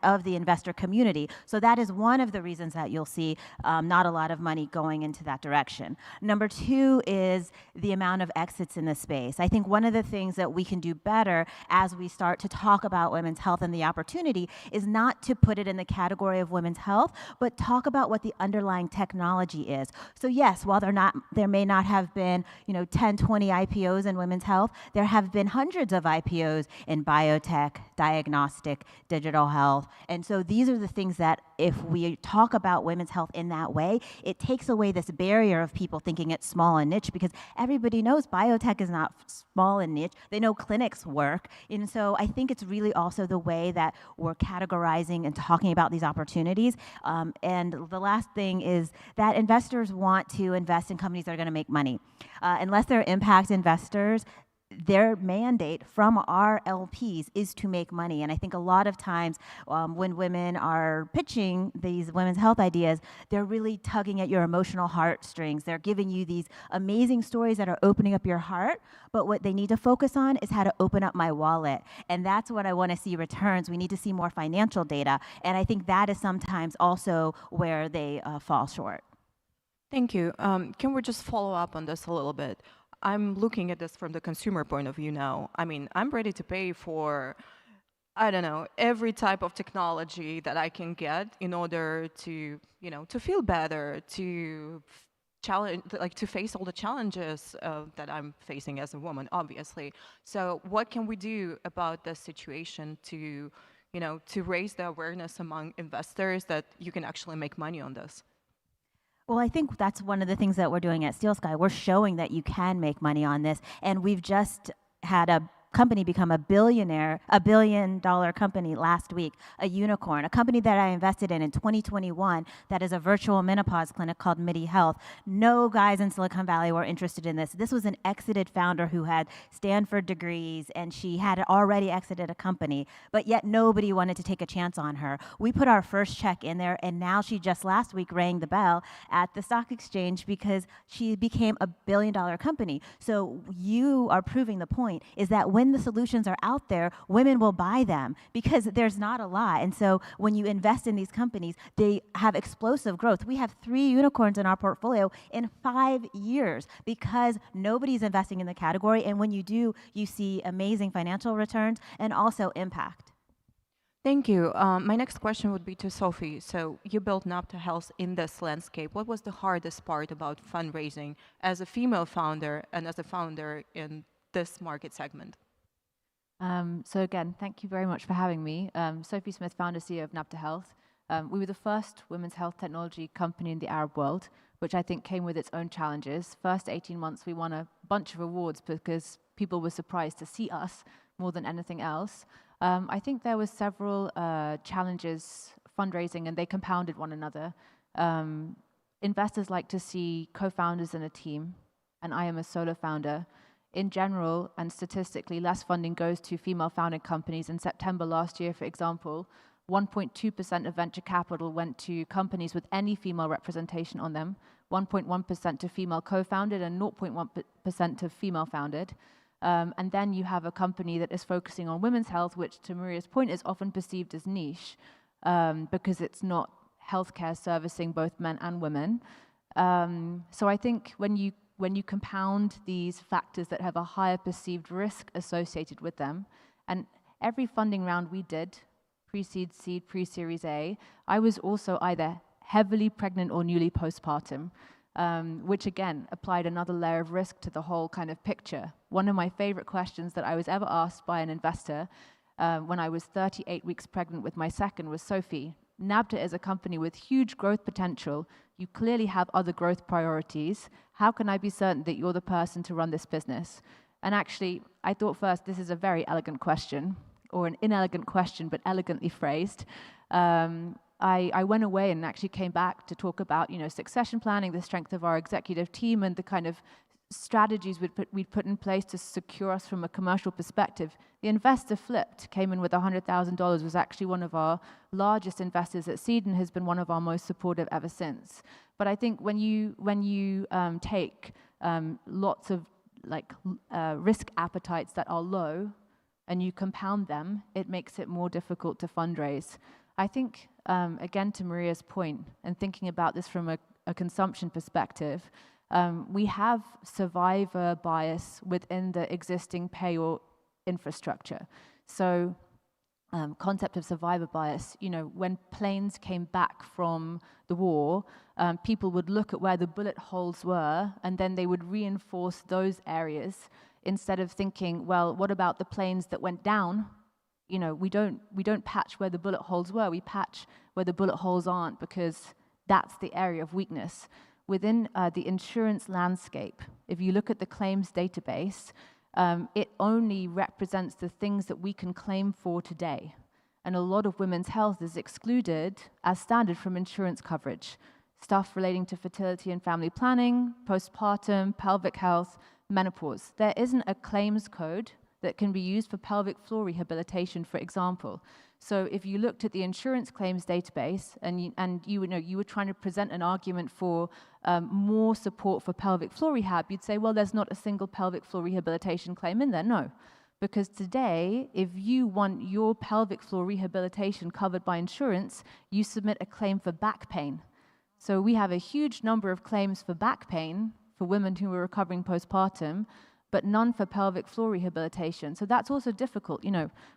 of the investor community. So that is one of the reasons that you'll see not a lot of money going into that direction. Number two is the amount of exits in the space. I think one of the things that we can do better as we start to talk about women's health and the opportunity is not to put it in the category of women's health, but talk about what the underlying technology is. So yes, while there may not have been 10, 20 IPOs in women's health, there have been hundreds of IPOs in biotech, diagnostic, digital health. And so these are the things that if we talk about women's health in that way, it takes away this barrier of people thinking it's small and niche because everybody knows biotech is not small and niche. They know clinics work. And so I think it's really also the way that we're categorizing and talking about these opportunities. And the last thing is that investors want to invest in companies that are going to make money. Unless they're impact investors, their mandate from our LPs is to make money. And I think a lot of times when women are pitching these women's health ideas, they're really tugging at your emotional heartstrings. They're giving you these amazing stories that are opening up your heart, but what they need to focus on is how to open up my wallet. And that's what I want to see returns. We need to see more financial data. And I think that is sometimes also where they fall short. Thank you. Can we just follow up on this a little bit? I'm looking at this from the consumer point of view now. I mean, I'm ready to pay for, I don't know, every type of technology that I can get in order to, to feel better, to to face all the challenges that I'm facing as a woman, obviously. So what can we do about this situation to, to raise the awareness among investors that you can actually make money on this? Well, I think that's one of the things that we're doing at Steel Sky. We're showing that you can make money on this, and we've just had a company become a $1 billion company last week, a unicorn, a company that I invested in 2021 that is a virtual menopause clinic called MIDI Health. No guys in Silicon Valley were interested in this. This was an exited founder who had Stanford degrees, and she had already exited a company, but yet nobody wanted to take a chance on her. We put our first check in there, and now she just last week rang the bell at the stock exchange because she became a $1 billion company. So you are proving the point is that when the solutions are out there, women will buy them because there's not a lot. And so when you invest in these companies, they have explosive growth. We have 3 unicorns in our portfolio in 5 years because nobody's investing in the category. And when you do, you see amazing financial returns and also impact. Thank you. My next question would be to Sophie. So you built Napta Health in this landscape. What was the hardest part about fundraising as a female founder and as a founder in this market segment? So again, thank you very much for having me. Sophie Smith, founder, CEO of Napta Health. We were the first women's health technology company in the Arab world, which I think came with its own challenges. First 18 months, we won a bunch of awards because people were surprised to see us more than anything else. I think there were several challenges fundraising, and they compounded one another. Investors like to see co-founders in a team, and I am a solo founder. In general and statistically, less funding goes to female-founded companies. In September last year, for example, 1.2% of venture capital went to companies with any female representation on them, 1.1% to female co-founded, and 0.1% to female-founded. And then you have a company that is focusing on women's health, which, to Maria's point, is often perceived as niche because it's not healthcare servicing both men and women. So I think when you compound these factors that have a higher perceived risk associated with them, and every funding round we did pre-seed, seed, pre-series A, I was also either heavily pregnant or newly postpartum, which again applied another layer of risk to the whole kind of picture. One of my favorite questions that I was ever asked by an investor when I was 38 weeks pregnant with my second was, Sophie, NABTA is a company with huge growth potential. You clearly have other growth priorities. How can I be certain that you're the person to run this business? And actually, I thought first, this is a very elegant question, or an inelegant question, but elegantly phrased. I went away and actually came back to talk about, succession planning, the strength of our executive team, and the kind of strategies we'd put in place to secure us from a commercial perspective. The investor flipped, came in with $100,000, was actually one of our largest investors at seed and has been one of our most supportive ever since. But I think when you take lots of risk appetites that are low and you compound them, it makes it more difficult to fundraise. I think, again, to Maria's point, and thinking about this from a consumption perspective, we have survivor bias within the existing payer infrastructure. So concept of survivor bias, when planes came back from the war, people would look at where the bullet holes were, and then they would reinforce those areas instead of thinking, well, what about the planes that went down? We don't patch where the bullet holes were, we patch where the bullet holes aren't, because that's the area of weakness. Within the insurance landscape, if you look at the claims database, it only represents the things that we can claim for today. And a lot of women's health is excluded as standard from insurance coverage. Stuff relating to fertility and family planning, postpartum, pelvic health, menopause. There isn't a claims code that can be used for pelvic floor rehabilitation, for example. So if you looked at the insurance claims database and you were trying to present an argument for more support for pelvic floor rehab, you'd say, well, there's not a single pelvic floor rehabilitation claim in there. No, because today, if you want your pelvic floor rehabilitation covered by insurance, you submit a claim for back pain. So we have a huge number of claims for back pain for women who are recovering postpartum, but none for pelvic floor rehabilitation. So that's also difficult.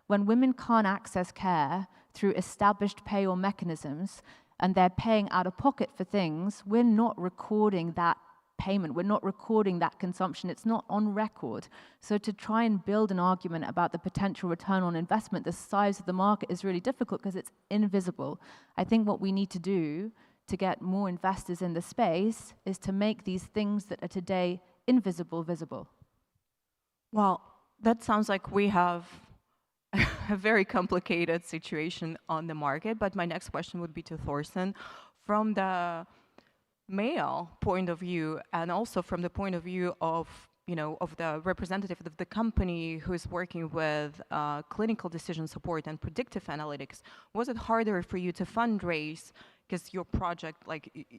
When women can't access care through established payer mechanisms and they're paying out of pocket for things, we're not recording that payment. We're not recording that consumption. It's not on record. So to try and build an argument about the potential return on investment, the size of the market is really difficult because it's invisible. I think what we need to do to get more investors in the space is to make these things that are today invisible visible. Well, that sounds like we have a very complicated situation on the market, but my next question would be to Thorsten. From the male point of view, and also from the point of view of, of the representative of the company who is working with clinical decision support and predictive analytics, was it harder for you to fundraise? Because your project,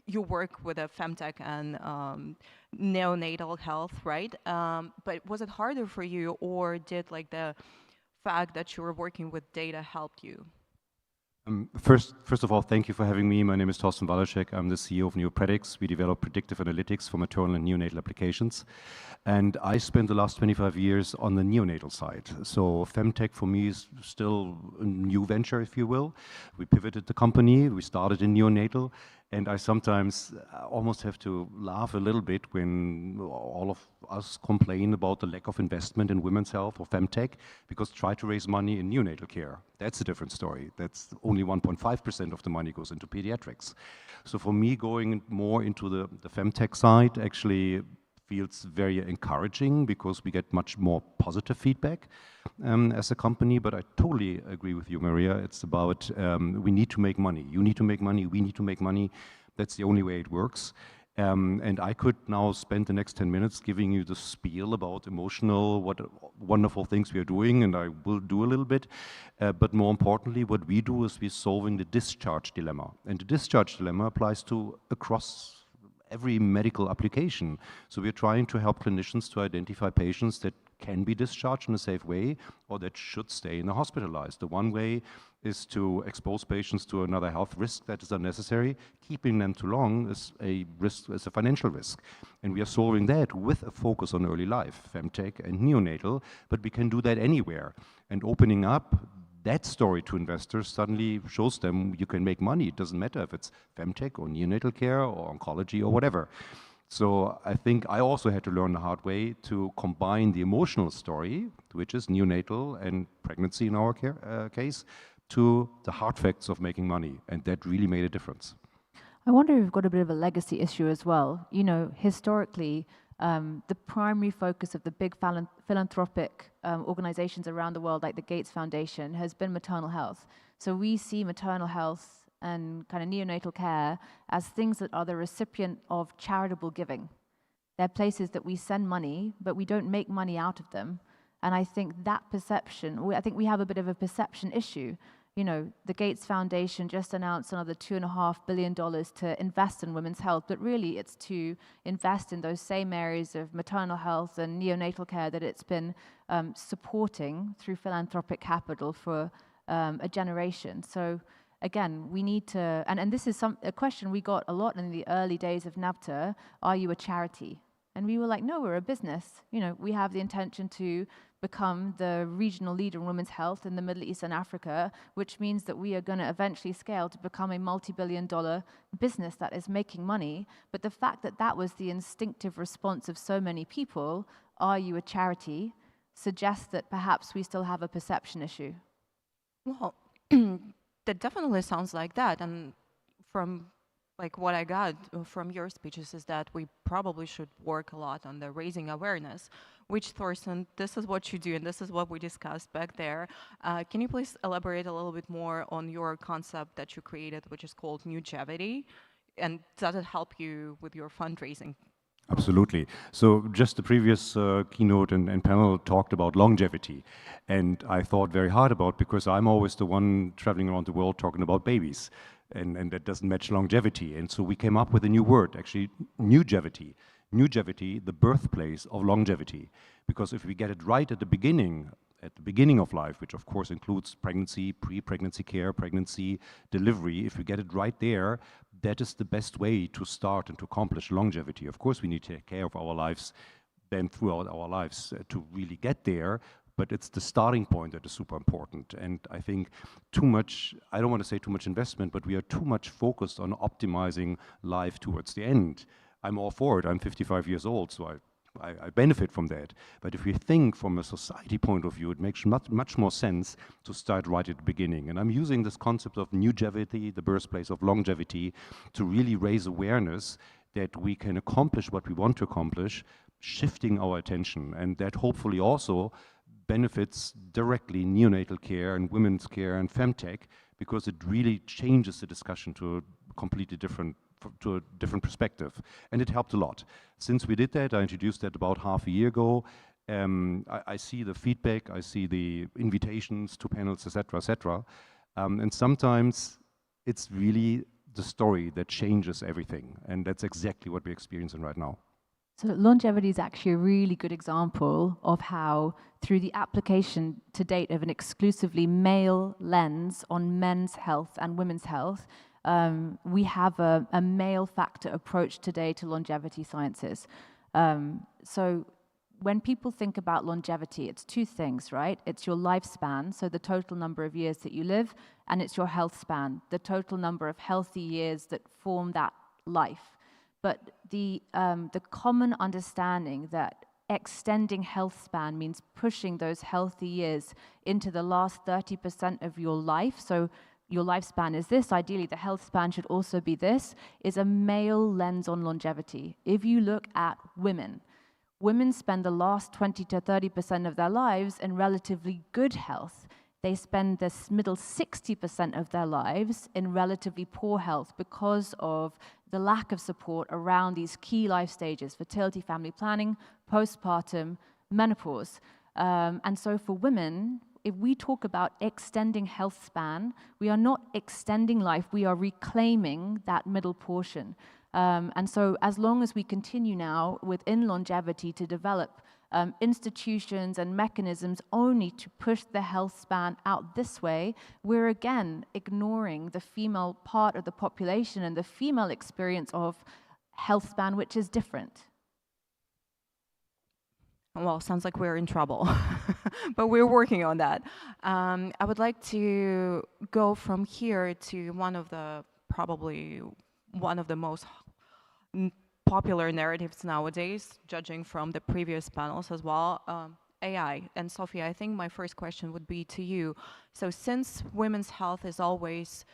you work with a femtech and neonatal health, right? But was it harder for you, or did the fact that you were working with data help you? First of all, thank you for having me. My name is Thorsten Walaschek. I'm the CEO of Neopredix. We develop predictive analytics for maternal and neonatal applications. And I spent the last 25 years on the neonatal side. So Femtech for me is still a new venture, if you will. We pivoted the company. We started in neonatal. And I sometimes almost have to laugh a little bit when all of us complain about the lack of investment in women's health or femtech, because try to raise money in neonatal care. That's a different story. That's only 1.5% of the money goes into pediatrics. So for me, going more into the femtech side actually feels very encouraging because we get much more positive feedback as a company. But I totally agree with you, Maria. It's about we need to make money. You need to make money. We need to make money. That's the only way it works. And I could now spend the next 10 minutes giving you the spiel about emotional, what wonderful things we are doing, and I will do a little bit. But more importantly, what we do is we're solving the discharge dilemma. And the discharge dilemma applies to across every medical application. So we're trying to help clinicians to identify patients that can be discharged in a safe way or that should stay in the hospitalized. The one way is to expose patients to another health risk that is unnecessary. Keeping them too long is a risk, is a financial risk. And we are solving that with a focus on early life, femtech and neonatal, but we can do that anywhere. And opening up that story to investors suddenly shows them you can make money. It doesn't matter if it's femtech or neonatal care or oncology or whatever. So I think I also had to learn the hard way to combine the emotional story, which is neonatal and pregnancy in our case, to the hard facts of making money. And that really made a difference. I wonder if we've got a bit of a legacy issue as well. You know, historically, the primary focus of the big philanthropic organizations around the world, like the Gates Foundation, has been maternal health. So we see maternal health and kind of neonatal care as things that are the recipient of charitable giving. They're places that we send money, but we don't make money out of them. And I think that perception, I think we have a bit of a perception issue. You know, the Gates Foundation just announced another $2.5 billion to invest in women's health, but really it's to invest in those same areas of maternal health and neonatal care that it's been supporting through philanthropic capital for a generation. So again, we need to, and this is a question we got a lot in the early days of NABTA, are you a charity? And we were like, no, we're a business. You know, we have the intention to become the regional leader in women's health in the Middle East and Africa, which means that we are going to eventually scale to become a multi-billion-dollar business that is making money. But the fact that that was the instinctive response of so many people, are you a charity, suggests that perhaps we still have a perception issue. Well, that definitely sounds like that. And from like what I got from your speeches is that we probably should work a lot on the raising awareness, which, Thorsten, this is what you do, and this is what we discussed back there. Can you please elaborate a little bit more on your concept that you created, which is called Nugevity? And does it help you with your fundraising? Absolutely. So just the previous keynote and panel talked about longevity. And I thought very hard about, because I'm always the one traveling around the world talking about babies. And that doesn't match longevity. And so we came up with a new word, actually, Nugevity. Nugevity, the birthplace of longevity. Because if we get it right at the beginning of life, which of course includes pregnancy, pre-pregnancy care, pregnancy, delivery, if we get it right there, that is the best way to start and to accomplish longevity. Of course, we need to take care of our lives then throughout our lives to really get there. But it's the starting point that is super important. And I think too much, I don't want to say too much investment, but we are too much focused on optimizing life towards the end. I'm all for it. I'm 55 years old, so I benefit from that. But if we think from a society point of view, it makes much more sense to start right at the beginning. And I'm using this concept of Nugevity, the birthplace of longevity, to really raise awareness that we can accomplish what we want to accomplish, shifting our attention. And that hopefully also benefits directly neonatal care and women's care and femtech, because it really changes the discussion to a completely different perspective. And it helped a lot. Since we did that, I introduced that about half a year ago. I see the feedback, I see the invitations to panels, et cetera. And sometimes it's really the story that changes everything. And that's exactly what we're experiencing right now. So longevity is actually a really good example of how, through the application to date of an exclusively male lens on men's health and women's health, we have a male factor approach today to longevity sciences. So when people think about longevity, it's two things, right? It's your lifespan, so the total number of years that you live, and it's your health span, the total number of healthy years that form that life. But the common understanding that extending health span means pushing those healthy years into the last 30% of your life. So your lifespan is this, ideally the health span should also be this, is a male lens on longevity. If you look at women spend the last 20 to 30% of their lives in relatively good health. They spend this middle 60% of their lives in relatively poor health because of the lack of support around these key life stages: fertility, family planning, postpartum, menopause. And so for women, if we talk about extending health span, we are not extending life, we are reclaiming that middle portion. And so as long as we continue now within longevity to develop institutions and mechanisms only to push the health span out this way, we're again ignoring the female part of the population and the female experience of health span, which is different. Well, sounds like we're in trouble, but we're working on that. I would like to go from here to probably one of the most popular narratives nowadays, judging from the previous panels as well, AI. And Sophia, I think my first question would be to you. So since women's health is always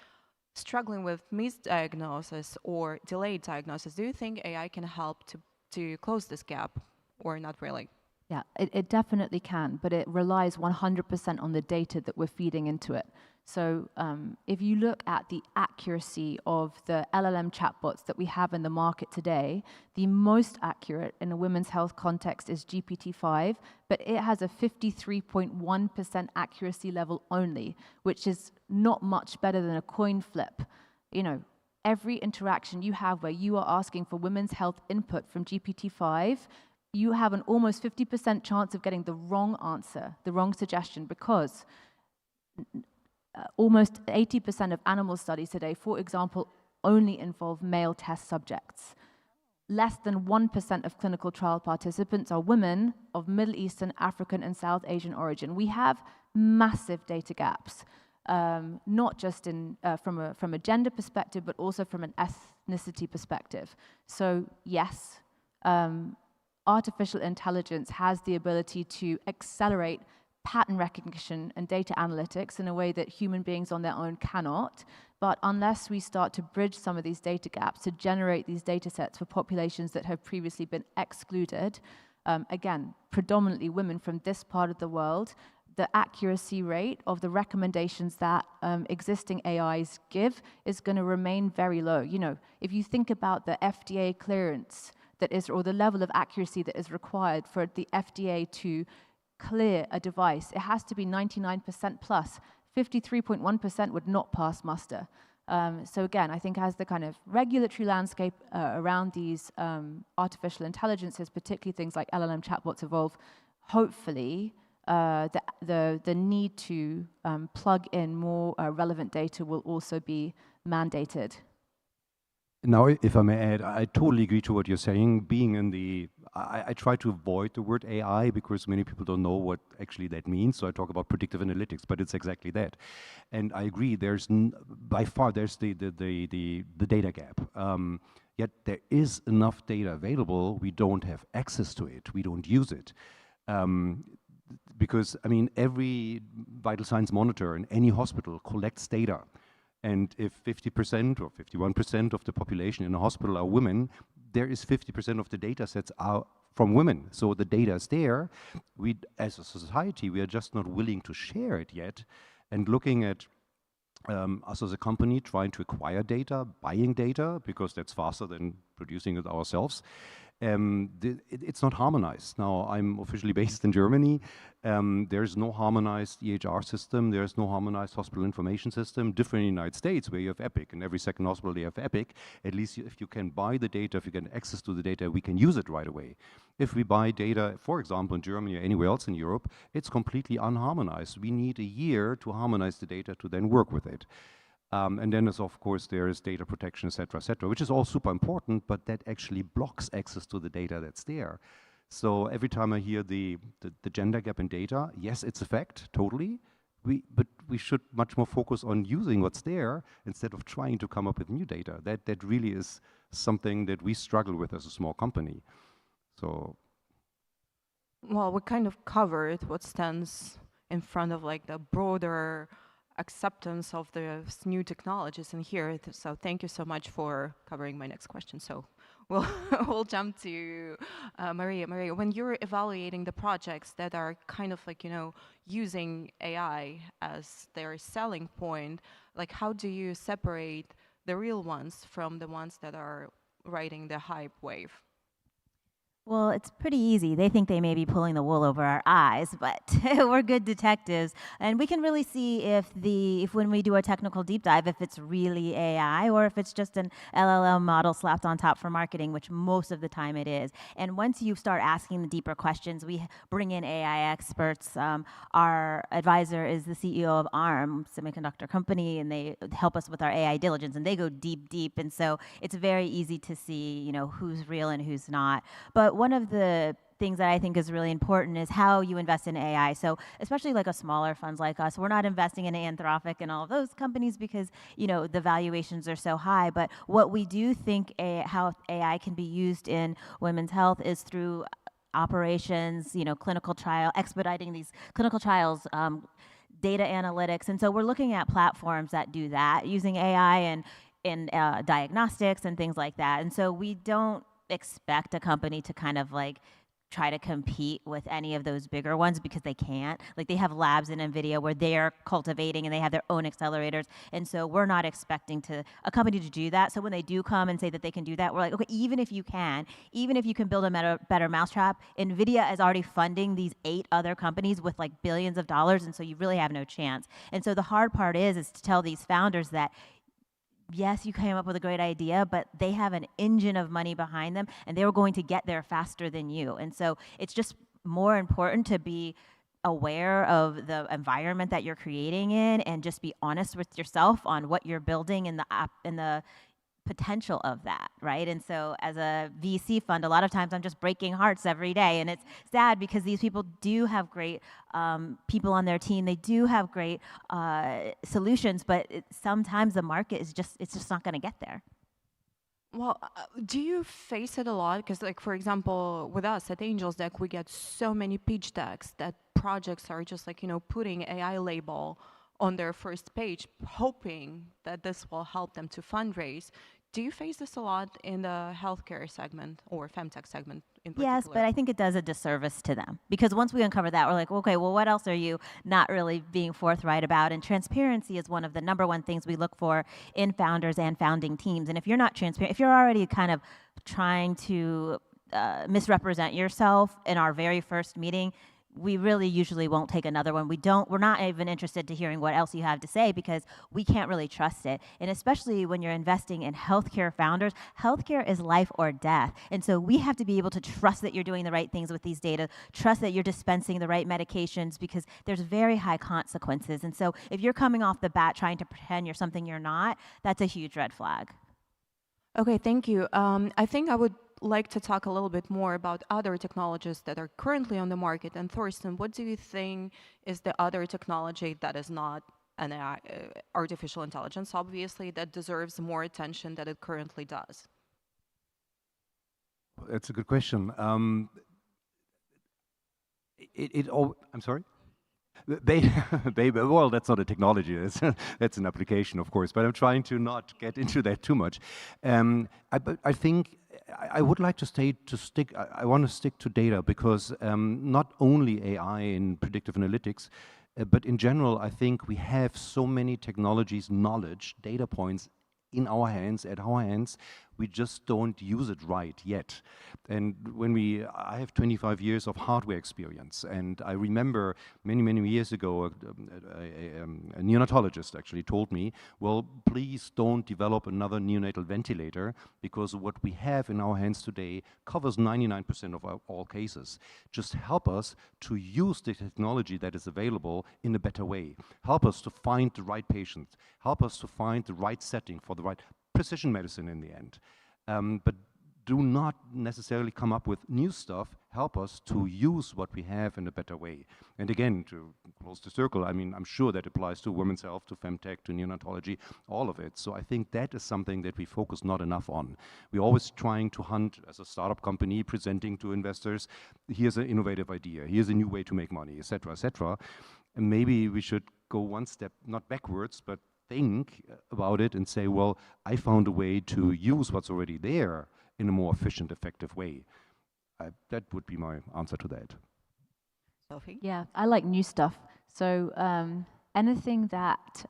struggling with misdiagnosis or delayed diagnosis, do you think AI can help to close this gap, or not really? Yeah, it definitely can, but it relies 100% on the data that we're feeding into it. So if you look at the accuracy of the LLM chatbots that we have in the market today, the most accurate in a women's health context is GPT-5, but it has a 53.1% accuracy level only, which is not much better than a coin flip. You know, every interaction you have where you are asking for women's health input from GPT-5, you have an almost 50% chance of getting the wrong answer, the wrong suggestion, because almost 80% of animal studies today, for example, only involve male test subjects. Less than 1% of clinical trial participants are women of Middle Eastern, African, and South Asian origin. We have massive data gaps, not just from a gender perspective, but also from an ethnicity perspective. So yes, artificial intelligence has the ability to accelerate pattern recognition and data analytics in a way that human beings on their own cannot. But unless we start to bridge some of these data gaps to generate these data sets for populations that have previously been excluded, again, predominantly women from this part of the world, the accuracy rate of the recommendations that existing AIs give is going to remain very low. You know, if you think about the FDA clearance that is, or the level of accuracy that is required for the FDA to clear a device, it has to be 99% plus. 53.1% would not pass muster. So again, I think as the kind of regulatory landscape around these artificial intelligences, particularly things like LLM chatbots, evolve, hopefully the need to plug in more relevant data will also be mandated. Now, if I may add, I totally agree to what you're saying. Being in I try to avoid the word AI because many people don't know what actually that means. So I talk about predictive analytics, but it's exactly that. And I agree. There's by far there's the data gap. Yet there is enough data available. We don't have access to it. We don't use it. Because I mean, every vital signs monitor in any hospital collects data. And if 50% or 51% of the population in a hospital are women, there is 50% of the data sets are from women. So the data is there. We, as a society, we are just not willing to share it yet. And looking at us as a company trying to acquire data, buying data, because that's faster than producing it ourselves. It's not harmonized. Now, I'm officially based in Germany. There's no harmonized EHR system. There's no harmonized hospital information system. Different in the United States, where you have Epic. In every second hospital, they have Epic. At least if you can buy the data, if you get access to the data, we can use it right away. If we buy data, for example, in Germany or anywhere else in Europe, it's completely unharmonized. We need a year to harmonize the data to then work with it. And then, of course, there is data protection, et cetera, which is all super important, but that actually blocks access to the data that's there. So every time I hear the gender gap in data, yes, it's a fact, totally. But we should much more focus on using what's there instead of trying to come up with new data. That really is something that we struggle with as a small company. So, well, we kind of covered what stands in front of like the broader acceptance of the new technologies in here. So thank you so much for covering my next question. So we'll jump to Maria. Maria, when you're evaluating the projects that are kind of like, using AI as their selling point, like how do you separate the real ones from the ones that are riding the hype wave? Well, it's pretty easy. They think they may be pulling the wool over our eyes, but we're good detectives, and we can really see if when we do a technical deep dive, if it's really AI or if it's just an LLM model slapped on top for marketing, which most of the time it is. And once you start asking the deeper questions, we bring in AI experts. Our advisor is the CEO of ARM Semiconductor Company, and they help us with our AI diligence, and they go deep, and so it's very easy to see, who's real and who's not. But one of the things that I think is really important is how you invest in AI. So especially like a smaller funds like us, we're not investing in Anthropic and all of those companies because, you know, the valuations are so high. But what we do think how AI can be used in women's health is through operations, you know, clinical trial, expediting these clinical trials, data analytics. And so we're looking at platforms that do that using AI and in diagnostics and things like that. And so we don't expect a company to kind of like try to compete with any of those bigger ones because they can't. Like they have labs in NVIDIA where they're cultivating and they have their own accelerators. And so we're not expecting a company to do that. So when they do come and say that they can do that, we're like, okay, even if you can build a better mousetrap, NVIDIA is already funding these 8 other companies with like billions of dollars. And so you really have no chance. And so the hard part is to tell these founders that yes, you came up with a great idea, but they have an engine of money behind them and they were going to get there faster than you. And so it's just more important to be aware of the environment that you're creating in and just be honest with yourself on what you're building and the potential of that, right? And so as a VC fund, a lot of times I'm just breaking hearts every day, and it's sad because these people do have great people on their team. They do have great solutions, but sometimes the market is it's just not going to get there. Well, do you face it a lot? Because, like, for example, with us at Angels Deck, we get so many pitch decks that projects are just like, you know, putting AI label on their first page, hoping that this will help them to fundraise. Do you face this a lot in the healthcare segment or femtech segment in particular? Yes, but I think it does a disservice to them because once we uncover that, we're like, okay, well, what else are you not really being forthright about? And transparency is one of the #1 things we look for in founders and founding teams. And if you're not transparent, if you're already kind of trying to misrepresent yourself in our very first meeting, we really usually won't take another one. We're not even interested to hearing what else you have to say because we can't really trust it. And especially when you're investing in healthcare founders, healthcare is life or death. And so we have to be able to trust that you're doing the right things with these data, trust that you're dispensing the right medications because there's very high consequences. And so if you're coming off the bat trying to pretend you're something you're not, that's a huge red flag. Okay, thank you. I think I would like to talk a little bit more about other technologies that are currently on the market. And Thorsten, what do you think is the other technology that is not an AI, artificial intelligence, obviously, that deserves more attention than it currently does? That's a good question. I'm sorry? Well, that's not a technology. That's an application, of course. But I'm trying to not get into that too much. I think I would like to stick. I want to stick to data because not only AI in predictive analytics, but in general, I think we have so many technologies, knowledge, data points in our hands, at our hands. We just don't use it right yet. And I have 25 years of hardware experience, and I remember many years ago, a neonatologist actually told me, well, please don't develop another neonatal ventilator because what we have in our hands today covers 99% of all cases. Just help us to use the technology that is available in a better way. Help us to find the right patient. Help us to find the right setting for the right precision medicine in the end. But do not necessarily come up with new stuff. Help us to use what we have in a better way. And again, to close the circle, I mean, I'm sure that applies to women's health, to femtech, to neonatology, all of it. So I think that is something that we focus not enough on. We're always trying to hunt as a startup company, presenting to investors, here's an innovative idea, here's a new way to make money, et cetera, et cetera. And maybe we should go one step, not backwards, but think about it and say, well, I found a way to use what's already there in a more efficient, effective way. That would be my answer to that. Sophie? Yeah, I like new stuff. So anything that,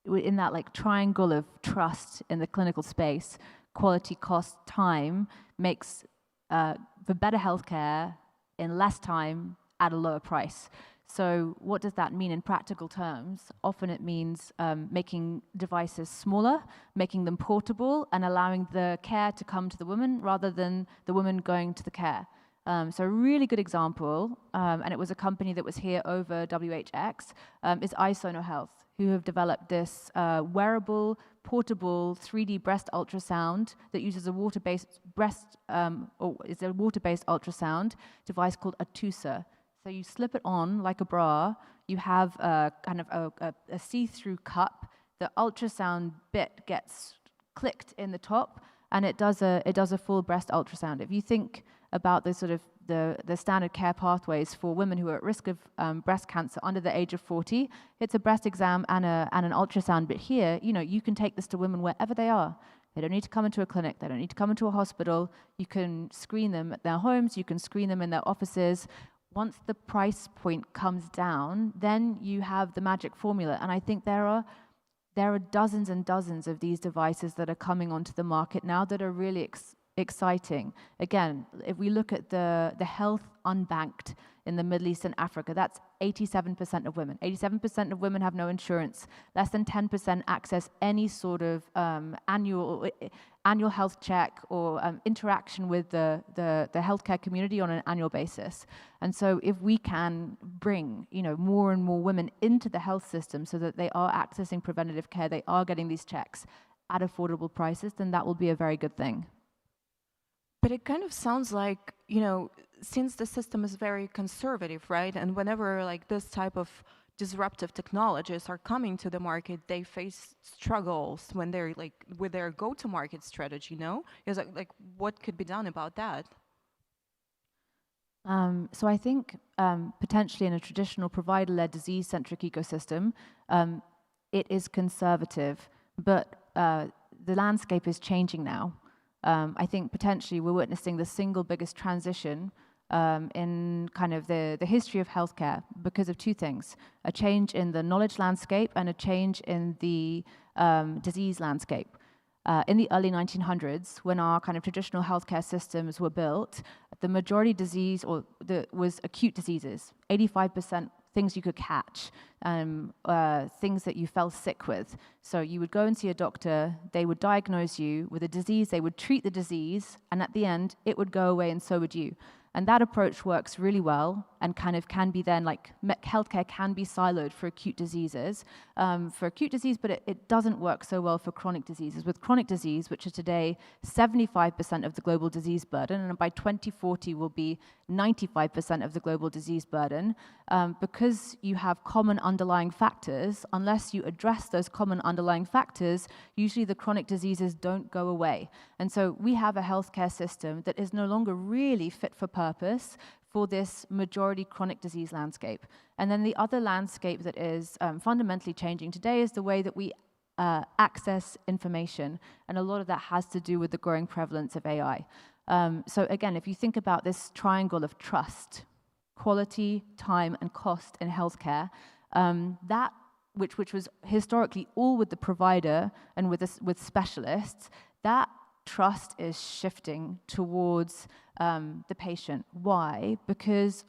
in that like triangle of trust in the clinical space, quality, cost, time, makes for better healthcare in less time at a lower price. So what does that mean in practical terms? Often it means making devices smaller, making them portable, and allowing the care to come to the woman rather than the woman going to the care. So a really good example, and it was a company that was here over WHX, is iSono Health, who have developed this wearable, portable 3D breast ultrasound that uses a water-based water-based ultrasound device called Atusa. So you slip it on like a bra. You have a kind of a see-through cup. The ultrasound bit gets clicked in the top, and it does a full breast ultrasound. If you think about the sort of the standard care pathways for women who are at risk of breast cancer under the age of 40, it's a breast exam and an ultrasound. But here, you can take this to women wherever they are. They don't need to come into a clinic. They don't need to come into a hospital. You can screen them at their homes. You can screen them in their offices. Once the price point comes down, then you have the magic formula. And I think there are dozens and dozens of these devices that are coming onto the market now that are really exciting. Again, if we look at the health unbanked in the Middle East and Africa, that's 87% of women. 87% of women have no insurance. Less than 10% access any sort of annual health check or interaction with the healthcare community on an annual basis. And so if we can bring more and more women into the health system so that they are accessing preventative care, they are getting these checks at affordable prices, then that will be a very good thing. But it kind of sounds like, since the system is very conservative, right? And whenever like this type of disruptive technologies are coming to the market, they face struggles when they're like with their go-to-market strategy, Is like what could be done about that? So I think potentially in a traditional provider-led disease-centric ecosystem, it is conservative, but the landscape is changing now. I think potentially we're witnessing the single biggest transition in kind of the history of healthcare because of two things: a change in the knowledge landscape and a change in the disease landscape. In the early 1900s, when our kind of traditional healthcare systems were built, the majority disease was acute diseases, 85% things you could catch, things that you fell sick with. So you would go and see a doctor, they would diagnose you with a disease, they would treat the disease, and at the end, it would go away and so would you. And that approach works really well and kind of can be then like healthcare can be siloed for acute diseases, but it doesn't work so well for chronic diseases. With chronic disease, which is today 75% of the global disease burden, and by 2040 will be 95% of the global disease burden, because you have common underlying factors, unless you address those common underlying factors, usually the chronic diseases don't go away. And so we have a healthcare system that is no longer really fit for purpose for this majority chronic disease landscape. And then the other landscape that is fundamentally changing today is the way that we access information. And a lot of that has to do with the growing prevalence of AI. So again, if you think about this triangle of trust, quality, time, and cost in healthcare, that which was historically all with the provider and with specialists, that trust is shifting towards the patient. Why? Because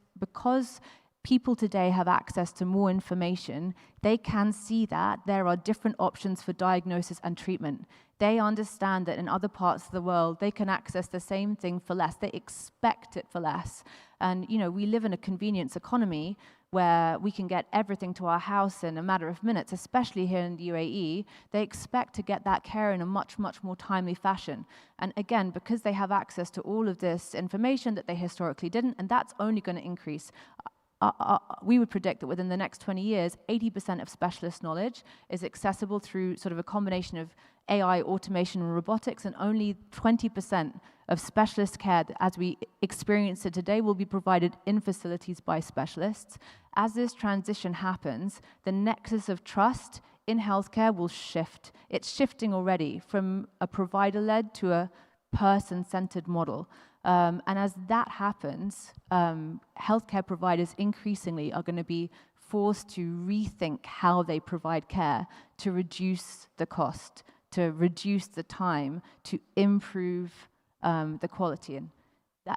people today have access to more information, they can see that there are different options for diagnosis and treatment. They understand that in other parts of the world, they can access the same thing for less. They expect it for less. And, we live in a convenience economy where we can get everything to our house in a matter of minutes, especially here in the UAE. They expect to get that care in a much, much more timely fashion. And again, because they have access to all of this information that they historically didn't, and that's only going to increase. We would predict that within the next 20 years, 80% of specialist knowledge is accessible through sort of a combination of AI, automation, and robotics, and only 20% of specialist care, as we experience it today, will be provided in facilities by specialists. As this transition happens, the nexus of trust in healthcare will shift. It's shifting already from a provider-led to a person-centered model. And as that happens, healthcare providers increasingly are going to be forced to rethink how they provide care to reduce the cost, to reduce the time, to improve the quality. And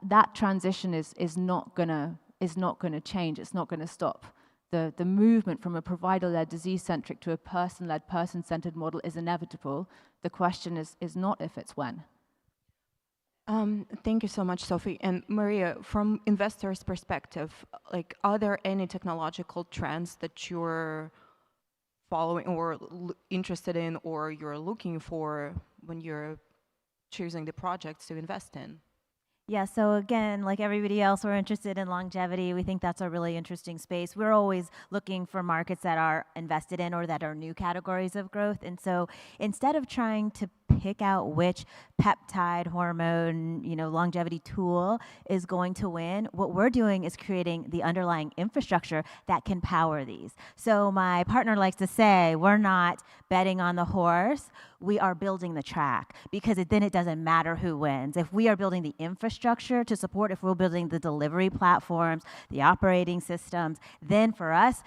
that transition is not going to change. It's not going to stop. The movement from a provider-led, disease-centric to a person-led, person-centered model is inevitable. The question is not if, it's when. Thank you so much, Sophie. And Maria, from investors' perspective, like, are there any technological trends that you're following or interested in, or you're looking for when you're choosing the projects to invest in? Yeah, so again, like everybody else, we're interested in longevity. We think that's a really interesting space. We're always looking for markets that are invested in or that are new categories of growth. And so instead of trying to pick out which peptide hormone, longevity tool is going to win, what we're doing is creating the underlying infrastructure that can power these. So my partner likes to say, we're not betting on the horse, we are building the track, because then it doesn't matter who wins. If we are building the infrastructure to support, if we're building the delivery platforms, the operating systems, then for us,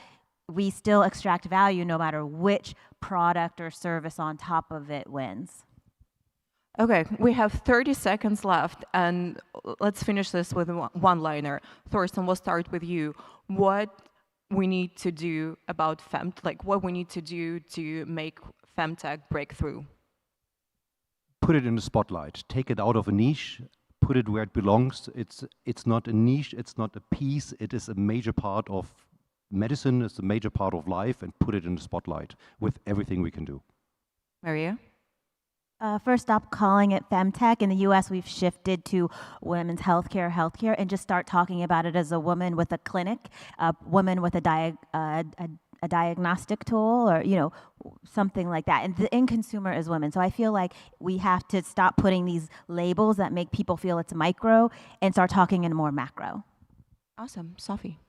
we still extract value no matter which product or service on top of it wins. Okay, we have 30 seconds left, and let's finish this with a one-liner. Thorsten, we'll start with you. What we need to do about what we need to do to make femtech breakthrough? Put it in the spotlight. Take it out of a niche. Put it where it belongs. It's not a niche. It's not a piece. It is a major part of medicine. It's a major part of life, and put it in the spotlight with everything we can do. Maria? First, stop calling it femtech. In the US, we've shifted to women's healthcare, and just start talking about it as a woman with a clinic, a woman with a diagnostic tool, or something like that. And the end consumer is women. So I feel like we have to stop putting these labels that make people feel it's micro and start talking in more macro. Awesome. Sophie?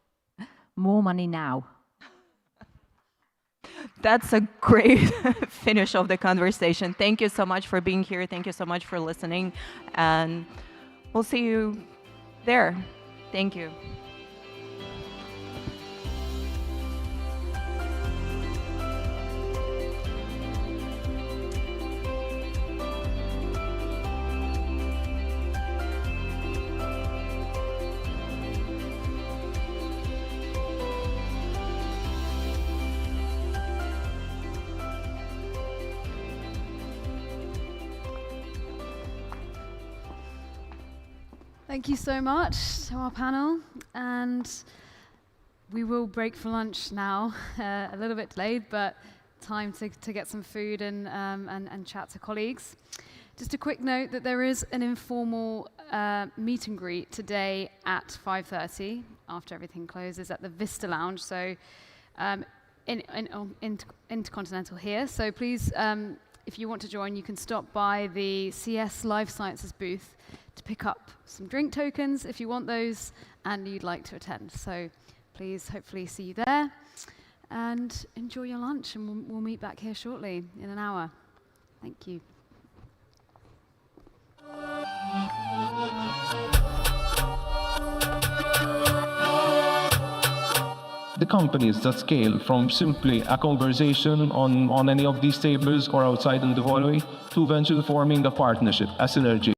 More money now. That's a great finish of the conversation. Thank you so much for being here. Thank you so much for listening. And we'll see you there. Thank you. Thank you so much to our panel, and we will break for lunch now. A little bit delayed, but time to get some food and chat to colleagues. Just a quick note that there is an informal meet and greet today at 5:30 after everything closes at the Vista Lounge. So Intercontinental here. So please, if you want to join, you can stop by the CS Life Sciences booth to pick up some drink tokens if you want those and you'd like to attend. So please, hopefully see you there, and enjoy your lunch, and we'll meet back here shortly in an hour. Thank you. The companies that scale from simply a conversation on any of these tables or outside in the hallway to eventually forming a partnership, a synergy.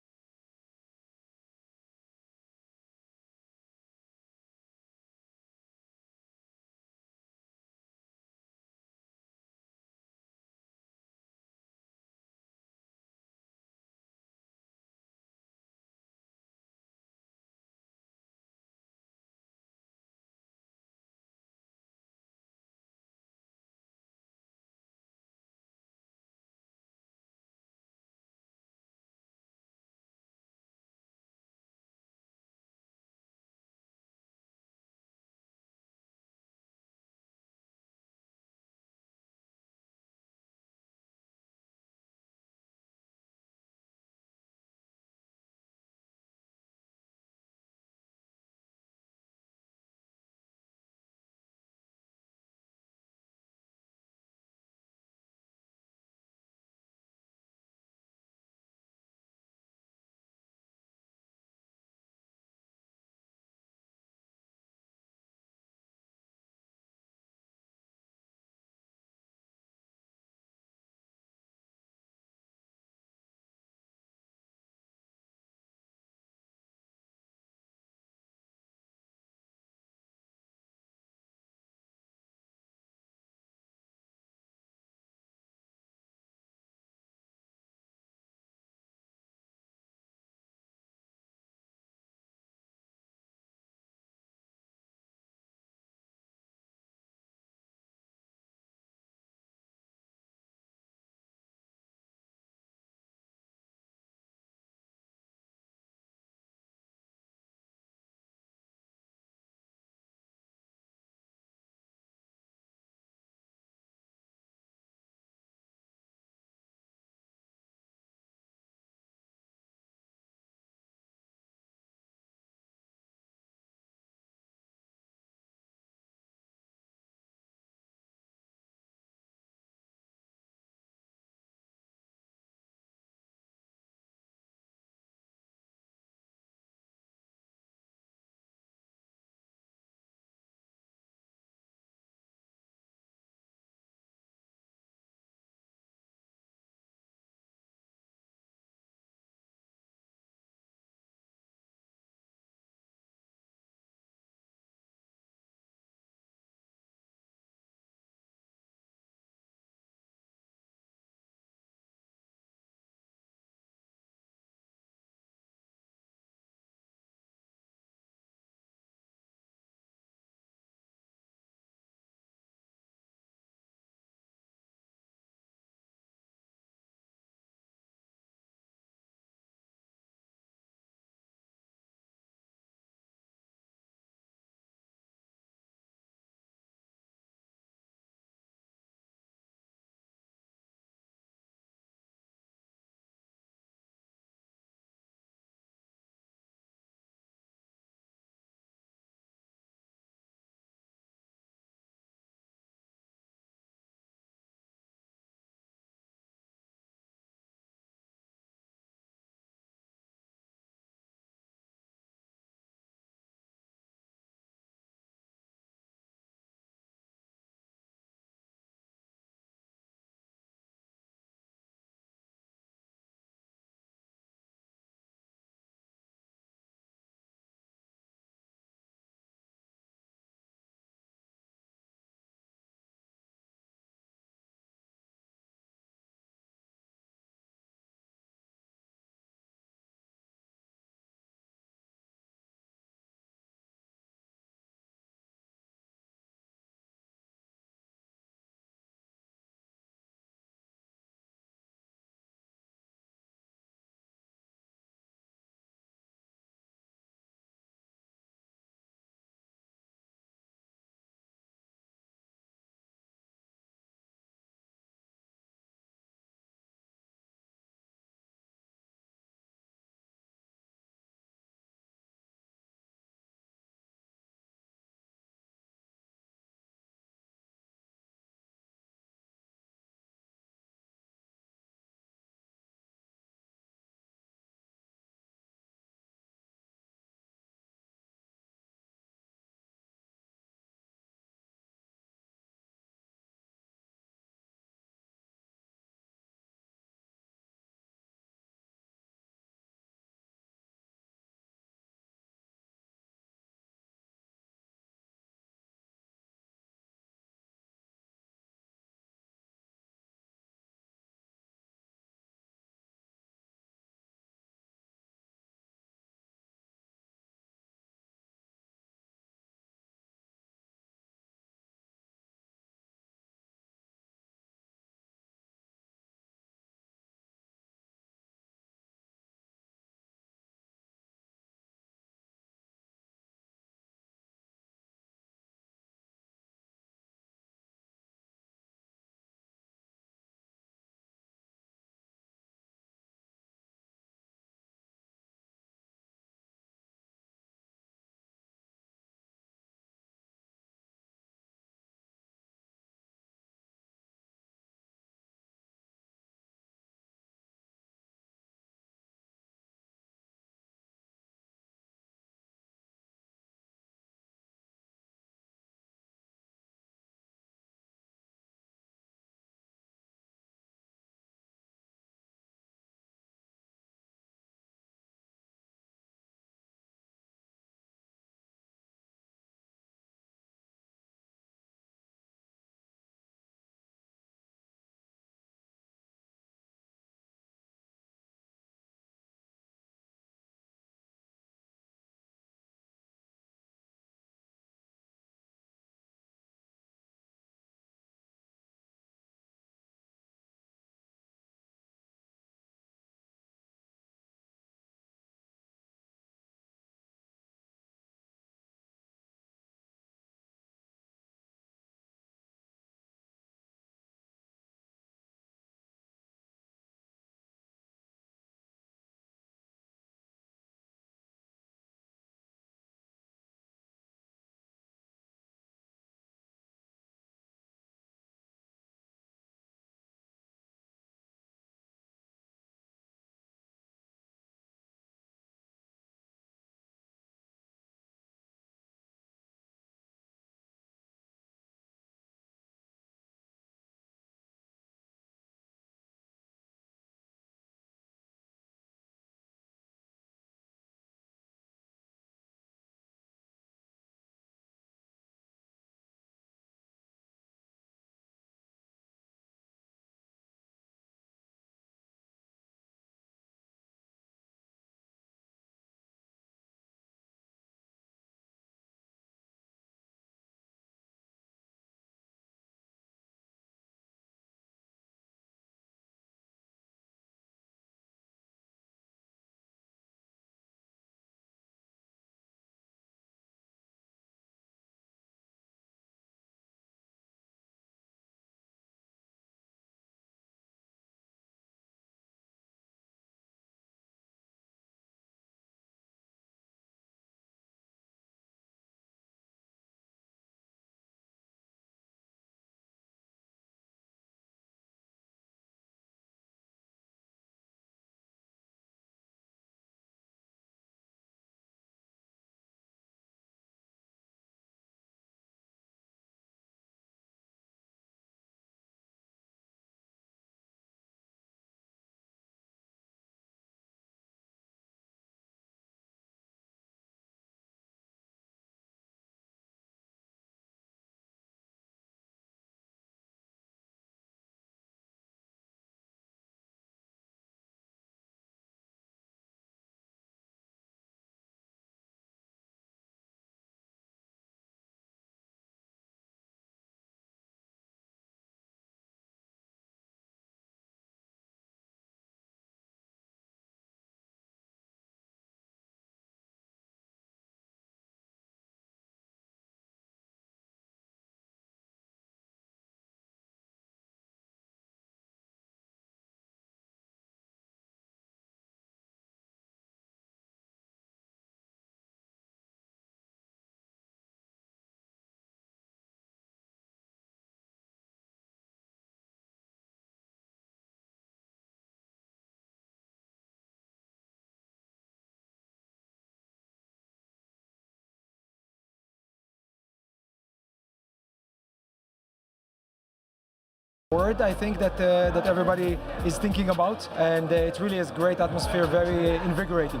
Word, I think that that everybody is thinking about, and it really is great atmosphere, very invigorating.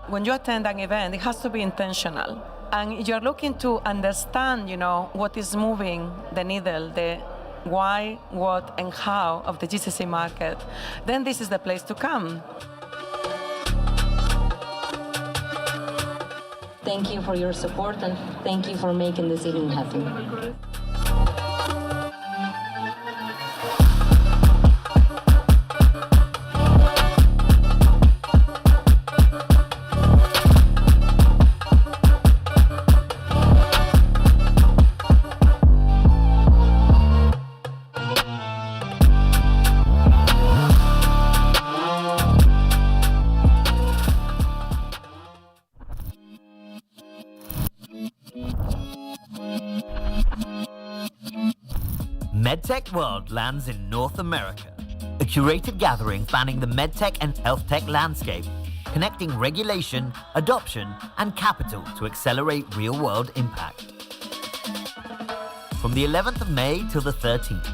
When you attend an event, it has to be intentional, and you're looking to understand, what is moving the needle, the why, what, and how of the GCC market. Then this is the place to come. Thank you for your support and thank you for making this evening happen. MedTech World lands in North America, a curated gathering spanning the medtech and health tech landscape, connecting regulation, adoption, and capital to accelerate real-world impact. From the 11th of May till the 13th,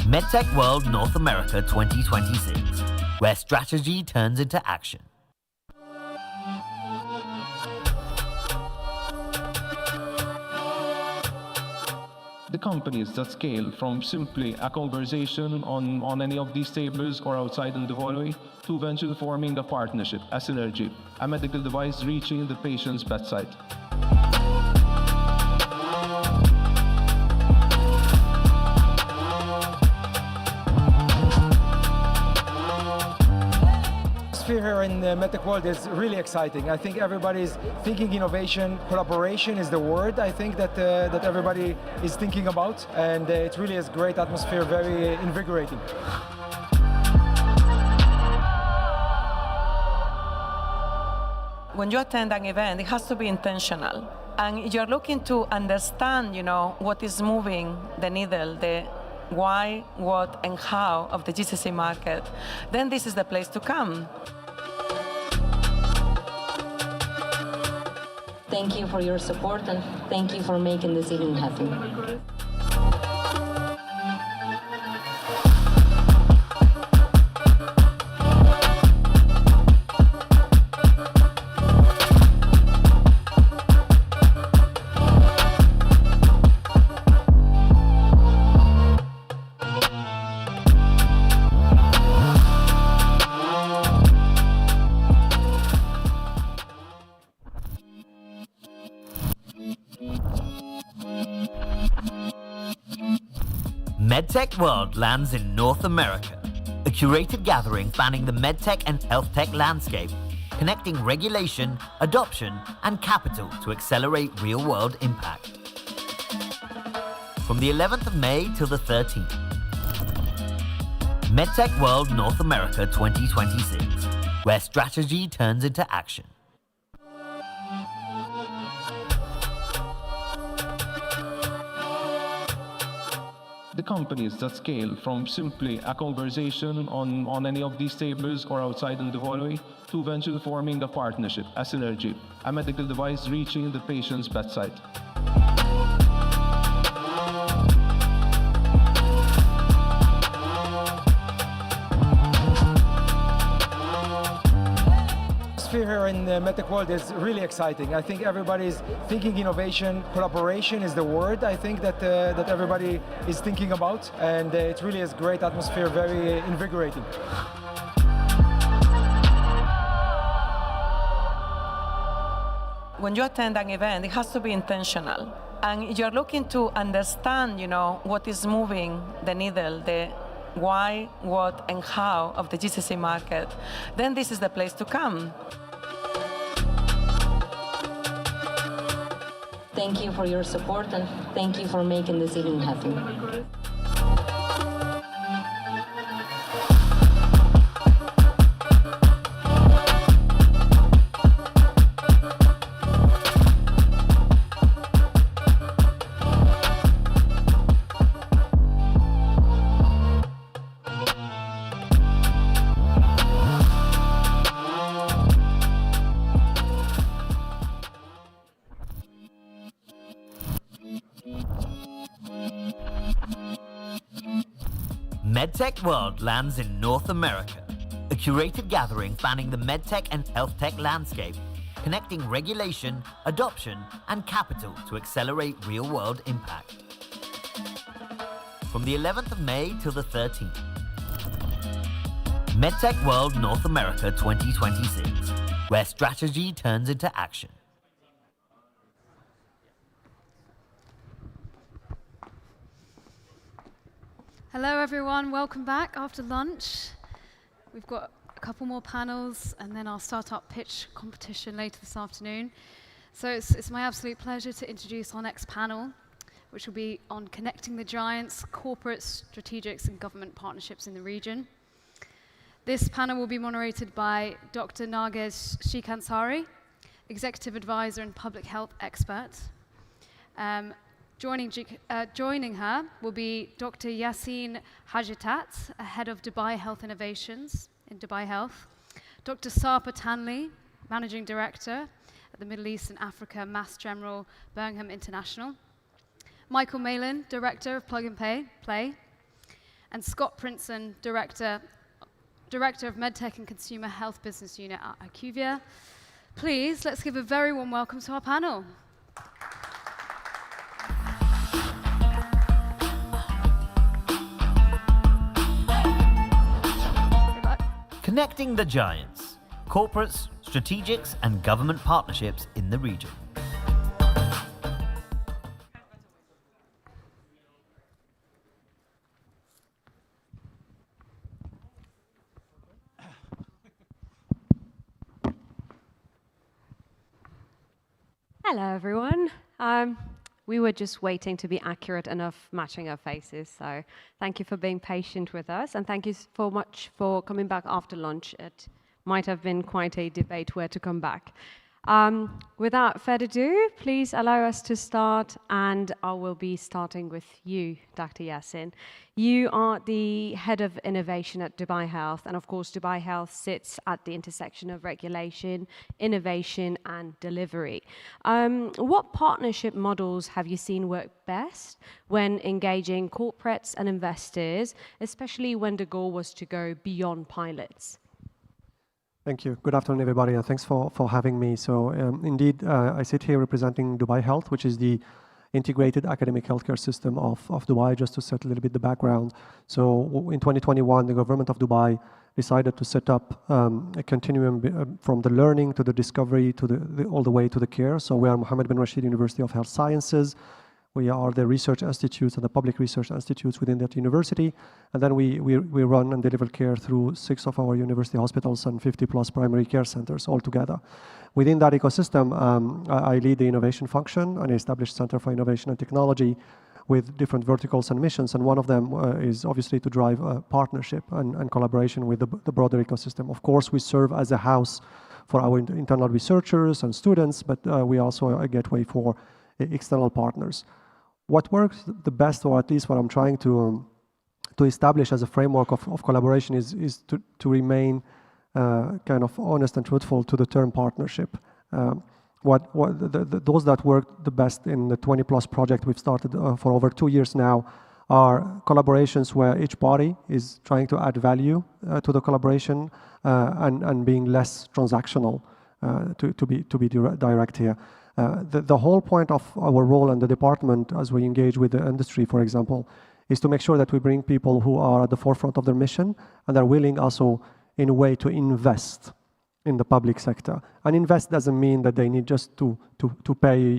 MedTech World North America 2026, where strategy turns into action. The companies that scale from simply a conversation on any of these tables or outside in the hallway to eventually forming a partnership, a synergy, a medical device reaching the patient's bedside. Here in the MedTech world is really exciting. I think everybody's thinking innovation, collaboration is the word. I think that that everybody is thinking about, and it really is great atmosphere, very invigorating. When you attend an event, it has to be intentional, and you're looking to understand, what is moving the needle, the why, what, and how of the GCC market. Then this is the place to come. Thank you for your support and thank you for making this evening happen. MedTech World lands in North America, a curated gathering spanning the medtech and health tech landscape, connecting regulation, adoption, and capital to accelerate real-world impact. From the 11th of May till the 13th, MedTech World North America 2026, where strategy turns into action. The companies that scale from simply a conversation on any of these tables or outside in the hallway to eventually forming a partnership, a synergy, a medical device reaching the patient's bedside. Here in the MedTech world is really exciting. I think everybody's thinking innovation, collaboration is the word. I think that that everybody is thinking about, and it really is great atmosphere, very invigorating. When you attend an event, it has to be intentional, and you're looking to understand, what is moving the needle, the why, what, and how of the GCC market. Then this is the place to come. Thank you for your support and thank you for making this evening happen. MedTech World lands in North America, a curated gathering spanning the MedTech and HealthTech landscape, connecting regulation, adoption, and capital to accelerate real-world impact. From the 11th of May till the 13th, MedTech World North America 2026, where strategy turns into action. Hello everyone, welcome back after lunch. We've got a couple more panels and then our startup pitch competition later this afternoon. So it's my absolute pleasure to introduce our next panel, which will be on connecting the giants, corporates, strategics and government partnerships in the region. This panel will be moderated by Dr. Narges Shikansari, Executive Advisor and Public Health Expert. Joining her will be Dr. Yassine Hajitat, Head of Dubai Health Innovations in Dubai Health, Dr. Sarpa Tanley, Managing Director at the Middle East and Africa Mass General Birmingham International, Michael Malin, Director of Plug and Play, and Scott Princeton, Director of MedTech and Consumer Health Business Unit at IQVIA. Please, let's give a very warm welcome to our panel. Connecting the giants, corporates, strategics, and government partnerships in the region. Hello, everyone. We were just waiting to be accurate enough matching our faces, so thank you for being patient with us, and thank you so much for coming back after lunch. It might have been quite a debate where to come back. Without further ado, please allow us to start, and I will be starting with you, Dr. Yassine. You are the Head of Innovation at Dubai Health, and of course, Dubai Health sits at the intersection of regulation, innovation, and delivery. What partnership models have you seen work best when engaging corporates and investors, especially when the goal was to go beyond pilots? Thank you. Good afternoon, everybody, and thanks for having me. So indeed, I sit here representing Dubai Health, which is the integrated academic healthcare system of Dubai, just to set a little bit the background. So in 2021, the government of Dubai decided to set up a continuum from the learning to the discovery to all the way to the care. So we are Mohammed bin Rashid University of Health Sciences. We are the research institutes and the public research institutes within that university. And then we run and deliver care through 6 of our university hospitals and 50 plus primary care centers altogether. Within that ecosystem, I lead the innovation function and established Center for Innovation and Technology with different verticals and missions. And one of them is obviously to drive a partnership and collaboration with the broader ecosystem. Of course, we serve as a house for our internal researchers and students, but we also are a gateway for external partners. What works the best, or at least what I'm trying to establish as a framework of collaboration, is to remain kind of honest and truthful to the term partnership. Those that work the best in the 20+ project we've started for over 2 years now are collaborations where each party is trying to add value to the collaboration and being less transactional, to be direct here. The whole point of our role in the department as we engage with the industry, for example, is to make sure that we bring people who are at the forefront of their mission and are willing also in a way to invest in the public sector. And invest doesn't mean that they need just to pay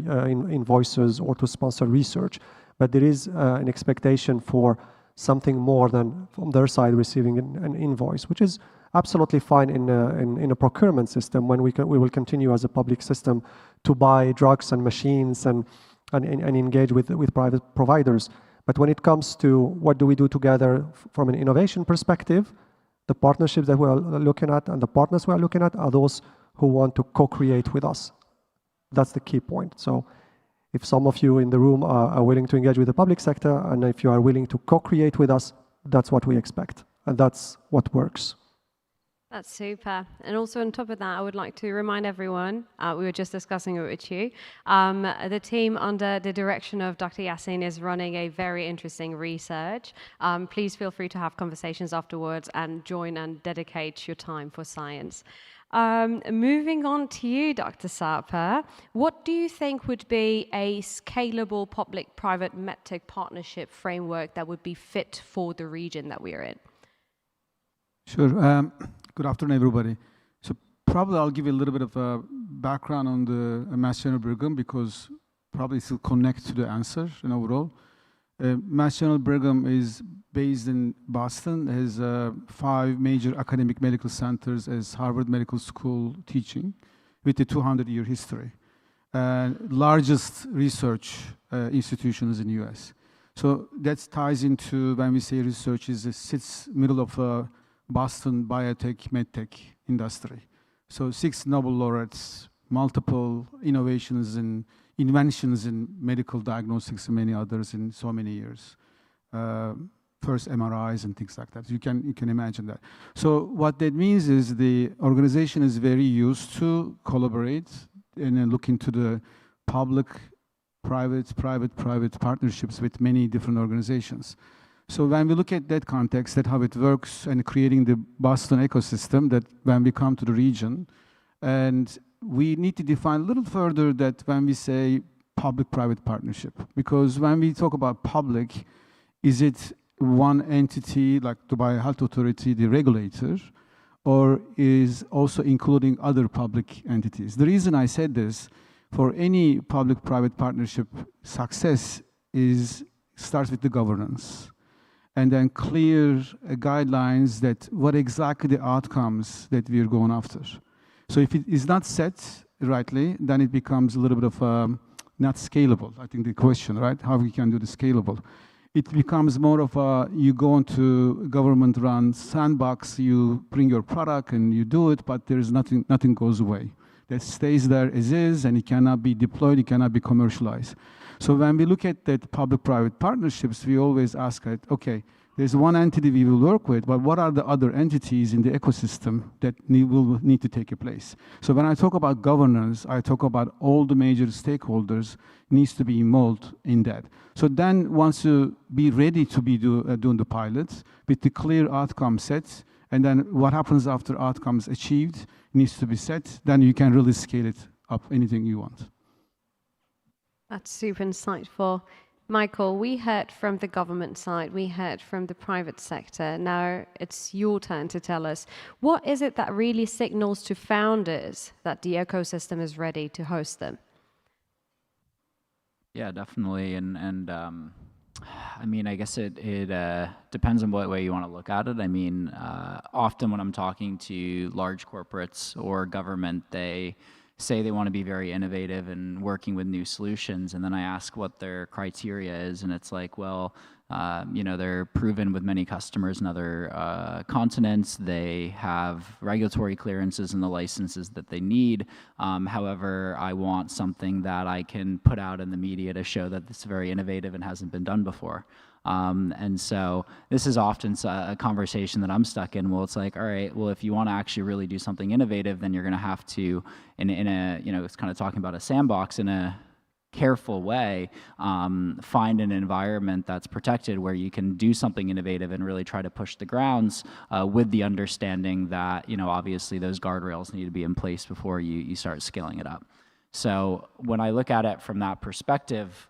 invoices or to sponsor research, but there is an expectation for something more than from their side receiving an invoice, which is absolutely fine in a procurement system when we will continue as a public system to buy drugs and machines and engage with private providers. But when it comes to what do we do together from an innovation perspective, the partnerships that we are looking at and the partners we are looking at are those who want to co-create with us. That's the key point. So if some of you in the room are willing to engage with the public sector, and if you are willing to co-create with us, that's what we expect. And that's what works. That's super. And also on top of that, I would like to remind everyone, we were just discussing it with you, the team under the direction of Dr. Yassin is running a very interesting research. Please feel free to have conversations afterwards and join and dedicate your time for science. Moving on to you, Dr. Sarper, what do you think would be a scalable public-private MedTech partnership framework that would be fit for the region that we are in? Sure. Good afternoon, everybody. So probably I'll give you a little bit of a background on the Mass General Brigham because probably it will connect to the answer in overall. Mass General Brigham is based in Boston, has 5 major academic medical centers as Harvard Medical School teaching with a 200-year history. Largest research institutions in the US. So that ties into when we say research it sits middle of Boston biotech, medtech industry. So 6 Nobel laureates, multiple innovations and inventions in medical diagnostics and many others in so many years. First MRIs and things like that. You can imagine that. So what that means is the organization is very used to collaborate and then look into the public-private partnerships with many different organizations. So when we look at that context, that's how it works and creating the Boston ecosystem that when we come to the region, and we need to define a little further that when we say public-private partnership, because when we talk about public, is it one entity like Dubai Health Authority, the regulator, or is also including other public entities? The reason I said this, for any public-private partnership, success starts with the governance. And then clear guidelines that what exactly the outcomes that we are going after. So if it is not set rightly, then it becomes a little bit of not scalable. I think the question, right? How we can do the scalable. It becomes more of you go into government-run sandbox, you bring your product and you do it, but there's nothing goes away. That stays there as is, and it cannot be deployed, it cannot be commercialized. So when we look at that public-private partnerships, we always ask, okay, there's one entity we will work with, but what are the other entities in the ecosystem that will need to take a place? So when I talk about governance, I talk about all the major stakeholders needs to be involved in that. So then once you be ready to be doing the pilots with the clear outcome sets, and then what happens after outcomes achieved needs to be set, then you can really scale it up anything you want. That's super insightful. Michael, we heard from the government side, we heard from the private sector. Now it's your turn to tell us, what is it that really signals to founders that the ecosystem is ready to host them? Yeah, definitely. And I mean, I guess it depends on what way you want to look at it. I mean, often when I'm talking to large corporates or government, they say they want to be very innovative and working with new solutions, and then I ask what their criteria is, and it's like, well, you know, they're proven with many customers in other continents. They have regulatory clearances and the licenses that they need. However, I want something that I can put out in the media to show that it's very innovative and hasn't been done before. And so this is often a conversation that I'm stuck in. Well, it's like, all right, well, if you want to actually really do something innovative, then you're going to have to, in a, you know, it's kind of talking about a sandbox in a careful way, find an environment that's protected where you can do something innovative and really try to push the grounds with the understanding that, you know, obviously those guardrails need to be in place before you start scaling it up. So when I look at it from that perspective,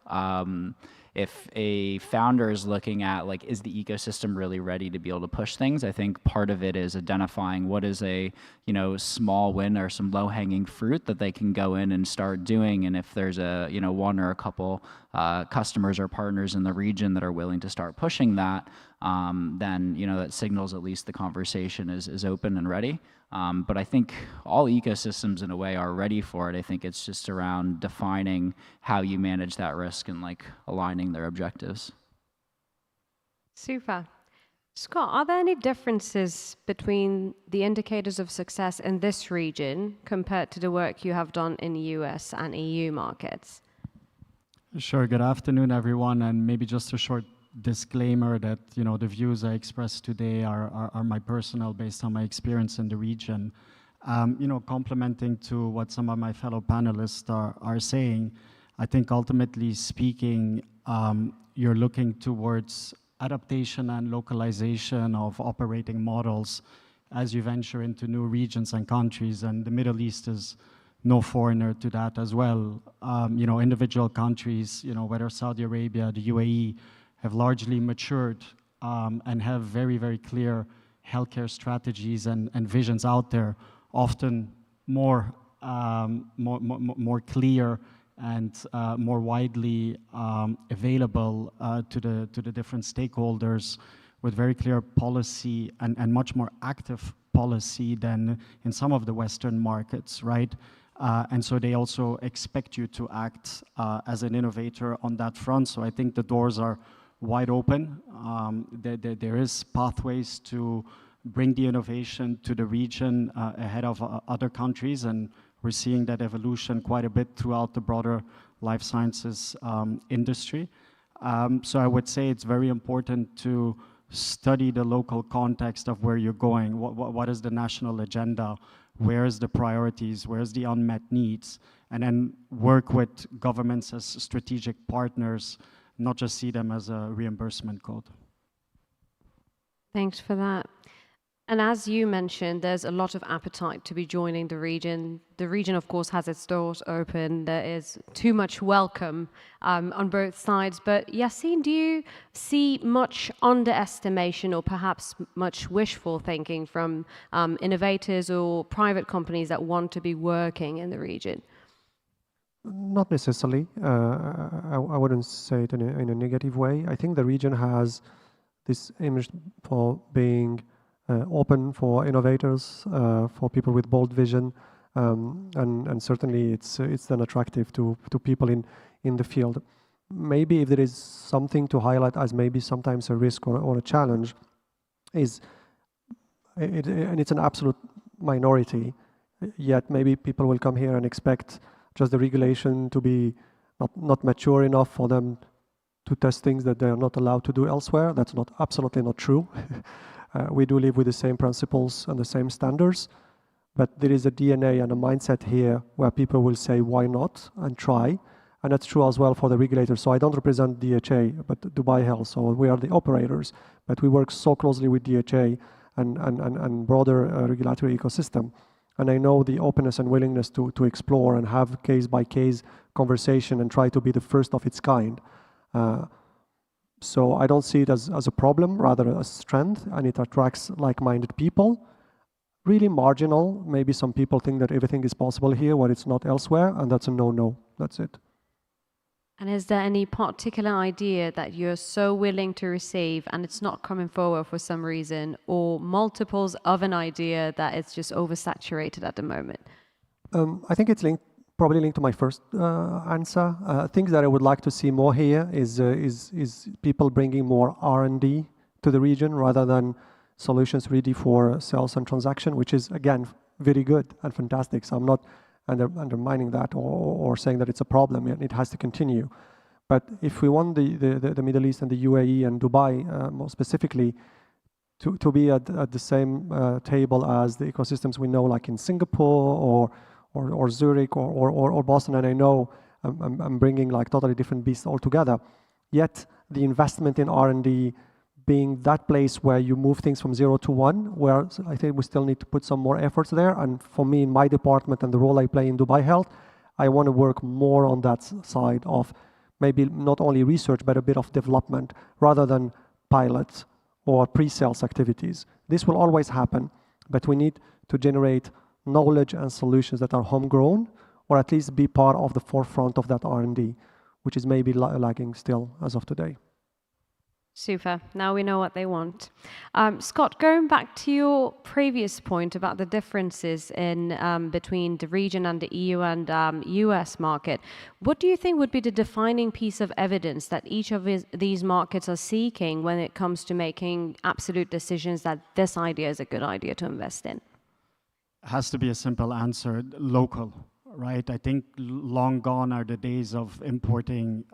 if a founder is looking at, like, is the ecosystem really ready to be able to push things? I think part of it is identifying what is a, you know, small win or some low-hanging fruit that they can go in and start doing. And if there's a, you know, one or a couple customers or partners in the region that are willing to start pushing that, then, you know, that signals at least the conversation is open and ready. But I think all ecosystems in a way are ready for it. I think it's just around defining how you manage that risk and like aligning their objectives. Super. Scott, are there any differences between the indicators of success in this region compared to the work you have done in the US and EU markets? Sure. Good afternoon, everyone. And maybe just a short disclaimer that the views I express today are my personal, based on my experience in the region. Complementing to what some of my fellow panelists are saying, I think ultimately speaking, you're looking towards adaptation and localization of operating models as you venture into new regions and countries, and the Middle East is no foreigner to that as well. Individual countries, whether Saudi Arabia, the UAE, have largely matured and have very, very clear healthcare strategies and visions out there, often more clear and more widely available to the different stakeholders, with very clear policy and much more active policy than in some of the Western markets, right? And so they also expect you to act as an innovator on that front. So I think the doors are wide open. There is pathways to bring the innovation to the region ahead of other countries, and we're seeing that evolution quite a bit throughout the broader life sciences industry. So I would say it's very important to study the local context of where you're going. What is the national agenda? Where is the priorities? Where's the unmet needs? And then work with governments as strategic partners, not just see them as a reimbursement code. Thanks for that. And as you mentioned, there's a lot of appetite to be joining the region. The region, of course, has its doors open. There is too much welcome on both sides. But Yassine, do you see much underestimation or perhaps much wishful thinking from innovators or private companies that want to be working in the region? Not necessarily. I wouldn't say it in a negative way. I think the region has this image for being open for innovators, for people with bold vision, and certainly it's then attractive to people in the field. Maybe if there is something to highlight as maybe sometimes a risk or a challenge, and it's an absolute minority, yet maybe people will come here and expect just the regulation to be not mature enough for them to test things that they are not allowed to do elsewhere. That's absolutely not true. We do live with the same principles and the same standards, but there is a DNA and a mindset here where people will say, why not, and try. And that's true as well for the regulators. So I don't represent DHA, but Dubai Health. So we are the operators, but we work so closely with DHA and broader regulatory ecosystem. And I know the openness and willingness to explore and have case-by-case conversation and try to be the first of its kind. So I don't see it as a problem, rather a strength, and it attracts like-minded people. Really marginal. Maybe some people think that everything is possible here where it's not elsewhere, and that's a no-no. That's it. And is there any particular idea that you're so willing to receive and it's not coming forward for some reason, or multiples of an idea that it's just oversaturated at the moment? I think it's probably linked to my first answer. Things that I would like to see more here is people bringing more R&D to the region rather than solutions ready for sales and transaction, which is, again, very good and fantastic. So I'm not undermining that or saying that it's a problem. It has to continue. But if we want the Middle East and the UAE and Dubai more specifically to be at the same table as the ecosystems we know, like in Singapore or Zurich or Boston, and I know I'm bringing like totally different beasts altogether, yet the investment in R&D being that place where you move things from 0 to 1, where I think we still need to put some more efforts there. And for me, in my department and the role I play in Dubai Health, I want to work more on that side of maybe not only research, but a bit of development rather than pilots or pre-sales activities. This will always happen, but we need to generate knowledge and solutions that are homegrown, or at least be part of the forefront of that R&D, which is maybe lagging still as of today. Super. Now we know what they want. Scott, going back to your previous point about the differences in between the region and the EU and US market, what do you think would be the defining piece of evidence that each of these markets are seeking when it comes to making absolute decisions that this idea is a good idea to invest in? It has to be a simple answer: local, right? I think long gone are the days of importing,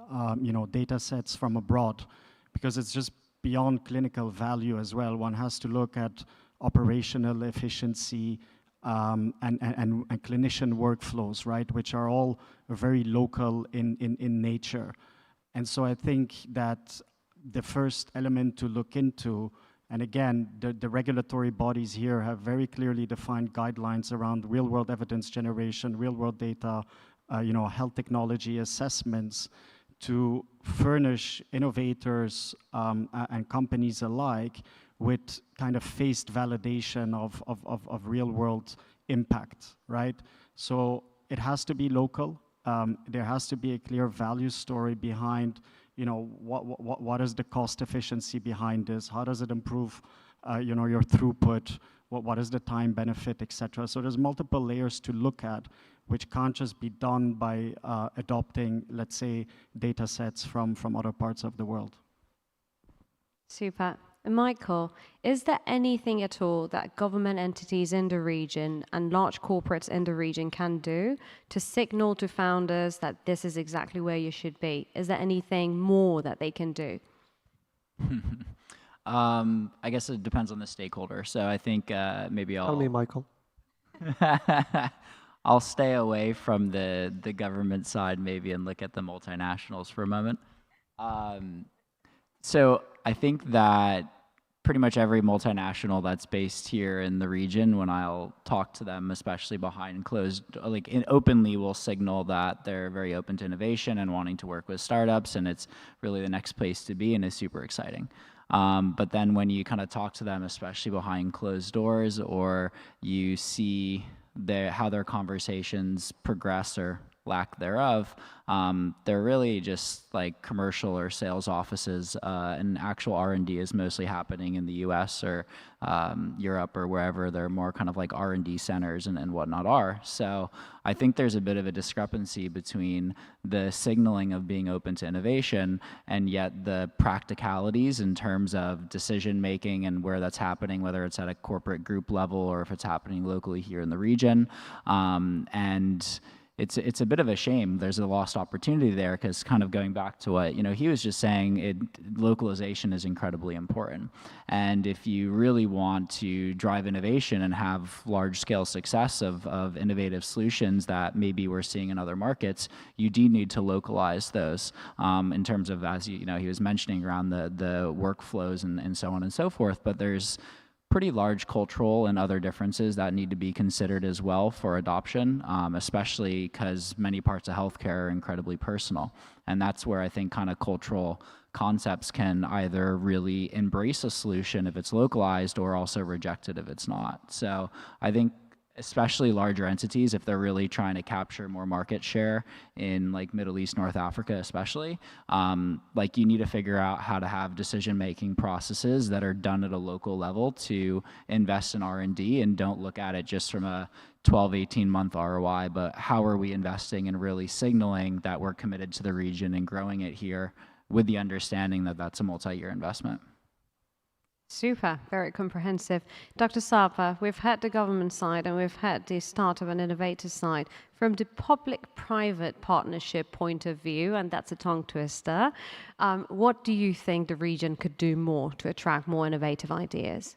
data sets from abroad. because it's just beyond clinical value as well. One has to look at operational efficiency and clinician workflows, right, which are all very local in nature. And so I think that the first element to look into, and again, the regulatory bodies here have very clearly defined guidelines around real-world evidence generation, real-world data, health technology assessments to furnish innovators and companies alike with kind of phased validation of real-world impact, right? So it has to be local. There has to be a clear value story behind, what is the cost efficiency behind this? How does it improve, your throughput? What is the time benefit, et cetera? So there's multiple layers to look at, which can't just be done by adopting, let's say, data sets from other parts of the world. Super. Michael, is there anything at all that government entities in the region and large corporates in the region can do to signal to founders that this is exactly where you should be? Is there anything more that they can do? I guess it depends on the stakeholder. So I think maybe I'll... Tell me, Michael. I'll stay away from the government side maybe and look at the multinationals for a moment. So I think that pretty much every multinational that's based here in the region, when I'll talk to them, especially behind closed, openly will signal that they're very open to innovation and wanting to work with startups, and it's really the next place to be and is super exciting. But then when you kind of talk to them, especially behind closed doors, or you see how their conversations progress or lack thereof, they're really just like commercial or sales offices, and actual R&D is mostly happening in the US or Europe or wherever they're more kind of like R&D centers and whatnot are. So I think there's a bit of a discrepancy between the signaling of being open to innovation and yet the practicalities in terms of decision making and where that's happening, whether it's at a corporate group level or if it's happening locally here in the region. And it's a bit of a shame. There's a lost opportunity there, because kind of going back to what he was just saying, localization is incredibly important. And if you really want to drive innovation and have large-scale success of innovative solutions that maybe we're seeing in other markets, you do need to localize those in terms of, as he was mentioning, around the workflows and so on and so forth. But there's pretty large cultural and other differences that need to be considered as well for adoption, especially because many parts of healthcare are incredibly personal. And that's where I think kind of cultural concepts can either really embrace a solution if it's localized or also reject it if it's not. So I think especially larger entities, if they're really trying to capture more market share in like Middle East, North Africa especially, like you need to figure out how to have decision-making processes that are done at a local level to invest in R&D and don't look at it just from a 12, 18-month ROI, but how are we investing and really signaling that we're committed to the region and growing it here with the understanding that that's a multi-year investment. Super, very comprehensive. Dr. Sapa, we've had the government side and we've had the startup and innovator side. From the public-private partnership point of view, and that's a tongue twister, what do you think the region could do more to attract more innovative ideas?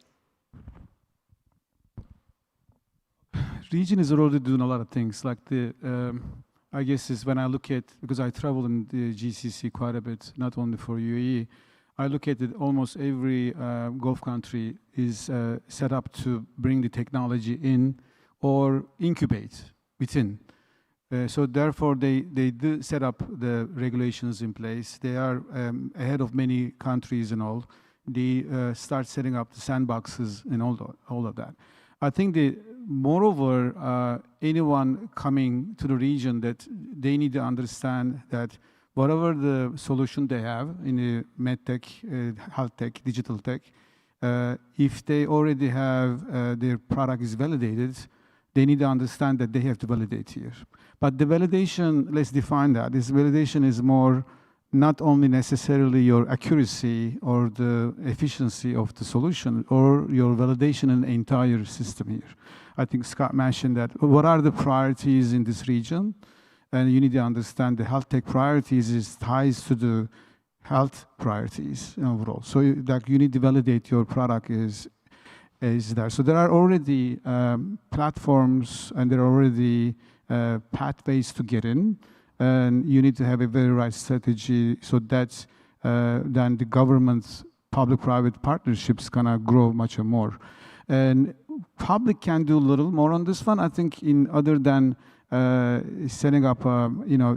Region is already doing a lot of things. Like I guess is when I look at, because I travel in the GCC quite a bit, not only for UAE, I look at it, almost every Gulf country is set up to bring the technology in or incubate within. So therefore, they do set up the regulations in place. They are ahead of many countries and all. They start setting up the sandboxes and all of that. I think moreover, anyone coming to the region, that they need to understand that whatever the solution they have in the MedTech, health tech, digital tech, if they already have their product is validated, they need to understand that they have to validate here. But the validation, let's define that. This validation is more not only necessarily your accuracy or the efficiency of the solution or your validation in the entire system here. I think Scott mentioned that. What are the priorities in this region? And you need to understand the health tech priorities is ties to the health priorities overall. So like you need to validate your product is there. So there are already platforms and there are already pathways to get in, and you need to have a very right strategy so that then the government's public-private partnerships gonna grow much more. And public can do a little more on this one. I think in other than setting up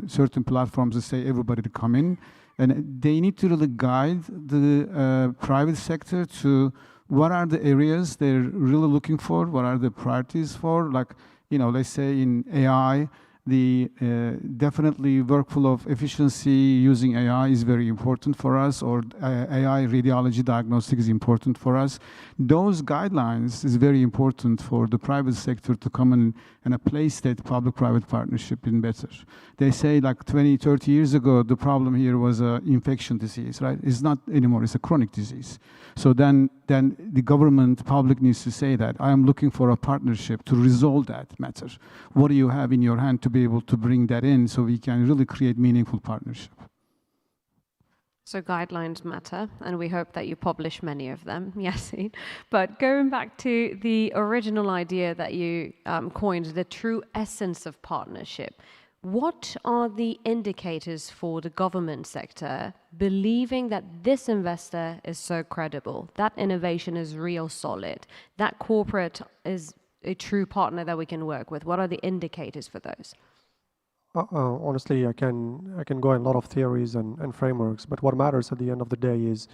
certain platforms to say everybody to come in, and they need to really guide the private sector to what are the areas they're really looking for, what are the priorities for, like, let's say in AI, the definitely workflow of efficiency using AI is very important for us, or AI radiology diagnostic is important for us. Those guidelines is very important for the private sector to come in and place that public-private partnership in better. They say like 20, 30 years ago, the problem here was infection disease, right? It's not anymore, it's a chronic disease. So then the government, public needs to say that I am looking for a partnership to resolve that matter. What do you have in your hand to be able to bring that in so we can really create meaningful partnership? So guidelines matter, and we hope that you publish many of them, Yassine. But going back to the original idea that you coined, the true essence of partnership, what are the indicators for the government sector believing that this investor is so credible, that innovation is real solid, that corporate is a true partner that we can work with? What are the indicators for those? Honestly, I can go in a lot of theories and frameworks, but what matters at the end of the day is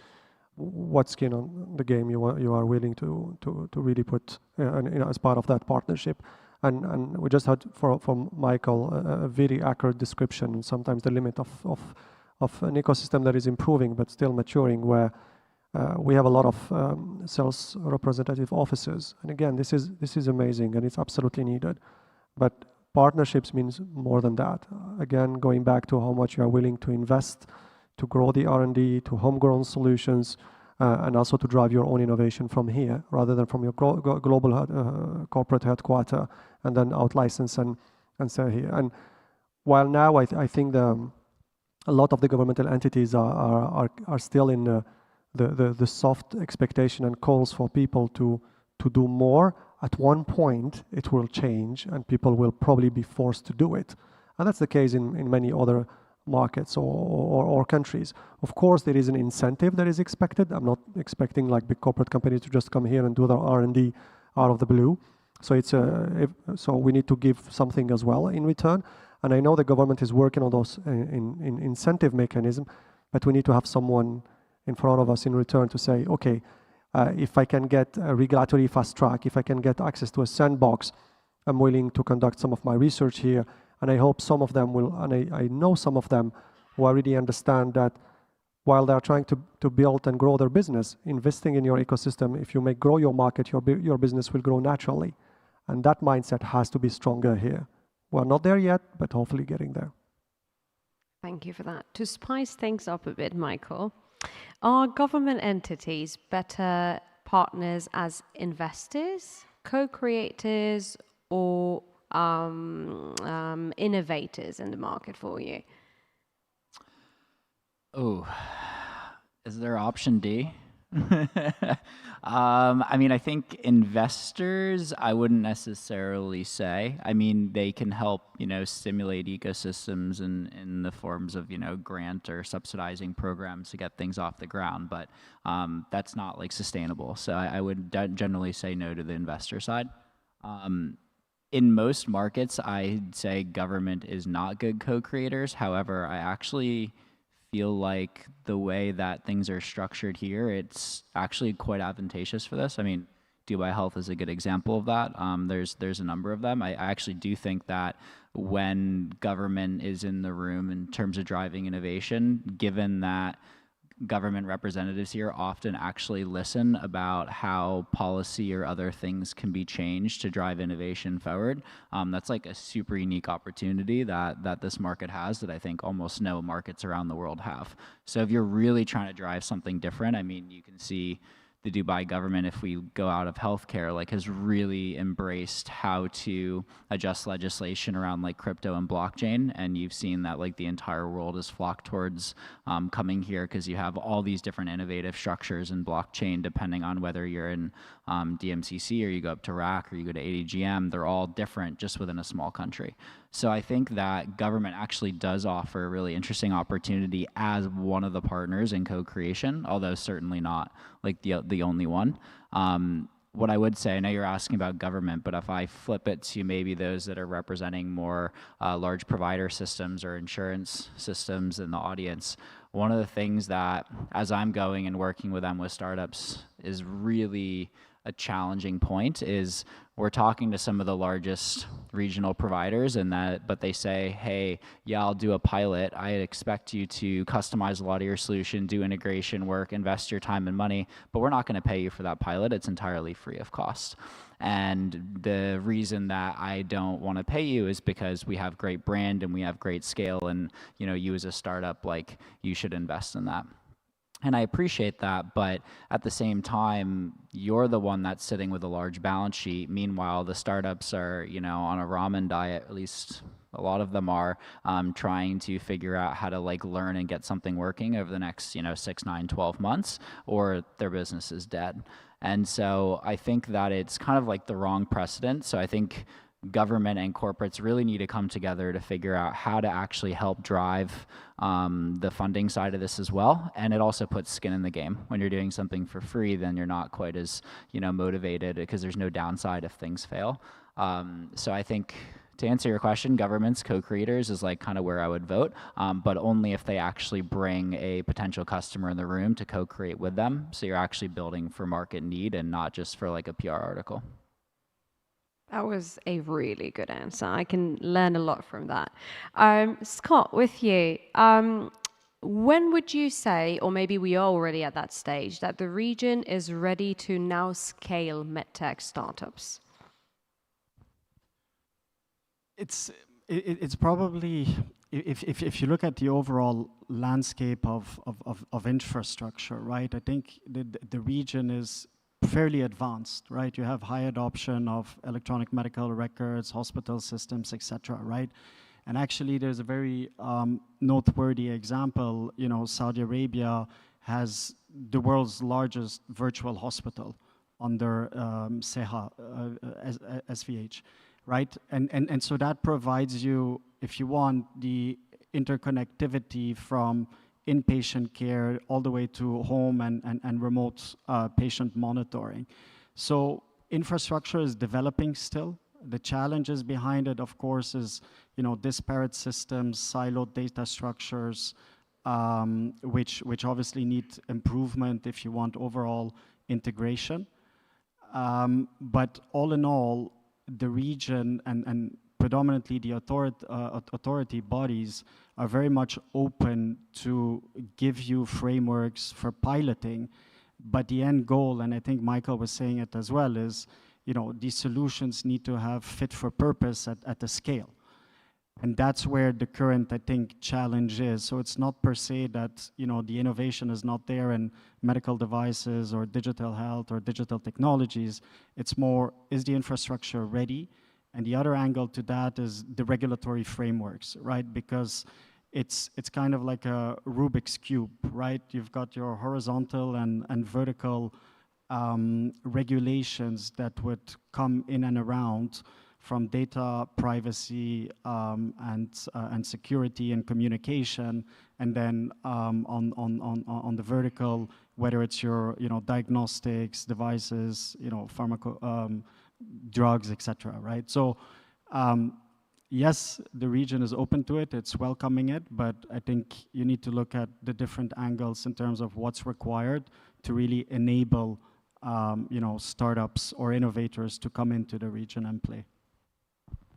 what skin on the game you are willing to really put as part of that partnership. And we just had from Michael a very accurate description, sometimes the limit of an ecosystem that is improving but still maturing, where we have a lot of sales representative offices. And again, this is amazing and it's absolutely needed. But partnerships means more than that. Again, going back to how much you are willing to invest to grow the R&D, to homegrown solutions, and also to drive your own innovation from here, rather than from your global corporate headquarter, and then out-license and sell here. And while now I think a lot of the governmental entities are still in the soft expectation and calls for people to do more, at one point it will change and people will probably be forced to do it. And that's the case in many other markets or countries. Of course, there is an incentive that is expected. I'm not expecting like big corporate companies to just come here and do their R&D out of the blue. So so we need to give something as well in return. And I know the government is working on those in incentive mechanism, but we need to have someone in front of us in return to say, okay, if I can get a regulatory fast track, if I can get access to a sandbox, I'm willing to conduct some of my research here. And I hope some of them will, and I know some of them who already understand that while they're trying to build and grow their business, investing in your ecosystem, if you make grow your market, your business will grow naturally. And that mindset has to be stronger here. We're not there yet, but hopefully getting there. Thank you for that. To spice things up a bit, Michael, are government entities better partners as investors, co-creators, or innovators in the market for you? Oh, is there option D? I mean, I think investors, I wouldn't necessarily say. I mean, they can help, stimulate ecosystems in the forms of, grant or subsidizing programs to get things off the ground, but that's not like sustainable. So I would generally say no to the investor side. In most markets, I'd say government is not good co-creators. However, I actually feel like the way that things are structured here, it's actually quite advantageous for this. I mean, Dubai Health is a good example of that. There's a number of them. I actually do think that when government is in the room in terms of driving innovation, given that government representatives here often actually listen about how policy or other things can be changed to drive innovation forward. That's like a super unique opportunity that this market has that I think almost no markets around the world have. So if you're really trying to drive something different, I mean, you can see the Dubai government, if we go out of healthcare, like has really embraced how to adjust legislation around like crypto and blockchain. And you've seen that like the entire world is flocked towards coming here because you have all these different innovative structures in blockchain, depending on whether you're in DMCC or you go up to RAC or you go to ADGM. They're all different just within a small country. So I think that government actually does offer a really interesting opportunity as one of the partners in co-creation, although certainly not like the only one. What I would say, I know you're asking about government, but if I flip it to maybe those that are representing more large provider systems or insurance systems in the audience, one of the things that, as I'm going and working with them with startups, is really a challenging point is we're talking to some of the largest regional providers but they say, hey, yeah, I'll do a pilot. I expect you to customize a lot of your solution, do integration work, invest your time and money, but we're not going to pay you for that pilot. It's entirely free of cost. And the reason that I don't want to pay you is because we have great brand and we have great scale, and you as a startup, like, you should invest in that. And I appreciate that, but at the same time, you're the one that's sitting with a large balance sheet. Meanwhile, the startups are, on a ramen diet, at least a lot of them are, trying to figure out how to like learn and get something working over the next, 6, 9, 12 months, or their business is dead. And so I think that it's kind of like the wrong precedent. So I think government and corporates really need to come together to figure out how to actually help drive the funding side of this as well. And it also puts skin in the game. When you're doing something for free, then you're not quite as motivated because there's no downside if things fail. So I think, to answer your question, governments, co-creators is like kind of where I would vote, but only if they actually bring a potential customer in the room to co-create with them. So you're actually building for market need and not just for like a PR article. That was a really good answer. I can learn a lot from that. Scott, with you, when would you say, or maybe we are already at that stage, that the region is ready to now scale MedTech startups? It's probably, if you look at the overall landscape of infrastructure, right? I think the region is fairly advanced, right? You have high adoption of electronic medical records, hospital systems, etc., right? And actually, there's a very noteworthy example. Saudi Arabia has the world's largest virtual hospital under SEHA, SVH, right? And so that provides you, if you want, the interconnectivity from inpatient care all the way to home and remote patient monitoring. So infrastructure is developing still. The challenges behind it, of course, is disparate systems, siloed data structures, which obviously need improvement if you want overall integration. But all in all, the region and predominantly the authority bodies are very much open to give you frameworks for piloting. But the end goal, and I think Michael was saying it as well, is these solutions need to have fit for purpose at the scale. And that's where the current, I think, challenge is. So it's not per se that the innovation is not there in medical devices or digital health or digital technologies. It's more, is the infrastructure ready? And the other angle to that is the regulatory frameworks, right? Because it's kind of like a Rubik's Cube, right? You've got your horizontal and vertical regulations that would come in and around from data privacy and security and communication, and then on the vertical, whether it's your diagnostics, devices, drugs, etc. Right? So yes, the region is open to it, it's welcoming it, but I think you need to look at the different angles in terms of what's required to really enable startups or innovators to come into the region and play.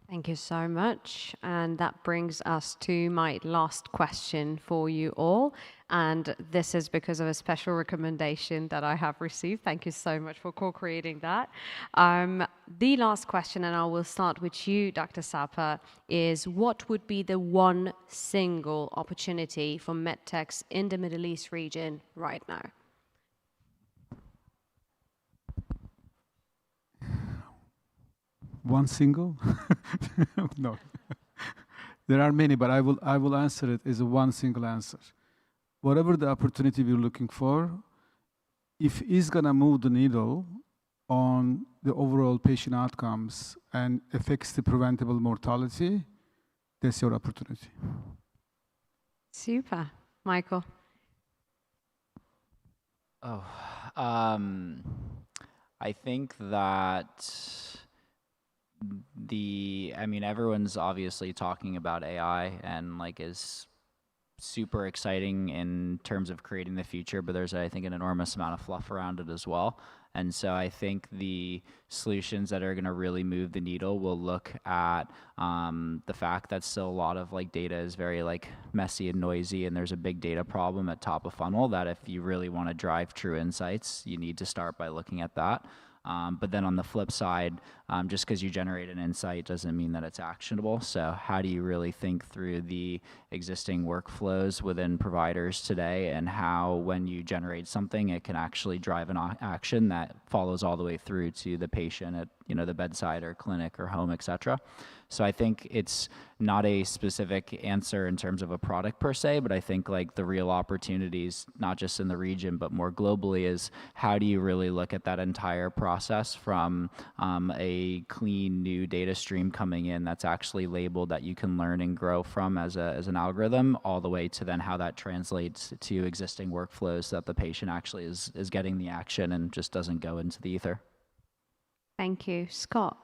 Thank you so much. And that brings us to my last question for you all. And this is because of a special recommendation that I have received. Thank you so much for co-creating that. The last question, and I will start with you, Dr. Sapa, is what would be the one single opportunity for MedTechs in the Middle East region right now? One single? No. There are many, but I will answer it as a one single answer. Whatever the opportunity we're looking for, if it's gonna move the needle on the overall patient outcomes and affects the preventable mortality, that's your opportunity. Super. Michael? Oh, I think that I mean, everyone's obviously talking about AI and like is super exciting in terms of creating the future, but there's, I think, an enormous amount of fluff around it as well. And so I think the solutions that are going to really move the needle will look at the fact that still a lot of like data is very like messy and noisy, and there's a big data problem at top of funnel that if you really want to drive true insights, you need to start by looking at that. But then on the flip side, just because you generate an insight doesn't mean that it's actionable. So how do you really think through the existing workflows within providers today and how when you generate something, it can actually drive an action that follows all the way through to the patient at the bedside or clinic or home, et cetera. So I think it's not a specific answer in terms of a product per se, but I think like the real opportunities, not just in the region, but more globally, is how do you really look at that entire process from a clean new data stream coming in that's actually labeled that you can learn and grow from as an algorithm, all the way to then how that translates to existing workflows so that the patient actually is getting the action and just doesn't go into the ether. Thank you. Scott?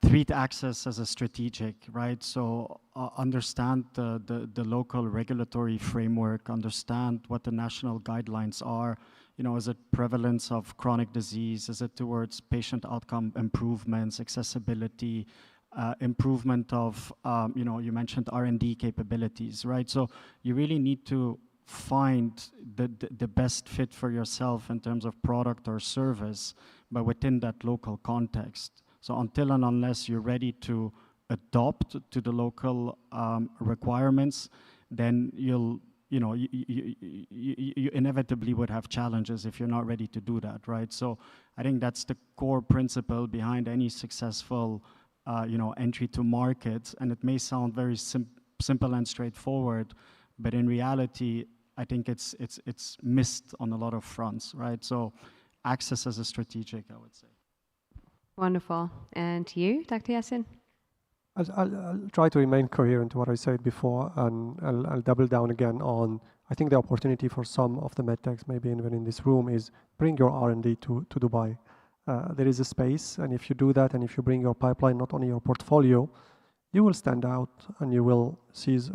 Treat access as a strategic, right? So understand the local regulatory framework, understand what the national guidelines are. Is it prevalence of chronic disease? Is it towards patient outcome improvements, accessibility, improvement of, you mentioned R&D capabilities, right? So you really need to find the best fit for yourself in terms of product or service, but within that local context. So until and unless you're ready to adopt to the local requirements, then you inevitably would have challenges if you're not ready to do that, right? So I think that's the core principle behind any successful, entry to market. And it may sound very simple and straightforward, but in reality, I think it's missed on a lot of fronts, right? So access as a strategic, I would say. Wonderful. And you, Dr. Yassin? I'll try to remain coherent to what I said before, and I'll double down again on, I think the opportunity for some of the medtechs, maybe even in this room, is bring your R&D to Dubai. There is a space, and if you do that, and if you bring your pipeline, not only your portfolio, you will stand out and you will seize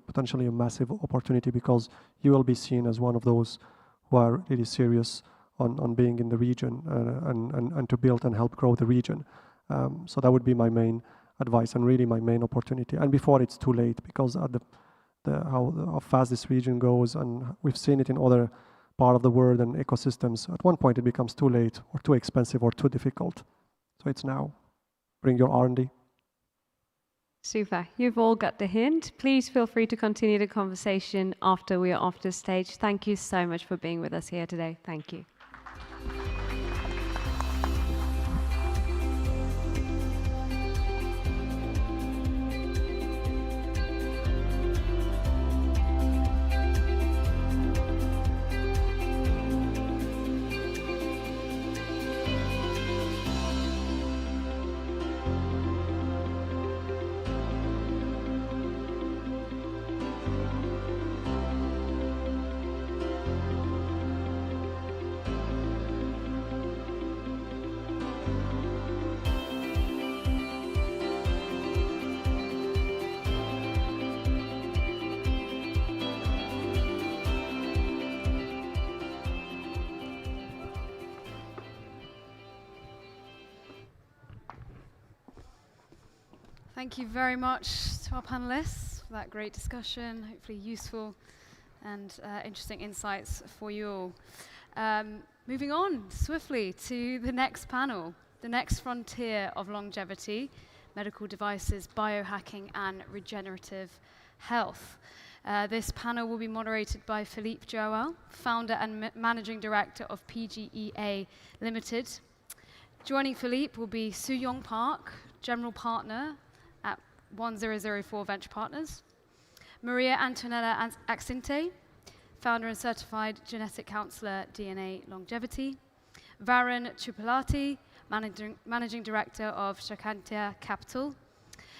potentially a massive opportunity, because you will be seen as one of those who are really serious on being in the region and to build and help grow the region. So that would be my main advice and really my main opportunity. And before it's too late, because at how fast this region goes, and we've seen it in other part of the world and ecosystems, at one point it becomes too late or too expensive or too difficult. So it's now. Bring your R&D. Super. You've all got the hint. Please feel free to continue the conversation after we are off the stage. Thank you so much for being with us here today. Thank you. Thank you very much to our panelists for that great discussion, hopefully useful and interesting insights for you all. Moving on swiftly to the next panel, the next frontier of longevity, medical devices, biohacking and regenerative health. This panel will be moderated by Philippe Joel, founder and managing director of PGEA Limited, Joining Philippe will be Soo-Young Park, General Partner at 1004 Venture Partners. Maria Antonella Axinte, Founder and Certified Genetic Counselor, DNA Longevity. Varun Chupalati, Managing Director of Shakantia Capital.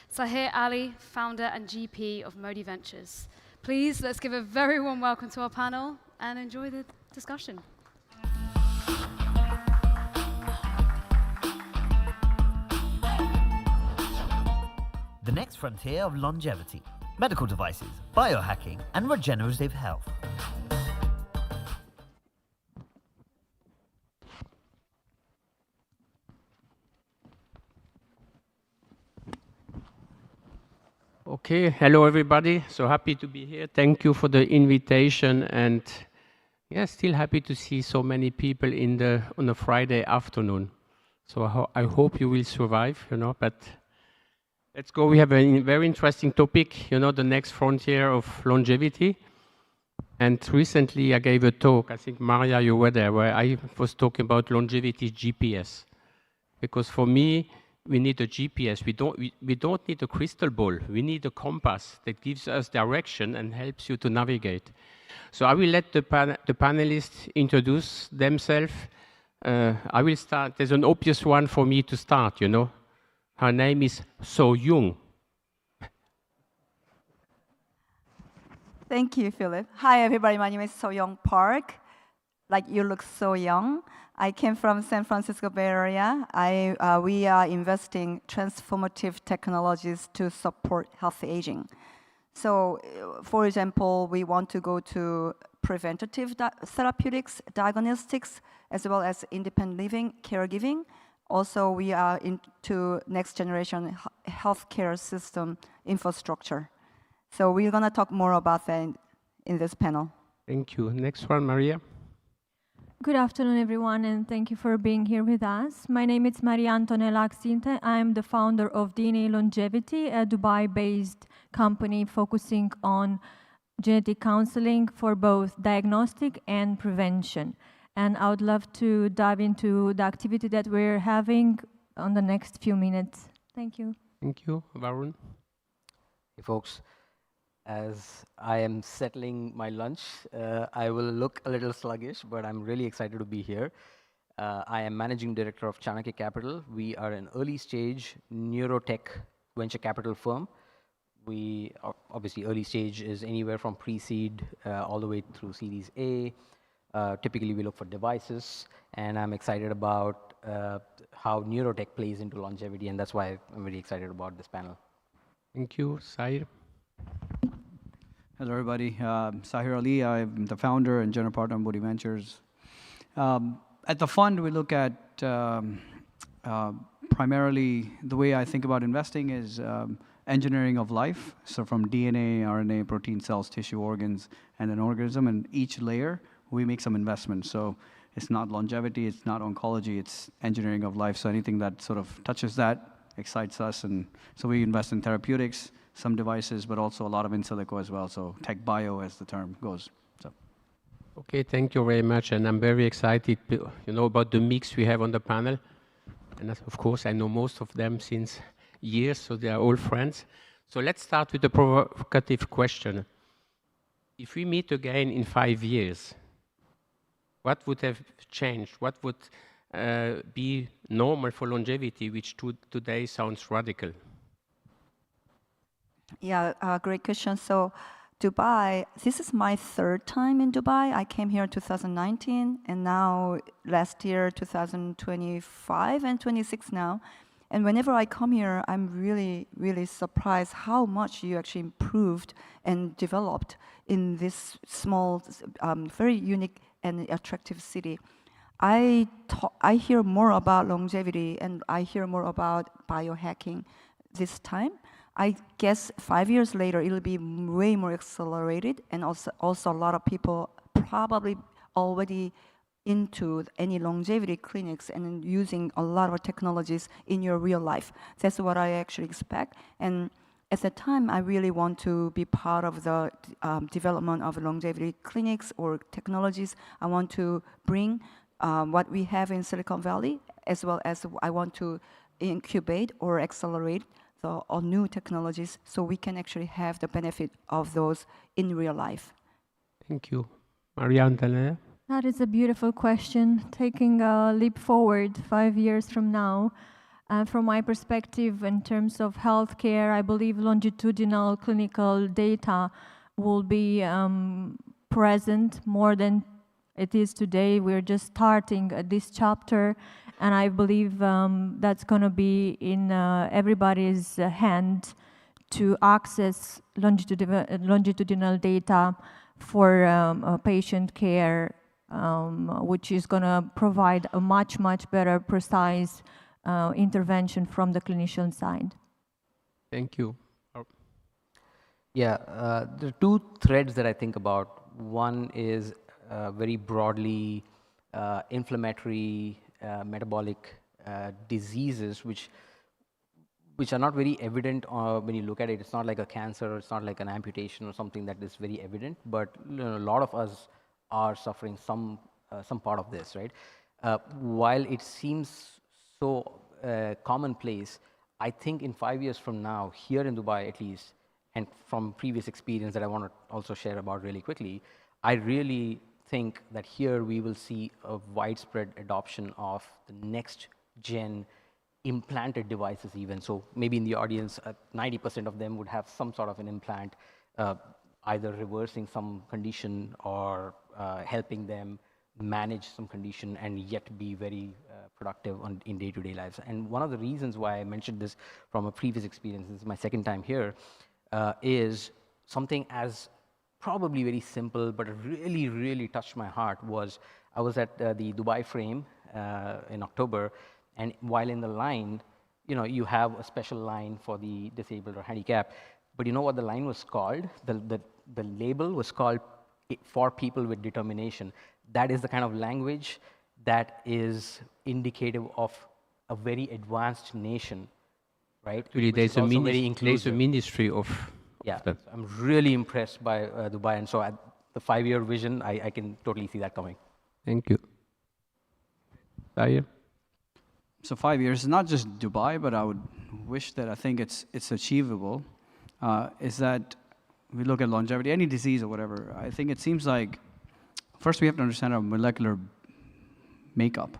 Sahir Ali, Founder and GP of Modi Ventures. Please, let's give a very warm welcome to our panel and enjoy the discussion. The next frontier of longevity, medical devices, biohacking, and regenerative health. Okay, hello everybody. So happy to be here. Thank you for the invitation, and yeah, still happy to see so many people on a Friday afternoon. So I hope you will survive, but let's go. We have a very interesting topic, the next frontier of longevity. And recently I gave a talk, I think Maria, you were there, where I was talking about longevity GPS. Because for me, we need a GPS. We don't need a crystal ball. We need a compass that gives us direction and helps you to navigate. So I will let the panelists introduce themselves. I will start. There's an obvious one for me to start, Her name is So-Young. Thank you, Philip. Hi, everybody. My name is So-Young Park. Like, you look so young. I came from San Francisco Bay Area. We are investing transformative technologies to support healthy aging. So, for example, we want to go to preventative therapeutics, diagnostics, as well as independent living, caregiving. Also, we are into next generation healthcare system infrastructure. So we're going to talk more about that in this panel. Thank you. Next one, Maria. Good afternoon, everyone, and thank you for being here with us. My name is Maria Antonella Axinte. I am the founder of DNA Longevity, a Dubai-based company focusing on genetic counseling for both diagnostic and prevention. And I would love to dive into the activity that we're having on the next few minutes. Thank you. Thank you. Varun. Hey, folks. As I am settling my lunch, I will look a little sluggish, but I'm really excited to be here. I am Managing Director of Chanakya Capital. We are an early stage neurotech venture capital firm. We are obviously early stage is anywhere from pre-seed all the way through Series A. Typically, we look for devices, and I'm excited about how neurotech plays into longevity, and that's why I'm very excited about this panel. Thank you. Sahir. Hello, everybody. Sahir Ali. I'm the founder and general partner of Modi Ventures. At the fund, we look at primarily the way I think about investing is engineering of life. So from DNA, RNA, protein, cells, tissue, organs, and an organism, and each layer, we make some investments. So it's not longevity, it's not oncology, it's engineering of life. So anything that sort of touches that excites us. And so we invest in therapeutics, some devices, but also a lot of in silico as well. So tech bio, as the term goes. So. Okay, thank you very much. And I'm very excited, about the mix we have on the panel. And of course, I know most of them since years, so they are all friends. So let's start with a provocative question. If we meet again in 5 years, what would have changed? What would be normal for longevity, which today sounds radical? Yeah, great question. So Dubai, this is my third time in Dubai. I came here in 2019, and now last year, 2025 and 26 now. And whenever I come here, I'm really, really surprised how much you actually improved and developed in this small, very unique and attractive city. I hear more about longevity, and I hear more about biohacking this time. I guess 5 years later, it'll be way more accelerated, and also a lot of people probably already into any longevity clinics and using a lot of technologies in your real life. That's what I actually expect. And at the time, I really want to be part of the development of longevity clinics or technologies. I want to bring what we have in Silicon Valley as well as I want to incubate or accelerate the new technologies so we can actually have the benefit of those in real life. Thank you. Maria-Antoinette? That is a beautiful question. Taking a leap forward 5 years from now, from my perspective in terms of healthcare, I believe longitudinal clinical data will be present more than it is today. We're just starting this chapter, and I believe that's going to be in everybody's hand to access longitudinal data for patient care, which is going to provide a much, much better, precise intervention from the clinician side. Thank you. Yeah, there are two threads that I think about. One is very broadly inflammatory, metabolic diseases, which are not very evident when you look at it. It's not like a cancer, or it's not like an amputation or something that is very evident, but a lot of us are suffering some part of this, right? While it seems so commonplace, I think in 5 years from now, here in Dubai at least, and from previous experience that I want to also share about really quickly, I really think that here we will see a widespread adoption of the next gen implanted devices even. So maybe in the audience, 90% of them would have some sort of an implant, either reversing some condition or helping them manage some condition and yet be very productive in day-to-day lives. And one of the reasons why I mentioned this from a previous experience, this is my second time here, is something as probably very simple, but really, really touched my heart was, I was at the Dubai Frame in October, and while in the line, you have a special line for the disabled or handicapped, but you know what the line was called? The label was called for people with determination. That is the kind of language that is indicative of a very advanced nation, right? Actually, there's a ministry of yeah, that. I'm really impressed by Dubai, and so at the 5-year vision, I can totally see that coming. Thank you. Tahir? So 5 years is not just Dubai, but I would wish that I think it's achievable, is that we look at longevity, any disease or whatever. I think it seems like first we have to understand our molecular makeup.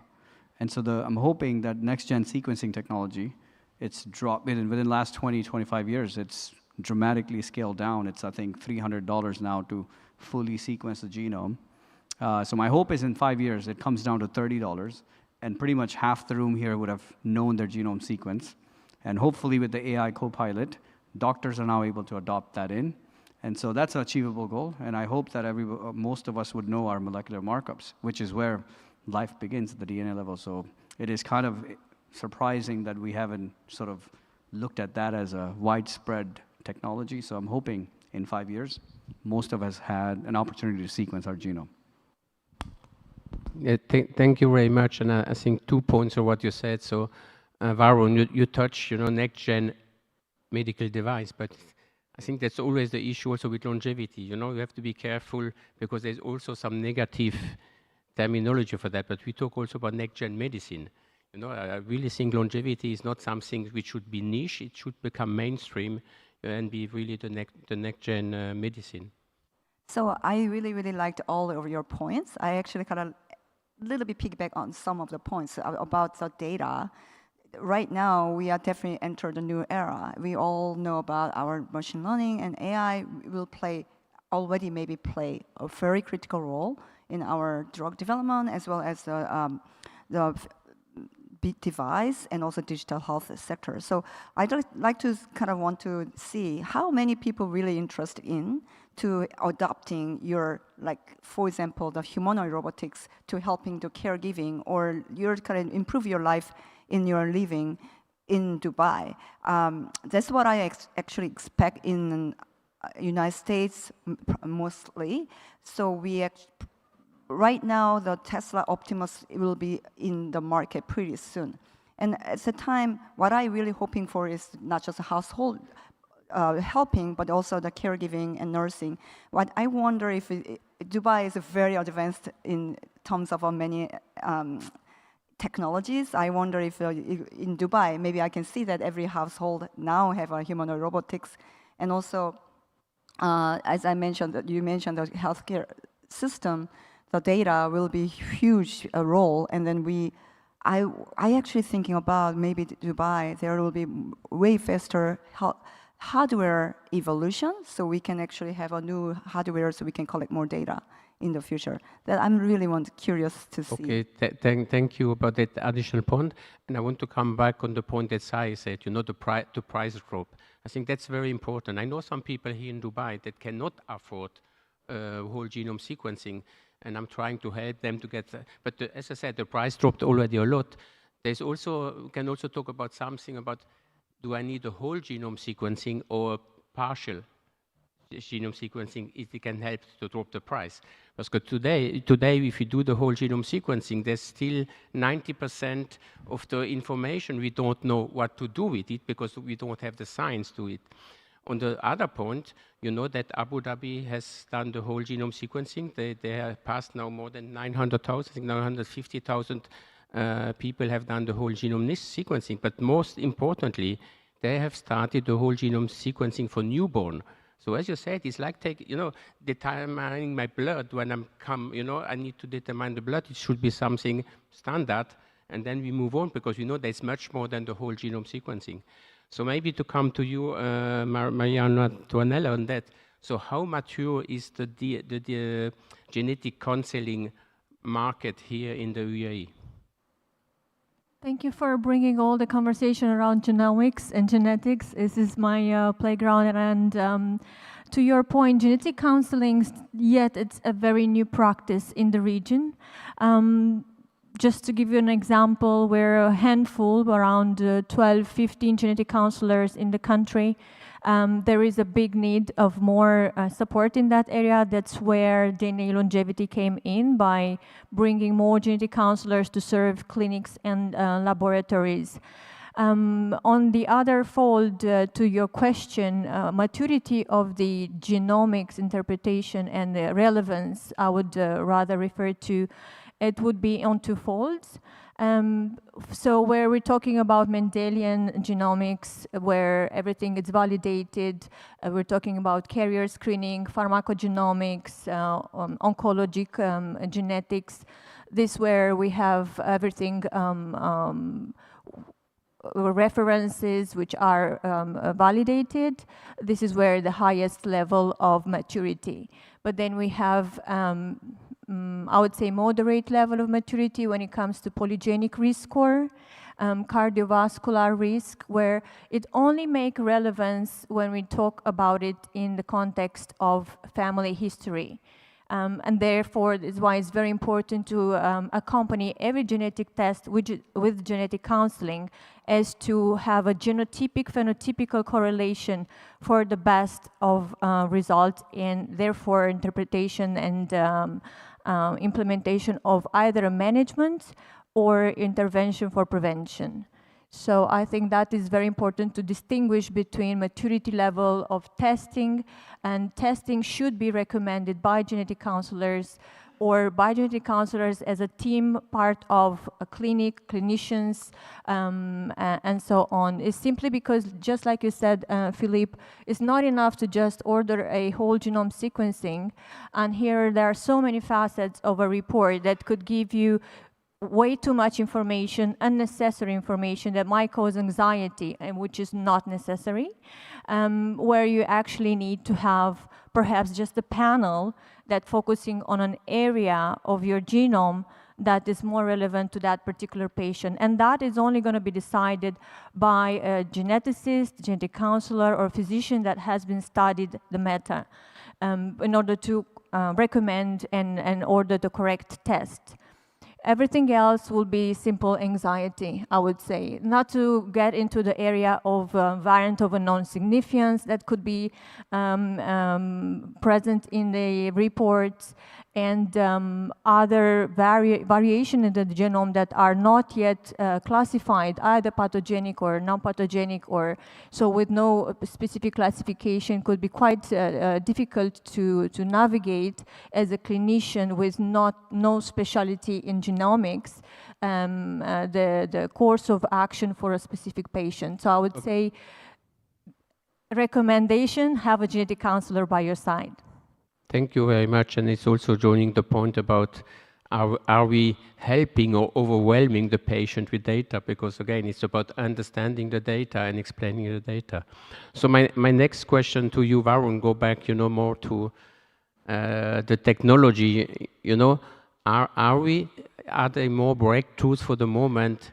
And so I'm hoping that next-gen sequencing technology, it's dropped within the last 20, 25 years, it's dramatically scaled down. It's, I think, $300 now to fully sequence the genome. So my hope is in 5 years, it comes down to $30, and pretty much half the room here would have known their genome sequence. And hopefully with the AI Copilot, doctors are now able to adopt that in. And so that's an achievable goal. And I hope that most of us would know our molecular markups, which is where life begins at the DNA level. So it is kind of surprising that we haven't sort of looked at that as a widespread technology. So I'm hoping in 5 years, most of us had an opportunity to sequence our genome. Yeah, thank you very much. And I think 2 points of what you said. So, Varun, you touched, next-gen medical device, but I think that's always the issue also with longevity. You have to be careful because there's also some negative terminology for that. But we talk also about next-gen medicine. I really think longevity is not something which should be niche. It should become mainstream and be really the next-gen medicine. So I really, really liked all of your points. I actually kind of little bit piggyback on some of the points about the data. Right now, we are definitely entered a new era. We all know about our machine learning, and AI will already maybe play a very critical role in our drug development, as well as the big device and also digital health sector. So I'd like to kind of want to see how many people really interested in to adopting your, for example, the humanoid robotics to helping to caregiving, or you're kind of improve your life in your living in Dubai. That's what I actually expect in United States mostly. So right now, the Tesla Optimus will be in the market pretty soon. And at the time, what I'm really hoping for is not just a household helping, but also the caregiving and nursing. What I wonder if Dubai is very advanced in terms of many technologies. I wonder if in Dubai, maybe I can see that every household now have a humanoid robotics. And also, as I mentioned, you mentioned the healthcare system, the data will be huge role. And then I actually thinking about maybe Dubai, there will be way faster hardware evolution, so we can actually have a new hardware so we can collect more data in the future. That I'm really curious to see. Okay, thank you about that additional point. And I want to come back on the point that Sai said, you know, the price drop. I think that's very important. I know some people here in Dubai that cannot afford whole genome sequencing, and I'm trying to help them to get, but as I said, the price dropped already a lot. There's also, we can also talk about something about, do I need a whole genome sequencing or partial genome sequencing, it can help to drop the price. Because today, if you do the whole genome sequencing, there's still 90% of the information we don't know what to do with it because we don't have the science to it. On the other point, you know that Abu Dhabi has done the whole genome sequencing. They have passed now more than 900,000, I think 950,000 people have done the whole genome sequencing. But most importantly, they have started the whole genome sequencing for newborn. So as you said, it's like determining my blood when I'm I need to determine the blood. It should be something standard, and then we move on because there's much more than the whole genome sequencing. So maybe to come to you, Mariana Tuanella, on that. So how mature is the genetic counseling market here in the UAE? Thank you for bringing all the conversation around genomics and genetics. This is my playground. And to your point, genetic counseling, yet it's a very new practice in the region. Just to give you an example, we're a handful, around 12, 15 genetic counselors in the country. There is a big need of more support in that area. That's where DNA longevity came in by bringing more genetic counselors to serve clinics and laboratories. On the other fold, to your question, maturity of the genomics interpretation and the relevance, I would rather refer to, it would be on two folds. So where we're talking about Mendelian genomics, where everything is validated, we're talking about carrier screening, pharmacogenomics, oncologic genetics. This where we have everything references which are validated. This is where the highest level of maturity. But then we have I would say moderate level of maturity when it comes to polygenic risk score, cardiovascular risk, where it only makes relevance when we talk about it in the context of family history. And therefore, is why it's very important to accompany every genetic test with genetic counseling as to have a genotypic phenotypical correlation for the best of results and therefore interpretation and implementation of either a management or intervention for prevention. So I think that is very important to distinguish between maturity level of testing, and testing should be recommended by genetic counselors or by genetic counselors as a team part of a clinic, clinicians, and so on. It's simply because, just like you said, Philippe, it's not enough to just order a whole genome sequencing. And here there are so many facets of a report that could give you way too much information, unnecessary information that might cause anxiety, and which is not necessary, where you actually need to have perhaps just a panel that focusing on an area of your genome that is more relevant to that particular patient. And that is only going to be decided by a geneticist, genetic counselor, or physician that has been studied the matter in order to recommend and order the correct test. Everything else will be simple anxiety, I would say. Not to get into the area of variant of unknown significance that could be present in the reports, and other variation in the genome that are not yet classified, either pathogenic or non-pathogenic, or so with no specific classification, could be quite difficult to navigate as a clinician with no specialty in genomics, the course of action for a specific patient. So I would say recommendation, have a genetic counselor by your side. Thank you very much. And it's also joining the point about are we helping or overwhelming the patient with data? Because again, it's about understanding the data and explaining the data. So my next question to you, Varun, go back, more to the technology. Are there more breakthroughs for the moment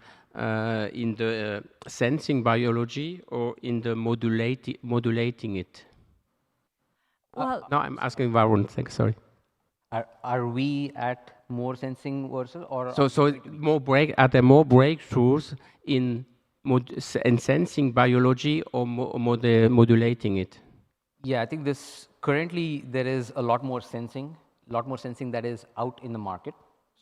in the sensing biology or in the modulating it? Well, no, I'm asking Varun. Thanks. Sorry. Are we at more sensing versus or? So are there more breakthroughs in sensing biology or modulating it? Yeah, I think currently there is a lot more sensing that is out in the market.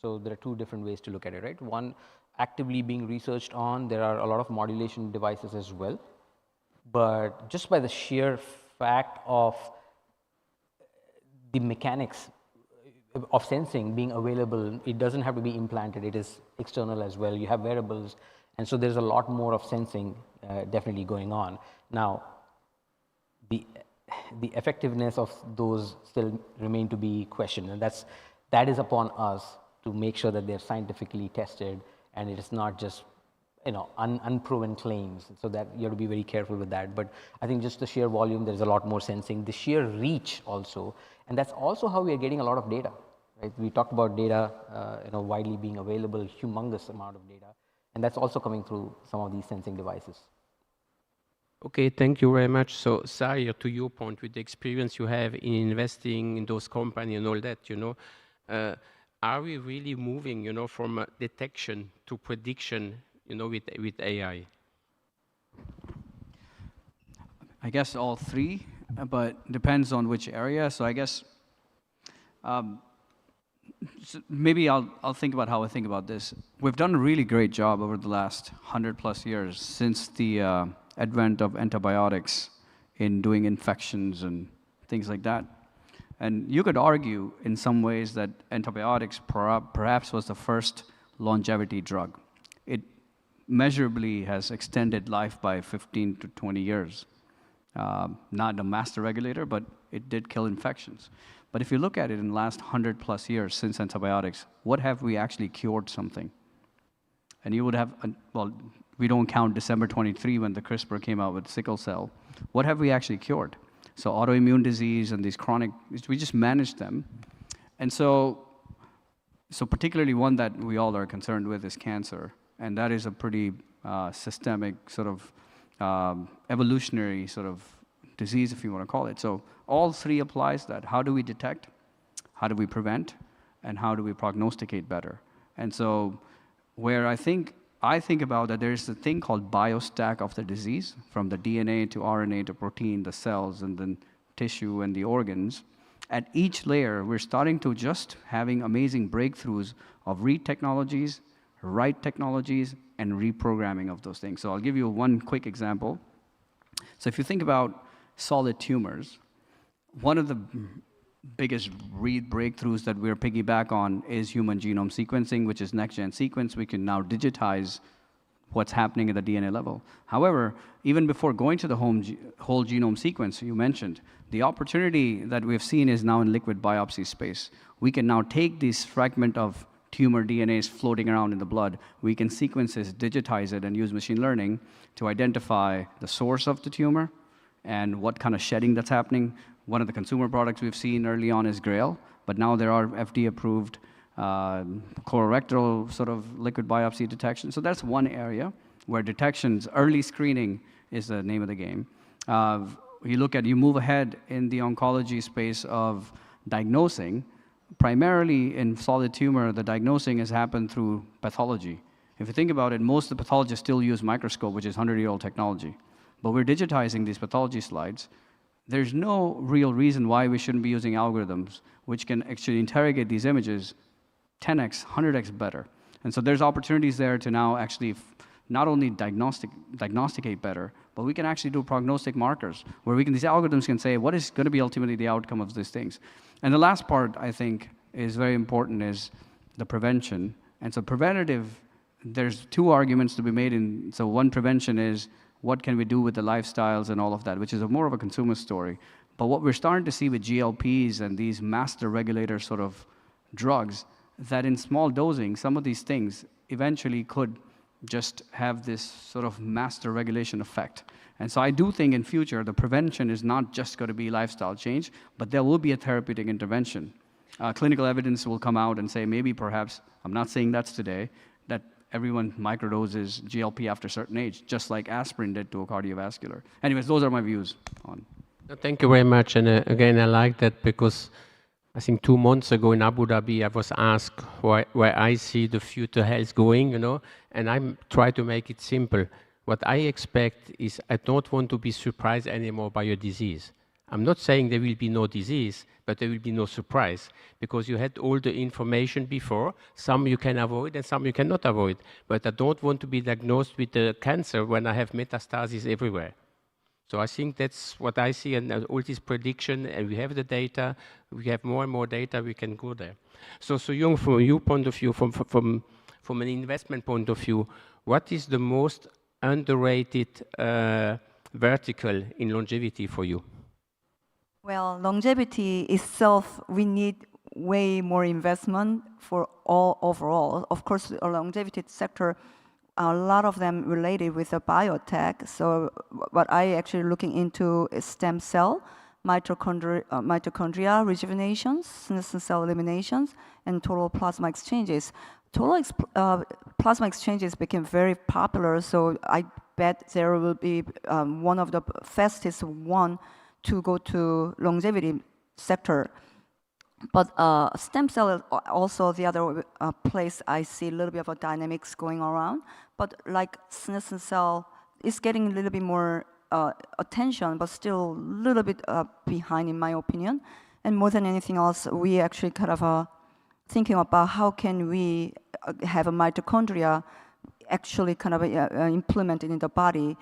So there are two different ways to look at it, right? One, actively being researched on. There are a lot of modulation devices as well. But just by the sheer fact of the mechanics of sensing being available, it doesn't have to be implanted. It is external as well. You have wearables. And so there's a lot more of sensing definitely going on. Now, the effectiveness of those still remain to be questioned. And that is upon us to make sure that they're scientifically tested and it is not just unproven claims. So that you have to be very careful with that. But I think just the sheer volume, there's a lot more sensing. The sheer reach also. And that's also how we are getting a lot of data. Right? We talked about data widely being available, humongous amount of data. And that's also coming through some of these sensing devices. Okay, thank you very much. So, Sahir, to your point, with the experience you have in investing in those companies and all that, are we really moving, from detection to prediction, with AI? I guess all three, but depends on which area. So I guess maybe I'll think about how I think about this. We've done a really great job over the last 100+ years since the advent of antibiotics in doing infections and things like that. And you could argue in some ways that antibiotics perhaps was the first longevity drug. It measurably has extended life by 15 to 20 years. Not a master regulator, but it did kill infections. But if you look at it in the last 100+ years since antibiotics, what have we actually cured something? And you would have, we don't count December 23 when the CRISPR came out with sickle cell. What have we actually cured? So autoimmune disease and these chronic, we just managed them. And so particularly one that we all are concerned with is cancer. And that is a pretty systemic sort of evolutionary sort of disease, if you want to call it. So all three applies that. How do we detect? How do we prevent? And how do we prognosticate better? And so where I think about that, there's a thing called biostack of the disease, from the DNA to RNA to protein, the cells, and then tissue and the organs. At each layer, we're starting to just having amazing breakthroughs of read technologies, write technologies, and reprogramming of those things. So I'll give you one quick example. So if you think about solid tumors, one of the biggest read breakthroughs that we're piggyback on is human genome sequencing, which is next-gen sequence. We can now digitize what's happening at the DNA level. However, even before going to the whole genome sequence you mentioned, the opportunity that we've seen is now in liquid biopsy space. We can now take this fragment of tumor DNAs floating around in the blood. We can sequence it, digitize it, and use machine learning to identify the source of the tumor and what kind of shedding that's happening. One of the consumer products we've seen early on is Grail, but now there are FDA-approved colorectal sort of liquid biopsy detection. So that's one area where detections, early screening is the name of the game. You move ahead in the oncology space of diagnosing. Primarily in solid tumor, the diagnosing has happened through pathology. If you think about it, most of the pathologists still use microscope, which is 100-year-old technology. But we're digitizing these pathology slides. there's no real reason why we shouldn't be using algorithms which can actually interrogate these images 10x, 100x better. And so there's opportunities there to now actually not only diagnosticate better, but we can actually do prognostic markers where these algorithms can say what is going to be ultimately the outcome of these things. And the last part I think is very important is the prevention. And so preventative, there's two arguments to be made. So one prevention is what can we do with the lifestyles and all of that, which is more of a consumer story. But what we're starting to see with GLPs and these master regulator sort of drugs, that in small dosing, some of these things eventually could just have this sort of master regulation effect. And so I do think in future, the prevention is not just going to be lifestyle change, but there will be a therapeutic intervention. Clinical evidence will come out and say maybe perhaps, I'm not saying that's today, that everyone microdoses GLP after a certain age, just like aspirin did to a cardiovascular. Anyways, those are my views on. Thank you very much. And again, I like that because I think 2 months ago in Abu Dhabi, I was asked where I see the future health going, you know, and I try to make it simple. What I expect is I don't want to be surprised anymore by a disease. I'm not saying there will be no disease, but there will be no surprise because you had all the information before. Some you can avoid and some you cannot avoid. But I don't want to be diagnosed with the cancer when I have metastases everywhere. So I think that's what I see, and all this prediction, and we have the data, we have more and more data, we can go there. So Jung, from your point of view, from an investment point of view, what is the most underrated vertical in longevity for you? Well, longevity itself, we need way more investment for all overall. Of course, the longevity sector, a lot of them related with the biotech. So what I actually looking into is stem cell, mitochondria rejuvenations, senescent cell eliminations, and total plasma exchanges. Plasma exchanges became very popular, so I bet there will be one of the fastest one to go to longevity sector. But stem cell also the other place I see a little bit of a dynamics going around. But like senescent cell is getting a little bit more attention, but still a little bit behind in my opinion. And more than anything else, we actually kind of thinking about how can we have a mitochondria actually kind of implemented in the body.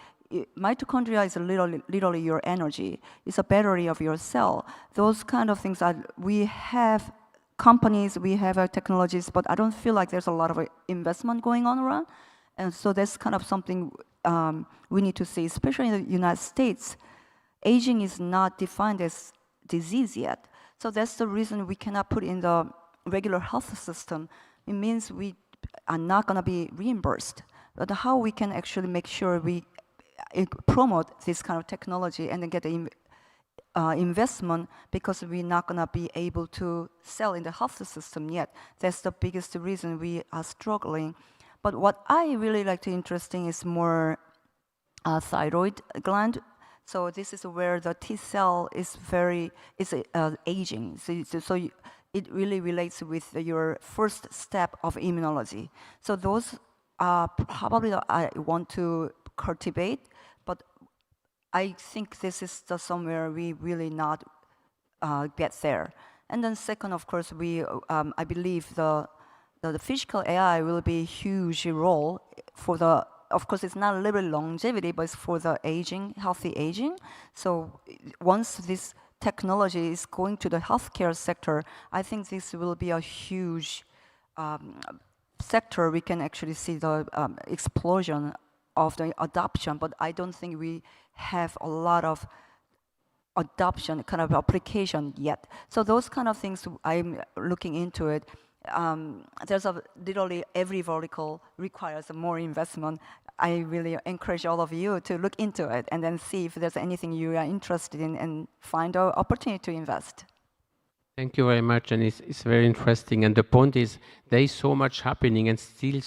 Mitochondria is literally your energy. It's a battery of your cell. Those kind of things that we have companies, we have technologies, but I don't feel like there's a lot of investment going on around. And so that's kind of something we need to see, especially in the United States. Aging is not defined as disease yet. So that's the reason we cannot put in the regular health system. It means we are not going to be reimbursed. But how we can actually make sure we promote this kind of technology and then get the investment, because we're not going to be able to sell in the health system yet. That's the biggest reason we are struggling. But what I really like to interesting is more thyroid gland. So this is where the T cell is aging. So it really relates with your first step of immunology. So those are probably I want to cultivate, but I think this is somewhere we really not get there. And then second, of course, I believe the physical AI will be a huge role for the, of course, it's not literally longevity, but it's for the aging, healthy aging. So once this technology is going to the healthcare sector, I think this will be a huge sector. We can actually see the explosion of the adoption, but I don't think we have a lot of adoption kind of application yet. So those kind of things, I'm looking into it. There's literally every vertical requires more investment. I really encourage all of you to look into it and then see if there's anything you are interested in and find an opportunity to invest. Thank you very much, and it's very interesting. And the point is, there is so much happening and still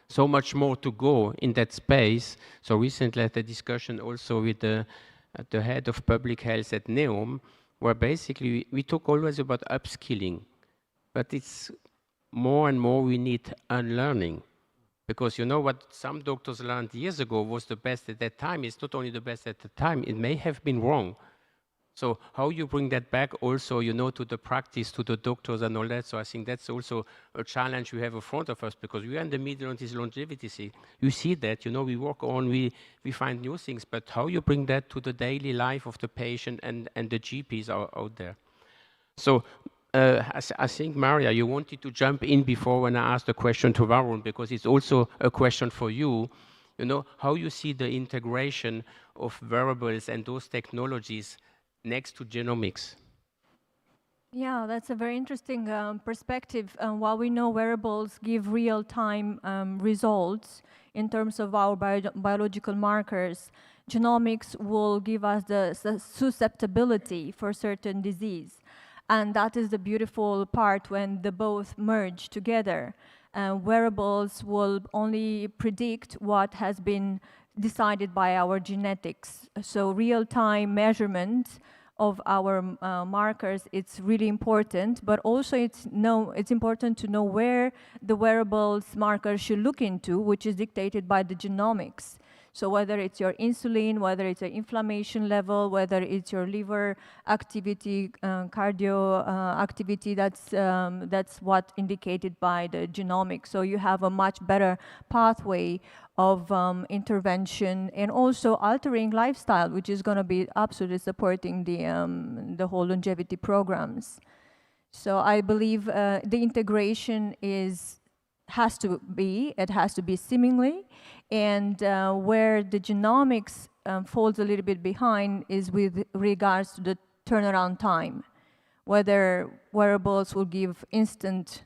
so much more to go in that space. So recently I had a discussion also with the head of public health at NEOM, where basically we talk always about upskilling, but it's more and more we need unlearning. Because you know what some doctors learned years ago was the best at that time. It's not only the best at the time, it may have been wrong. So how you bring that back also, you know, to the practice, to the doctors and all that. So I think that's also a challenge we have in front of us, because we are in the middle of this longevity thing. You see that, you know, we work on, we find new things, but how you bring that to the daily life of the patient and the GPs out there. So I think, Maria, you wanted to jump in before when I asked the question to Varun, because it's also a question for you. You know, how you see the integration of wearables and those technologies next to genomics? Yeah, that's a very interesting perspective. While we know wearables give real-time results in terms of our biological markers, genomics will give us the susceptibility for certain disease. And that is the beautiful part when the both merge together. Wearables will only predict what has been decided by our genetics. So real-time measurement of our markers, it's really important, but also it's important to know where the wearables markers should look into, which is dictated by the genomics. So whether it's your insulin, whether it's your inflammation level, whether it's your liver activity, cardio activity, that's what indicated by the genomics. So you have a much better pathway of intervention and also altering lifestyle, which is going to be absolutely supporting the whole longevity programs. So I believe the integration has to be seemingly, and where the genomics falls a little bit behind is with regards to the turnaround time, whether wearables will give instant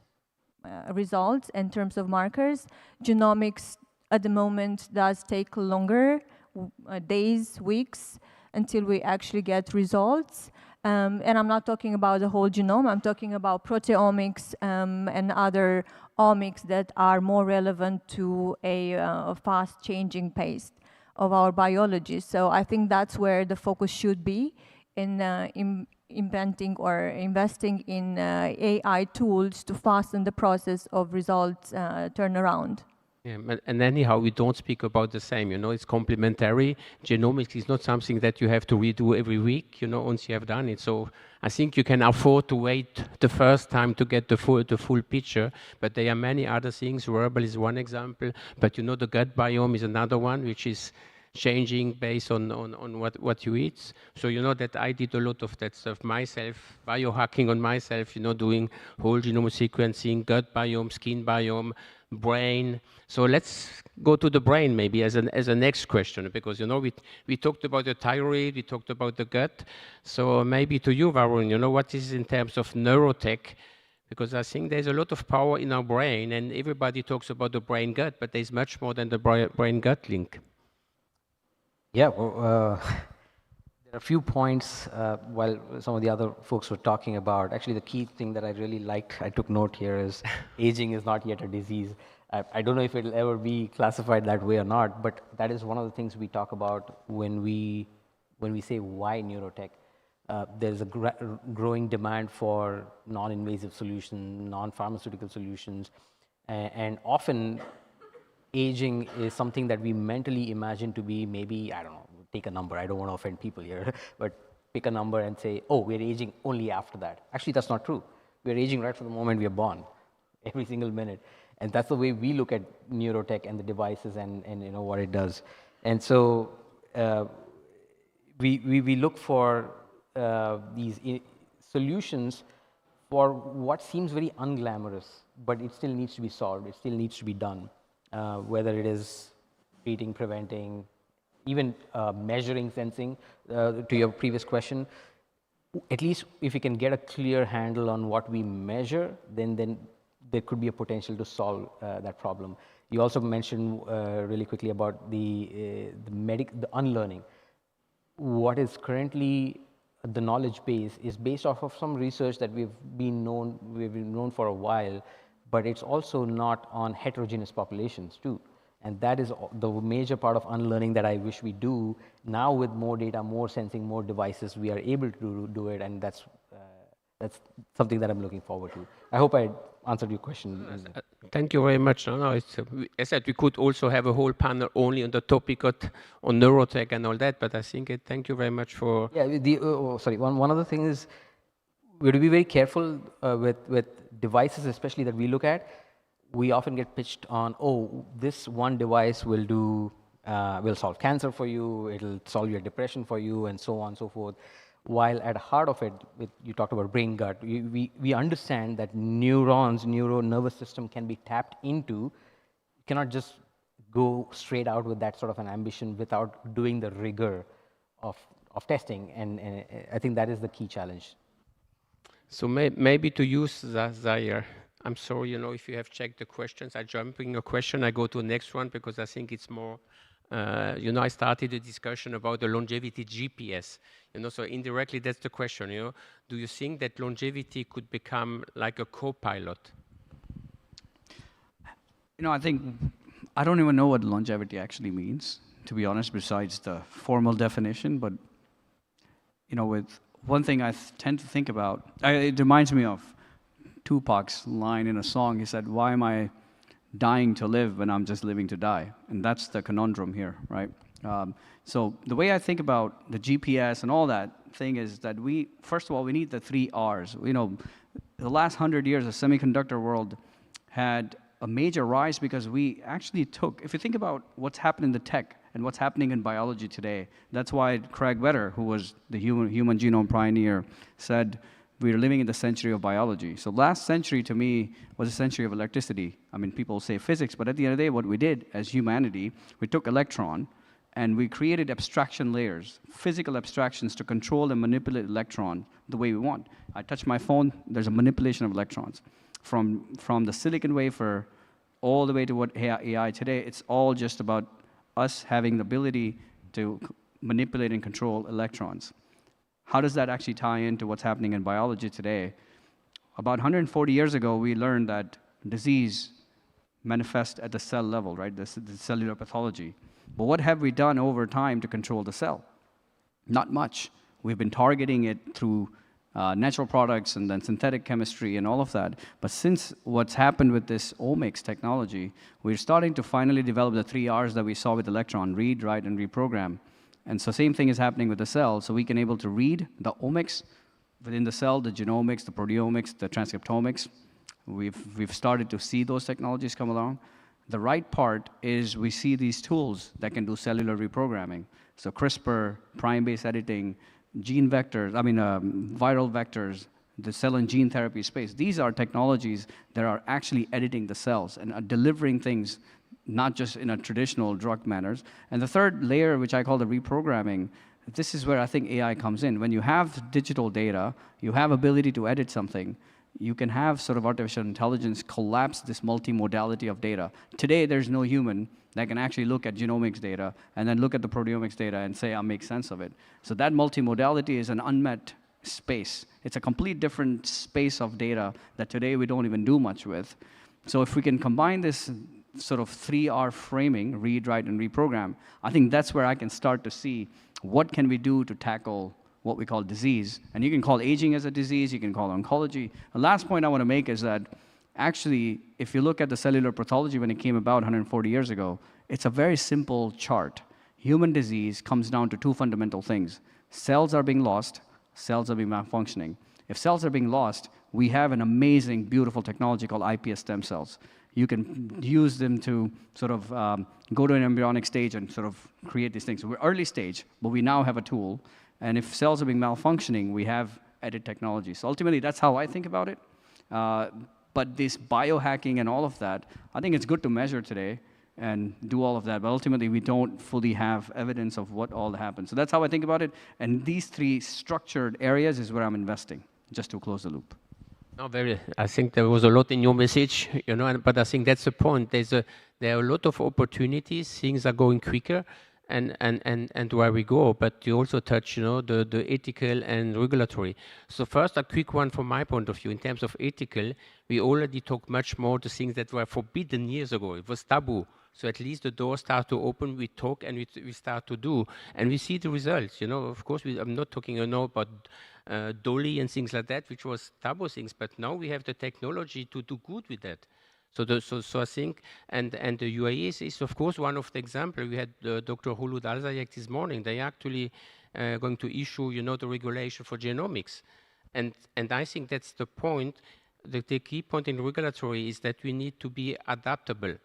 results in terms of markers. Genomics at the moment does take longer, days, weeks, until we actually get results. And I'm not talking about the whole genome, I'm talking about proteomics and other omics that are more relevant to a fast changing pace of our biology. So I think that's where the focus should be in inventing or investing in AI tools to fasten the process of results turnaround. Yeah, and anyhow, we don't speak about the same, you know, it's complementary. Genomics is not something that you have to redo every week, you know, once you have done it. So I think you can afford to wait the first time to get the full picture, but there are many other things. Wearable is one example, but you know, the gut biome is another one, which is changing based on what you eat. So you know that I did a lot of that stuff myself, biohacking on myself, you know, doing whole genome sequencing, gut biome, skin biome, brain. So let's go to the brain maybe as a next question, because you know we talked about the thyroid, we talked about the gut. So maybe to you, Varun, you know, what is in terms of neurotech? Because I think there's a lot of power in our brain, and everybody talks about the brain gut, but there's much more than the brain gut link. Yeah, well, there are a few points while some of the other folks were talking about. Actually, the key thing that I really liked, I took note here, is aging is not yet a disease. I don't know if it'll ever be classified that way or not, but that is one of the things we talk about when we say why neurotech. There's a growing demand for non-invasive solutions, non-pharmaceutical solutions, and often aging is something that we mentally imagine to be maybe, I don't know, take a number, I don't want to offend people here, but pick a number and say, oh, we're aging only after that. Actually, that's not true. We're aging right from the moment we are born, every single minute. And that's the way we look at neurotech and the devices and you know what it does. And so we look for these solutions for what seems very unglamorous, but it still needs to be solved, it still needs to be done. Whether it is treating, preventing, even measuring, sensing, to your previous question, at least if we can get a clear handle on what we measure, then there could be a potential to solve that problem. You also mentioned really quickly about the unlearning. What is currently the knowledge base is based off of some research that we've been known for a while, but it's also not on heterogeneous populations too. And that is the major part of unlearning that I wish we do. Now with more data, more sensing, more devices, we are able to do it, and that's that's something that I'm looking forward to. I hope I answered your question. Thank you very much. No, it's, as I said, we could also have a whole panel only on the topic on neurotech and all that, but I think thank you very much for... Yeah, sorry, one other thing is we have to be very careful with devices, especially that we look at. We often get pitched on, oh, this one device will do, will solve cancer for you, it'll solve your depression for you, and so on and so forth. While at the heart of it, you talked about brain gut, we understand that neurons, nervous system can be tapped into. You cannot just go straight out with that sort of an ambition without doing the rigor of testing, and I think that is the key challenge. So maybe to use Zaire, I'm sorry, if you have checked the questions, I jump in a question, I go to the next one because I think it's more, I started a discussion about the longevity GPS, so indirectly that's the question, do you think that longevity could become like a co-pilot? I don't even know what longevity actually means, to be honest, besides the formal definition, but, with one thing I tend to think about, it reminds me of Tupac's line in a song. He said, "Why am I dying to live when I'm just living to die?" And that's the conundrum here, right? So the way I think about the GPS and all that thing is that first of all, we need the 3 Rs. The last 100 years, the semiconductor world had a major rise because we actually if you think about what's happened in the tech and what's happening in biology today, that's why Craig Vetter, who was the human genome pioneer, said, we're living in the century of biology. So last century, to me, was a century of electricity. I mean, people say physics, but at the end of the day, what we did as humanity, we took electron, and we created abstraction layers, physical abstractions to control and manipulate electron the way we want. I touch my phone, there's a manipulation of electrons. From the silicon wafer all the way to what AI today, it's all just about us having the ability to manipulate and control electrons. How does that actually tie into what's happening in biology today? About 140 years ago, we learned that disease manifests at the cell level, right? The cellular pathology. But what have we done over time to control the cell? Not much. We've been targeting it through natural products and then synthetic chemistry and all of that. But since what's happened with this omics technology, we're starting to finally develop the 3 Rs that we saw with electron: read, write, and reprogram. And so same thing is happening with the cell. So we can able to read the omics within the cell, the genomics, the proteomics, the transcriptomics. We've started to see those technologies come along. The right part is we see these tools that can do cellular reprogramming. So CRISPR, prime-based editing, gene vectors, viral vectors, the cell and gene therapy space. These are technologies that are actually editing the cells and are delivering things not just in a traditional drug manners. And the third layer, which I call the reprogramming, this is where I think AI comes in. When you have digital data, you have ability to edit something, you can have sort of artificial intelligence collapse this multimodality of data. Today, there's no human that can actually look at genomics data and then look at the proteomics data and say, I'll make sense of it. So that multimodality is an unmet space. It's a complete different space of data that today we don't even do much with. So if we can combine this sort of 3R framing, read, write, and reprogram, I think that's where I can start to see what can we do to tackle what we call disease. And you can call aging as a disease, you can call oncology. The last point I want to make is that actually, if you look at the cellular pathology when it came about 140 years ago, it's a very simple chart. Human disease comes down to 2 fundamental things. Cells are being lost, cells are being malfunctioning. If cells are being lost, we have an amazing, beautiful technology called iPS stem cells. You can use them to sort of go to an embryonic stage and sort of create these things. We're early stage, but we now have a tool. And if cells are being malfunctioning, we have edit technology. So ultimately, that's how I think about it. But this biohacking and all of that, I think it's good to measure today and do all of that. But ultimately, we don't fully have evidence of what all happened. So that's how I think about it. And these 3 structured areas is where I'm investing, just to close the loop. No, I think there was a lot in your message, but I think that's the point. There are a lot of opportunities. Things are going quicker. And where we go, but you also touch, the ethical and regulatory. So first, a quick one from my point of view. In terms of ethical, we already talk much more to things that were forbidden years ago. It was taboo. So at least the doors start to open, we talk and we start to do. And we see the results, Of course, I'm not talking, about Dolly and things like that, which was taboo things. But now we have the technology to do good with that. So I think, and the UAE is of course one of the examples. We had Dr. Hulud Al-Zayek this morning. They actually going to issue, the regulation for genomics. And I think that's the point. The key point in regulatory is that we need to be adaptable.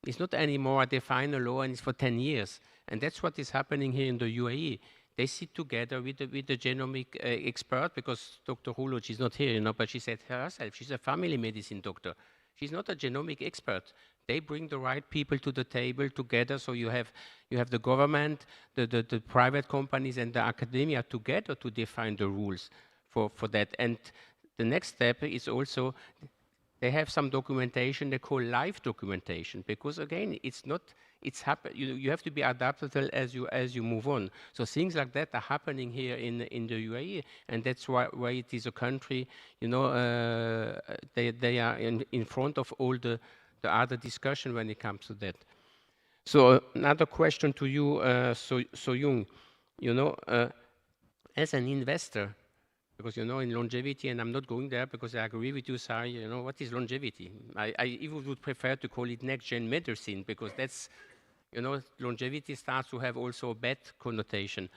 It's not anymore a define a law and it's for 10 years. And that's what is happening here in the UAE. They sit together with the genomic expert, because Dr. Hulud, she's not here, but she said herself, she's a family medicine doctor. She's not a genomic expert. They bring the right people to the table together, so you have the government, the private companies, and the academia together to define the rules for that. And the next step is also, they have some documentation they call live documentation, because again, you have to be adaptable as you move on. So things like that are happening here in the UAE, and that's why it is a country, they are in front of all the other discussion when it comes to that. So another question to you, So Jung, as an investor, because in longevity, and I'm not going there because I agree with you, Sari, what is longevity? I even would prefer to call it next-gen medicine, because that's, longevity starts to have also a bad connotation.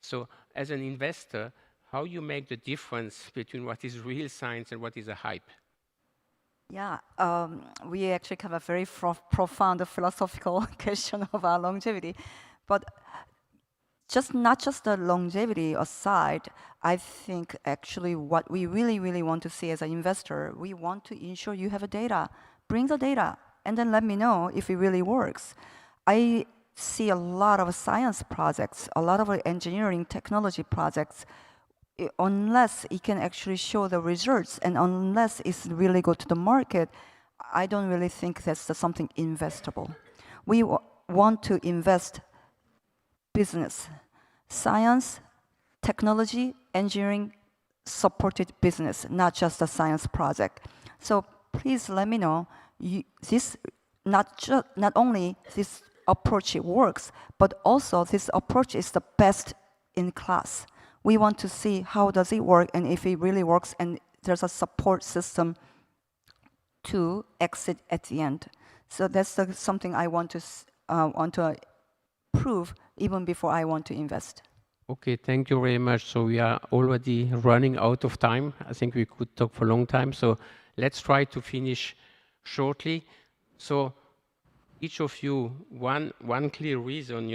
So as an investor, how you make the difference between what is real science and what is a hype? Yeah, we actually have a very profound philosophical question about longevity, but not just the longevity aside, I think actually what we really want to see as an investor, we want to ensure you have a data. Bring the data, and then let me know if it really works. I see a lot of science projects, a lot of engineering technology projects, unless it can actually show the results, and unless it's really go to the market, I don't really think that's something investable. We want to invest business, science, technology, engineering supported business, not just a science project. So please let me know, not only this approach works, but also this approach is the best in class. We want to see how does it work, and if it really works, and there's a support system to exit at the end. So that's something I want to prove even before I want to invest. Okay, thank you very much. So we are already running out of time. I think we could talk for a long time. So let's try to finish shortly. So each of you, one clear reason,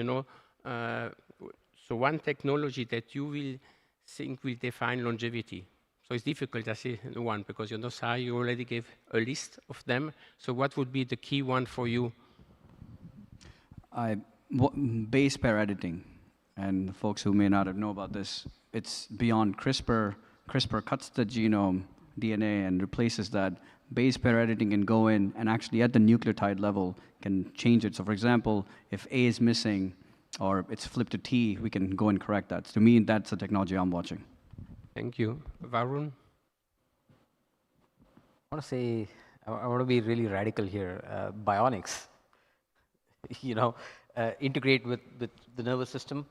so one technology that you will think will define longevity. So it's difficult to say one, because Sai, you already gave a list of them. So what would be the key one for you? Base pair editing. And folks who may not know about this, it's beyond CRISPR. CRISPR cuts the genome, DNA, and replaces that. Base pair editing can go in and actually at the nucleotide level can change it. So for example, if A is missing or it's flipped to T, we can go and correct that. So to me, that's the technology I'm watching. Thank you. Varun? I want to be really radical here. Bionics, integrate with the nervous system,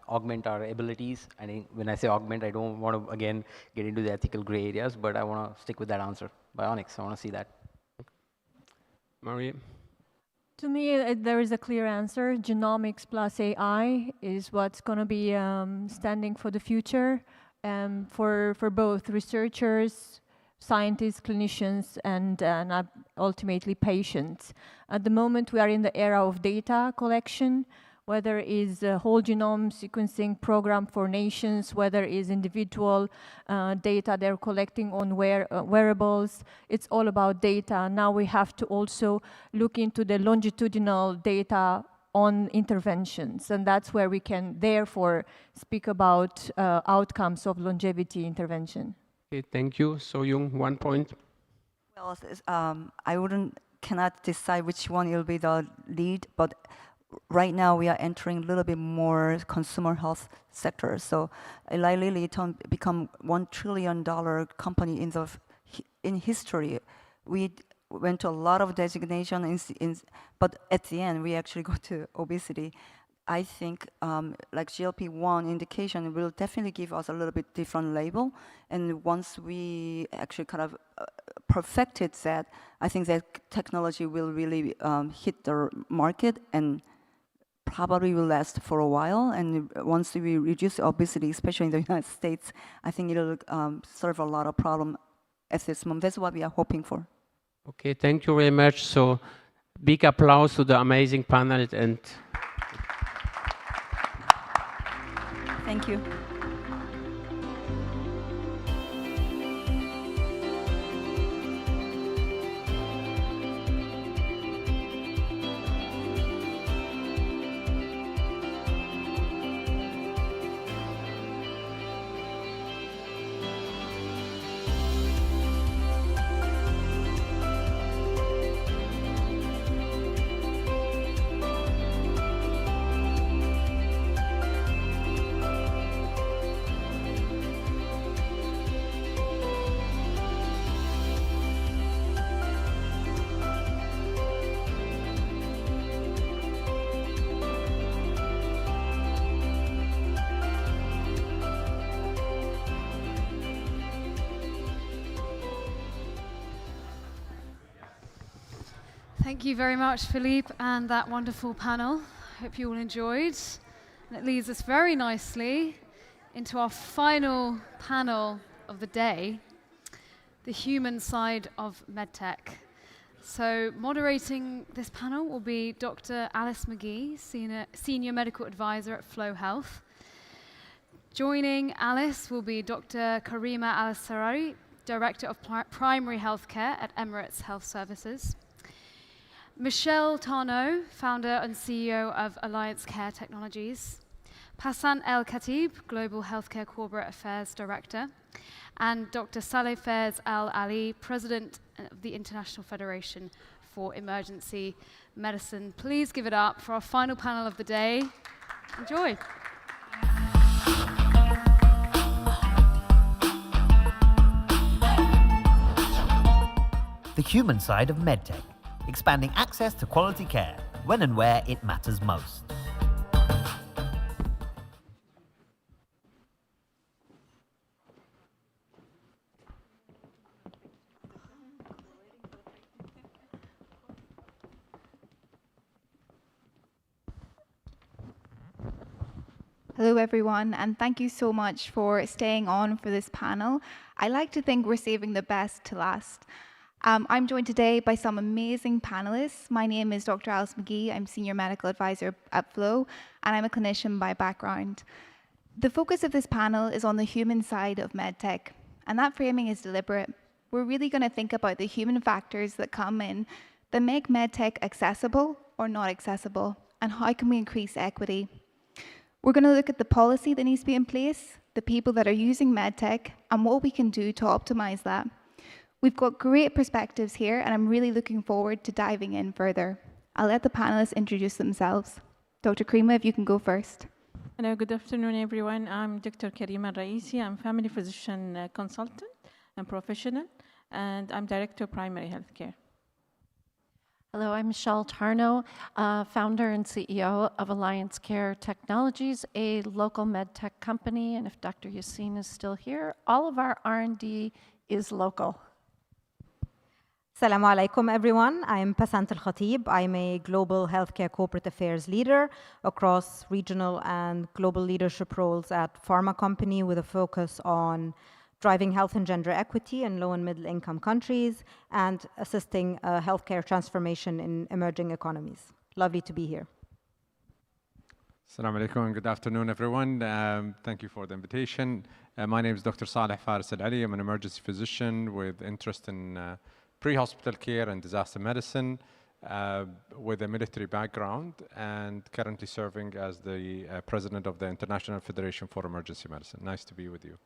augment our abilities. And when I say augment, I don't want to, again, get into the ethical gray areas, but I want to stick with that answer. Bionics, I want to see that. Maria? To me, there is a clear answer. Genomics plus AI is what's going to be standing for the future for both researchers, scientists, clinicians, and ultimately patients. At the moment, we are in the era of data collection, whether it is a whole genome sequencing program for nations, whether it is individual data they're collecting on wearables. It's all about data. Now we have to also look into the longitudinal data on interventions, and that's where we can therefore speak about outcomes of longevity intervention. Okay, thank you. So Jung, 1 point. Well, I cannot decide which one will be the lead, but right now we are entering a little bit more consumer health sector. So Eli Lilly become $1 trillion company in history. We went to a lot of designation, but at the end we actually go to obesity. I think like GLP-1 indication will definitely give us a little bit different label. And once we actually kind of perfected that, I think that technology will really hit the market and probably will last for a while. And once we reduce obesity, especially in the United States, I think it'll solve a lot of problem at this moment. That's what we are hoping for. Okay, thank you very much. So big applause to the amazing panel and thank you. Thank you very much, Philippe, and that wonderful panel. Hope you all enjoyed. And it leads us very nicely into our final panel of the day, the human side of MedTech. So moderating this panel will be Dr. Alice McGee, Senior Medical Advisor at Flow Health. Joining Alice will be Dr. Karima Al-Sarari, Director of Primary Healthcare at Emirates Health Services. Michelle Tarnot, founder and CEO of Alliance Care Technologies. Passan El Khatib, Global Healthcare Corporate Affairs Director. And Dr. Saleh Faiz Al Ali, President of the International Federation for Emergency Medicine. Please give it up for our final panel of the day. Enjoy. The human side of MedTech, expanding access to quality care when and where it matters most. Hello everyone, and thank you so much for staying on for this panel. I like to think we're saving the best to last. I'm joined today by some amazing panelists. My name is Dr. Alice McGee. I'm Senior Medical Advisor at Flow, and I'm a clinician by background. The focus of this panel is on the human side of MedTech, and that framing is deliberate. We're really going to think about the human factors that come in that make MedTech accessible or not accessible, and how can we increase equity. We're going to look at the policy that needs to be in place, the people that are using MedTech, and what we can do to optimize that. We've got great perspectives here, and I'm really looking forward to diving in further. I'll let the panelists introduce themselves. Dr. Karima, if you can go first. Hello, good afternoon, everyone. I'm Dr. Karima Raisi. I'm family physician consultant and professional, and I'm Director of Primary Healthcare. Hello, I'm Michelle Tarnot, founder and CEO of Alliance Care Technologies, a local MedTech company. And if Dr. Yassine is still here, all of our R&D is local. Assalamu alaikum, everyone. I'm Passan El Khatib. I'm a global healthcare corporate affairs leader across regional and global leadership roles at pharma company with a focus on driving health and gender equity in low and middle income countries and assisting healthcare transformation in emerging economies. Lovely to be here. Assalamu alaikum and good afternoon, everyone. Thank you for the invitation. My name is Dr. Saleh Faris Al Ali. I'm an emergency physician with interest in pre-hospital care and disaster medicine with a military background and currently serving as the president of the International Federation for Emergency Medicine. Nice to be with you.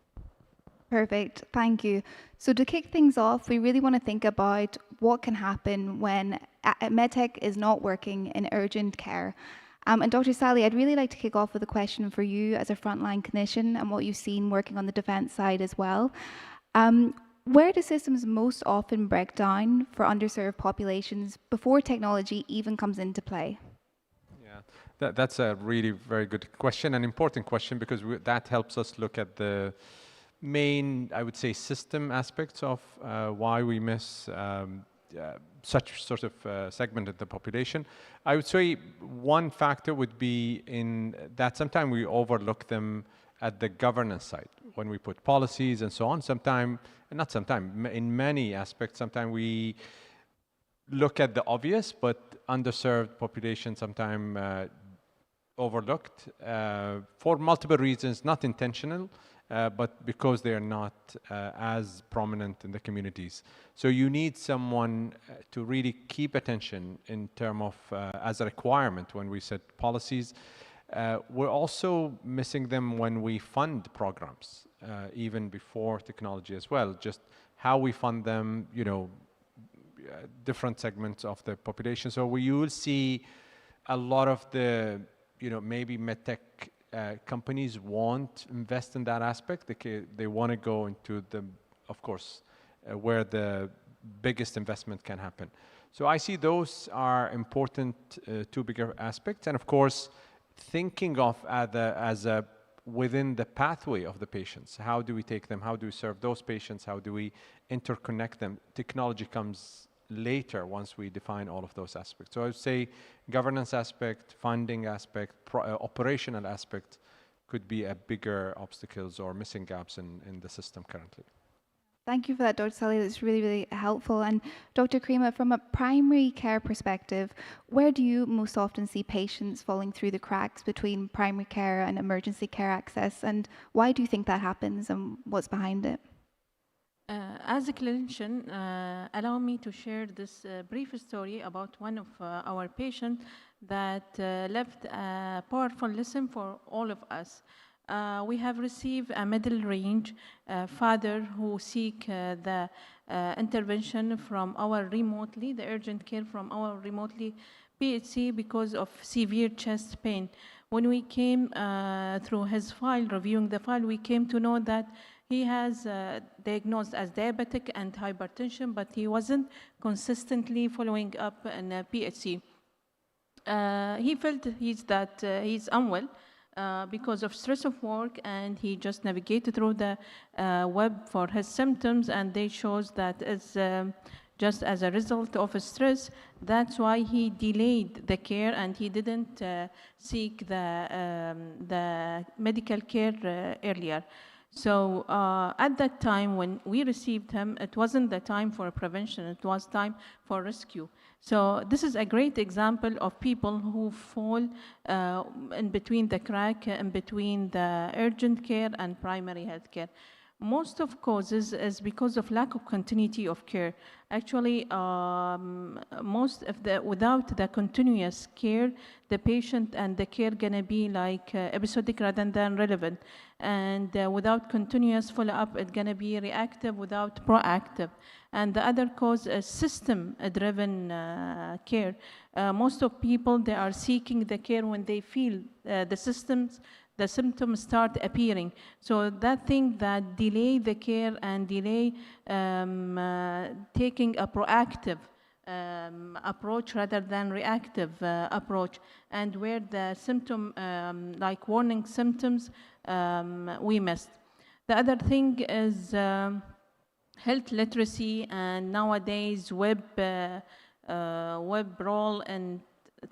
Perfect, thank you. So to kick things off, we really want to think about what can happen when MedTech is not working in urgent care. And Dr. Saleh, I'd really like to kick off with a question for you as a frontline clinician and what you've seen working on the defense side as well. Where do systems most often break down for underserved populations before technology even comes into play? Yeah, That's a really very good question, an important question, because that helps us look at the main, I would say, system aspects of why we miss such sort of segment of the population. I would say one factor would be in that sometimes we overlook them at the governance side when we put policies and so on. In many aspects, sometimes we look at the obvious, but underserved population sometimes overlooked for multiple reasons, not intentional, but because they are not as prominent in the communities. So you need someone to really keep attention in terms of as a requirement when we set policies. We're also missing them when we fund programs, even before technology as well. Just how we fund them, different segments of the population. So you will see a lot of the, maybe MedTech companies won't invest in that aspect. They want to go into of course, where the biggest investment can happen. So I see those are important two bigger aspects. And of course, thinking of as a within the pathway of the patients. How do we take them? How do we serve those patients? How do we interconnect them? Technology comes later once we define all of those aspects. So I would say governance aspect, funding aspect, operational aspect could be a bigger obstacles or missing gaps in the system currently. Thank you for that, Dr. Salih. That's really, really helpful. And Dr. Karima, from a primary care perspective, where do you most often see patients falling through the cracks between primary care and emergency care access? And why do you think that happens and what's behind it? As a clinician, allow me to share this brief story about one of our patients that left a powerful lesson for all of us. We have received a middle range father who seek the intervention from our remotely, the urgent care from our remotely PHC because of severe chest pain. When we came through his file, reviewing the file, we came to know that he has diagnosed as diabetic and hypertension, but he wasn't consistently following up in a PHC. He felt he's unwell because of stress of work, and he just navigated through the web for his symptoms, and they shows that it's just as a result of stress. That's why he delayed the care and he didn't seek the medical care earlier. So at that time when we received him, it wasn't the time for prevention, it was time for rescue. So this is a great example of people who fall in between the crack, in between the urgent care and primary health care. Most of causes is because of lack of continuity of care. Actually, without the continuous care, the patient and the care gonna be like episodic rather than relevant. And without continuous follow-up, it's gonna be reactive without proactive. And the other cause is system-driven care. Most of people, they are seeking the care when they feel the symptoms start appearing. So that thing that delay the care and delay taking a proactive approach rather than reactive approach, and where the symptom, like warning symptoms, we missed. The other thing is health literacy, and nowadays web role and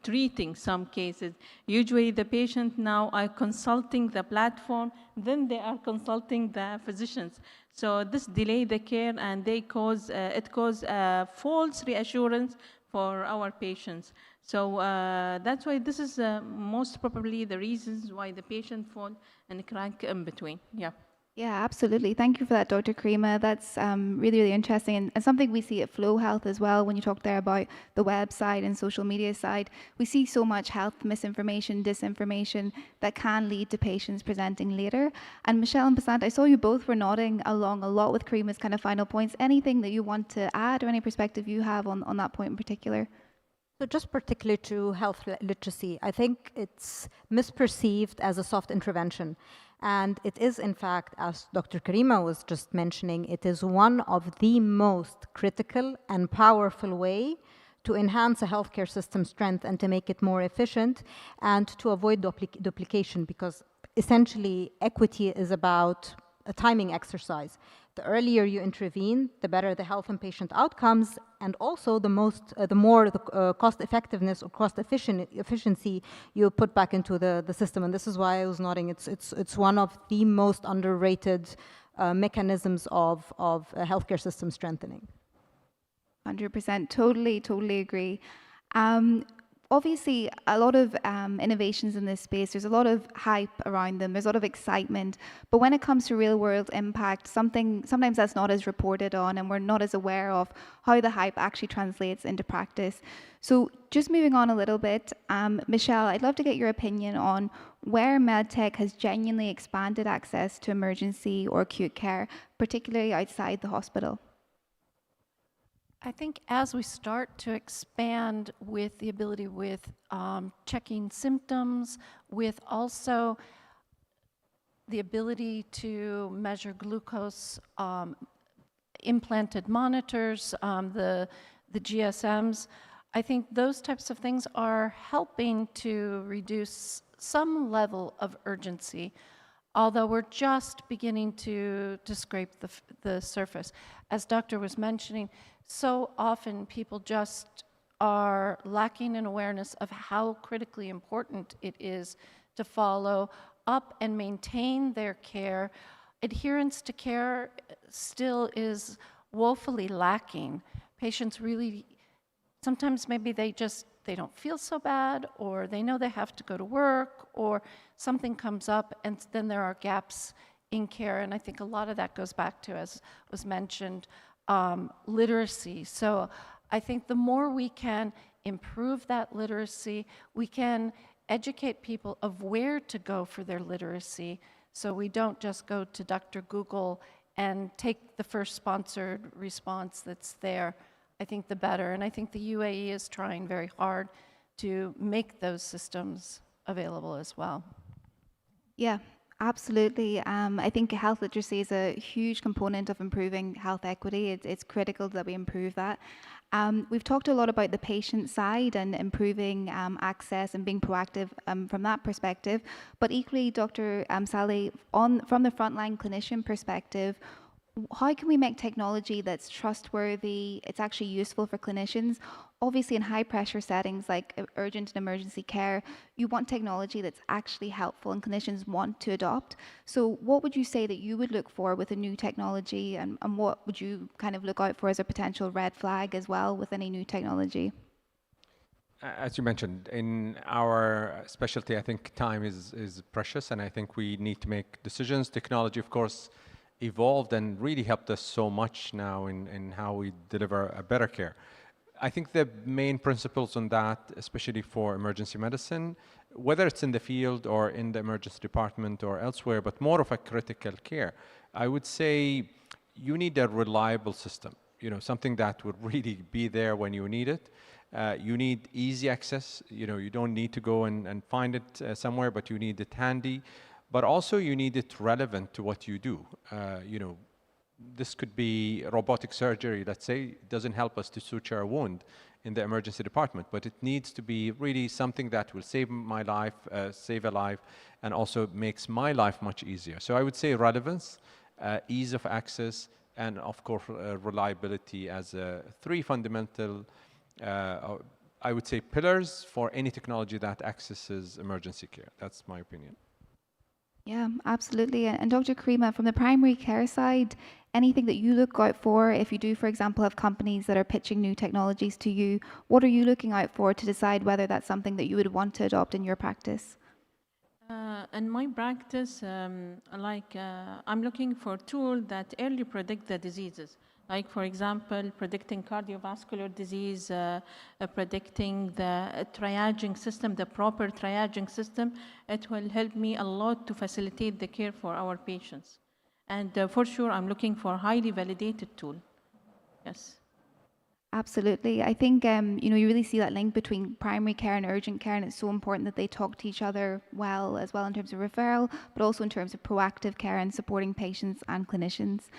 treating some cases. Usually the patient now are consulting the platform, then they are consulting the physicians. So this delay the care, and it cause false reassurance for our patients. So that's why this is most probably the reasons why the patient fall and crack in between. Yeah. Yeah, absolutely. Thank you for that, Dr. Karima. That's really, really interesting, and something we see at Flow Health as well. When you talk there about the website and social media side, we see so much health misinformation, disinformation that can lead to patients presenting later. And Michelle and Basant, I saw you both were nodding along a lot with Karima's kind of final points. Anything that you want to add or any perspective you have on that point in particular? So just particularly to health literacy, I think it's misperceived as a soft intervention. And it is, in fact, as Dr. Karima was just mentioning, it is one of the most critical and powerful way to enhance a healthcare system strength and to make it more efficient and to avoid duplication, because essentially equity is about a timing exercise. The earlier you intervene, the better the health and patient outcomes, and also the more the cost effectiveness or cost efficiency you put back into the system. And this is why I was nodding. It's one of the most underrated mechanisms of healthcare system strengthening. 100%, totally agree. Obviously, a lot of innovations in this space, there's a lot of hype around them, there's a lot of excitement, but when it comes to real world impact, sometimes that's not as reported on and we're not as aware of how the hype actually translates into practice. So just moving on a little bit, Michelle, I'd love to get your opinion on where MedTech has genuinely expanded access to emergency or acute care, particularly outside the hospital. I think as we start to expand with the ability with checking symptoms, with also the ability to measure glucose, implanted monitors, the GSMs, I think those types of things are helping to reduce some level of urgency, although we're just beginning to scrape the surface. As Doctor was mentioning, so often people just are lacking in awareness of how critically important it is to follow up and maintain their care. Adherence to care still is woefully lacking. Patients really, sometimes maybe they don't feel so bad, or they know they have to go to work, or something comes up and then there are gaps in care. And I think a lot of that goes back to, as was mentioned, literacy. So I think the more we can improve that literacy, we can educate people of where to go for their literacy, so we don't just go to Dr. Google and take the first sponsored response that's there. I think the better. And I think the UAE is trying very hard to make those systems available as well. Yeah, absolutely. I think health literacy is a huge component of improving health equity. It's critical that we improve that. We've talked a lot about the patient side and improving access and being proactive from that perspective. But equally, Dr. Saleh, from the frontline clinician perspective, how can we make technology that's trustworthy, it's actually useful for clinicians? Obviously, in high pressure settings like urgent and emergency care, you want technology that's actually helpful and clinicians want to adopt. So what would you say that you would look for with a new technology, and what would you kind of look out for as a potential red flag as well with any new technology? As you mentioned, in our specialty, I think time is precious, and I think we need to make decisions. Technology, of course, evolved and really helped us so much now in how we deliver a better care. I think the main principles on that, especially for emergency medicine, whether it's in the field or in the emergency department or elsewhere, but more of a critical care, I would say you need a reliable system, something that would really be there when you need it. You need easy access. You don't need to go and find it somewhere, but you need it handy. But also you need it relevant to what you do. This could be robotic surgery, let's say. It doesn't help us to suture a wound in the emergency department, but it needs to be really something that will save my life, save a life, and also makes my life much easier. So I would say relevance, ease of access, and of course reliability as three fundamental, I would say, pillars for any technology that accesses emergency care. That's my opinion. Yeah, absolutely. And Dr. Karima, from the primary care side, anything that you look out for, if you do, for example, have companies that are pitching new technologies to you, what are you looking out for to decide whether that's something that you would want to adopt in your practice? In my practice, I'm looking for tools that early predict the diseases. Like, for example, predicting cardiovascular disease, predicting the triaging system, the proper triaging system. It will help me a lot to facilitate the care for our patients. And for sure, I'm looking for a highly validated tool. Yes. Absolutely. I think, you really see that link between primary care and urgent care, and it's so important that they talk to each other well, as well in terms of referral, but also in terms of proactive care and supporting patients and clinicians.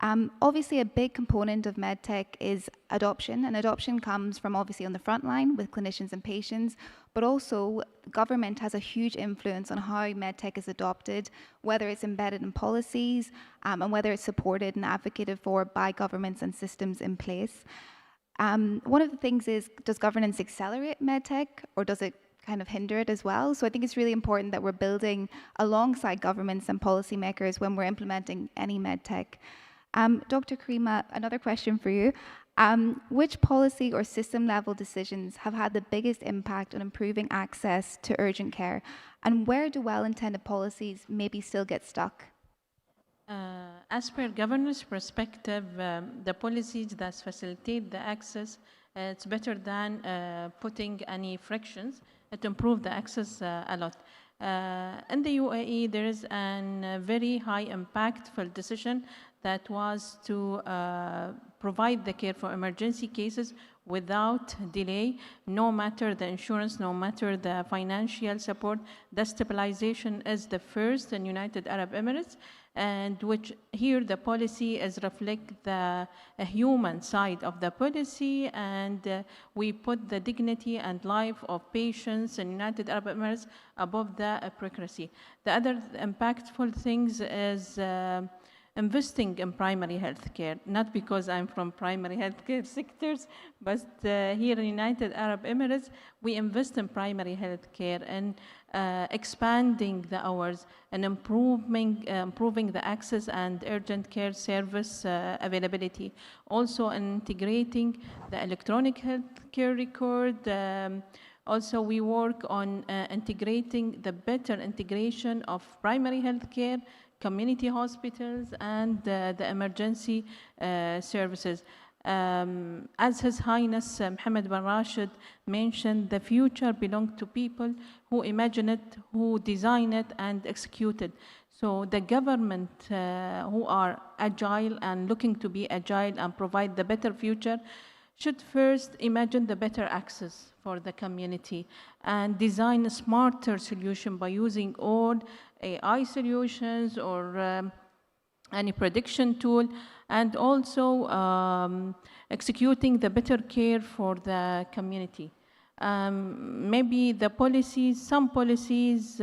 Obviously, a big component of MedTech is adoption, and adoption comes from obviously on the front line with clinicians and patients, but also government has a huge influence on how MedTech is adopted, whether it's embedded in policies, and whether it's supported and advocated for by governments and systems in place. One of the things is, does governance accelerate MedTech, or does it kind of hinder it as well? So I think it's really important that we're building alongside governments and policymakers when we're implementing any MedTech. Dr. Karima, another question for you. Which policy or system level decisions have had the biggest impact on improving access to urgent care? And where do well-intended policies maybe still get stuck? As per governance perspective, the policies that facilitate the access, it's better than putting any frictions to improve the access a lot. In the UAE, there is a very high impactful decision that was to provide the care for emergency cases without delay, no matter the insurance, no matter the financial support. The stabilization is the first in United Arab Emirates, and which here the policy is reflect the human side of the policy, and we put the dignity and life of patients in United Arab Emirates above the bureaucracy. The other impactful things is investing in primary health care, not because I'm from primary health care sectors, but here in United Arab Emirates, we invest in primary health care and expanding the hours and improving the access and urgent care service availability. Also integrating the electronic health care record. Also, we work on integrating the better integration of primary health care, community hospitals, and the emergency services. As His Highness Mohammed bin Rashid mentioned, the future belongs to people who imagine it, who design it, and execute it. So the government who are agile and looking to be agile and provide the better future should first imagine the better access for the community and design a smarter solution by using all AI solutions or any prediction tool, and also executing the better care for the community. Maybe the policies, some policies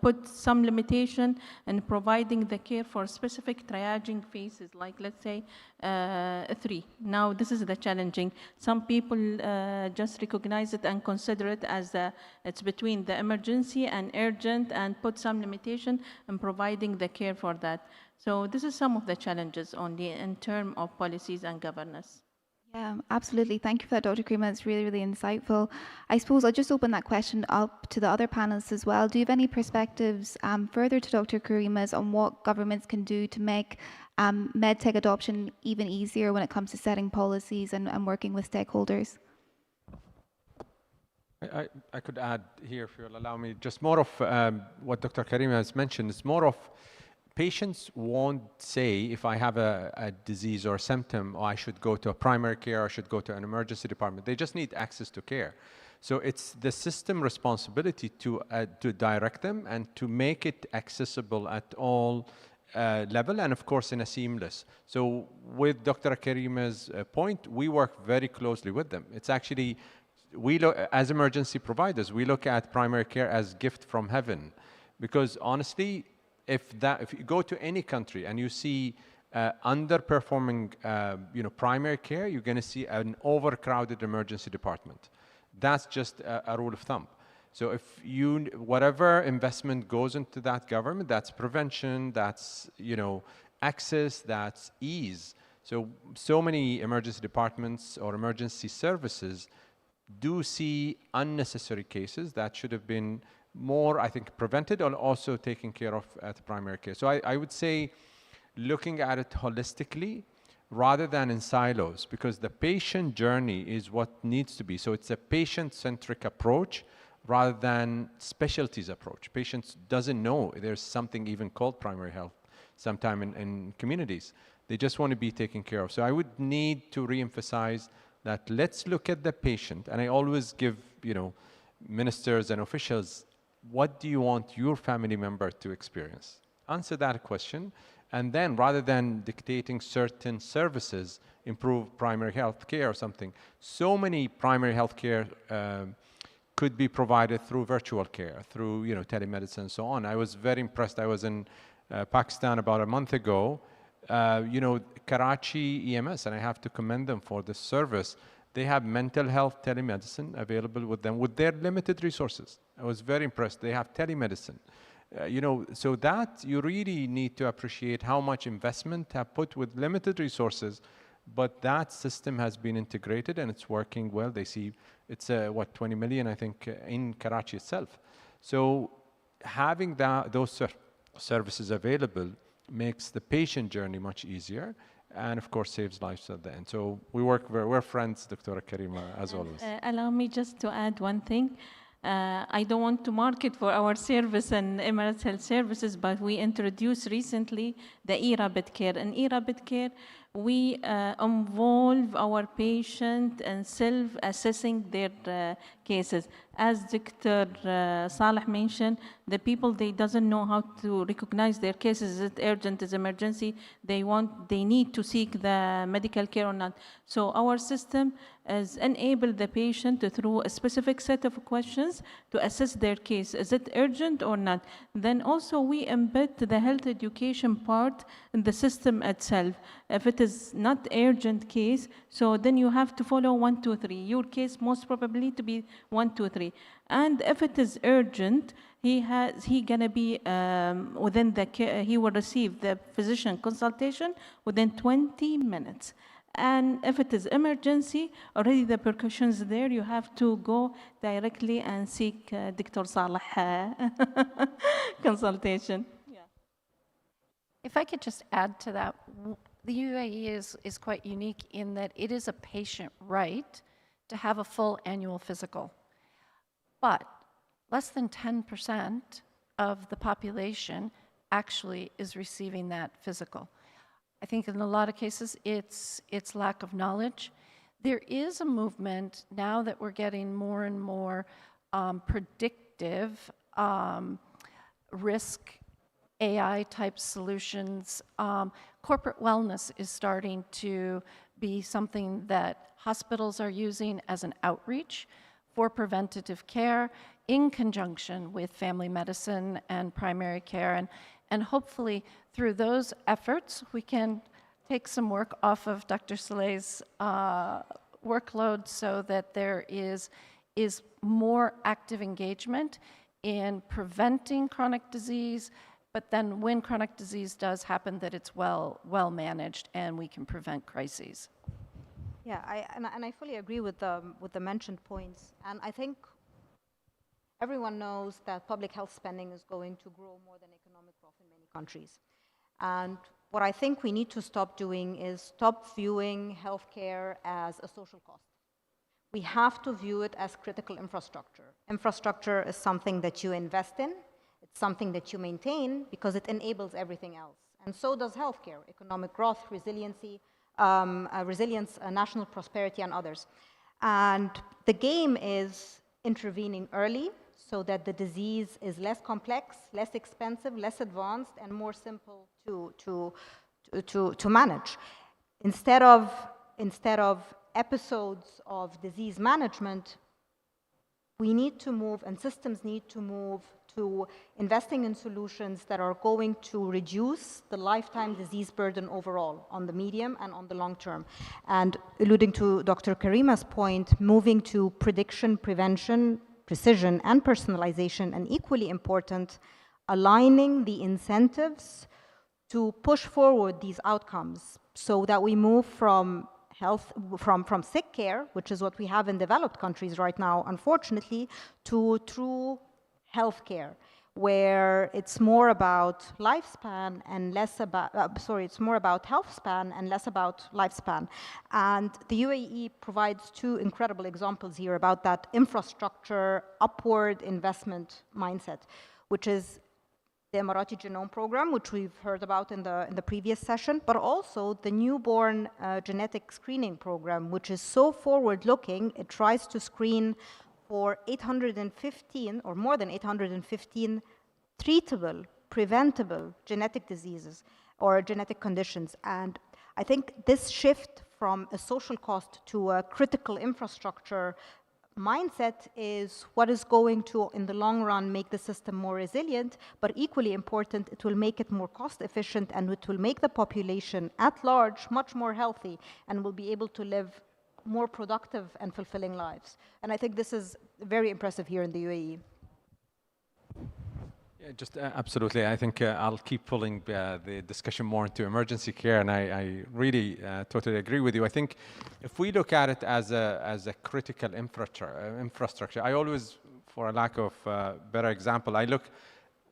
put some limitation in providing the care for specific triaging phases, like let's say 3. Now this is the challenging. Some people just recognize it and consider it as it's between the emergency and urgent, and put some limitation in providing the care for that. So this is some of the challenges only in terms of policies and governance. Yeah, absolutely. Thank you for that, Dr. Karima. It's really, really insightful. I suppose I'll just open that question up to the other panelists as well. Do you have any perspectives further to Dr. Karima's on what governments can do to make MedTech adoption even easier when it comes to setting policies and working with stakeholders? I could add here, if you'll allow me, just more of what Dr. Karima has mentioned. It's more of patients won't say, if I have a disease or a symptom, or I should go to a primary care, or I should go to an emergency department. They just need access to care. So it's the system responsibility to direct them and to make it accessible at all level, and of course in a seamless. So with Dr. Karima's point, we work very closely with them. It's actually, we look, as emergency providers, we look at primary care as gift from heaven, because honestly, if you go to any country and you see underperforming primary care, you're going to see an overcrowded emergency department. That's just a rule of thumb. So if whatever investment goes into that government, that's prevention, that's access, that's ease. So many emergency departments or emergency services do see unnecessary cases that should have been more, I think, prevented or also taken care of at primary care. So I would say looking at it holistically rather than in silos, because the patient journey is what needs to be. So it's a patient-centric approach rather than specialties approach. Patients doesn't know there's something even called primary health sometime in communities. They just want to be taken care of. So I would need to reemphasize that let's look at the patient. And I always give, ministers and officials, what do you want your family member to experience? Answer that question And then rather than dictating certain services, improve primary health care or something, so many primary health care could be provided through virtual care, through telemedicine and so on. I was very impressed. I was in Pakistan about a month ago. Karachi EMS, and I have to commend them for this service. They have mental health telemedicine available with them with their limited resources. I was very impressed. They have telemedicine. So that you really need to appreciate how much investment have put with limited resources, but that system has been integrated and it's working well. They see it's 20 million, I think, in Karachi itself. So having those services available makes the patient journey much easier, and of course saves lives at the end. So we're friends, Dr. Karima, as always. Allow me just to add one thing. I don't want to market for our service and Emirates Health Services, but we introduced recently the e-Rapid Care. In e-Rapid Care, we involve our patient in self-assessing their cases. As Dr. Saleh mentioned, the people, they doesn't know how to recognize their cases. Is it urgent, is emergency? They need to seek the medical care or not. So our system has enabled the patient through a specific set of questions to assess their case. Is it urgent or not? Then also we embed the health education part in the system itself. If it is not urgent case, so then you have to follow 1, 2, 3. Your case most probably to be 1, 2, 3. And if it is urgent, he gonna be within the he will receive the physician consultation within 20 minutes. And if it is emergency, already the precautions there, you have to go directly and seek Dr. Saleh consultation. Yeah. If I could just add to that, the UAE is quite unique in that it is a patient right to have a full annual physical. But less than 10% of the population actually is receiving that physical. I think in a lot of cases, it's lack of knowledge. There is a movement now that we're getting more and more predictive risk AI type solutions. Corporate wellness is starting to be something that hospitals are using as an outreach for preventative care in conjunction with family medicine and primary care. And hopefully through those efforts, we can take some work off of Dr. Saleh's workload so that there is more active engagement in preventing chronic disease, but then when chronic disease does happen, that it's well managed and we can prevent crises. Yeah, I fully agree with the mentioned points, and I think everyone knows that public health spending is going to grow more than economic growth in many countries. And what I think we need to stop doing is stop viewing healthcare as a social cost. We have to view it as critical infrastructure. Infrastructure is something that you invest in, it's something that you maintain because it enables everything else. And so does healthcare, economic growth, resiliency, resilience, national prosperity, and others. And the game is intervening early so that the disease is less complex, less expensive, less advanced, and more simple to manage. Instead of episodes of disease management, we need to move, and systems need to move to investing in solutions that are going to reduce the lifetime disease burden overall on the medium and on the long term. And alluding to Dr. Karima's point, moving to prediction, prevention, precision, and personalization, and equally important, aligning the incentives to push forward these outcomes so that we move from sick care, which is what we have in developed countries right now, unfortunately, to true healthcare, where it's more about lifespan and less about, it's more about health span and less about lifespan. And the UAE provides two incredible examples here about that infrastructure upward investment mindset, which is the Emirati Genome Program, which we've heard about in the previous session, but also the newborn genetic screening program, which is so forward-looking. It tries to screen for 815 or more than 815 treatable, preventable genetic diseases or genetic conditions. And I think this shift from a social cost to a critical infrastructure mindset is what is going to, in the long run, make the system more resilient, but equally important, it will make it more cost efficient, and it will make the population at large much more healthy and will be able to live more productive and fulfilling lives. And I think this is very impressive here in the UAE. Yeah, just absolutely. I think I'll keep pulling the discussion more into emergency care, and I really totally agree with you. I think if we look at it as a critical infrastructure, I always, for a lack of better example,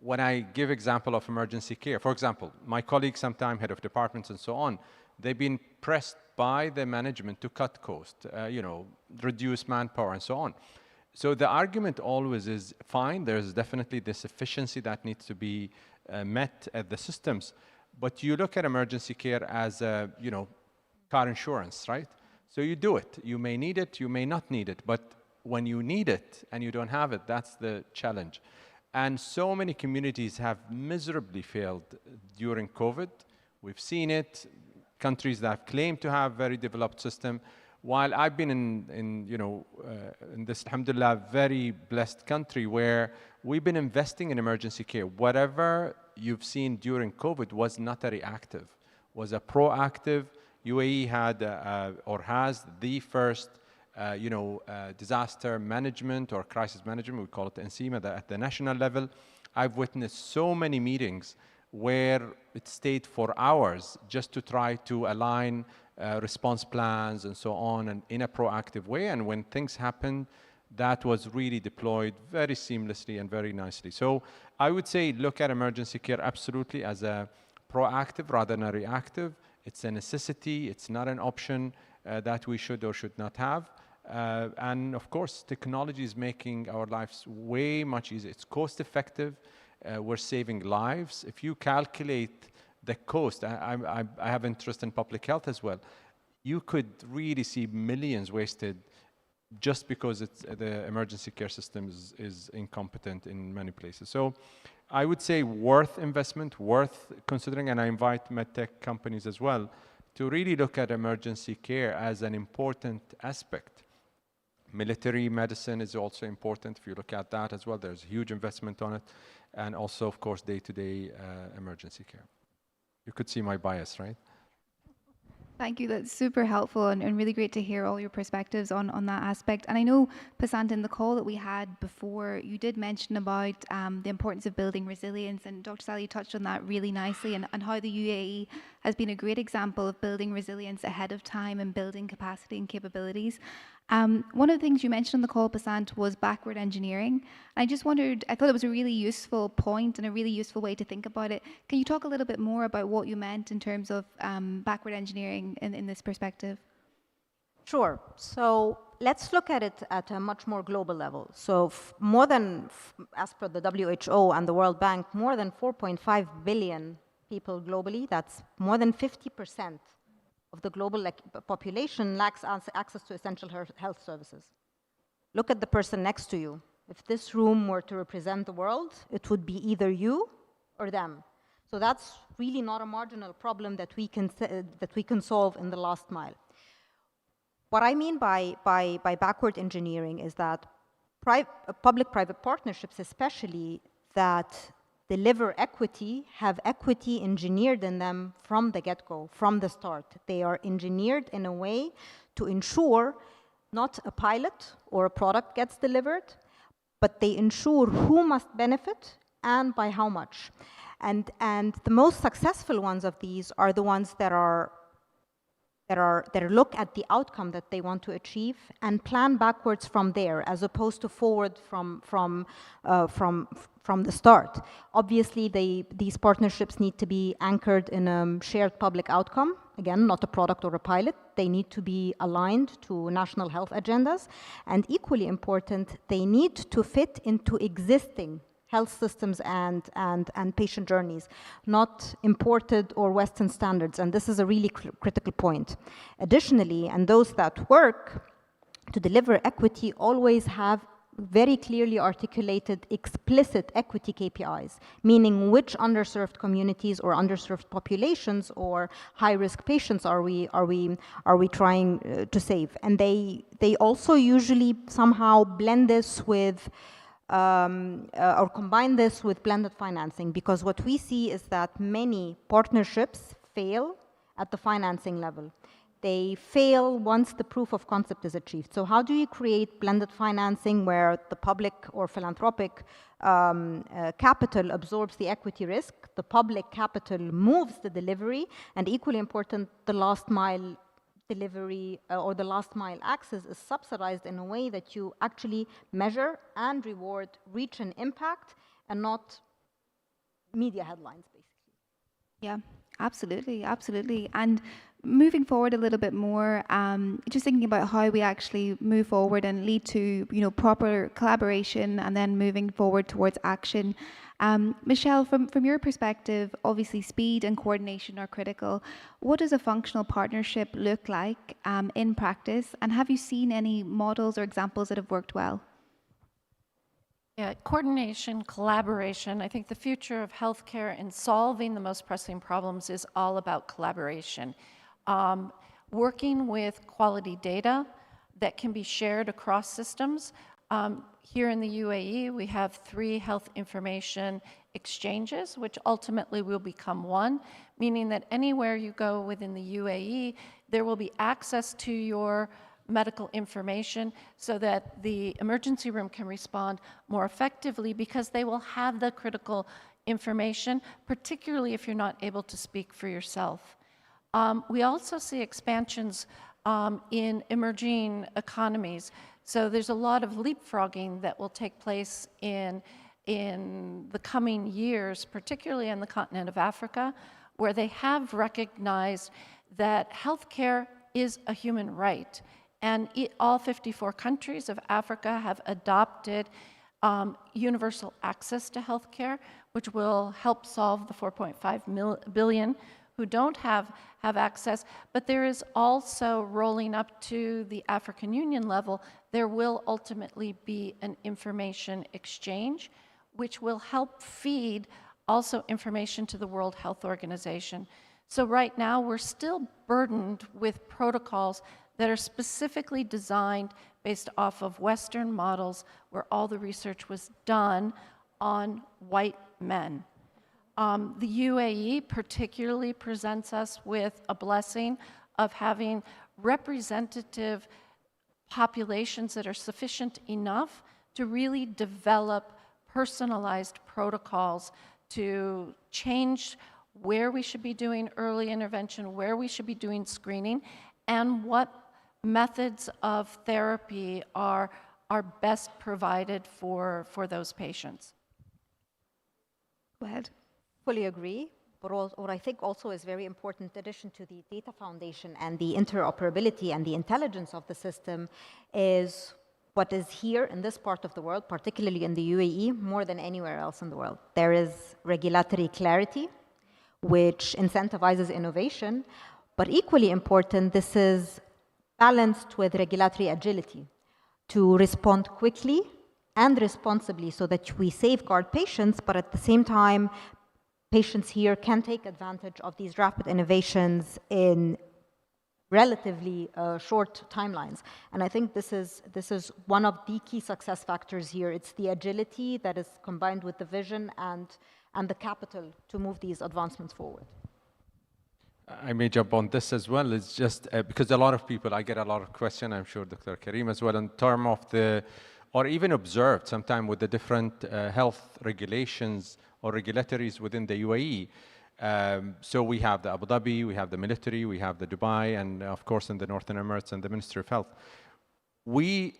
when I give example of emergency care, for example, my colleagues, sometimes head of departments and so on, they've been pressed by the management to cut cost, reduce manpower and so on. So the argument always is, fine, there's definitely this efficiency that needs to be met at the systems, but you look at emergency care as, car insurance, right? So you do it. You may need it, you may not need it, but when you need it and you don't have it, that's the challenge. And so many communities have miserably failed during COVID. We've seen it, countries that claim to have very developed system. While I've been in this, alhamdulillah, very blessed country where we've been investing in emergency care. Whatever you've seen during COVID was not a reactive, was a proactive. UAE had or has the first, disaster management or crisis management, we call it NCMA, at the national level. I've witnessed so many meetings where it stayed for hours just to try to align response plans and so on, and in a proactive way. And when things happened, that was really deployed very seamlessly and very nicely. So I would say look at emergency care absolutely as a proactive rather than a reactive. It's a necessity. It's not an option that we should or should not have. And of course, technology is making our lives way much easier. It's cost effective. We're saving lives. If you calculate the cost, I have interest in public health as well. You could really see millions wasted just because the emergency care system is incompetent in many places. So I would say worth investment, worth considering, and I invite MedTech companies as well to really look at emergency care as an important aspect. Military medicine is also important. If you look at that as well, there's huge investment on it. And also, of course, day-to-day emergency care. You could see my bias, right? Thank you. That's super helpful and really great to hear all your perspectives on that aspect. And I know, Pasant, in the call that we had before, you did mention about the importance of building resilience, and Dr. Sally touched on that really nicely, and how the UAE has been a great example of building resilience ahead of time and building capacity and capabilities. One of the things you mentioned on the call, Pasant, was backward engineering. I just wondered, I thought it was a really useful point and a really useful way to think about it. Can you talk a little bit more about what you meant in terms of backward engineering in this perspective? Sure. So let's look at it at a much more global level. So as per the WHO and the World Bank, more than 4.5 billion people globally, that's more than 50% of the global population lacks access to essential health services. Look at the person next to you. If this room were to represent the world, it would be either you or them. So that's really not a marginal problem that we can solve in the last mile. What I mean by backward engineering is that public-private partnerships, especially that deliver equity, have equity engineered in them from the get-go, from the start. They are engineered in a way to ensure not a pilot or a product gets delivered, but they ensure who must benefit and by how much. And the most successful ones of these are the ones that look at the outcome that they want to achieve and plan backwards from there, as opposed to forward from the start. Obviously, these partnerships need to be anchored in a shared public outcome. Again, not a product or a pilot. They need to be aligned to national health agendas. And equally important, they need to fit into existing health systems and patient journeys, not imported or Western standards. And this is a really critical point. Additionally, and those that work to deliver equity always have very clearly articulated explicit equity KPIs, meaning which underserved communities or underserved populations or high-risk patients are we trying to save. And they also usually somehow blend this with or combine this with blended financing, because what we see is that many partnerships fail at the financing level. They fail once the proof of concept is achieved. So how do you create blended financing where the public or philanthropic capital absorbs the equity risk, the public capital moves the delivery, and equally important, the last mile delivery or the last mile access is subsidized in a way that you actually measure and reward reach and impact and not media headlines, basically. Yeah, absolutely, absolutely. And moving forward a little bit more, just thinking about how we actually move forward and lead to, proper collaboration and then moving forward towards action. Michelle, from your perspective, obviously speed and coordination are critical. What does a functional partnership look like in practice? And have you seen any models or examples that have worked well? Yeah, coordination, collaboration. I think the future of healthcare in solving the most pressing problems is all about collaboration. Working with quality data that can be shared across systems. Here in the UAE, we have 3 health information exchanges, which ultimately will become one, meaning that anywhere you go within the UAE, there will be access to your medical information so that the emergency room can respond more effectively because they will have the critical information, particularly if you're not able to speak for yourself. We also see expansions in emerging economies. So there's a lot of leapfrogging that will take place in the coming years, particularly in the continent of Africa, where they have recognized that healthcare is a human right. And all 54 countries of Africa have adopted universal access to healthcare, which will help solve the 4.5 billion who don't have access. But there is also, rolling up to the African Union level, there will ultimately be an information exchange, which will help feed also information to the World Health Organization. So right now, we're still burdened with protocols that are specifically designed based off of Western models where all the research was done on white men. The UAE particularly presents us with a blessing of having representative populations that are sufficient enough to really develop personalized protocols to change where we should be doing early intervention, where we should be doing screening, and what methods of therapy are best provided for those patients. Go ahead. Fully agree. But what I think also is very important, in addition to the data foundation and the interoperability and the intelligence of the system, is what is here in this part of the world, particularly in the UAE, more than anywhere else in the world. There is regulatory clarity, which incentivizes innovation, but equally important, this is balanced with regulatory agility to respond quickly and responsibly so that we safeguard patients, but at the same time, patients here can take advantage of these rapid innovations in relatively short timelines. And I think this is one of the key success factors here. It's the agility that is combined with the vision and the capital to move these advancements forward. I may jump on this as well. It's just because a lot of people, I get a lot of questions, I'm sure Dr. Karim as well, in terms of the, or even observed sometime with the different health regulations or regulatories within the UAE. So we have the Abu Dhabi, we have the military, we have the Dubai, and of course in the Northern Emirates and the Ministry of Health. We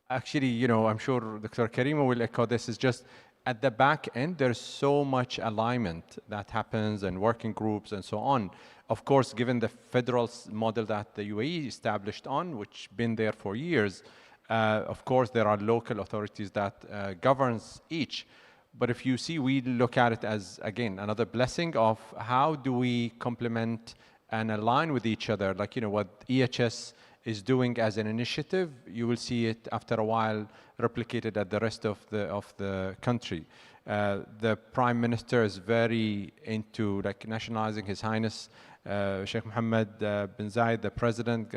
actually, I'm sure Dr. Karima will echo this, is just at the back end, there's so much alignment that happens and working groups and so on. Of course, given the federal model that the UAE established on, which been there for years, of course, there are local authorities that governs each. But if you see, we look at it as, again, another blessing of how do we complement and align with each other. Like, what EHS is doing as an initiative, you will see it after a while replicated at the rest of the country. The Prime Minister is very into like nationalizing. His Highness Sheikh Mohammed bin Zayed, the President,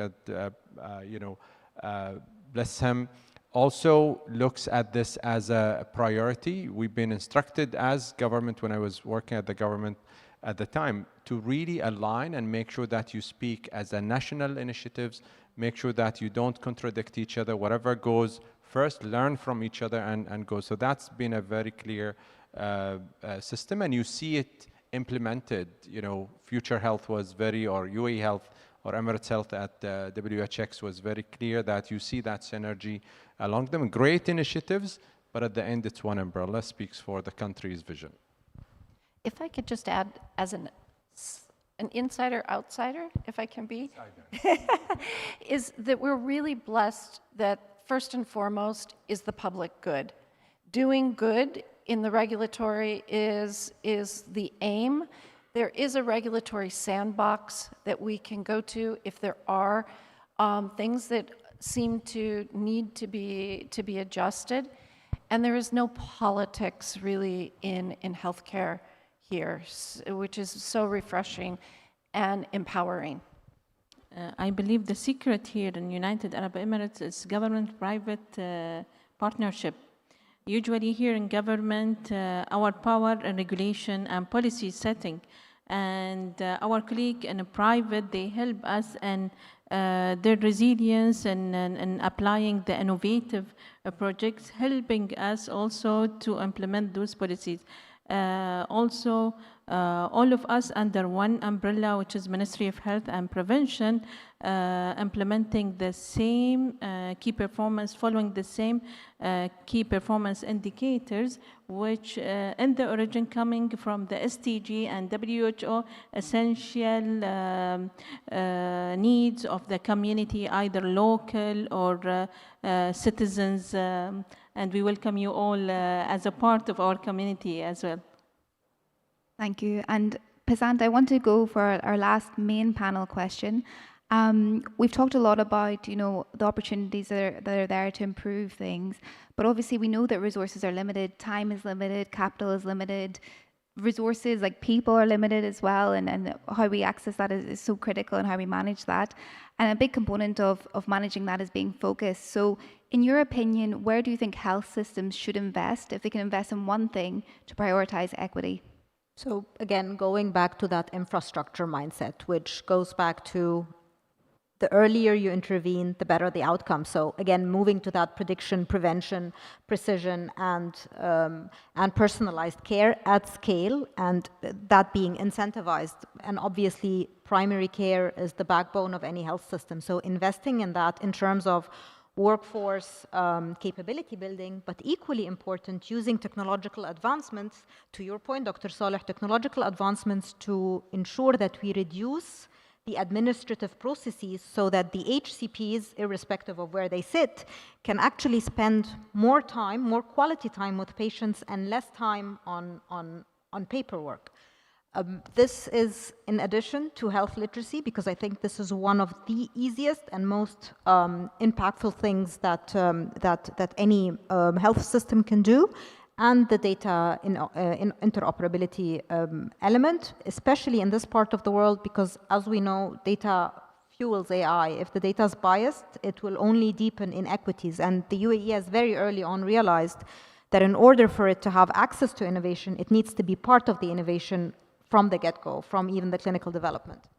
bless him, also looks at this as a priority. We've been instructed as government, when I was working at the government at the time, to really align and make sure that you speak as a national initiatives, make sure that you don't contradict each other. Whatever goes first, learn from each other and go. So that's been a very clear system, and you see it implemented. Future Health was or UAE Health or Emirates Health at WHX was very clear that you see that synergy along them. Great initiatives, but at the end it's one umbrella, speaks for the country's vision. If I could just add, as an insider outsider, if I can be, is that we're really blessed that first and foremost is the public good. Doing good in the regulatory is the aim. There is a regulatory sandbox that we can go to if there are things that seem to need to be adjusted, and there is no politics really in healthcare here, which is so refreshing and empowering. I believe the secret here in United Arab Emirates is government-private partnership. Usually here in government, our power and regulation and policy setting, and our colleague in private, they help us and their resilience and applying the innovative projects, helping us also to implement those policies. Also, all of us under one umbrella, which is Ministry of Health and Prevention, implementing the same key performance, following the same key performance indicators, which in the origin coming from the SDG and WHO, essential needs of the community, either local or citizens, and we welcome you all as a part of our community as well. Thank you. And Pasant, I want to go for our last main panel question. We've talked a lot about, the opportunities that are there to improve things, but obviously we know that resources are limited, time is limited, capital is limited, resources like people are limited as well, and how we access that is so critical, and how we manage that. And a big component of managing that is being focused. So in your opinion, where do you think health systems should invest if they can invest in one thing to prioritize equity? So again, going back to that infrastructure mindset, which goes back to the earlier you intervene, the better the outcome. So again, moving to that prediction, prevention, precision, and personalized care at scale, and that being incentivized. And obviously, primary care is the backbone of any health system. So investing in that in terms of workforce capability building, but equally important, using technological advancements, to your point, Dr. Saleh, technological advancements to ensure that we reduce the administrative processes so that the HCPs, irrespective of where they sit, can actually spend more time, more quality time with patients and less time on paperwork. This is in addition to health literacy, because I think this is one of the easiest and most impactful things that any health system can do, and the data in interoperability element, especially in this part of the world, because as we know, data fuels AI. If the data is biased, it will only deepen inequities. And the UAE has very early on realized that in order for it to have access to innovation, it needs to be part of the innovation from the get-go, from even the clinical development.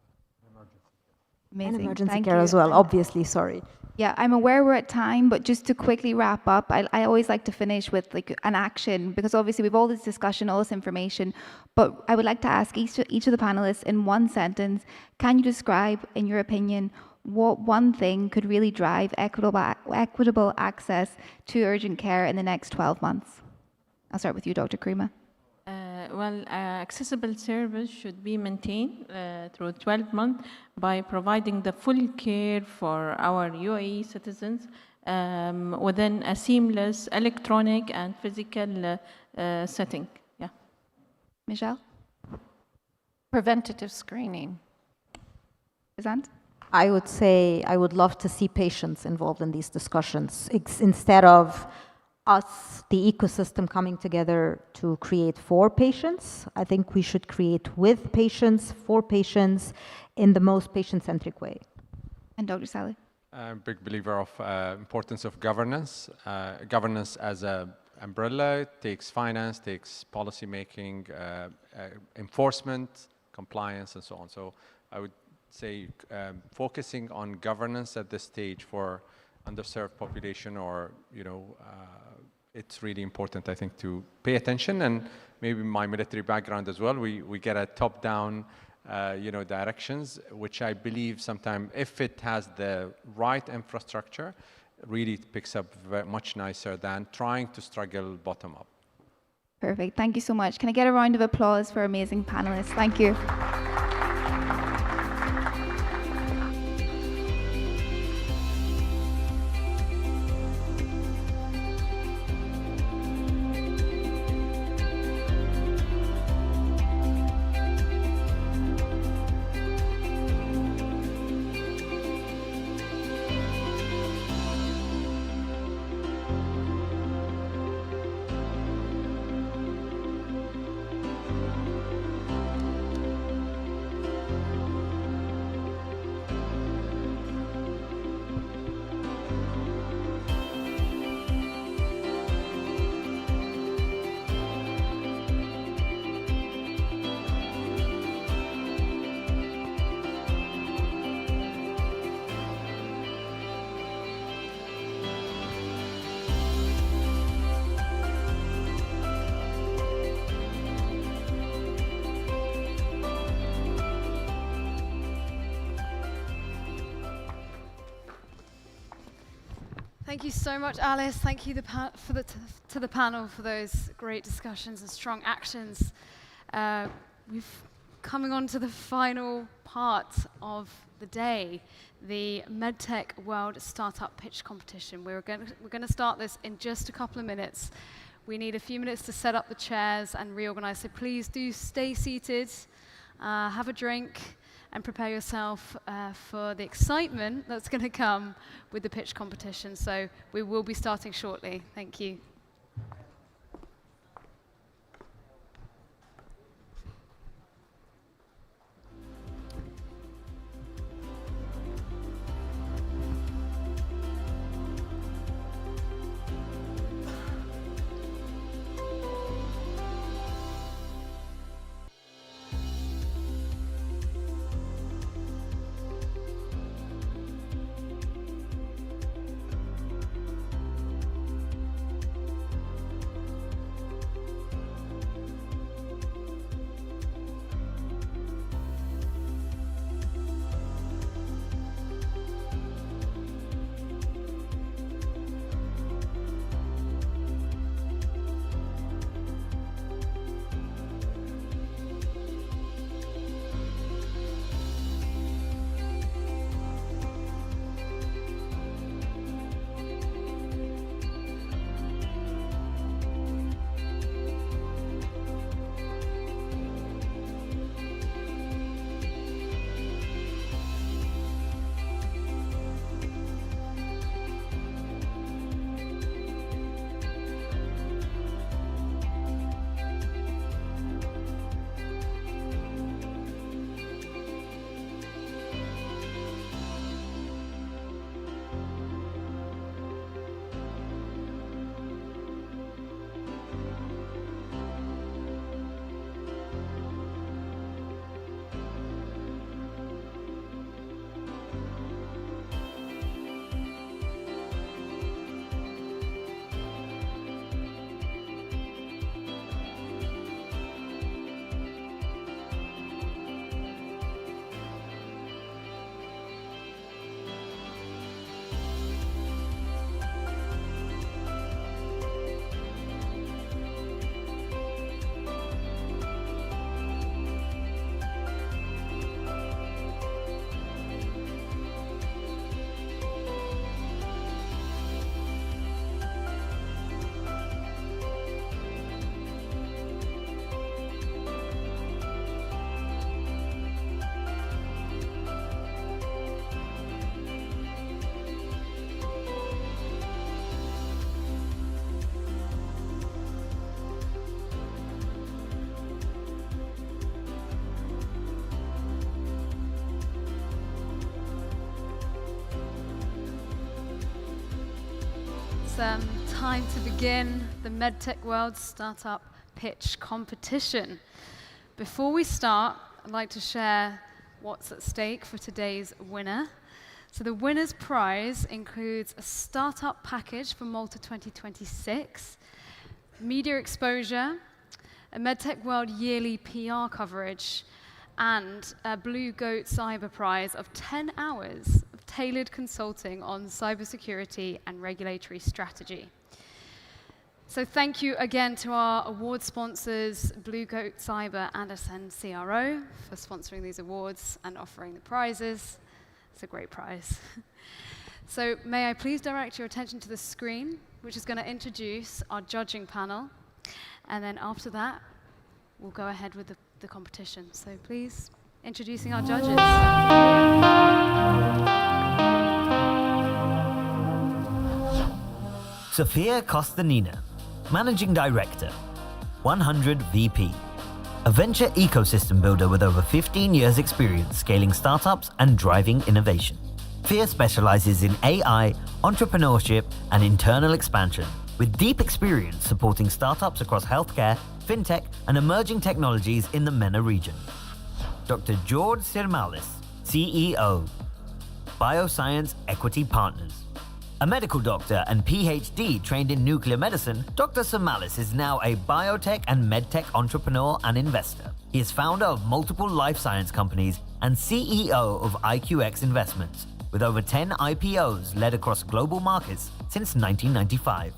Amazing. And emergency Thank care you. as well, obviously, sorry. Yeah, I'm aware we're at time, but just to quickly wrap up, I always like to finish with an action, because obviously we've all this discussion, all this information, but I would like to ask each of the panelists in one sentence, can you describe, in your opinion, what one thing could really drive equitable access to urgent care in the next 12 months? I'll start with you, Dr. Karima. Accessible service should be maintained through 12 months by providing the full care for our UAE citizens within a seamless electronic and physical setting. Yeah. Michelle? Preventative screening. Pasant? I would say I would love to see patients involved in these discussions instead of us, the ecosystem, coming together to create for patients. I think we should create with patients, for patients, in the most patient-centric way. And Dr. Saleh? I'm a big believer of importance of governance. Governance as an umbrella takes finance, takes policy making, enforcement, compliance, and so on. So I would say focusing on governance at this stage for underserved population, or it's really important, I think, to pay attention. And maybe my military background as well, we get a top-down directions, which I believe sometimes, if it has the right infrastructure, really it picks up much nicer than trying to struggle bottom up. Perfect. Thank you so much. Can I get a round of applause for amazing panelists? Thank you. Thank you so much, Alice. Thank you to the panel for those great discussions and strong actions. We're coming on to the final part of the day, the MedTech World Startup Pitch Competition. We're going to start this in just a couple of minutes. We need a few minutes to set up the chairs and reorganize, so please do stay seated, have a drink, and prepare yourself for the excitement that's going to come with the pitch competition. So we will be starting shortly. Thank you. time to begin the MedTech World Startup Pitch Competition. Before we start, I'd like to share what's at stake for today's winner. So the winner's prize includes a startup package for Malta 2026, media exposure, a MedTech World yearly PR coverage, and a Blue Goat Cyber Prize of 10 hours of tailored consulting on cybersecurity and regulatory strategy. So thank you again to our award sponsors, Blue Goat Cyber and Ascend CRO, for sponsoring these awards and offering the prizes. It's a great prize. So may I please direct your attention to the screen, which is going to introduce our judging panel. And then after that, we'll go ahead with the competition. So please, introducing our judges. Sofia Costanina, Managing Director, 100 VP, a venture ecosystem builder with over 15 years experience scaling startups and driving innovation. Sofia specializes in AI, entrepreneurship, and internal expansion, with deep experience supporting startups across healthcare, fintech, and emerging technologies in the MENA region. Dr. George Sirmalis, CEO, Bioscience Equity Partners. A medical doctor and PhD trained in nuclear medicine, Dr. Sirmalis is now a biotech and medtech entrepreneur and investor. He is founder of multiple life science companies and CEO of IQX Investments, with over 10 IPOs led across global markets since 1995.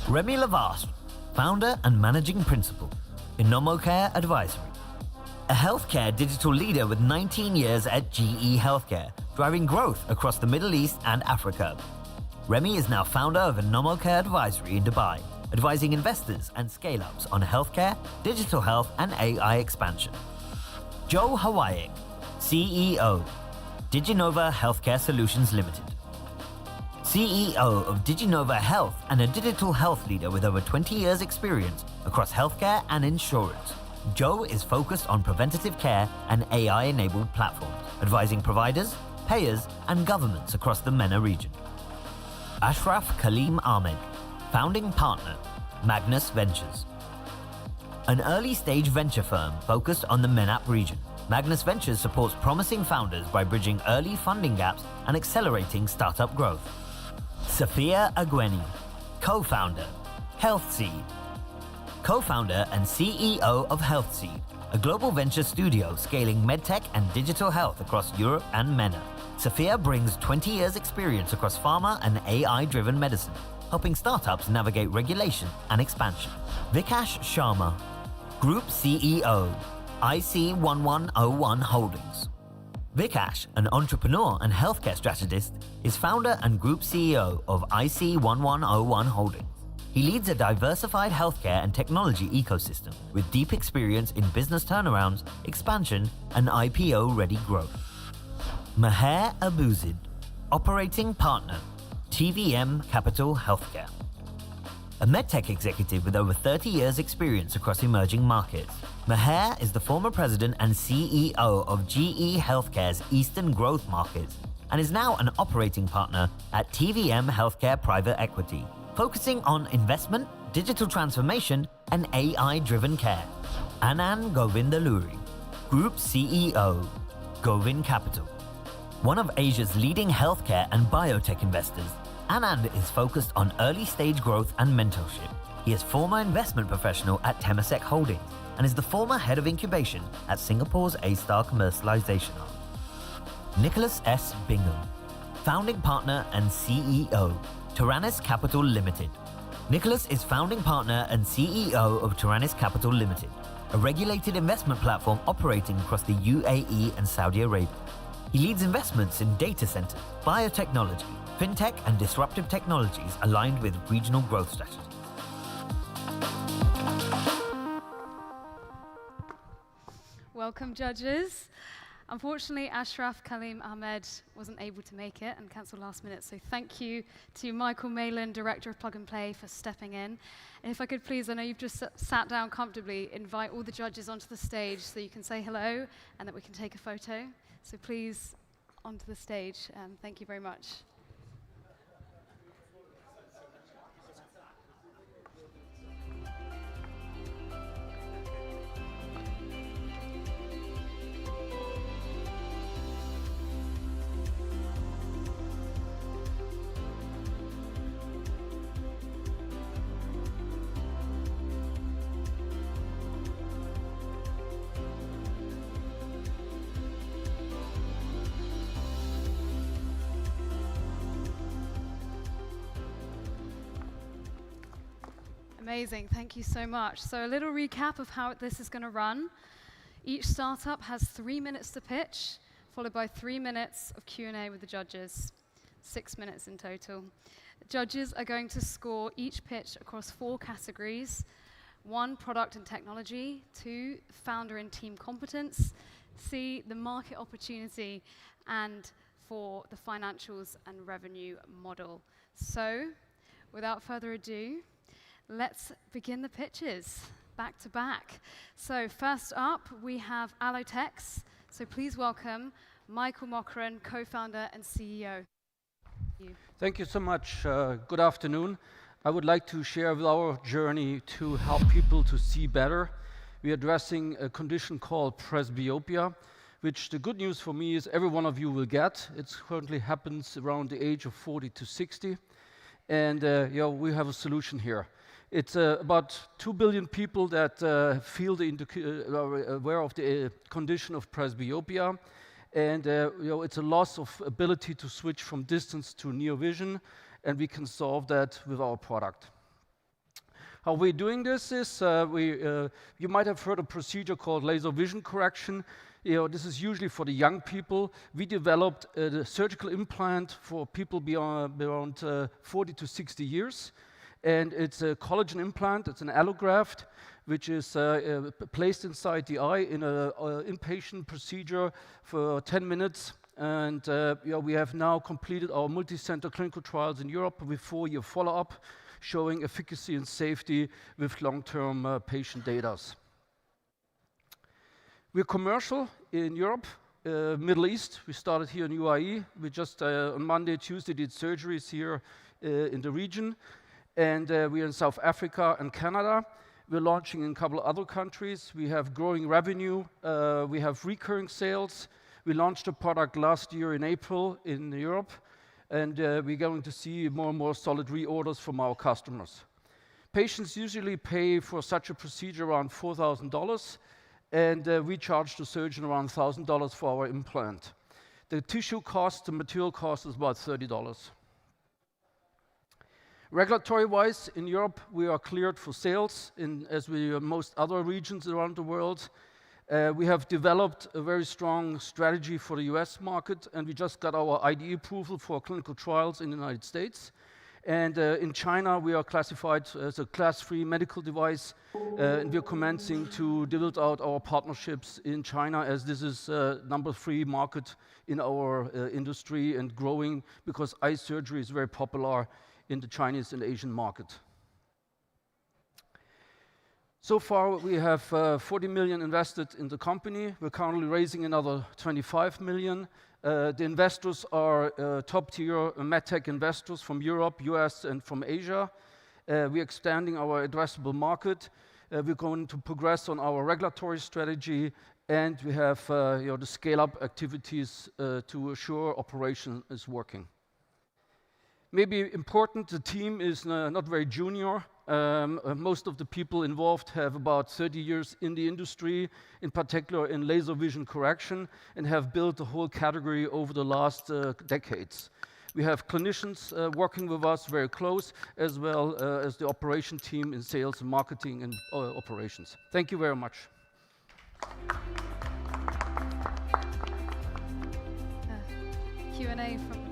Remy Lavastre, founder and managing principal, Inomocare Advisory. A healthcare digital leader with 19 years at GE Healthcare, driving growth across the Middle East and Africa. Remy is now founder of Inomocare Advisory in Dubai, advising investors and scale-ups on healthcare, digital health, and AI expansion. Joe Hawaii, CEO, Diginova Healthcare Solutions Limited. CEO of Diginova Health and a digital health leader with over 20 years experience across healthcare and insurance. Joe is focused on preventative care and AI-enabled platforms, advising providers, payers, and governments across the MENA region. Ashraf Kaleem Ahmed, founding partner, Magnus Ventures. An early-stage venture firm focused on the MENAP region, Magnus Ventures supports promising founders by bridging early funding gaps and accelerating startup growth. Sophia Agweni, co-founder, HealthSeed. Co-founder and CEO of HealthSeed, a global venture studio scaling medtech and digital health across Europe and MENA. Sophia brings 20 years experience across pharma and AI-driven medicine, helping startups navigate regulation and expansion. Vikash Sharma, Group CEO, IC1101 Holdings. Vikash, an entrepreneur and healthcare strategist, is founder and Group CEO of IC1101 Holdings. He leads a diversified healthcare and technology ecosystem with deep experience in business turnarounds, expansion, and IPO-ready growth. Maher Abuzid, Operating Partner, TVM Capital Healthcare. A medtech executive with over 30 years experience across emerging markets. Maher is the former president and CEO of GE Healthcare's Eastern Growth Markets and is now an operating partner at TVM Healthcare Private Equity, focusing on investment, digital transformation, and AI-driven care. Anand Govindaluri, Group CEO, Govind Capital. One of Asia's leading healthcare and biotech investors, Anand is focused on early-stage growth and mentorship. He is former investment professional at Temasek Holdings and is the former head of incubation at Singapore's A-Star Commercialization Arm. Nicholas S. Bingham, founding partner and CEO, Taranis Capital Limited. Nicholas is founding partner and CEO of Taranis Capital Limited, a regulated investment platform operating across the UAE and Saudi Arabia. He leads investments in data centers, biotechnology, fintech, and disruptive technologies aligned with regional growth strategies. Welcome, judges. Unfortunately, Ashraf Kaleem Ahmed wasn't able to make it and cancelled last minute, so thank you to Michael Malin, Director of Plug and Play, for stepping in. And if I could please, I know you've just sat down comfortably, invite all the judges onto the stage so you can say hello and that we can take a photo. So please, onto the stage, and thank you very much. Amazing, thank you so much. So a little recap of how this is going to run. Each startup has 3 minutes to pitch, followed by 3 minutes of Q&A with the judges, 6 minutes in total. The judges are going to score each pitch across 4 categories. 1, product and technology. 2, founder and team competence. C, the market opportunity. And 4, the financials and revenue model. So, without further ado, let's begin the pitches, back to back. So first up, we have Allotex. So please welcome Michael Mockran, co-founder and CEO. Thank you so much. Good afternoon. I would like to share our journey to help people to see better. We are addressing a condition called presbyopia, which the good news for me is every one of you will get. It currently happens around the age of 40 to 60. And we have a solution here. It's about 2 billion people that feel are aware of the condition of presbyopia. And it's a loss of ability to switch from distance to near vision, and we can solve that with our product. How we're doing this is, you might have heard a procedure called laser vision correction. This is usually for the young people. We developed a surgical implant for people beyond 40 to 60 years. And it's a collagen implant, it's an allograft, which is placed inside the eye in an inpatient procedure for 10 minutes. And we have now completed our multi-center clinical trials in Europe with 4-year follow-up, showing efficacy and safety with long-term patient data. We're commercial in Europe, Middle East. We started here in UAE. We just on Monday, Tuesday did surgeries here in the region. And we're in South Africa and Canada. We're launching in a couple of other countries. We have growing revenue. We have recurring sales. We launched a product last year in April in Europe. And we're going to see more and more solid reorders from our customers. Patients usually pay for such a procedure around $4,000. And we charge the surgeon around $1,000 for our implant. The tissue cost, the material cost is about $30. Regulatory-wise, in Europe, we are cleared for sales, as we are most other regions around the world. We have developed a very strong strategy for the US market, and we just got our IDE approval for clinical trials in the United States. And in China, we are classified as a Class 3 medical device, and we are commencing to build out our partnerships in China, as this is number 3 market in our industry and growing because eye surgery is very popular in the Chinese and Asian market. So far, we have 40 million invested in the company. We're currently raising another 25 million. The investors are top-tier MedTech investors from Europe, US, and from Asia. We're expanding our addressable market. We're going to progress on our regulatory strategy, and we have the scale-up activities to assure operation is working. Maybe important, the team is not very junior. Most of the people involved have about 30 years in the industry, in particular in laser vision correction, and have built the whole category over the last decades. We have clinicians working with us very close, as well as the operation team in sales, marketing, and operations. Thank you very much. Q&A from the panel.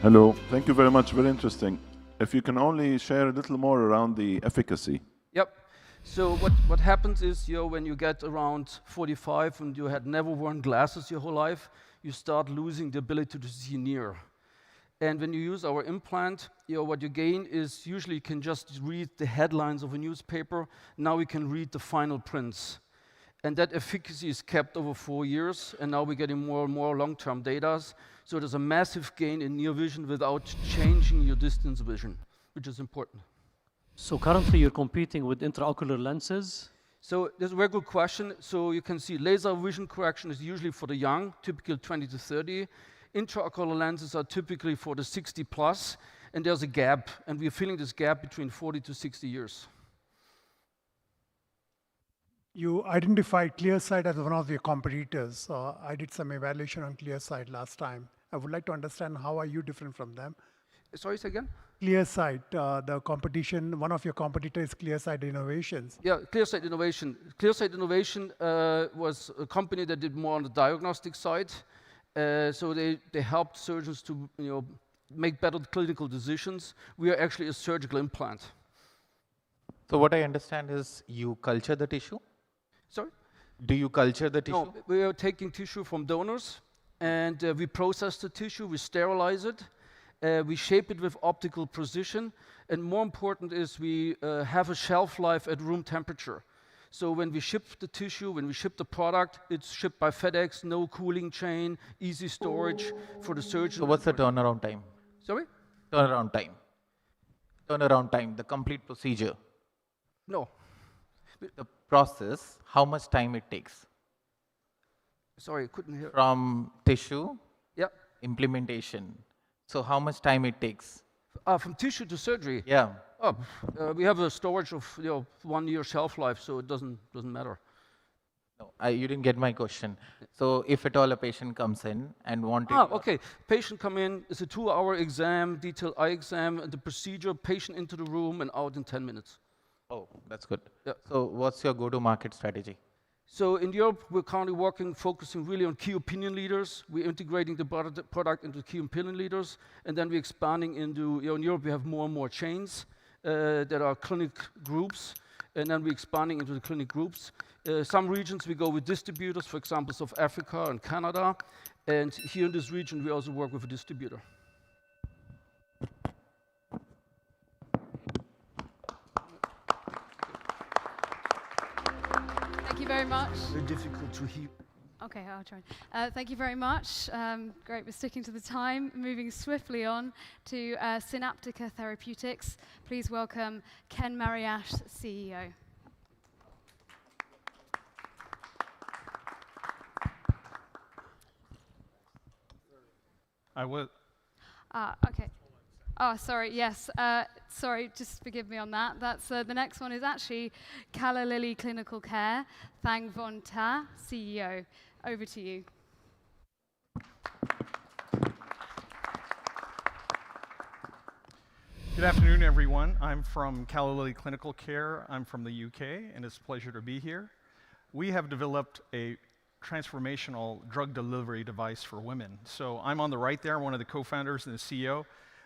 Hello, thank you very much, very interesting. If you can only share a little more around the efficacy. Yep. So what happens is, when you get around 45 and you had never worn glasses your whole life, you start losing the ability to see near. And when you use our implant, what you gain is usually you can just read the headlines of a newspaper. Now we can read the final prints. And that efficacy is kept over 4 years, and now we're getting more and more long-term data. So there's a massive gain in near vision without changing your distance vision, which is important. So currently you're competing with intraocular lenses? So that's a very good question. So you can see laser vision correction is usually for the young, typically 20 to 30. Intraocular lenses are typically for the 60 plus, and there's a gap, and we're filling this gap between 40 to 60 years. You identified ClearSight as one of your competitors. I did some evaluation on ClearSight last time. I would like to understand how are you different from them? Sorry, say again? Clearsight, the competition, one of your competitors is Clearsight Innovations. Yeah, Clearsight Innovation. Clearsight Innovation was a company that did more on the diagnostic side. So they helped surgeons to make better clinical decisions. We are actually a surgical implant. So what I understand is you culture the tissue? Sorry? Do you culture the tissue? No, we are taking tissue from donors and we process the tissue, we sterilize it, we shape it with optical precision, and more important is we have a shelf life at room temperature. So when we ship the tissue, when we ship the product, it's shipped by FedEx, no cooling chain, easy storage for the surgeon. So what's the turnaround time? Sorry? Turnaround time. Turnaround time, the complete procedure. No. The process, how much time it takes? Sorry, I couldn't hear. From tissue, yeah, implementation. So how much time it takes? From tissue to surgery? Yeah. Oh, we have a storage of 1 year shelf life, so it doesn't matter. No, you didn't get my question. So if at all a patient comes in and wanted... Okay. Patient come in, it's a 2-hour exam, detailed eye exam, and the procedure, patient into the room and out in 10 minutes. Oh, that's good. Yeah. So what's your go-to-market strategy? So in Europe, we're currently focusing really on key opinion leaders. We're integrating the product into key opinion leaders, and then we're expanding into, in Europe we have more and more chains that are clinic groups, and then we're expanding into the clinic groups. Some regions we go with distributors, for example, South Africa and Canada, and here in this region we also work with a distributor. Thank you very much. Very difficult to hear. Okay, I'll try. Thank you very much. Great, we're sticking to the time. Moving swiftly on to Synaptica Therapeutics. Please welcome Ken Mariash, CEO. I will. Okay. Oh, sorry, yes. Sorry, just forgive me on that. That's the next one is actually Calla Lilly Clinical Care. Thang Von Ta, CEO. Over to you. Good afternoon, everyone. I'm from Calla Lilly Clinical Care. I'm from the UK, and it's a pleasure to be here. We have developed a transformational drug delivery device for women. So I'm on the right there, one of the co-founders and the CEO.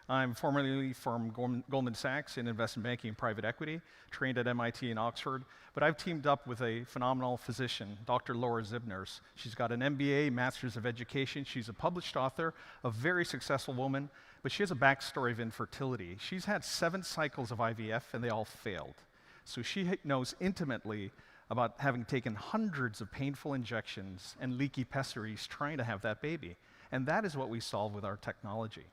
I'm formerly from Goldman Sachs in investment banking and private equity, trained at MIT and Oxford. But I've teamed up with a phenomenal physician, Dr. Laura Zibners. She's got an MBA, Master's of Education. She's a published author, a very successful woman, but she has a backstory of infertility. She's had 7 cycles of IVF, and they all failed. So she knows intimately about having taken hundreds of painful injections and leaky pessaries trying to have that baby. And that is what we solve with our technology.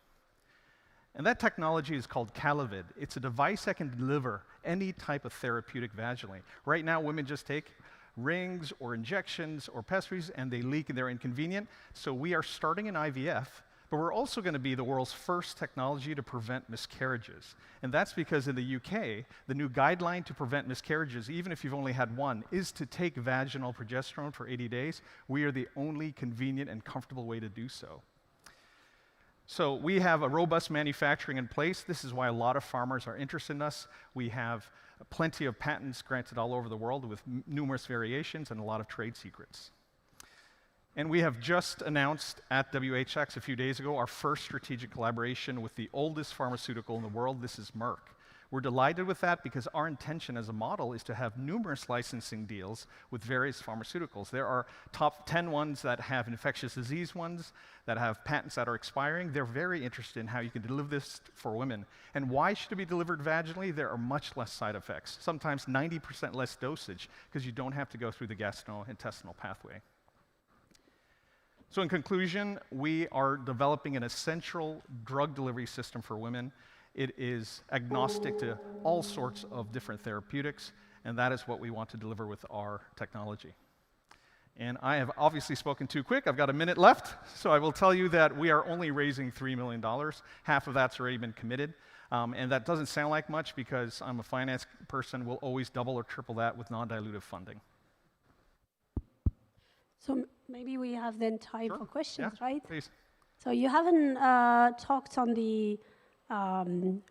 And that technology is called Calavid. It's a device that can deliver any type of therapeutic vaginally. Right now, women just take rings or injections or pessaries, and they leak and they're inconvenient. So we are starting in IVF, but we're also going to be the world's first technology to prevent miscarriages. And that's because in the UK, the new guideline to prevent miscarriages, even if you've only had one, is to take vaginal progesterone for 80 days. We are the only convenient and comfortable way to do so. So we have a robust manufacturing in place. This is why a lot of farmers are interested in us. We have plenty of patents granted all over the world with numerous variations and a lot of trade secrets. And we have just announced at WHX a few days ago our first strategic collaboration with the oldest pharmaceutical in the world. This is Merck. We're delighted with that because our intention as a model is to have numerous licensing deals with various pharmaceuticals. There are top 10 ones that have infectious disease ones, that have patents that are expiring. They're very interested in how you can deliver this for women. And why should it be delivered vaginally? There are much less side effects, sometimes 90% less dosage, because you don't have to go through the gastrointestinal pathway. So in conclusion, we are developing an essential drug delivery system for women. It is agnostic to all sorts of different therapeutics, and that is what we want to deliver with our technology. And I have obviously spoken too quick. I've got a minute left, so I will tell you that we are only raising $3 million. Half of that's already been committed, and that doesn't sound like much because I'm a finance person. We'll always double or triple that with non-dilutive funding. So maybe we have then time for questions, right? Please. So you haven't talked on the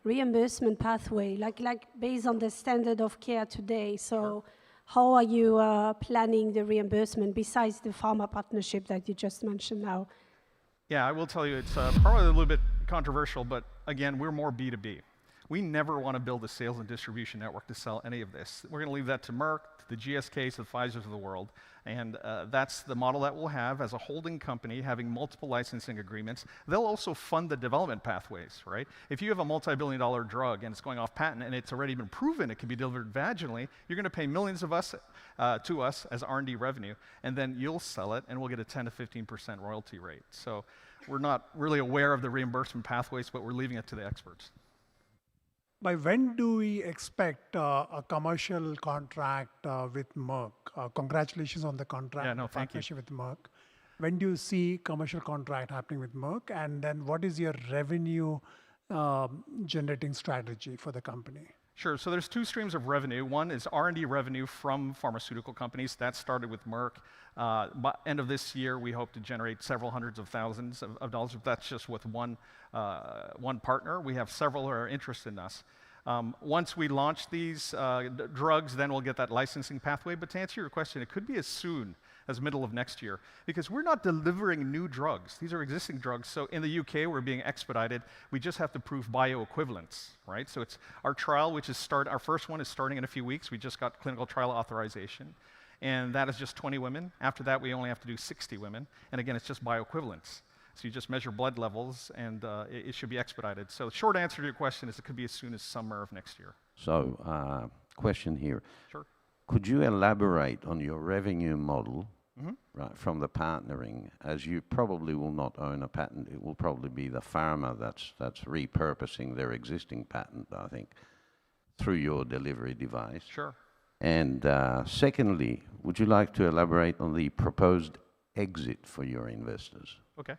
reimbursement pathway, like based on the standard of care today. So how are you planning the reimbursement besides the pharma partnership that you just mentioned now? Yeah, I will tell you, it's probably a little bit controversial, but again, we're more B2B. We never want to build a sales and distribution network to sell any of this. We're going to leave that to Merck, to the GSKs, to the Pfizers of the world, and that's the model that we'll have as a holding company, having multiple licensing agreements. They'll also fund the development pathways, right? If you have a multi-billion-dollar drug and it's going off patent and it's already been proven it can be delivered vaginally, you're going to pay millions of us to us as R&D revenue, and then you'll sell it, and we'll get a 10 to 15% royalty rate. So we're not really aware of the reimbursement pathways, but we're leaving it to the experts. By when do we expect a commercial contract with Merck? Congratulations on the contract, Yeah, no, thank you. partnership with Merck. When do you see commercial contract happening with Merck? And then what is your revenue generating strategy for the company? Sure, so there's two streams of revenue. One is R&D revenue from pharmaceutical companies. That started with Merck. By end of this year, we hope to generate several hundreds of thousands of dollars. That's just with one partner. We have several who are interested in us. Once we launch these drugs, then we'll get that licensing pathway. But to answer your question, it could be as soon as middle of next year, because we're not delivering new drugs. These are existing drugs. So in the UK, we're being expedited. We just have to prove bioequivalence, right? So it's our trial, which is our first one is starting in a few weeks. We just got clinical trial authorization, and that is just 20 women. After that, we only have to do 60 women. And again, it's just bioequivalence. So you just measure blood levels, and it should be expedited. So the short answer to your question is it could be as soon as summer of next year. So, question here. Sure. Could you elaborate on your revenue model, Mhm. right, from the partnering, as you probably will not own a patent. It will probably be the pharma that's repurposing their existing patent, I think, through your delivery device. Sure. And secondly, would you like to elaborate on the proposed exit for your investors? Okay.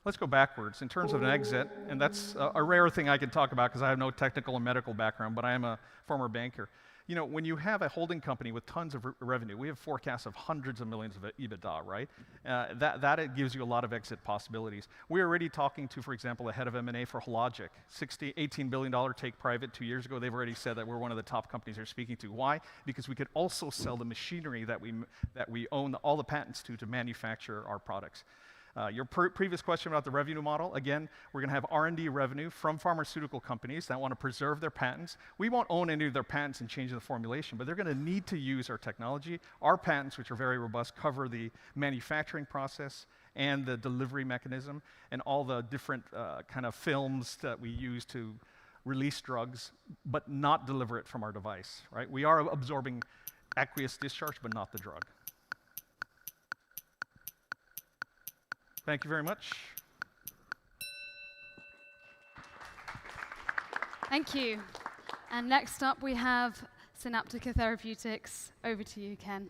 Let's go backwards. In terms of an exit, and that's a rare thing I can talk about because I have no technical and medical background, but I am a former banker. You know, when you have a holding company with tons of revenue, we have forecasts of hundreds of millions of EBITDA, right? That it gives you a lot of exit possibilities. We're already talking to, for example, the head of M&A for Hologic, $18 billion take private 2 years ago. They've already said that we're one of the top companies they're speaking to. Why? Because we could also sell the machinery that we own all the patents to manufacture our products. Your previous question about the revenue model, again, we're going to have R&D revenue from pharmaceutical companies that want to preserve their patents. We won't own any of their patents and change the formulation, but they're going to need to use our technology. Our patents, which are very robust, cover the manufacturing process and the delivery mechanism and all the different kind of films that we use to release drugs, but not deliver it from our device, right? We are absorbing aqueous discharge, but not the drug. Thank you very much. Thank you. And next up, we have Synaptica Therapeutics. Over to you, Ken.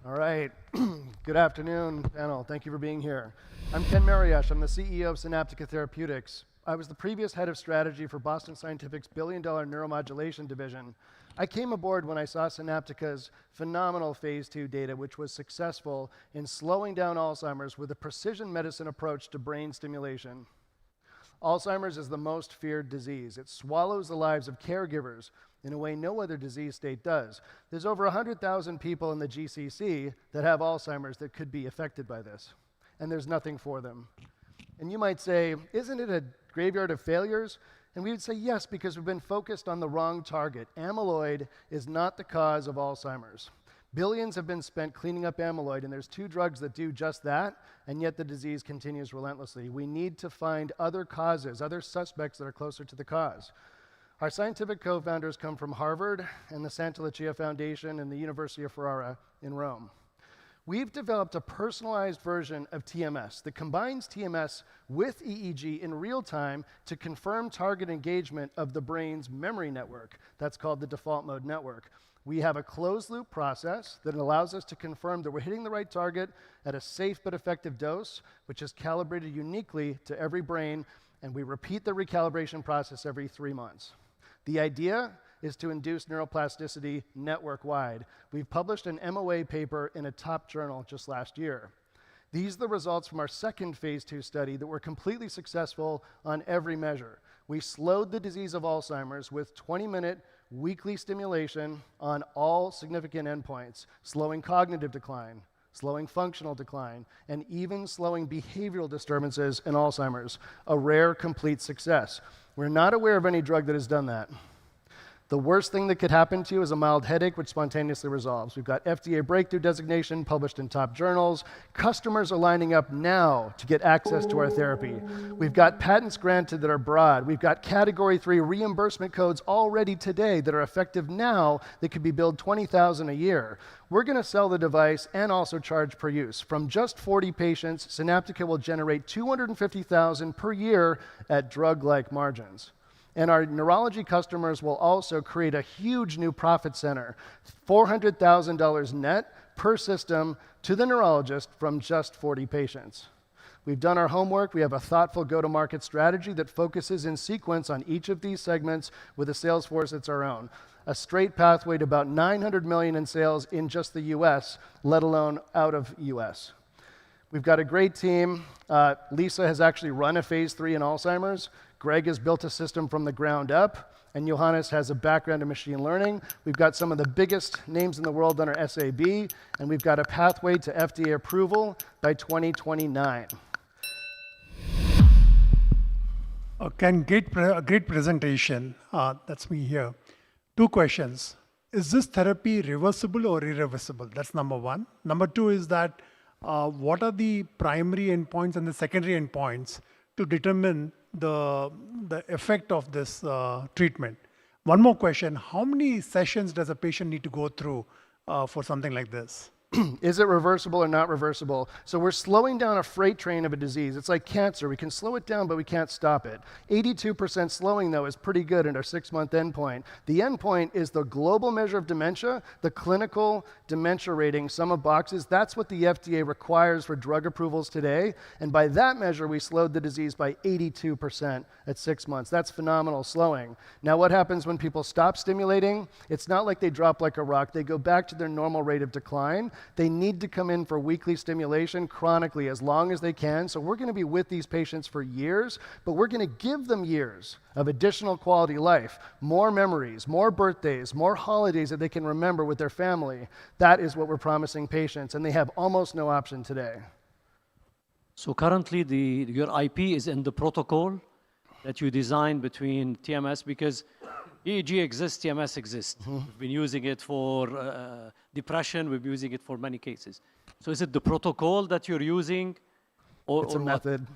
All right. Good afternoon, panel. Thank you for being here. I'm Ken Mariesh. I'm the CEO of Synaptica Therapeutics. I was the previous head of strategy for Boston Scientific's billion-dollar neuromodulation division. I came aboard when I saw Synaptica's phenomenal phase 2 data, which was successful in slowing down Alzheimer's with a precision medicine approach to brain stimulation. Alzheimer's is the most feared disease. It swallows the lives of caregivers in a way no other disease state does. There's over 100,000 people in the GCC that have Alzheimer's that could be affected by this, and there's nothing for them. And you might say, isn't it a graveyard of failures? And we would say yes, because we've been focused on the wrong target. Amyloid is not the cause of Alzheimer's. Billions have been spent cleaning up amyloid, and there's 2 drugs that do just that, and yet the disease continues relentlessly. We need to find other causes, other suspects that are closer to the cause. Our scientific co-founders come from Harvard and the Santa Lucia Foundation and the University of Ferrara in Rome. We've developed a personalized version of TMS that combines TMS with EEG in real time to confirm target engagement of the brain's memory network. That's called the default mode network. We have a closed loop process that allows us to confirm that we're hitting the right target at a safe but effective dose, which is calibrated uniquely to every brain, and we repeat the recalibration process every 3 months. The idea is to induce neuroplasticity network-wide. We've published an MOA paper in a top journal just last year. These are the results from our second phase 2 study that were completely successful on every measure. We slowed the disease of Alzheimer's with 20-minute weekly stimulation on all significant endpoints, slowing cognitive decline, slowing functional decline, and even slowing behavioral disturbances in Alzheimer's, a rare complete success. We're not aware of any drug that has done that. The worst thing that could happen to you is a mild headache, which spontaneously resolves. We've got FDA breakthrough designation published in top journals. Customers are lining up now to get access to our therapy. We've got patents granted that are broad. We've got Category 3 reimbursement codes already today that are effective now that could be billed $20,000 a year. We're going to sell the device and also charge per use. From just 40 patients, Synaptica will generate $250,000 per year at drug-like margins. And our neurology customers will also create a huge new profit center, $400,000 net per system to the neurologist from just 40 patients. We've done our homework. We have a thoughtful go-to-market strategy that focuses in sequence on each of these segments with a sales force that's our own. A straight pathway to about $900 million in sales in just the US, let alone out of US. We've got a great team. Lisa has actually run a phase 3 in Alzheimer's. Greg has built a system from the ground up, and Johannes has a background in machine learning. We've got some of the biggest names in the world on our SAB, and we've got a pathway to FDA approval by 2029. Ken, great presentation. That's me here. 2 questions. Is this therapy reversible or irreversible? That's number 1. Number 2 is that what are the primary endpoints and the secondary endpoints to determine the effect of this treatment? One more question. How many sessions does a patient need to go through for something like this? Is it reversible or not reversible? So we're slowing down a freight train of a disease. It's like cancer. We can slow it down, but we can't stop it. 82% slowing, though, is pretty good at our 6-month endpoint. The endpoint is the global measure of dementia, the clinical dementia rating, sum of boxes. That's what the FDA requires for drug approvals today. And by that measure, we slowed the disease by 82% at 6 months. That's phenomenal slowing. Now, what happens when people stop stimulating? It's not like they drop like a rock. They go back to their normal rate of decline. They need to come in for weekly stimulation chronically as long as they can. So we're going to be with these patients for years, but we're going to give them years of additional quality life, more memories, more birthdays, more holidays that they can remember with their family. That is what we're promising patients, and they have almost no option today. So currently, your IP is in the protocol that you designed between TMS, because EEG exists, TMS exists. We've been using it for depression. We've been using it for many cases. So is it the protocol that you're using, or it's a what? method.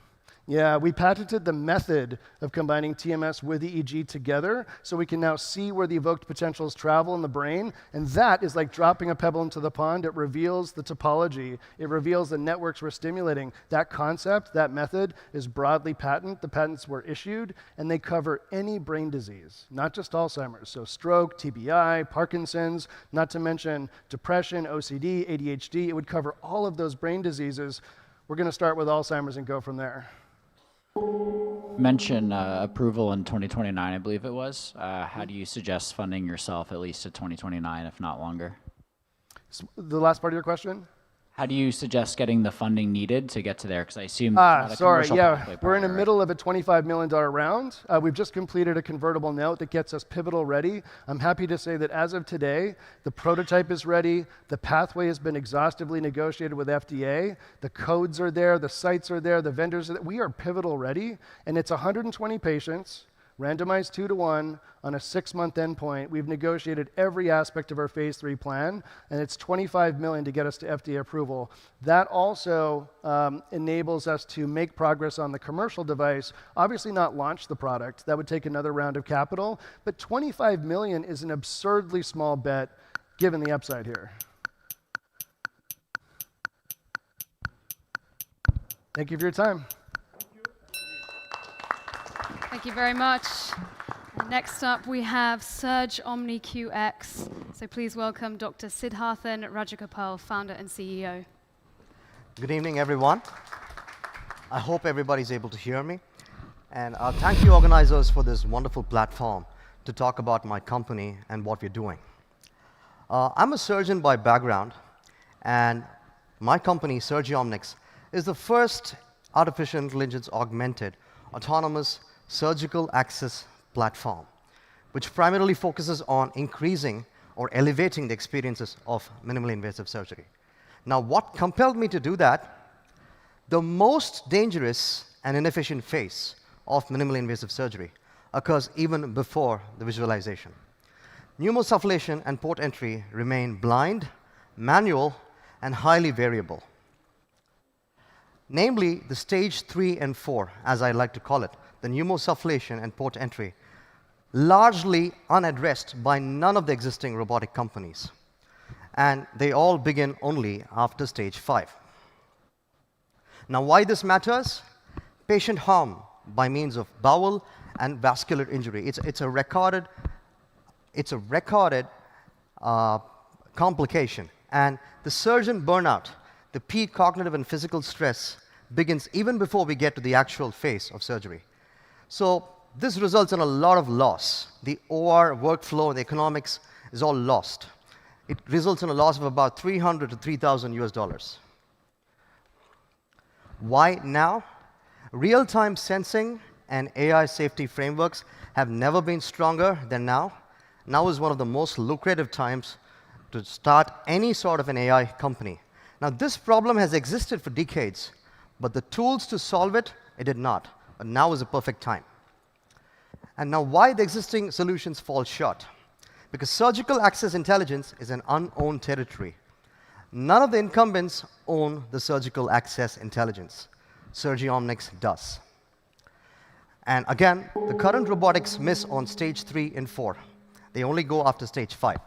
Yeah, we patented the method of combining TMS with EEG together, so we can now see where the evoked potentials travel in the brain, and that is like dropping a pebble into the pond. It reveals the topology. It reveals the networks we're stimulating. That concept, that method, is broadly patented. The patents were issued, and they cover any brain disease, not just Alzheimer's. So stroke, TBI, Parkinson's, not to mention depression, OCD, ADHD. It would cover all of those brain diseases. We're going to start with Alzheimer's and go from there. Mention approval in 2029, I believe it was. How do you suggest funding yourself at least to 2029, if not longer? The last part of your question? How do you suggest getting the funding needed to get to there? Because I assume not a commercial pathway We're in the prior, middle of a $25 million round. We've just completed a convertible note that gets us pivotal ready. I'm happy to say that as of today, the prototype is ready. The pathway has been exhaustively negotiated with FDA. The codes are there. The sites are there. The vendors are there. We are pivotal ready. And it's 120 patients, randomized 2-to-1 on a 6-month endpoint. We've negotiated every aspect of our phase 3 plan, and it's $25 million to get us to FDA approval. That also enables us to make progress on the commercial device, obviously not launch the product. That would take another round of capital, but $25 million is an absurdly small bet given the upside here. Thank you for your time. Thank you very much. Next up, we have Surge Omni QX. So please welcome Dr. Siddharthan Rajagopal, founder and CEO. Good evening, everyone. I hope everybody's able to hear me. And thank you, organizers, for this wonderful platform to talk about my company and what we're doing. I'm a surgeon by background, and my company, Surgeomnics, is the first artificial intelligence augmented autonomous surgical access platform, which primarily focuses on increasing or elevating the experiences of minimally invasive surgery. Now, what compelled me to do that? The most dangerous and inefficient phase of minimally invasive surgery occurs even before the visualization. Pneumosufflation and port entry remain blind, manual, and highly variable. Namely, the stage 3 and 4, as I like to call it, the pneumosufflation and port entry, largely unaddressed by none of the existing robotic companies. And they all begin only after stage 5. Now, why this matters? Patient harm by means of bowel and vascular injury. It's a recorded complication. And the surgeon burnout, the peak cognitive and physical stress begins even before we get to the actual phase of surgery. So this results in a lot of loss. The OR workflow and the economics is all lost. It results in a loss of about $300 to $3,000 US. Why now? Real-time sensing and AI safety frameworks have never been stronger than now. Now is one of the most lucrative times to start any sort of an AI company. Now, this problem has existed for decades, but the tools to solve it, it did not. But now is a perfect time. And now, why the existing solutions fall short? Because surgical access intelligence is an unowned territory. None of the incumbents own the surgical access intelligence. Surgeomics does. And again, the current robotics miss on stage 3 and 4. They only go after stage 5.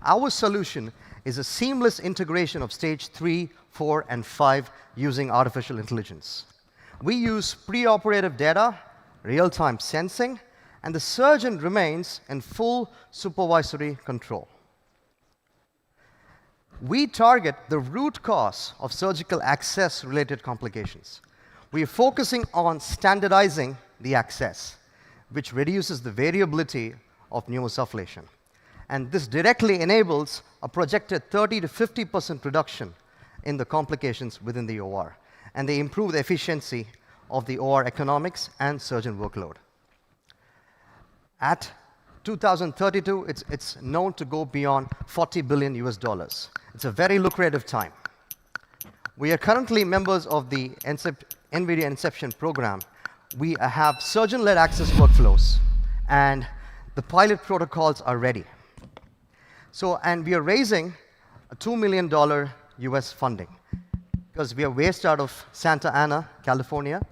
Our solution is a seamless integration of stage 3, 4, and 5 using artificial intelligence. We use preoperative data, real-time sensing, and the surgeon remains in full supervisory control. We target the root cause of surgical access-related complications. We are focusing on standardizing the access, which reduces the variability of pneumosufflation. And this directly enables a projected 30 to 50% reduction in the complications within the OR. And they improve the efficiency of the OR economics and surgeon workload. At 2032, it's known to go beyond $40 billion US. It's a very lucrative time. We are currently members of the NVIDIA Inception program. We have surgeon-led access workflows, and the pilot protocols are ready. So, and we are raising a $2 million US funding because we are based out of Santa Ana, California,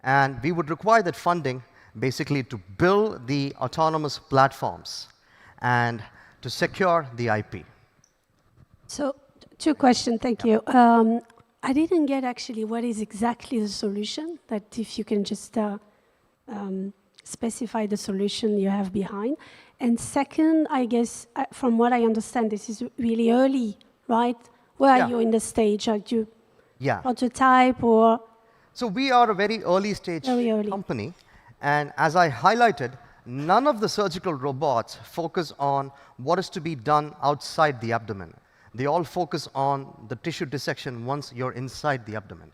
and we would require that funding basically to build the autonomous platforms and to secure the IP. So, two questions, thank you. I didn't get actually what is exactly the solution, that if you can just specify the solution you have behind. And second, I guess, from what I understand, this is really early, right? Where are you in the stage? Are you prototype or? So we are a very early stage company. And as I highlighted, none of the surgical robots focus on what is to be done outside the abdomen. They all focus on the tissue dissection once you're inside the abdomen.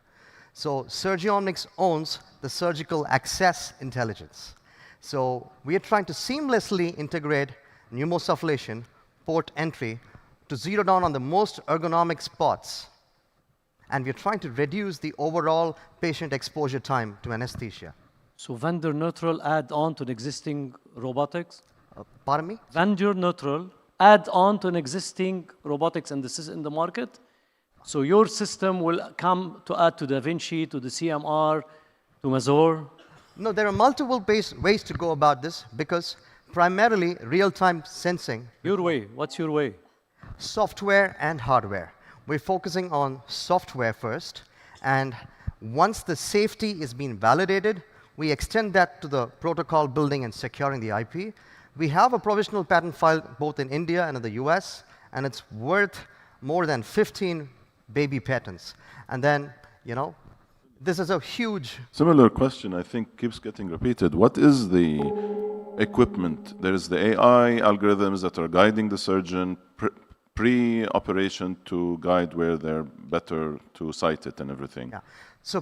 So Surgeomics owns the surgical access intelligence. So we are trying to seamlessly integrate pneumosufflation, port entry, to zero down on the most ergonomic spots. And we're trying to reduce the overall patient exposure time to anesthesia. So vendor neutral add on to the existing robotics? Pardon me? Vendor neutral add on to an existing robotics and this is in the market. So your system will come to add to Da Vinci, to the CMR, to Mazor. No, there are multiple ways to go about this because primarily real-time sensing. Your way, what's your way? Software and hardware. We're focusing on software first, and once the safety is being validated, we extend that to the protocol building and securing the IP. We have a provisional patent filed both in India and in the US, and it's worth more than 15 baby patents. And then, you know, this is a huge... Similar question, I think, keeps getting repeated. What is the equipment? There is the AI algorithms that are guiding the surgeon, pre-operation to guide where they're better to site it and everything. Yeah.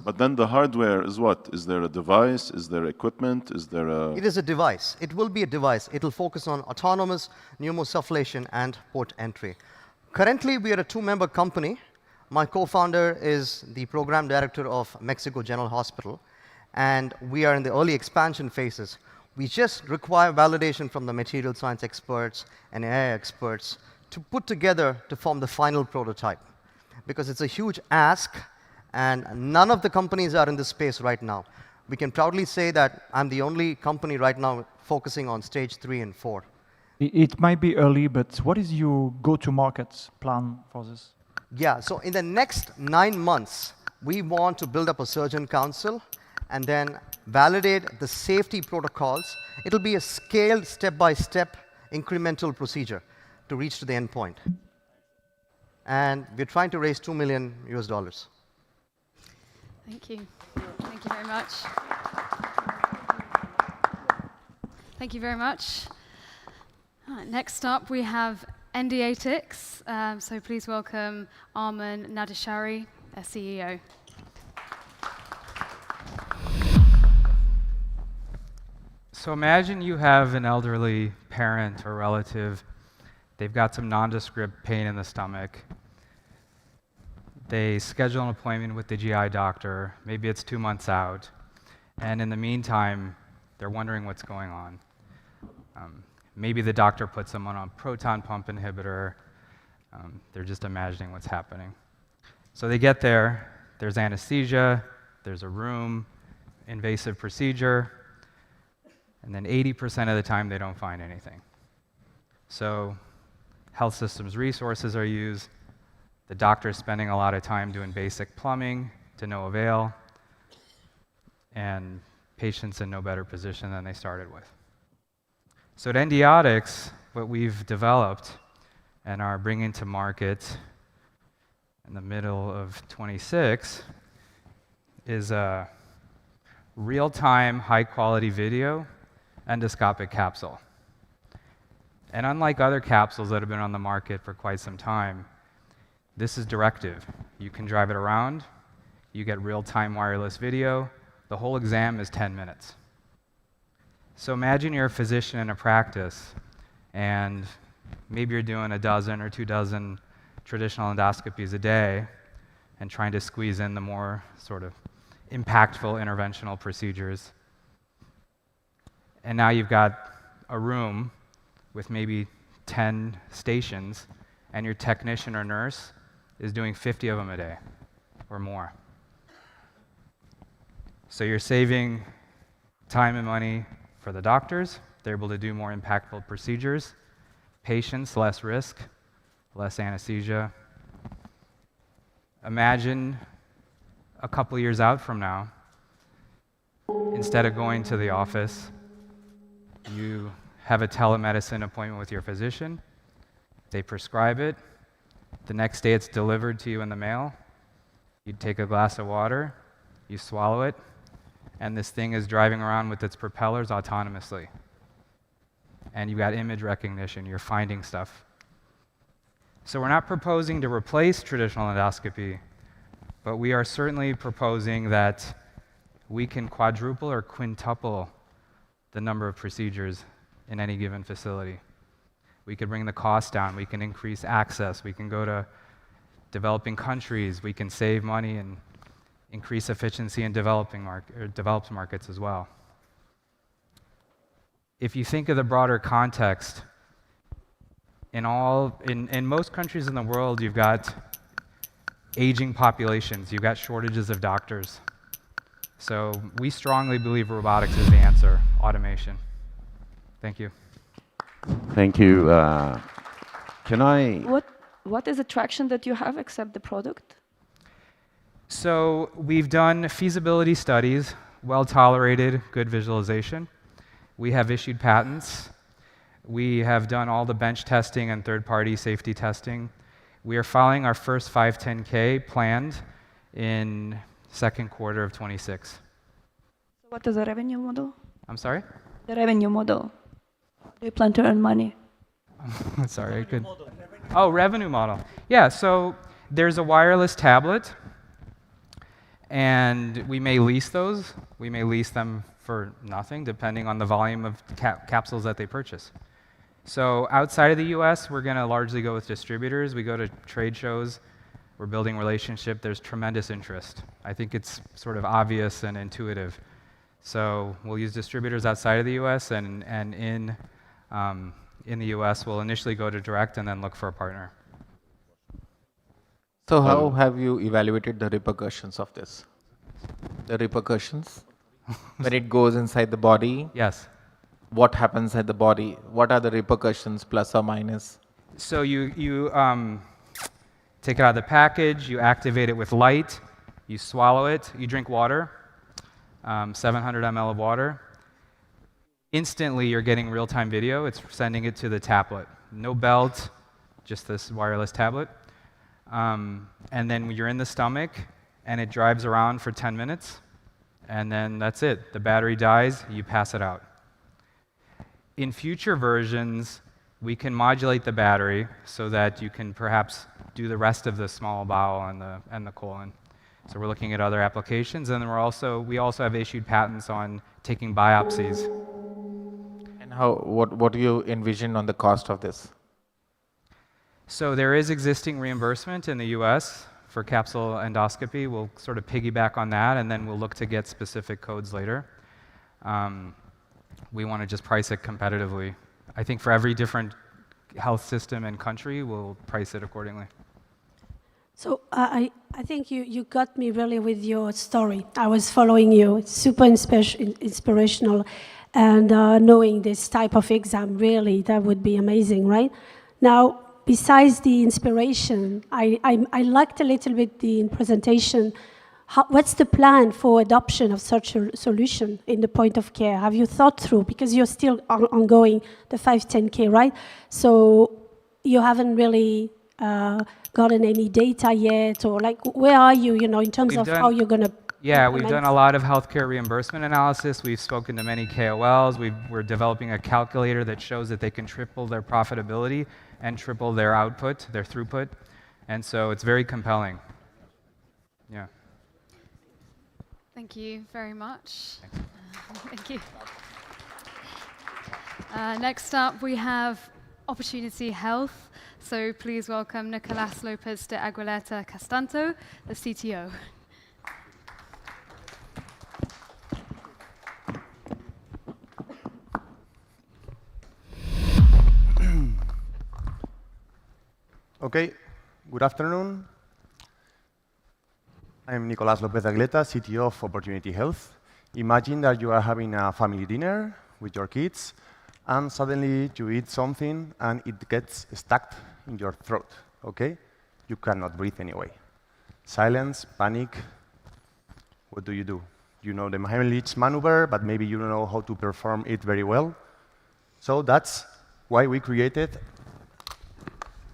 But then the hardware is what? Is there a device? Is there equipment? Is there a... It is a device. It will be a device. It will focus on autonomous pneumosufflation and port entry. Currently, we are a two-member company. My co-founder is the program director of Mexico General Hospital, and we are in the early expansion phases. We just require validation from the material science experts and AI experts to put together to form the final prototype, because it's a huge ask, and none of the companies are in this space right now. We can proudly say that I'm the only company right now focusing on stage 3 and 4. It might be early, but what is your go-to-market plan for this? Yeah, so in the next 9 months, we want to build up a surgeon council and then validate the safety protocols. It'll be a scaled, step-by-step, incremental procedure to reach to the endpoint. And we're trying to raise $2 million US. Thank you. Thank you very much. Thank you very much. Next up, we have Endiatix. So please welcome Arman Nadashari, CEO. So imagine you have an elderly parent or relative. They've got some nondescript pain in the stomach. They schedule an appointment with the GI doctor. Maybe it's 2 months out. And in the meantime, they're wondering what's going on. Maybe the doctor puts them on a proton pump inhibitor. They're just imagining what's happening. So they get there. There's anesthesia. There's a room, invasive procedure. And then 80% of the time, they don't find anything. So health systems resources are used. The doctor is spending a lot of time doing basic plumbing to no avail. And patients in no better position than they started with. So at Endiatix, what we've developed and are bringing to market in the middle of 26 is a real-time, high-quality video endoscopic capsule. And unlike other capsules that have been on the market for quite some time, this is directive. You can drive it around, you get real-time wireless video, the whole exam is 10 minutes. So imagine you're a physician in a practice, and maybe you're doing a dozen or 2 dozen traditional endoscopies a day and trying to squeeze in the more sort of impactful interventional procedures. And now you've got a room with maybe 10 stations, and your technician or nurse is doing 50 of them a day or more. So you're saving time and money for the doctors. They're able to do more impactful procedures. Patients, less risk, less anesthesia. Imagine a couple years out from now, instead of going to the office, you have a telemedicine appointment with your physician. They prescribe it. The next day it's delivered to you in the mail. You take a glass of water, you swallow it, and this thing is driving around with its propellers autonomously. And you've got image recognition, you're finding stuff. So we're not proposing to replace traditional endoscopy, but we are certainly proposing that we can quadruple or quintuple the number of procedures in any given facility. We could bring the cost down, we can increase access, we can go to developing countries, we can save money and increase efficiency in developed markets as well. If you think of the broader context, in most countries in the world, you've got aging populations, you've got shortages of doctors. So we strongly believe robotics is the answer, automation. Thank you. Thank you. Can I... What is the traction that you have except the product? So we've done feasibility studies, well-tolerated, good visualization. We have issued patents. We have done all the bench testing and third-party safety testing. We are filing our first 510K planned in second quarter of 26. So what is the revenue model? I'm sorry? The revenue model. Do you plan to earn money? Sorry, I could. Oh, revenue model. Yeah, so there's a wireless tablet, and we may lease those. We may lease them for nothing, depending on the volume of capsules that they purchase. So outside of the US, we're going to largely go with distributors. We go to trade shows. We're building relationship. There's tremendous interest. I think it's sort of obvious and intuitive. So we'll use distributors outside of the US, and in the US, we'll initially go to direct and then look for a partner. So how have you evaluated the repercussions of this? The repercussions? When it goes inside the body? Yes. What happens at the body? What are the repercussions, plus or minus? So you take it out of the package, you activate it with light, you swallow it, you drink water, 700 ml of water. Instantly, you're getting real-time video. It's sending it to the tablet. No belt, just this wireless tablet. And then you're in the stomach, and it drives around for 10 minutes, and then that's it. The battery dies, you pass it out. In future versions, we can modulate the battery so that you can perhaps do the rest of the small bowel and the colon. So we're looking at other applications, and then we also have issued patents on taking biopsies. And what do you envision on the cost of this? So there is existing reimbursement in the US for capsule endoscopy. We'll sort of piggyback on that, and then we'll look to get specific codes later. We want to just price it competitively. I think for every different health system and country, we'll price it accordingly. So I think you got me really with your story. I was following you. It's super inspirational. And knowing this type of exam, really, that would be amazing, right? Now, besides the inspiration, I liked a little bit the presentation. What's the plan for adoption of such a solution in the point of care? Have you thought through, because you're still ongoing the 510K, right? So you haven't really gotten any data yet, or like, where are you, in terms of how you're going to Yeah, we've done a lot of healthcare reimbursement analysis. We've spoken to many KOLs. We're developing a calculator that shows that they can triple their profitability and triple their output, their throughput. And so it's very compelling. Yeah. Thank you very much. Thank you. Next up, we have Opportunity Health. So please welcome Nicolas Lopez de Aguileta Castanto, the CTO. Okay, good afternoon. I'm Nicolas Lopez de Aguileta, CTO of Opportunity Health. Imagine that you are having a family dinner with your kids, and suddenly you eat something and it gets stuck in your throat, okay? You cannot breathe anyway. Silence, panic. What do? You know the Heimlich maneuver, but maybe you don't know how to perform it very well. So that's why we created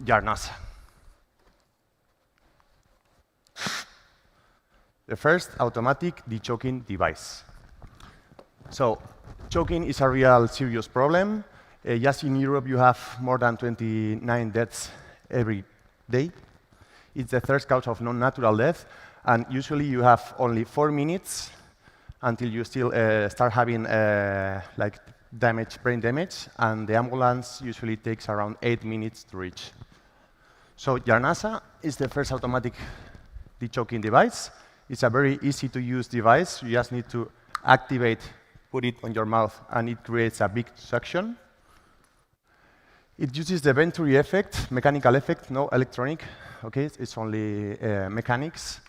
Yarnasa. The first automatic de-choking device. So choking is a real serious problem. Just in Europe, you have more than 29 deaths every day. It's the third cause of non-natural death, and usually you have only 4 minutes until you still start having like brain damage, and the ambulance usually takes around 8 minutes to reach. So Yarnasa is the first automatic de-choking device. It's a very easy to use device. You just need to activate, put it on your mouth, and it creates a big suction. It uses the Venturi effect, mechanical effect, no electronic. Okay, it's only mechanics.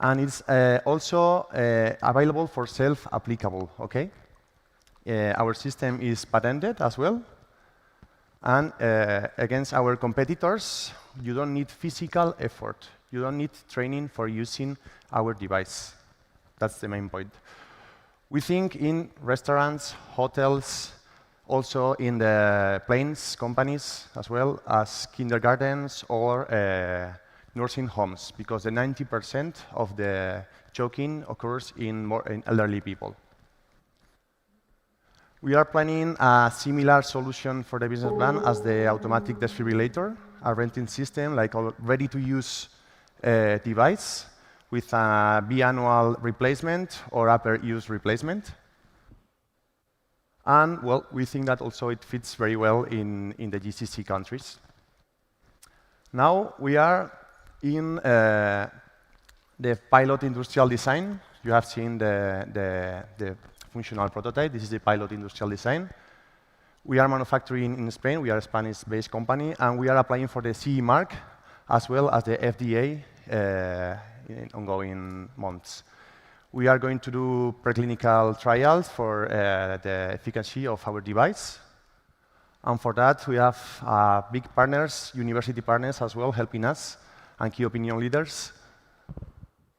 And it's also available for self-applicable, okay? Our system is patented as well. And against our competitors, you don't need physical effort. You don't need training for using our device. That's the main point. We think in restaurants, hotels, also in the planes companies, as well as kindergartens or nursing homes, because the 90% of the choking occurs in elderly people. We are planning a similar solution for the business plan as the automatic defibrillator, a renting system, like a ready-to-use device with a biannual replacement or upper-use replacement. And, well, we think that also it fits very well in the GCC countries. Now we are in the pilot industrial design. You have seen the functional prototype. This is the pilot industrial design. We are manufacturing in Spain. We are a Spanish-based company, and we are applying for the CE mark as well as the FDA in ongoing months. We are going to do preclinical trials for the efficacy of our device. And for that, we have big partners, university partners as well, helping us, and key opinion leaders.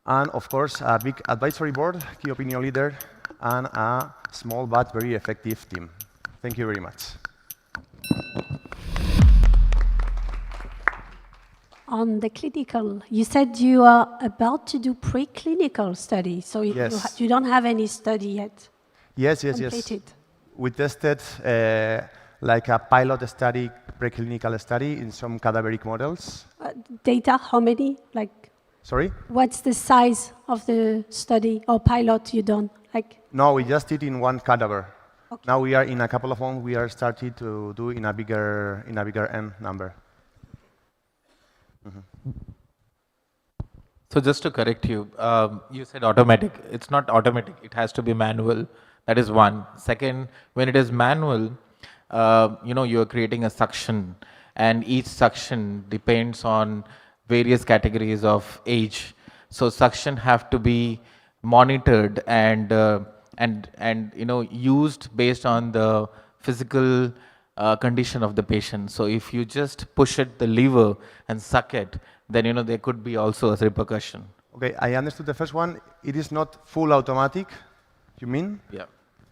And of course, a big advisory board, key opinion leader, and a small but very effective team. Thank you very much. On the clinical, you said you are about to do preclinical study, so Yes. you don't have any study yet. Yes. Completed. We tested like a pilot study, preclinical study in some cadaveric models. Data, how many? Like, Sorry? what's the size of the study or pilot you done? Like, No, we just did in one cadaver. Okay. Now we are in a couple of months. We are starting to do in a bigger N number. So just to correct you, you said automatic. It's not automatic. It has to be manual. That is one. Second, when it is manual, you are creating a suction, and each suction depends on various categories of age. So suction have to be monitored and used based on the physical condition of the patient. So if you just push the lever and suck it, then there could be also a repercussion. Okay, I understood the first one. It is not full automatic, you mean? Yeah.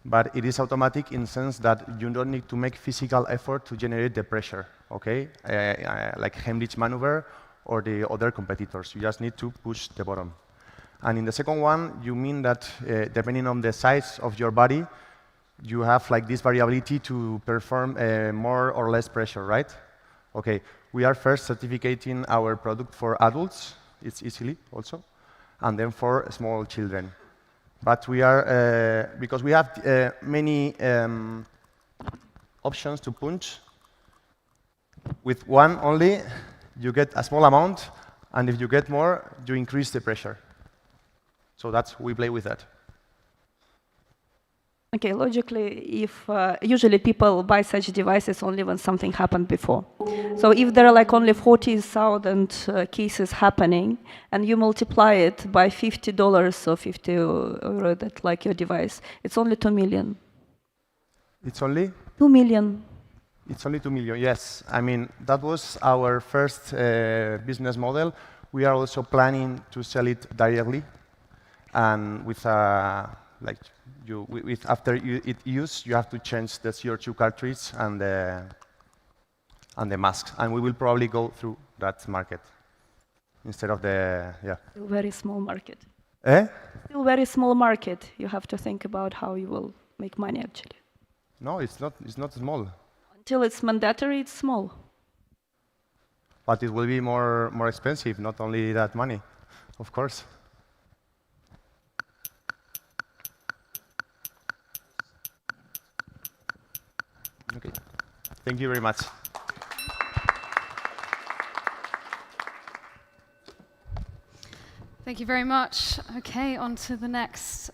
But it is automatic in the sense that you don't need to make physical effort to generate the pressure, okay? Like Heimlich maneuver or the other competitors. You just need to push the button. And in the second one, you mean that depending on the size of your body, you have like this variability to perform more or less pressure, right? Okay, we are first certificating our product for adults, it's easily also, and then for small children. But we are, because we have many options to punch, with one only, you get a small amount, and if you get more, you increase the pressure. So we play with that. Okay, logically, if usually people buy such devices only when something happened before. So if there are like only 40,000 cases happening, and you multiply it by $50 or 50 euro, that like your device, it's only 2 million. It's only? 2 million. It's only 2 million, yes. I mean, that was our first business model. We are also planning to sell it directly, and with after it's used, you have to change the CO2 cartridge and the masks, and we will probably go through that market instead of Still very small market. Eh? Still very small market. You have to think about how you will make money actually. No, it's not small. Until it's mandatory, it's small. But it will be more expensive. Not only that money, of course. Okay. Thank you very much. Thank you very much. Okay, on to the next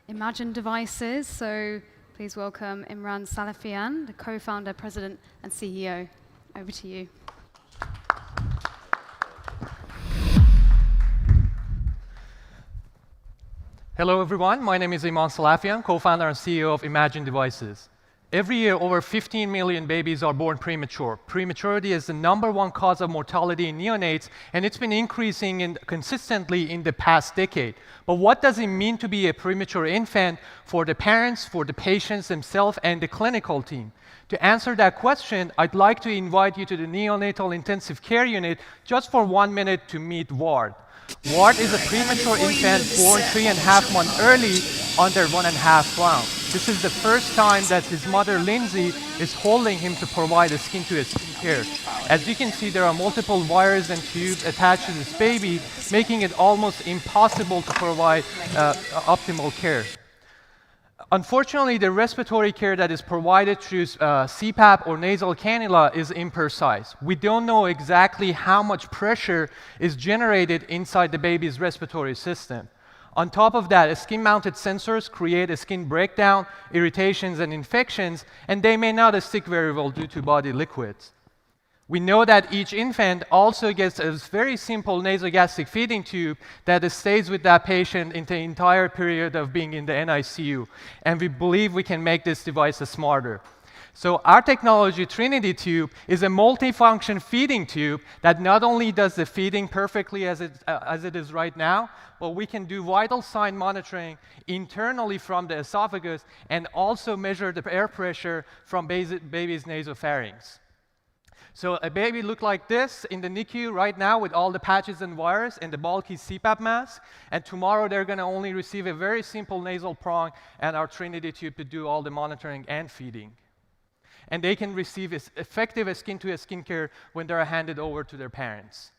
Imagine devices. So please welcome Imran Salafian, the co-founder, president, and CEO. Over to you. Hello, everyone. My name is Imran Salafian, co-founder and CEO of Imagine Devices. Every year, over 15 million babies are born premature. Prematurity is the #1 cause of mortality in neonates, and it's been increasing consistently in the past decade. But what does it mean to be a premature infant for the parents, for the patients themselves, and the clinical team? To answer that question, I'd like to invite you to the neonatal intensive care unit just for 1 minute to meet Ward. Ward is a premature infant born 3.5 months early, under 1.5 pounds. This is the first time that his mother, Lindsay, is holding him to provide a skin-to-skin care. As you can see, there are multiple wires and tubes attached to this baby, making it almost impossible to provide optimal care. Unfortunately, the respiratory care that is provided through CPAP or nasal cannula is imprecise. We don't know exactly how much pressure is generated inside the baby's respiratory system. On top of that, skin-mounted sensors create a skin breakdown, irritations, and infections, and they may not stick very well due to body liquids. We know that each infant also gets a very simple nasogastric feeding tube that stays with that patient in the entire period of being in the NICU, and we believe we can make this device smarter. So our technology, Trinity Tube, is a multifunction feeding tube that not only does the feeding perfectly as it is right now, but we can do vital sign monitoring internally from the esophagus and also measure the air pressure from baby's nasopharynx. So a baby look like this in the NICU right now with all the patches and wires and the bulky CPAP mask, and tomorrow they're going to only receive a very simple nasal prong and our Trinity Tube to do all the monitoring and feeding. And they can receive effective skin-to-skin care when they're handed over to their parents.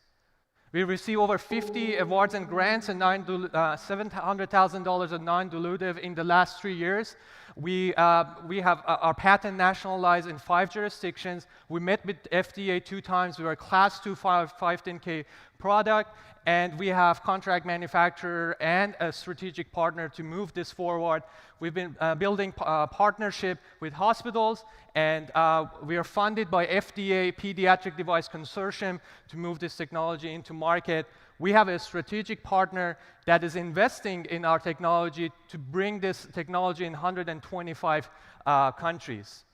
We received over 50 awards and grants and $700,000 of non-dilutive in the last 3 years. We have our patent nationalized in 5 jurisdictions. We met with FDA 2 times. We are a Class 2 510K product, and we have contract manufacturer and a strategic partner to move this forward. We've been building partnership with hospitals, and we are funded by FDA Pediatric Device Consortium to move this technology into market. We have a strategic partner that is investing in our technology to bring this technology in 125 countries.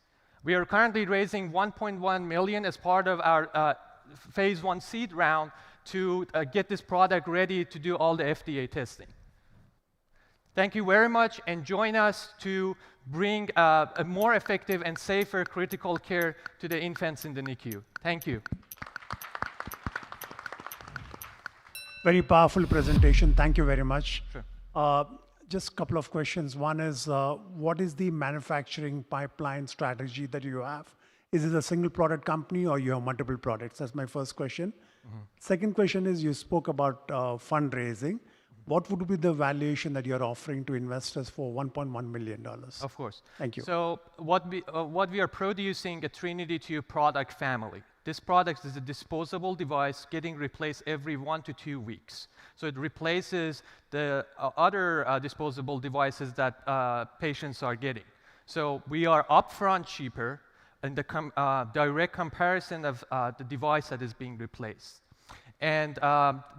We are currently raising $1.1 million as part of our phase 1 seed round to get this product ready to do all the FDA testing. Thank you very much, and join us to bring a more effective and safer critical care to the infants in the NICU. Thank you. Very powerful presentation. Thank you very much. Sure. Just a couple of questions. One is, what is the manufacturing pipeline strategy that you have? Is it a single product company or you have multiple products? That's my first question. Second question is, you spoke about fundraising. What would be the valuation that you're offering to investors for $1.1 million? Of course. Thank you. So what we are producing a Trinity Tube product family. This product is a disposable device getting replaced every 1 to 2 weeks. So it replaces the other disposable devices that patients are getting. So we are upfront cheaper in the direct comparison of the device that is being replaced. And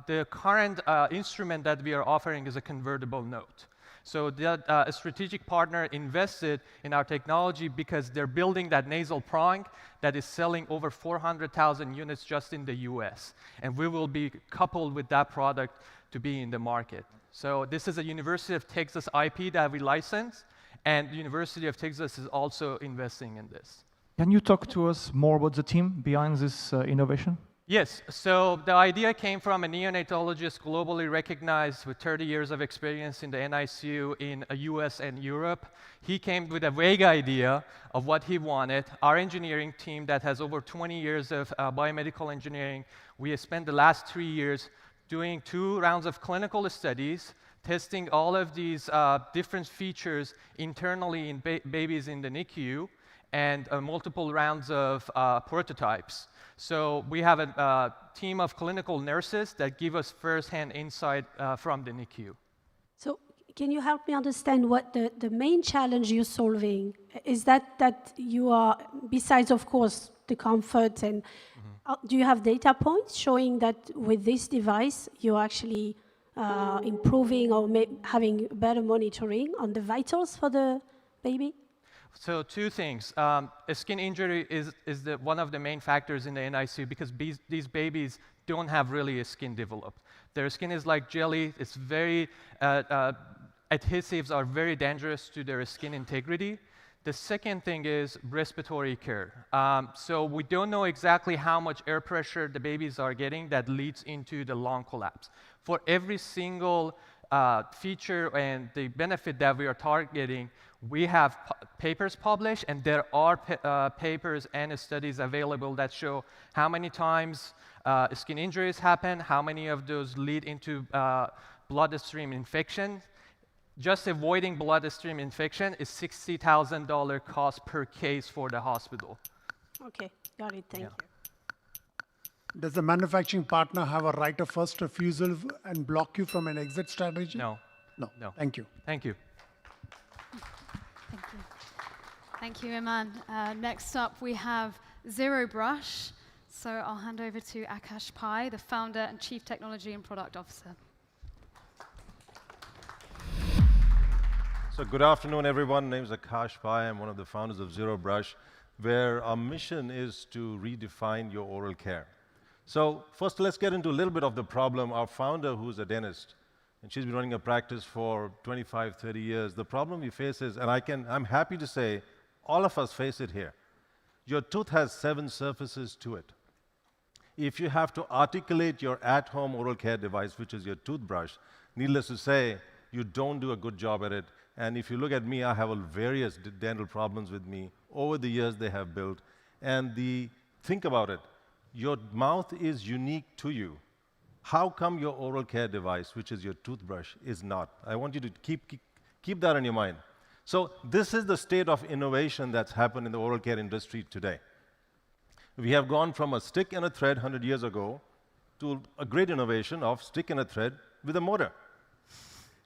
the current instrument that we are offering is a convertible note. So that a strategic partner invested in our technology because they're building that nasal prong that is selling over 400,000 units just in the US. And we will be coupled with that product to be in the market. So this is a University of Texas IP that we license, and the University of Texas is also investing in this. Can you talk to us more about the team behind this innovation? Yes, so the idea came from a neonatologist globally recognized with 30 years of experience in the NICU in the US and Europe. He came with a vague idea of what he wanted. Our engineering team that has over 20 years of biomedical engineering, we have spent the last 3 years doing 2 rounds of clinical studies, testing all of these different features internally in babies in the NICU, and multiple rounds of prototypes. So we have a team of clinical nurses that give us first-hand insight from the NICU. So can you help me understand what the main challenge you're solving is? That you are, besides, of course, the comfort, and do you have data points showing that with this device you're actually improving or having better monitoring on the vitals for the baby? So 2 things. A skin injury is one of the main factors in the NICU because these babies don't have really a skin developed. Their skin is like jelly. It's very, adhesives are very dangerous to their skin integrity. The second thing is respiratory care. So we don't know exactly how much air pressure the babies are getting that leads into the lung collapse. For every single feature and the benefit that we are targeting, we have papers published, and there are papers and studies available that show how many times skin injuries happen, how many of those lead into bloodstream infection. Just avoiding bloodstream infection is $60,000 cost per case for the hospital. Okay, got it. Thank you. Does the manufacturing partner have a right of first refusal and block you from an exit strategy? No. No. No. Thank you. Thank you. Thank you. Thank you, Iman. Next up, we have Zero Brush. So I'll hand over to Akash Pai, the founder and Chief Technology and Product Officer. So good afternoon, everyone. My name is Akash Pai. I'm one of the founders of Zero Brush, where our mission is to redefine your oral care. So first, let's get into a little bit of the problem. Our founder, who's a dentist, and she's been running a practice for 25, 30 years. The problem we face is, and I'm happy to say, all of us face it here. Your tooth has 7 surfaces to it. If you have to articulate your at-home oral care device, which is your toothbrush, needless to say, you don't do a good job at it. And if you look at me, I have various dental problems with me. Over the years, they have built. And think about it. Your mouth is unique to you. How come your oral care device, which is your toothbrush, is not? I want you to keep that in your mind. So this is the state of innovation that's happened in the oral care industry today. We have gone from a stick and a thread 100 years ago to a great innovation of stick and a thread with a motor.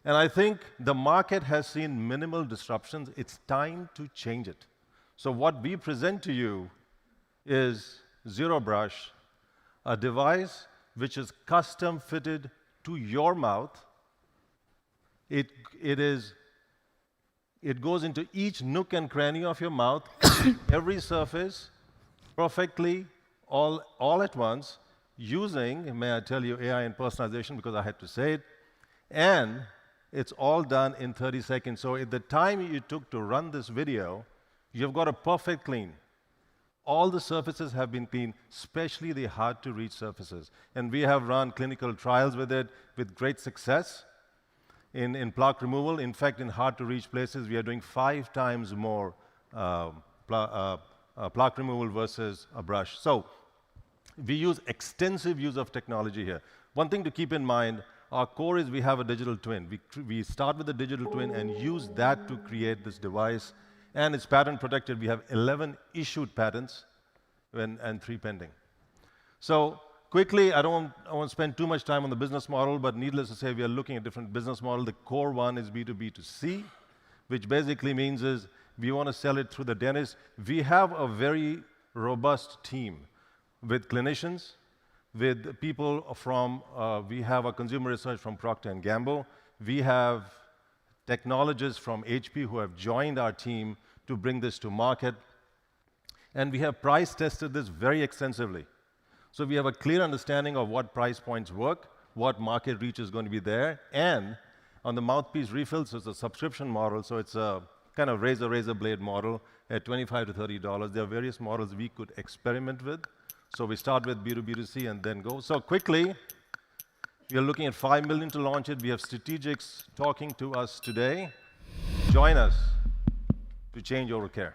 And I think the market has seen minimal disruptions. It's time to change it. So what we present to you is Zero Brush, a device which is custom fitted to your mouth. It goes into each nook and cranny of your mouth, every surface, perfectly, all at once, using, may I tell you, AI and personalization, because I had to say it, and it's all done in 30 seconds. So at the time you took to run this video, you've got a perfect clean. All the surfaces have been cleaned, especially the hard-to-reach surfaces. And we have run clinical trials with it with great success in plaque removal. In fact, in hard-to-reach places, we are doing 5 times more plaque removal versus a brush. So we use extensive use of technology here. One thing to keep in mind, our core is we have a digital twin. We start with a digital twin and use that to create this device. And it's patent protected. We have 11 issued patents and 3 pending. So quickly, I don't want to spend too much time on the business model, but needless to say, we are looking at different business models. The core one is B2B2C, which basically means is we want to sell it through the dentist. We have a very robust team with clinicians, with people from, we have a consumer research from Procter & Gamble. We have technologists from HP who have joined our team to bring this to market. And we have price tested this very extensively. So we have a clear understanding of what price points work, what market reach is going to be there, and on the mouthpiece refills, it's a subscription model, so it's a kind of razor blade model at $25 to $30. There are various models we could experiment with. So we start with B2B2C and then go. So quickly, we are looking at $5 million to launch it. We have strategics talking to us today. Join us to change oral care.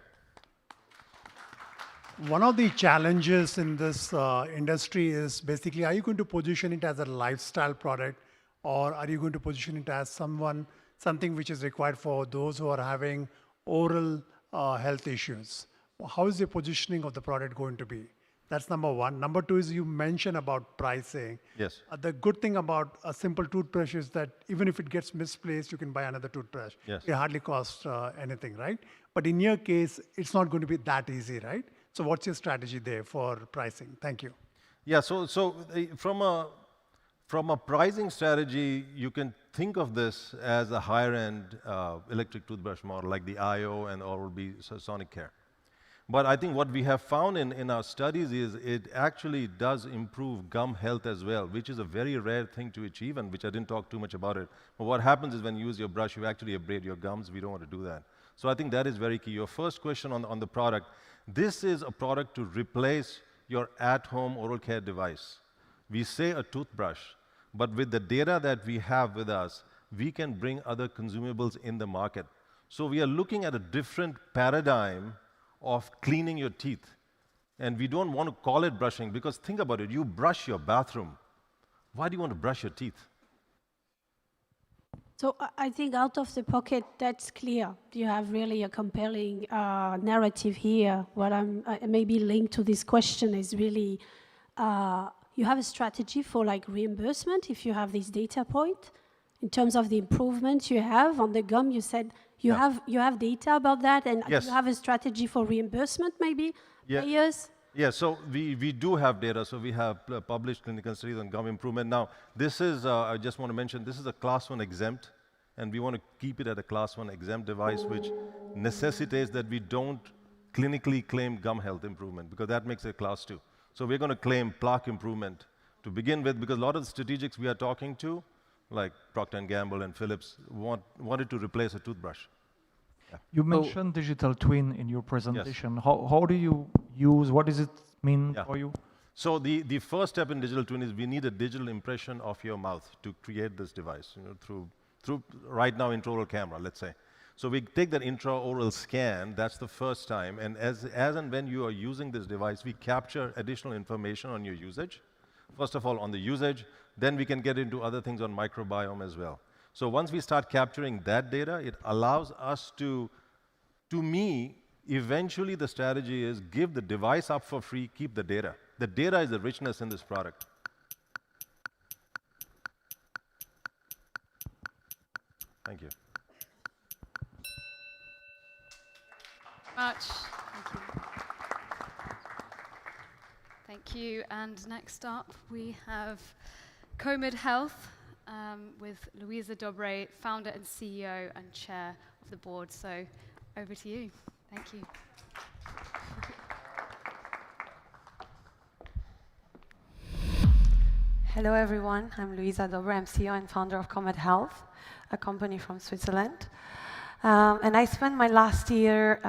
One of the challenges in this industry is basically, are you going to position it as a lifestyle product, or are you going to position it as something which is required for those who are having oral health issues? How is the positioning of the product going to be? That's number one. Number two is you mentioned about pricing. Yes. The good thing about a simple toothbrush is that even if it gets misplaced, you can buy another toothbrush. Yes. It hardly costs anything, right? But in your case, it's not going to be that easy, right? So what's your strategy there for pricing? Thank you. Yeah, so from a pricing strategy, you can think of this as a higher-end electric toothbrush model, like the IO and Oral-B Sonic Care. But I think what we have found in our studies is it actually does improve gum health as well, which is a very rare thing to achieve, and which I didn't talk too much about it. But what happens is when you use your brush, you actually abrade your gums. We don't want to do that. So I think that is very key. Your first question on the product, this is a product to replace your at-home oral care device. We say a toothbrush, but with the data that we have with us, we can bring other consumables in the market. So we are looking at a different paradigm of cleaning your teeth. And we don't want to call it brushing, because think about it, you brush your bathroom. Why do you want to brush your teeth? So I think out of the pocket, that's clear. You have really a compelling narrative here. What I'm maybe linked to this question is really, you have a strategy for like reimbursement if you have this data point, in terms of the improvements you have on the gum. You said you have data about that, and Yes. you have a strategy for reimbursement maybe, payers? Yeah, so we do have data. So we have published clinical studies on gum improvement. Now, this is, I just want to mention, this is a class 1 exempt, and we want to keep it at a class 1 exempt device, which necessitates that we don't clinically claim gum health improvement, because that makes it class 2. So we're going to claim plaque improvement to begin with, because a lot of the strategics we are talking to, like Procter & Gamble and Philips, wanted to replace a toothbrush. Yeah. You mentioned digital twin in your presentation. How do you use, what does it mean for you? So the first step in digital twin is we need a digital impression of your mouth to create this device, through right now intraoral camera, let's say. So we take that intraoral scan, that's the first time, and as and when you are using this device, we capture additional information on your usage. First of all, on the usage, then we can get into other things on microbiome as well. So once we start capturing that data, it allows us to me, eventually the strategy is give the device up for free, keep the data. The data is the richness in this product. Thank you. Much. Thank you. Thank you. And next up, we have COMED Health with Louisa Dobre, founder and CEO and chair of the board. So over to you. Thank you. Hello, everyone. I'm Louisa Dobre. I'm CEO and founder of COMED Health, a company from Switzerland. And I spent my last year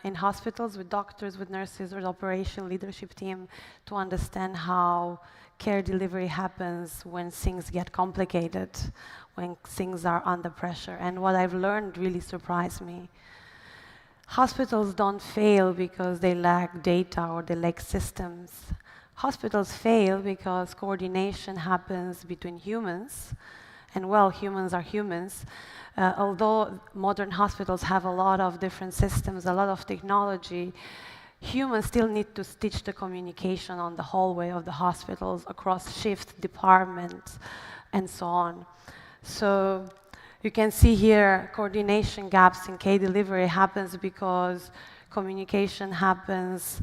in hospitals with doctors, with nurses, with operation leadership team to understand how care delivery happens when things get complicated, when things are under pressure. And what I've learned really surprised me. Hospitals don't fail because they lack data or they lack systems. Hospitals fail because coordination happens between humans, and well, humans are humans. Although modern hospitals have a lot of different systems, a lot of technology, humans still need to stitch the communication on the hallway of the hospitals across shift departments and so on. So you can see here coordination gaps in care delivery happens because communication happens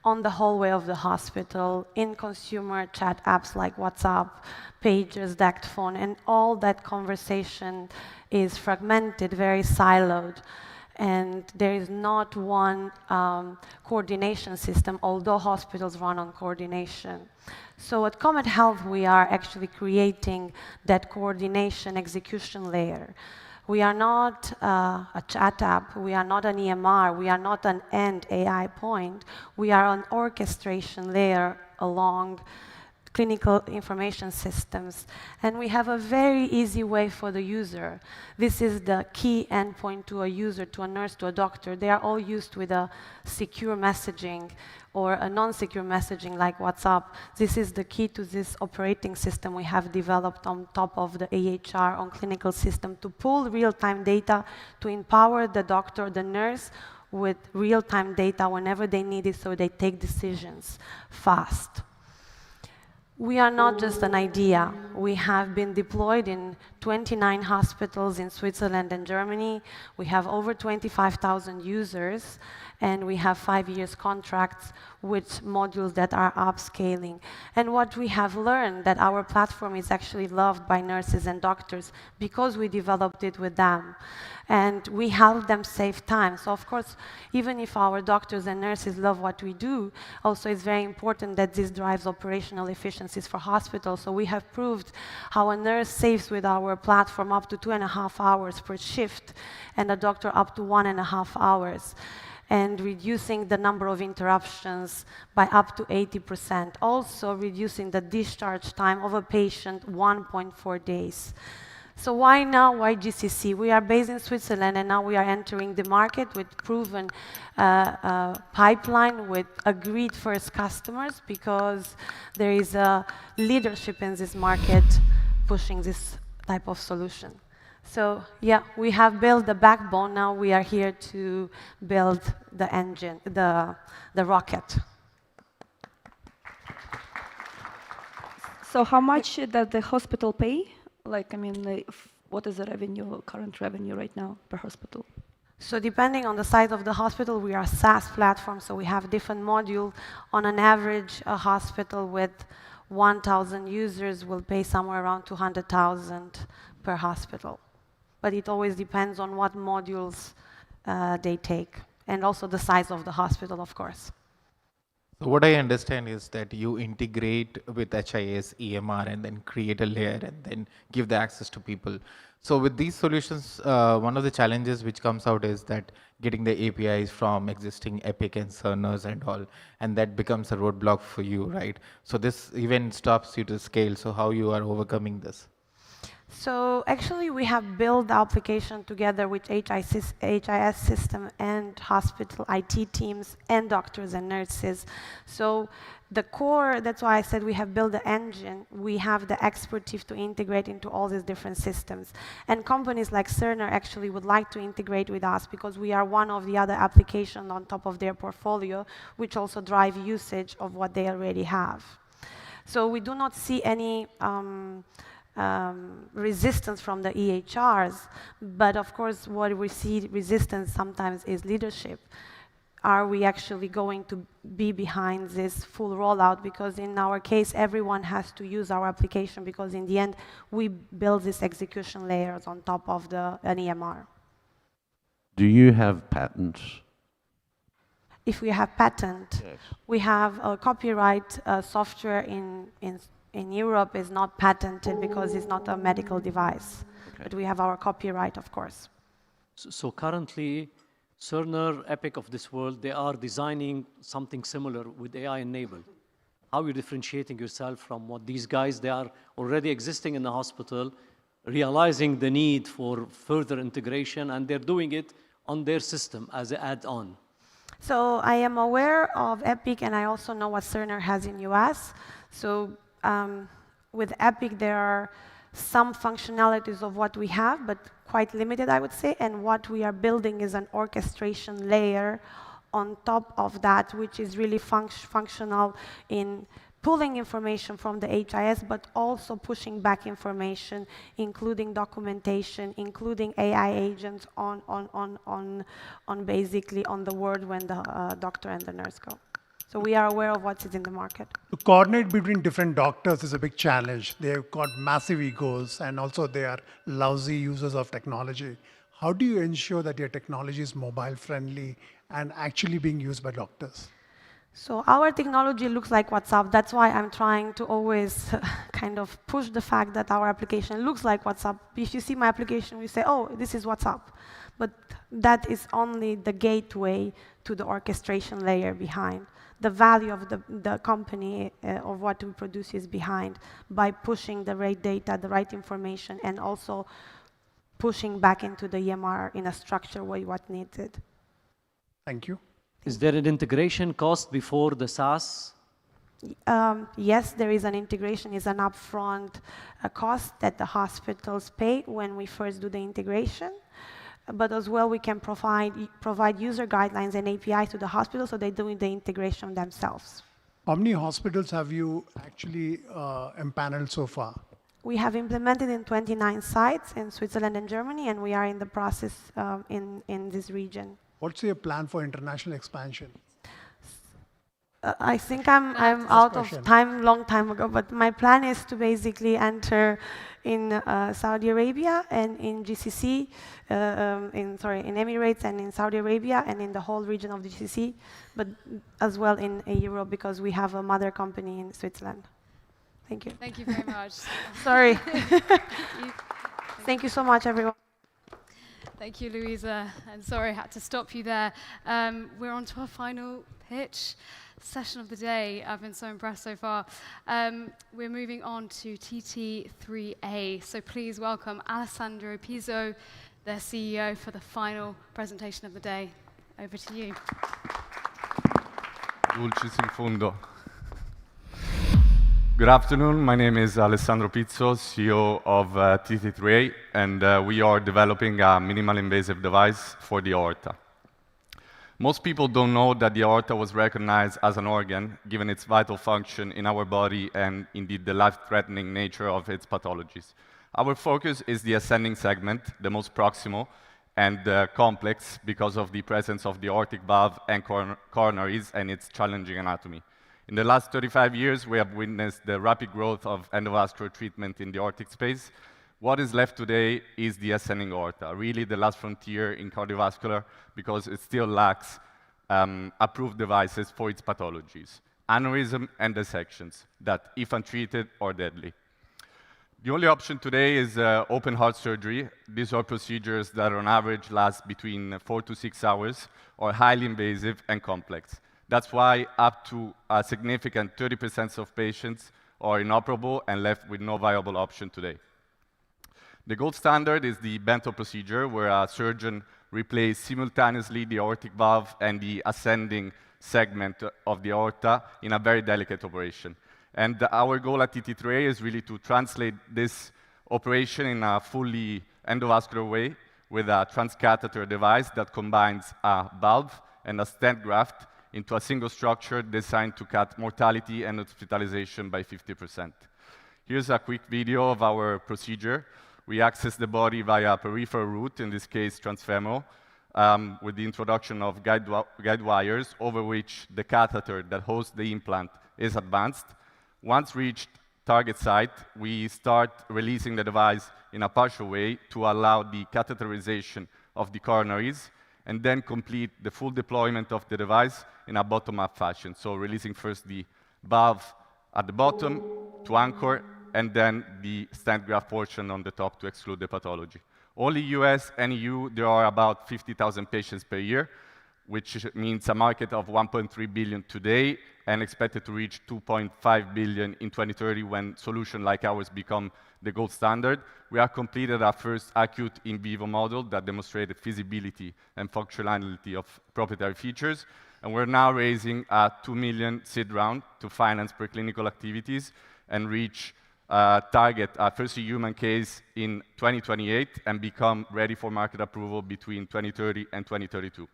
on the hallway of the hospital, in consumer chat apps like WhatsApp, pagers, DACT phone, and all that conversation is fragmented, very siloed. And there is not one coordination system, although hospitals run on coordination. So at COMED Health, we are actually creating that coordination execution layer. We are not a chat app, we are not an EMR, we are not an end AI point, we are an orchestration layer along clinical information systems. And we have a very easy way for the user. This is the key endpoint to a user, to a nurse, to a doctor. They are all used with a secure messaging or a non-secure messaging like WhatsApp. This is the key to this operating system we have developed on top of the AHR on clinical system to pull real-time data to empower the doctor, the nurse, with real-time data whenever they need it so they take decisions fast. We are not just an idea. We have been deployed in 29 hospitals in Switzerland and Germany. We have over 25,000 users, and we have 5 years contracts with modules that are upscaling. And what we have learned that our platform is actually loved by nurses and doctors because we developed it with them. And we help them save time. So of course, even if our doctors and nurses love what we do, also it's very important that this drives operational efficiencies for hospitals. So we have proved how a nurse saves with our platform up to 2.5 hours per shift, and a doctor up to 1.5 hours, and reducing the number of interruptions by up to 80%. Also reducing the discharge time of a patient 1.4 days. So why now? Why GCC? We are based in Switzerland, and now we are entering the market with proven pipeline with agreed first customers, because there is a leadership in this market pushing this type of solution. So yeah, we have built the backbone. Now we are here to build the engine, the rocket. So how much does the hospital pay? Like, I mean, what is the revenue, current revenue right now per hospital? So depending on the size of the hospital, we are a SaaS platform, so we have different modules. On an average, a hospital with 1,000 users will pay somewhere around 200,000 per hospital. But it always depends on what modules they take, and also the size of the hospital, of course. So what I understand is that you integrate with HIS, EMR, and then create a layer and then give the access to people. So with these solutions, one of the challenges which comes out is that getting the APIs from existing Epic and Cerners and all, and that becomes a roadblock for you, right? So this even stops you to scale. So how you are overcoming this? So actually, we have built the application together with HIS system and hospital IT teams and doctors and nurses. So the core, that's why I said we have built the engine. We have the expertise to integrate into all these different systems. And companies like Cerner actually would like to integrate with us because we are one of the other applications on top of their portfolio, which also drive usage of what they already have. So we do not see any resistance from the EHRs, but of course what we see resistance sometimes is leadership. Are we actually going to be behind this full rollout? Because in our case, everyone has to use our application, because in the end, we build these execution layers on top of an EMR. Do you have patents? If we have patent, yes. We have a copyright software in Europe is not patented because it's not a medical device. Okay. But we have our copyright, of course. So currently, Cerner, Epic of this world, they are designing something similar with AI enabled. How are you differentiating yourself from what these guys, they are already existing in the hospital, realizing the need for further integration, and they're doing it on their system as an add-on? So I am aware of Epic, and I also know what Cerner has in US. So with Epic, there are some functionalities of what we have, but quite limited, I would say. And what we are building is an orchestration layer on top of that, which is really functional in pulling information from the HIS, but also pushing back information, including documentation, including AI agents on basically on the word when the doctor and the nurse go. So we are aware of what is in the market. To coordinate between different doctors is a big challenge. They've got massive egos, and also they are lousy users of technology. How do you ensure that your technology is mobile friendly and actually being used by doctors? So our technology looks like WhatsApp. That's why I'm trying to always kind of push the fact that our application looks like WhatsApp. If you see my application, you say, oh, this is WhatsApp. But that is only the gateway to the orchestration layer behind. The value of the company of what we produce is behind by pushing the right data, the right information, and also pushing back into the EMR in a structured way what needed. Thank you. Is there an integration cost before the SaaS? Yes, there is an integration, is an upfront cost that the hospitals pay when we first do the integration. But as well, we can provide user guidelines and APIs to the hospital, so they're doing the integration themselves. How many hospitals have you actually empaneled so far? We have implemented in 29 sites in Switzerland and Germany, and we are in the process in this region. What's your plan for international expansion? I think I'm out of time, long time ago, but my plan is to basically enter in Saudi Arabia and in GCC, in Emirates and in Saudi Arabia and in the whole region of the GCC, but as well in Europe, because we have a mother company in Switzerland. Thank you. Thank you very much. Sorry. Thank you so much, everyone. Thank you, Louisa. And sorry, I had to stop you there. We're on to our final pitch. session of the day. I've been so impressed so far. We're moving on to TT3A. So please welcome Alessandro Pizzo, their CEO, for the final presentation of the day. Over to you. Dulcis in fundo. Good afternoon. My name is Alessandro Pizzo, CEO of TT3A, and we are developing a minimal invasive device for the aorta. Most people don't know that the aorta was recognized as an organ, given its vital function in our body and indeed the life-threatening nature of its pathologies. Our focus is the ascending segment, the most proximal, and complex because of the presence of the aortic valve and coronaries and its challenging anatomy. In the last 35 years, we have witnessed the rapid growth of endovascular treatment in the aortic space. What is left today is the ascending aorta, really the last frontier in cardiovascular, because it still lacks approved devices for its pathologies, aneurysm and dissections that, if untreated, are deadly. The only option today is open heart surgery. These are procedures that on average last between 4 to 6 hours, are highly invasive and complex. That's why up to a significant 30% of patients are inoperable and left with no viable option today. The gold standard is the bento procedure, where a surgeon replaces simultaneously the aortic valve and the ascending segment of the aorta in a very delicate operation. And our goal at TT3A is really to translate this operation in a fully endovascular way with a transcatheter device that combines a valve and a stent graft into a single structure designed to cut mortality and hospitalization by 50%. Here's a quick video of our procedure. We access the body via a peripheral route, in this case transfemoral, with the introduction of guide wires over which the catheter that hosts the implant is advanced. Once reached target site, we start releasing the device in a partial way to allow the catheterization of the coronaries, and then complete the full deployment of the device in a bottom-up fashion. So releasing first the valve at the bottom to anchor, and then the stent graft portion on the top to exclude the pathology. Only US and EU, there are about 50,000 patients per year, which means a market of 1.3 billion today and expected to reach 2.5 billion in 2030 when solutions like ours become the gold standard. We have completed our first acute in vivo model that demonstrated feasibility and functionality of proprietary features. And we're now raising a 2 million seed round to finance preclinical activities and reach target our first human case in 2028 and become ready for market approval between 2030 and 2032.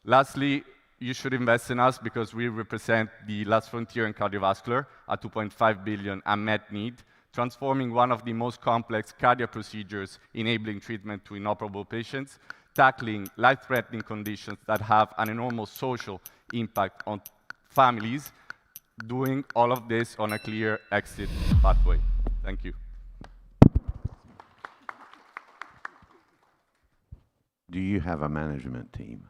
Lastly, you should invest in us because we represent the last frontier in cardiovascular, a 2.5 billion unmet need, transforming one of the most complex cardiac procedures, enabling treatment to inoperable patients, tackling life-threatening conditions that have an enormous social impact on families, doing all of this on a clear exit pathway. Thank you. Do you have a management team?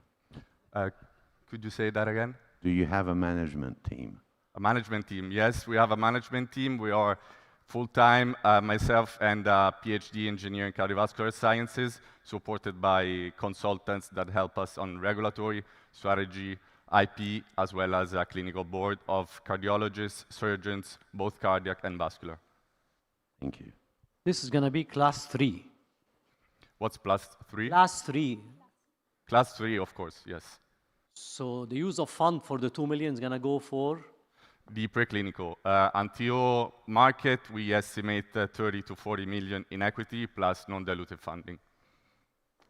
Could you say that again? Do you have a management team? A management team, yes, we have a management team. We are full-time, myself and a PhD engineer in cardiovascular sciences, supported by consultants that help us on regulatory, strategy, IP, as well as a clinical board of cardiologists, surgeons, both cardiac and vascular. Thank you. This is going to be class 3. What's plus 3? Class 3. Class 3, of course, yes. So the use of fund for the 2 million is going to go for? The preclinical. Until market, we estimate 30 to 40 million in equity plus non-dilutive funding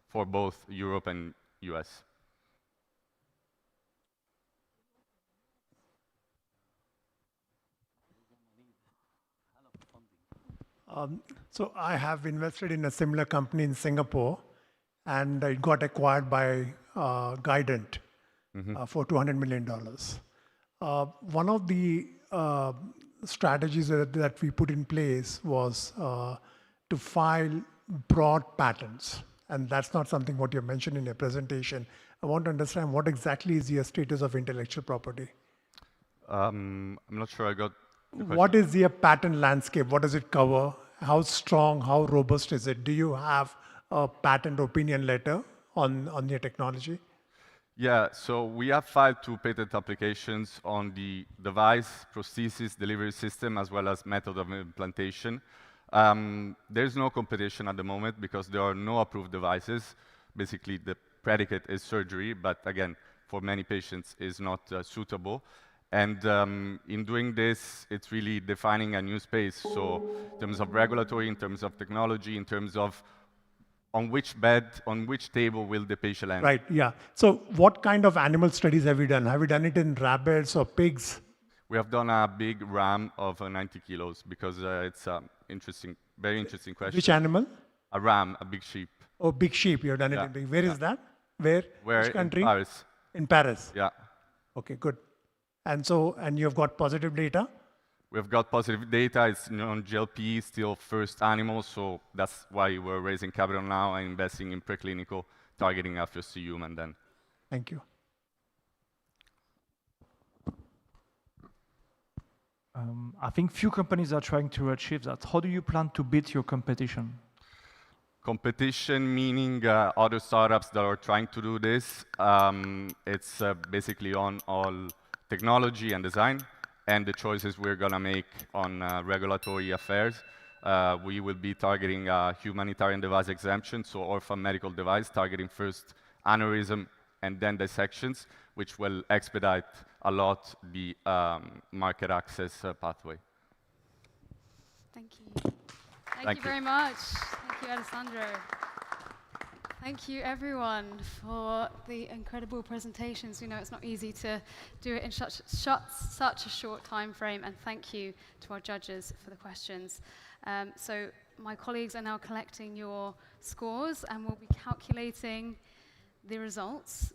for both Europe and US. So I have invested in a similar company in Singapore, and it got acquired by Guidant for $200 million. One of the strategies that we put in place was to file broad patents, and that's not something what you mentioned in your presentation. I want to understand what exactly is your status of intellectual property? I'm not sure I got the question. What is your patent landscape? What does it cover? How strong, how robust is it? Do you have a patent opinion letter on your technology? Yeah, so we have filed 2 patent applications on the device, prosthesis, delivery system, as well as method of implantation. There's no competition at the moment because there are no approved devices. Basically, the predicate is surgery, but again, for many patients is not suitable. And in doing this, it's really defining a new space. So in terms of regulatory, in terms of technology, in terms of on which bed, on which table will the patient land? Right, yeah. So what kind of animal studies have you done? Have you done it in rabbits or pigs? We have done a big ram of 90 kilos because it's an interesting, very interesting question. Which animal? A ram, a big sheep. Oh, big sheep, you've done it in big. Where is that? Where? Which country? In Paris. In Paris? Yeah. Okay, good. And so, and you've got positive data? We've got positive data. It's non-GLP, still first animal, so that's why we're raising capital now and investing in preclinical, targeting after human then. Thank you. I think few companies are trying to achieve that. How do you plan to beat your competition? Competition meaning other startups that are trying to do this. It's basically on all technology and design, and the choices we're going to make on regulatory affairs. We will be targeting humanitarian device exemption, so orphan medical device, targeting first aneurysm and then dissections, which will expedite a lot the market access pathway. Thank you. Thank you very much. Thank you, Alessandro. Thank you, everyone, for the incredible presentations. You know, it's not easy to do it in such a short time frame, and thank you to our judges for the questions. So my colleagues are now collecting your scores, and we'll be calculating the results.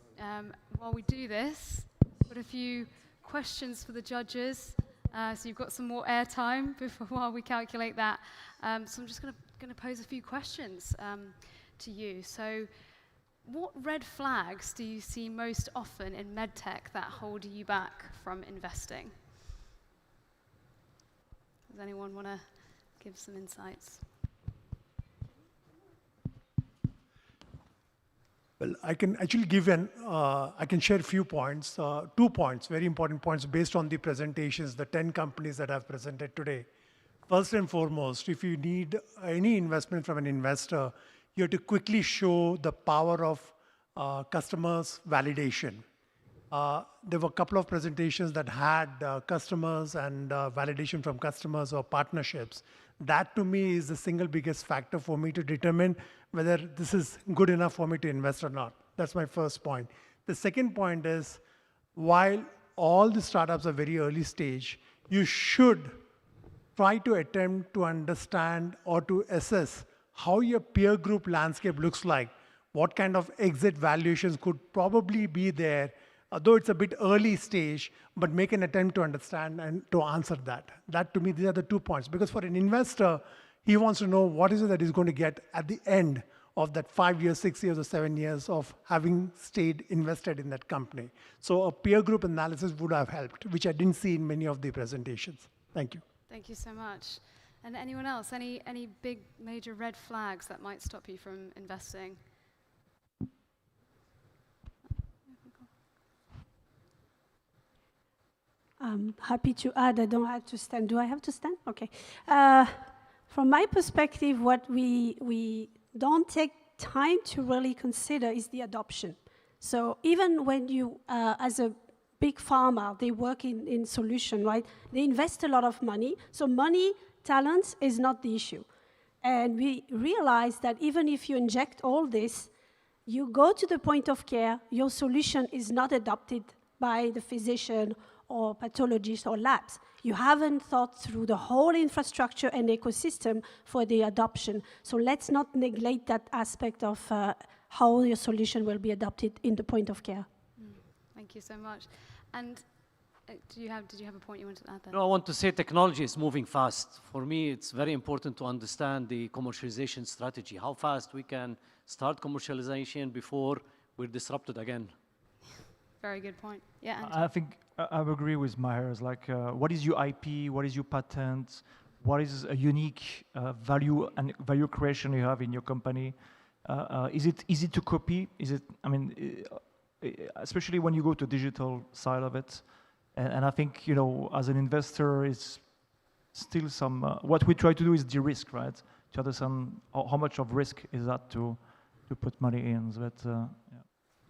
While we do this, I've got a few questions for the judges, so you've got some more airtime while we calculate that. So I'm just going to pose a few questions to you. So what red flags do you see most often in MedTech that hold you back from investing? Does anyone want to give some insights? Well, I can actually give I can share a few points, 2 points, very important points based on the presentations, the 10 companies that I've presented today. First and foremost, if you need any investment from an investor, you have to quickly show the power of customers' validation. There were a couple of presentations that had customers and validation from customers or partnerships. That to me is the single biggest factor for me to determine whether this is good enough for me to invest or not. That's my first point. The second point is, while all the startups are very early stage, you should try to attempt to understand or to assess how your peer group landscape looks like, what kind of exit valuations could probably be there, though it's a bit early stage, but make an attempt to understand and to answer that. That to me, these are the 2 points. Because for an investor, he wants to know what is it that he's going to get at the end of that 5 years, 6 years, or 7 years of having stayed invested in that company. So a peer group analysis would have helped, which I didn't see in many of the presentations. Thank you. Thank you so much. And anyone else? Any big major red flags that might stop you from investing? I'm happy to add. I don't have to stand. Do I have to stand? Okay. From my perspective, what we don't take time to really consider is the adoption. So even when you, as a big pharma, they work in solution, right? They invest a lot of money. So money, talents is not the issue. And we realize that even if you inject all this, you go to the point of care, your solution is not adopted by the physician or pathologist or labs. You haven't thought through the whole infrastructure and ecosystem for the adoption. So let's not neglect that aspect of how your solution will be adopted in the point of care. Thank you so much. And did you have a point you wanted to add there? No, I want to say technology is moving fast. For me, it's very important to understand the commercialization strategy, how fast we can start commercialization before we're disrupted again. Very good point. Yeah. Andrew. I think I agree with Maher. Like, what is your IP? What is your patent? What is a unique value and value creation you have in your company? Is it easy to copy? Is it? I mean, especially when you go to digital side of it. And I think, you know, as an investor, it's still some, what we try to do is de-risk, right? To understand how much of risk is that to put money in. But, yeah.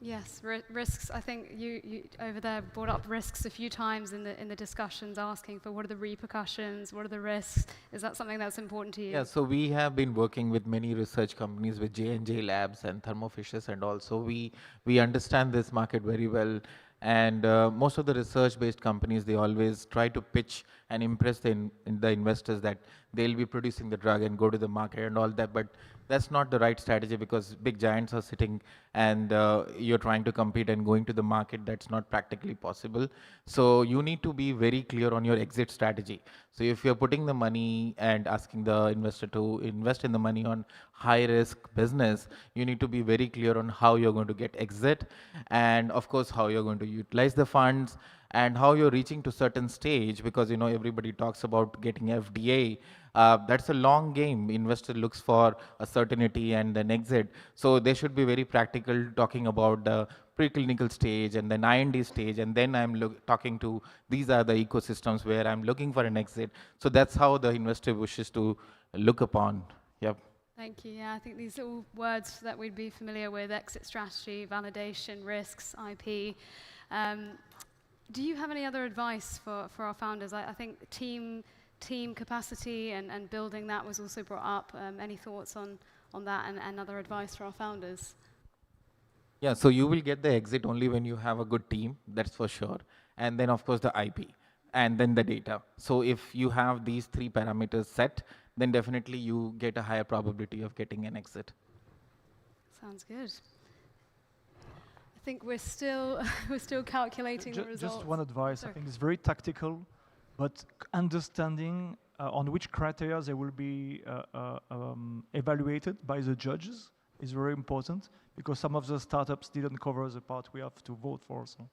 Yes, risks. I think you over there brought up risks a few times in the discussions, asking for what are the repercussions, what are the risks. Is that something that's important to you? Yeah, so we have been working with many research companies, with J&J Labs and Thermo Fisher, and also we understand this market very well. And most of the research-based companies, they always try to pitch and impress the investors that they'll be producing the drug and go to the market and all that. But that's not the right strategy, because big giants are sitting and you're trying to compete and going to the market. That's not practically possible. So you need to be very clear on your exit strategy. So if you're putting the money and asking the investor to invest in the money on high risk business, you need to be very clear on how you're going to get exit, and of course how you're going to utilize the funds, and how you're reaching to certain stage, because you know everybody talks about getting FDA. That's a long game. Investor looks for a certainty and then exit. So they should be very practical, talking about the preclinical stage and then IND stage, and then I'm talking to these are the ecosystems where I'm looking for an exit. So that's how the investor wishes to look upon. Yep. Thank you. Yeah, I think these are all words that we'd be familiar with: exit strategy, validation, risks, IP. Do you have any other advice for our founders? I think team capacity and building that was also brought up. Any thoughts on that and other advice for our founders? Yeah, so you will get the exit only when you have a good team, that's for sure. And then of course the IP, and then the data. So if you have these three parameters set, then definitely you get a higher probability of getting an exit. Sounds good. I think we're still calculating the results. Just one advice. I think it's very tactical, but understanding on which criteria they will be evaluated by the judges is very important, because some of the startups didn't cover the part we have to vote for. So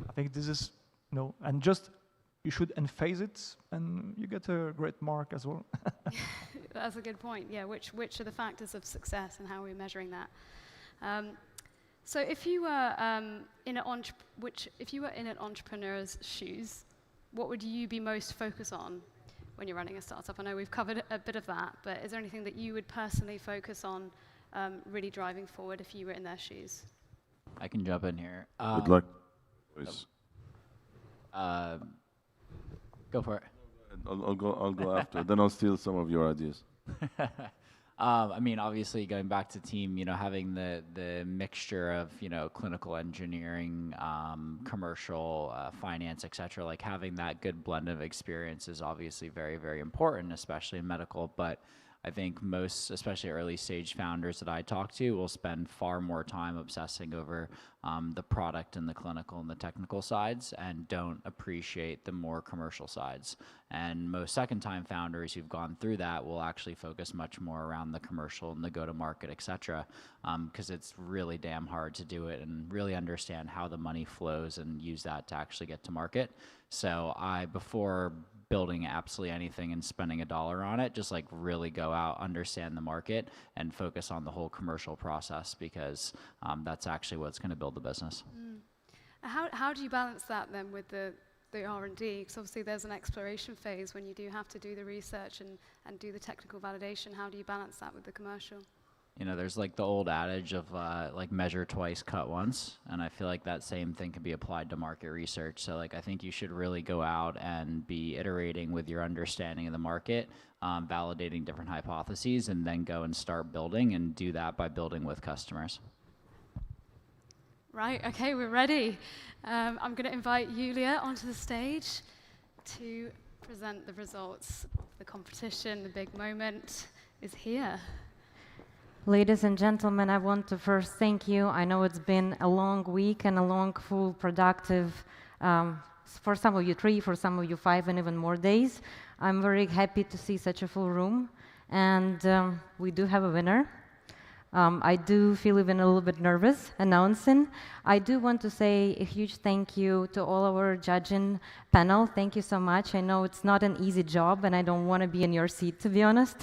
I think this is, you know, and just you should emphasize it, and you get a great mark as well. That's a good point. Yeah, which are the factors of success and how we're measuring that? So if you were in an entrepreneur's shoes, what would you be most focused on when you're running a startup? I know we've covered a bit of that, but is there anything that you would personally focus on really driving forward if you were in their shoes? I can jump in here. Good luck. Please. Go for it. I'll go after. Then I'll steal some of your ideas. I mean, obviously, going back to team, you know, having the mixture of, you know, clinical engineering, commercial, finance, et cetera, like having that good blend of experience is obviously very, very important, especially in medical. But I think most, especially early stage founders that I talk to, will spend far more time obsessing over the product and the clinical and the technical sides, and don't appreciate the more commercial sides. And most second-time founders who've gone through that will actually focus much more around the commercial and the go-to-market, et cetera, because it's really damn hard to do it and really understand how the money flows and use that to actually get to market. So before building absolutely anything and spending $1 on it, just like really go out, understand the market, and focus on the whole commercial process, because that's actually what's going to build the business. How do you balance that then with the R&D? Because obviously there's an exploration phase when you do have to do the research and do the technical validation. How do you balance that with the commercial? You know, there's like the old adage of like measure twice, cut once, and I feel like that same thing can be applied to market research. So like I think you should really go out and be iterating with your understanding of the market, validating different hypotheses, and then go and start building, and do that by building with customers. Right, okay, we're ready. I'm going to invite Julia onto the stage to present the results of the competition. The big moment is here. Ladies and gentlemen, I want to first thank you. I know it's been a long week and a long, full, productive, for some of you 3, for some of you 5, and even more days. I'm very happy to see such a full room, and we do have a winner. I do feel even a little bit nervous announcing. I do want to say a huge thank you to all our judging panel. Thank you so much. I know it's not an easy job, and I don't want to be in your seat, to be honest.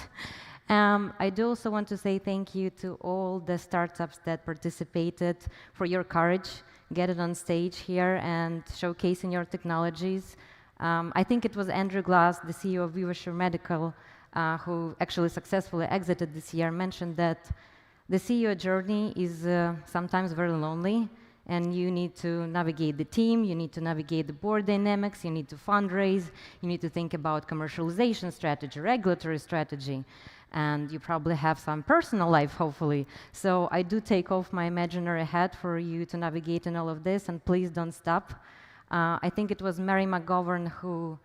I do also want to say thank you to all the startups that participated for your courage, get it on stage here and showcasing your technologies. I think it was Andrew Glass, the CEO of Vivasure Medical, who actually successfully exited this year, mentioned that the CEO journey is sometimes very lonely, and you need to navigate the team, you need to navigate the board dynamics, you need to fundraise, you need to think about commercialization strategy, regulatory strategy, and you probably have some personal life, hopefully. So I do take off my imaginary hat for you to navigate in all of this, and please don't stop. I think it was Mary McGovern who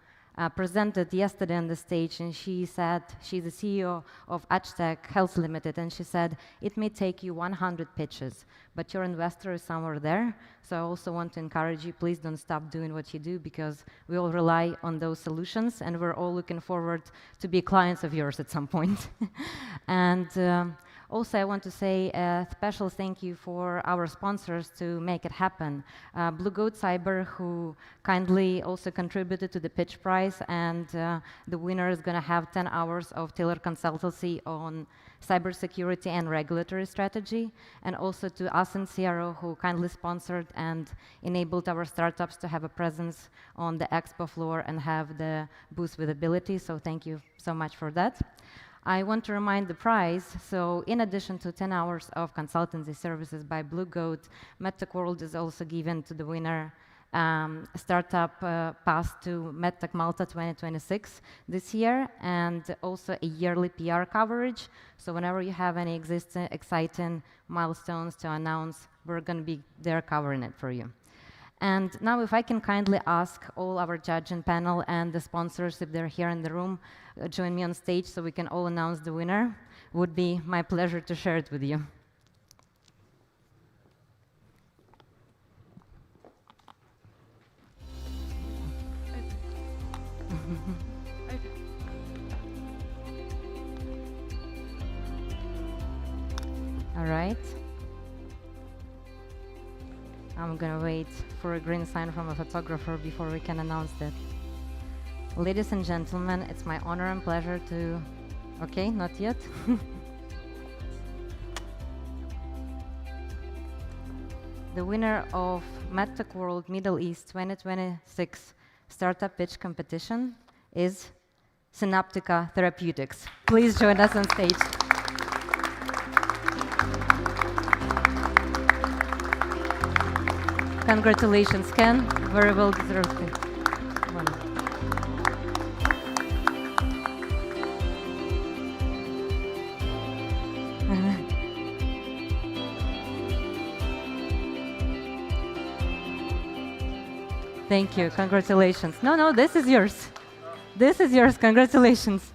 presented yesterday on the stage, and she said, she's the CEO of Agtech Health Limited, and she said, it may take you 100 pitches, but your investor is somewhere there. So I also want to encourage you, please don't stop doing what you do, because we all rely on those solutions, and we're all looking forward to be clients of yours at some point. And also, I want to say a special thank you for our sponsors to make it happen. Blue Goat Cyber, who kindly also contributed to the pitch prize, and the winner is going to have 10 hours of tailored consultancy on cybersecurity and regulatory strategy. And also to Asen CRO, who kindly sponsored and enabled our startups to have a presence on the expo floor and have the booth visibility. So thank you so much for that. I want to remind the prize, so in addition to 10 hours of consultancy services by Blue Goat, MedTech World is also given to the winner startup pass to MedTech Malta 2026 this year, and also a yearly PR coverage. So whenever you have any existing exciting milestones to announce, we're going to be there covering it for you. And now if I can kindly ask all our judging panel and the sponsors, if they're here in the room, join me on stage so we can all announce the winner. Would be my pleasure to share it with you. All right. I'm gonna wait for a green sign from a photographer before we can announce that. Ladies and gentlemen, it's my honor and pleasure to... Okay, not yet. The winner of MedTech World Middle East 2026 Startup Pitch Competition is Synaptica Therapeutics. Please join us on stage. Congratulations, Ken. Very well deserved. Thank you. Congratulations. No, this is yours. This is yours. Congratulations.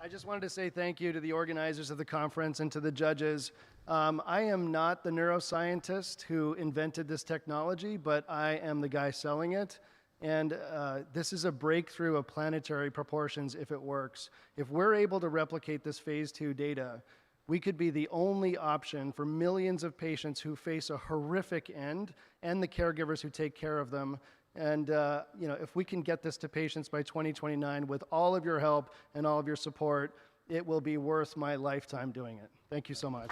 I just wanted to say thank you to the organizers of the conference and to the judges. I am not the neuroscientist who invented this technology, but I am the guy selling it. And this is a breakthrough of planetary proportions if it works. If we're able to replicate this phase 2 data, we could be the only option for millions of patients who face a horrific end and the caregivers who take care of them. And if we can get this to patients by 2029 with all of your help and all of your support, it will be worth my lifetime doing it. Thank you so much.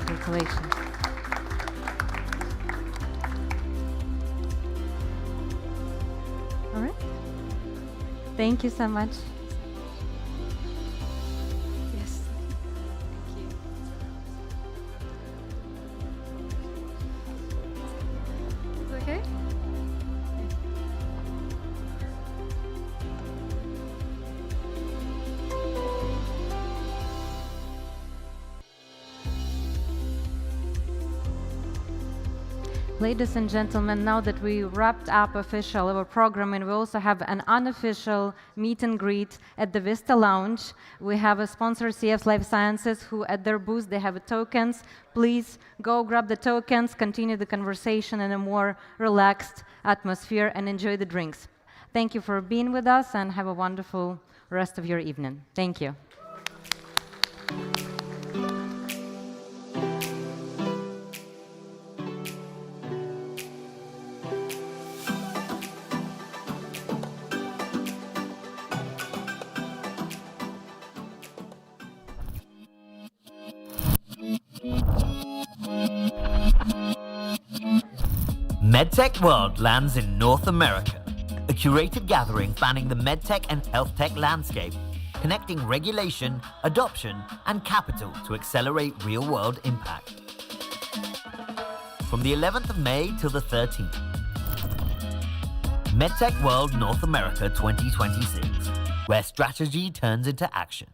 Congratulations. All right. Thank you so much. Yes. Thank you. Is it okay? Ladies and gentlemen, now that we wrapped up official our programming, we also have an unofficial meet and greet at the Vista Lounge. We have a sponsor, CF Life Sciences, who at their booth, they have tokens. Please go grab the tokens, continue the conversation in a more relaxed atmosphere, and enjoy the drinks. Thank you for being with us, and have a wonderful rest of your evening. Thank you. Thank you. MedTech World lands in North America, a curated gathering spanning the MedTech and HealthTech landscape, connecting regulation, adoption, and capital to accelerate real-world impact. From the 11th of May till the 13th, MedTech World North America 2026, where strategy turns into action.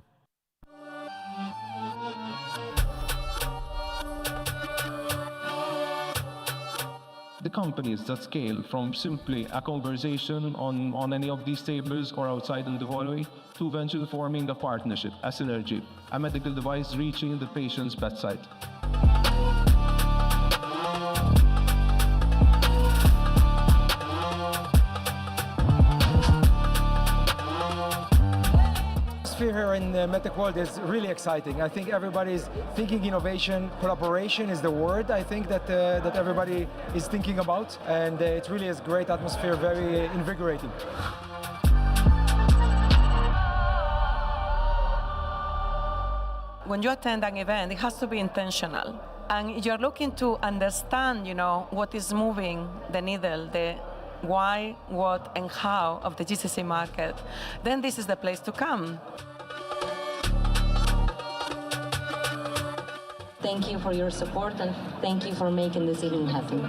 The companies that scale from simply a conversation on any of these tables or outside in the hallway to eventually forming a partnership, a synergy, a medical device reaching the patient's bedside. Here in the MedTech world is really exciting. I think everybody's thinking innovation, collaboration is the word I think that everybody is thinking about, and it really is great atmosphere, very invigorating. When you attend an event, it has to be intentional, and you're looking to understand, what is moving the needle, the why, what, and how of the GCC market. Then this is the place to come. Thank you for your support and thank you for making this evening happen.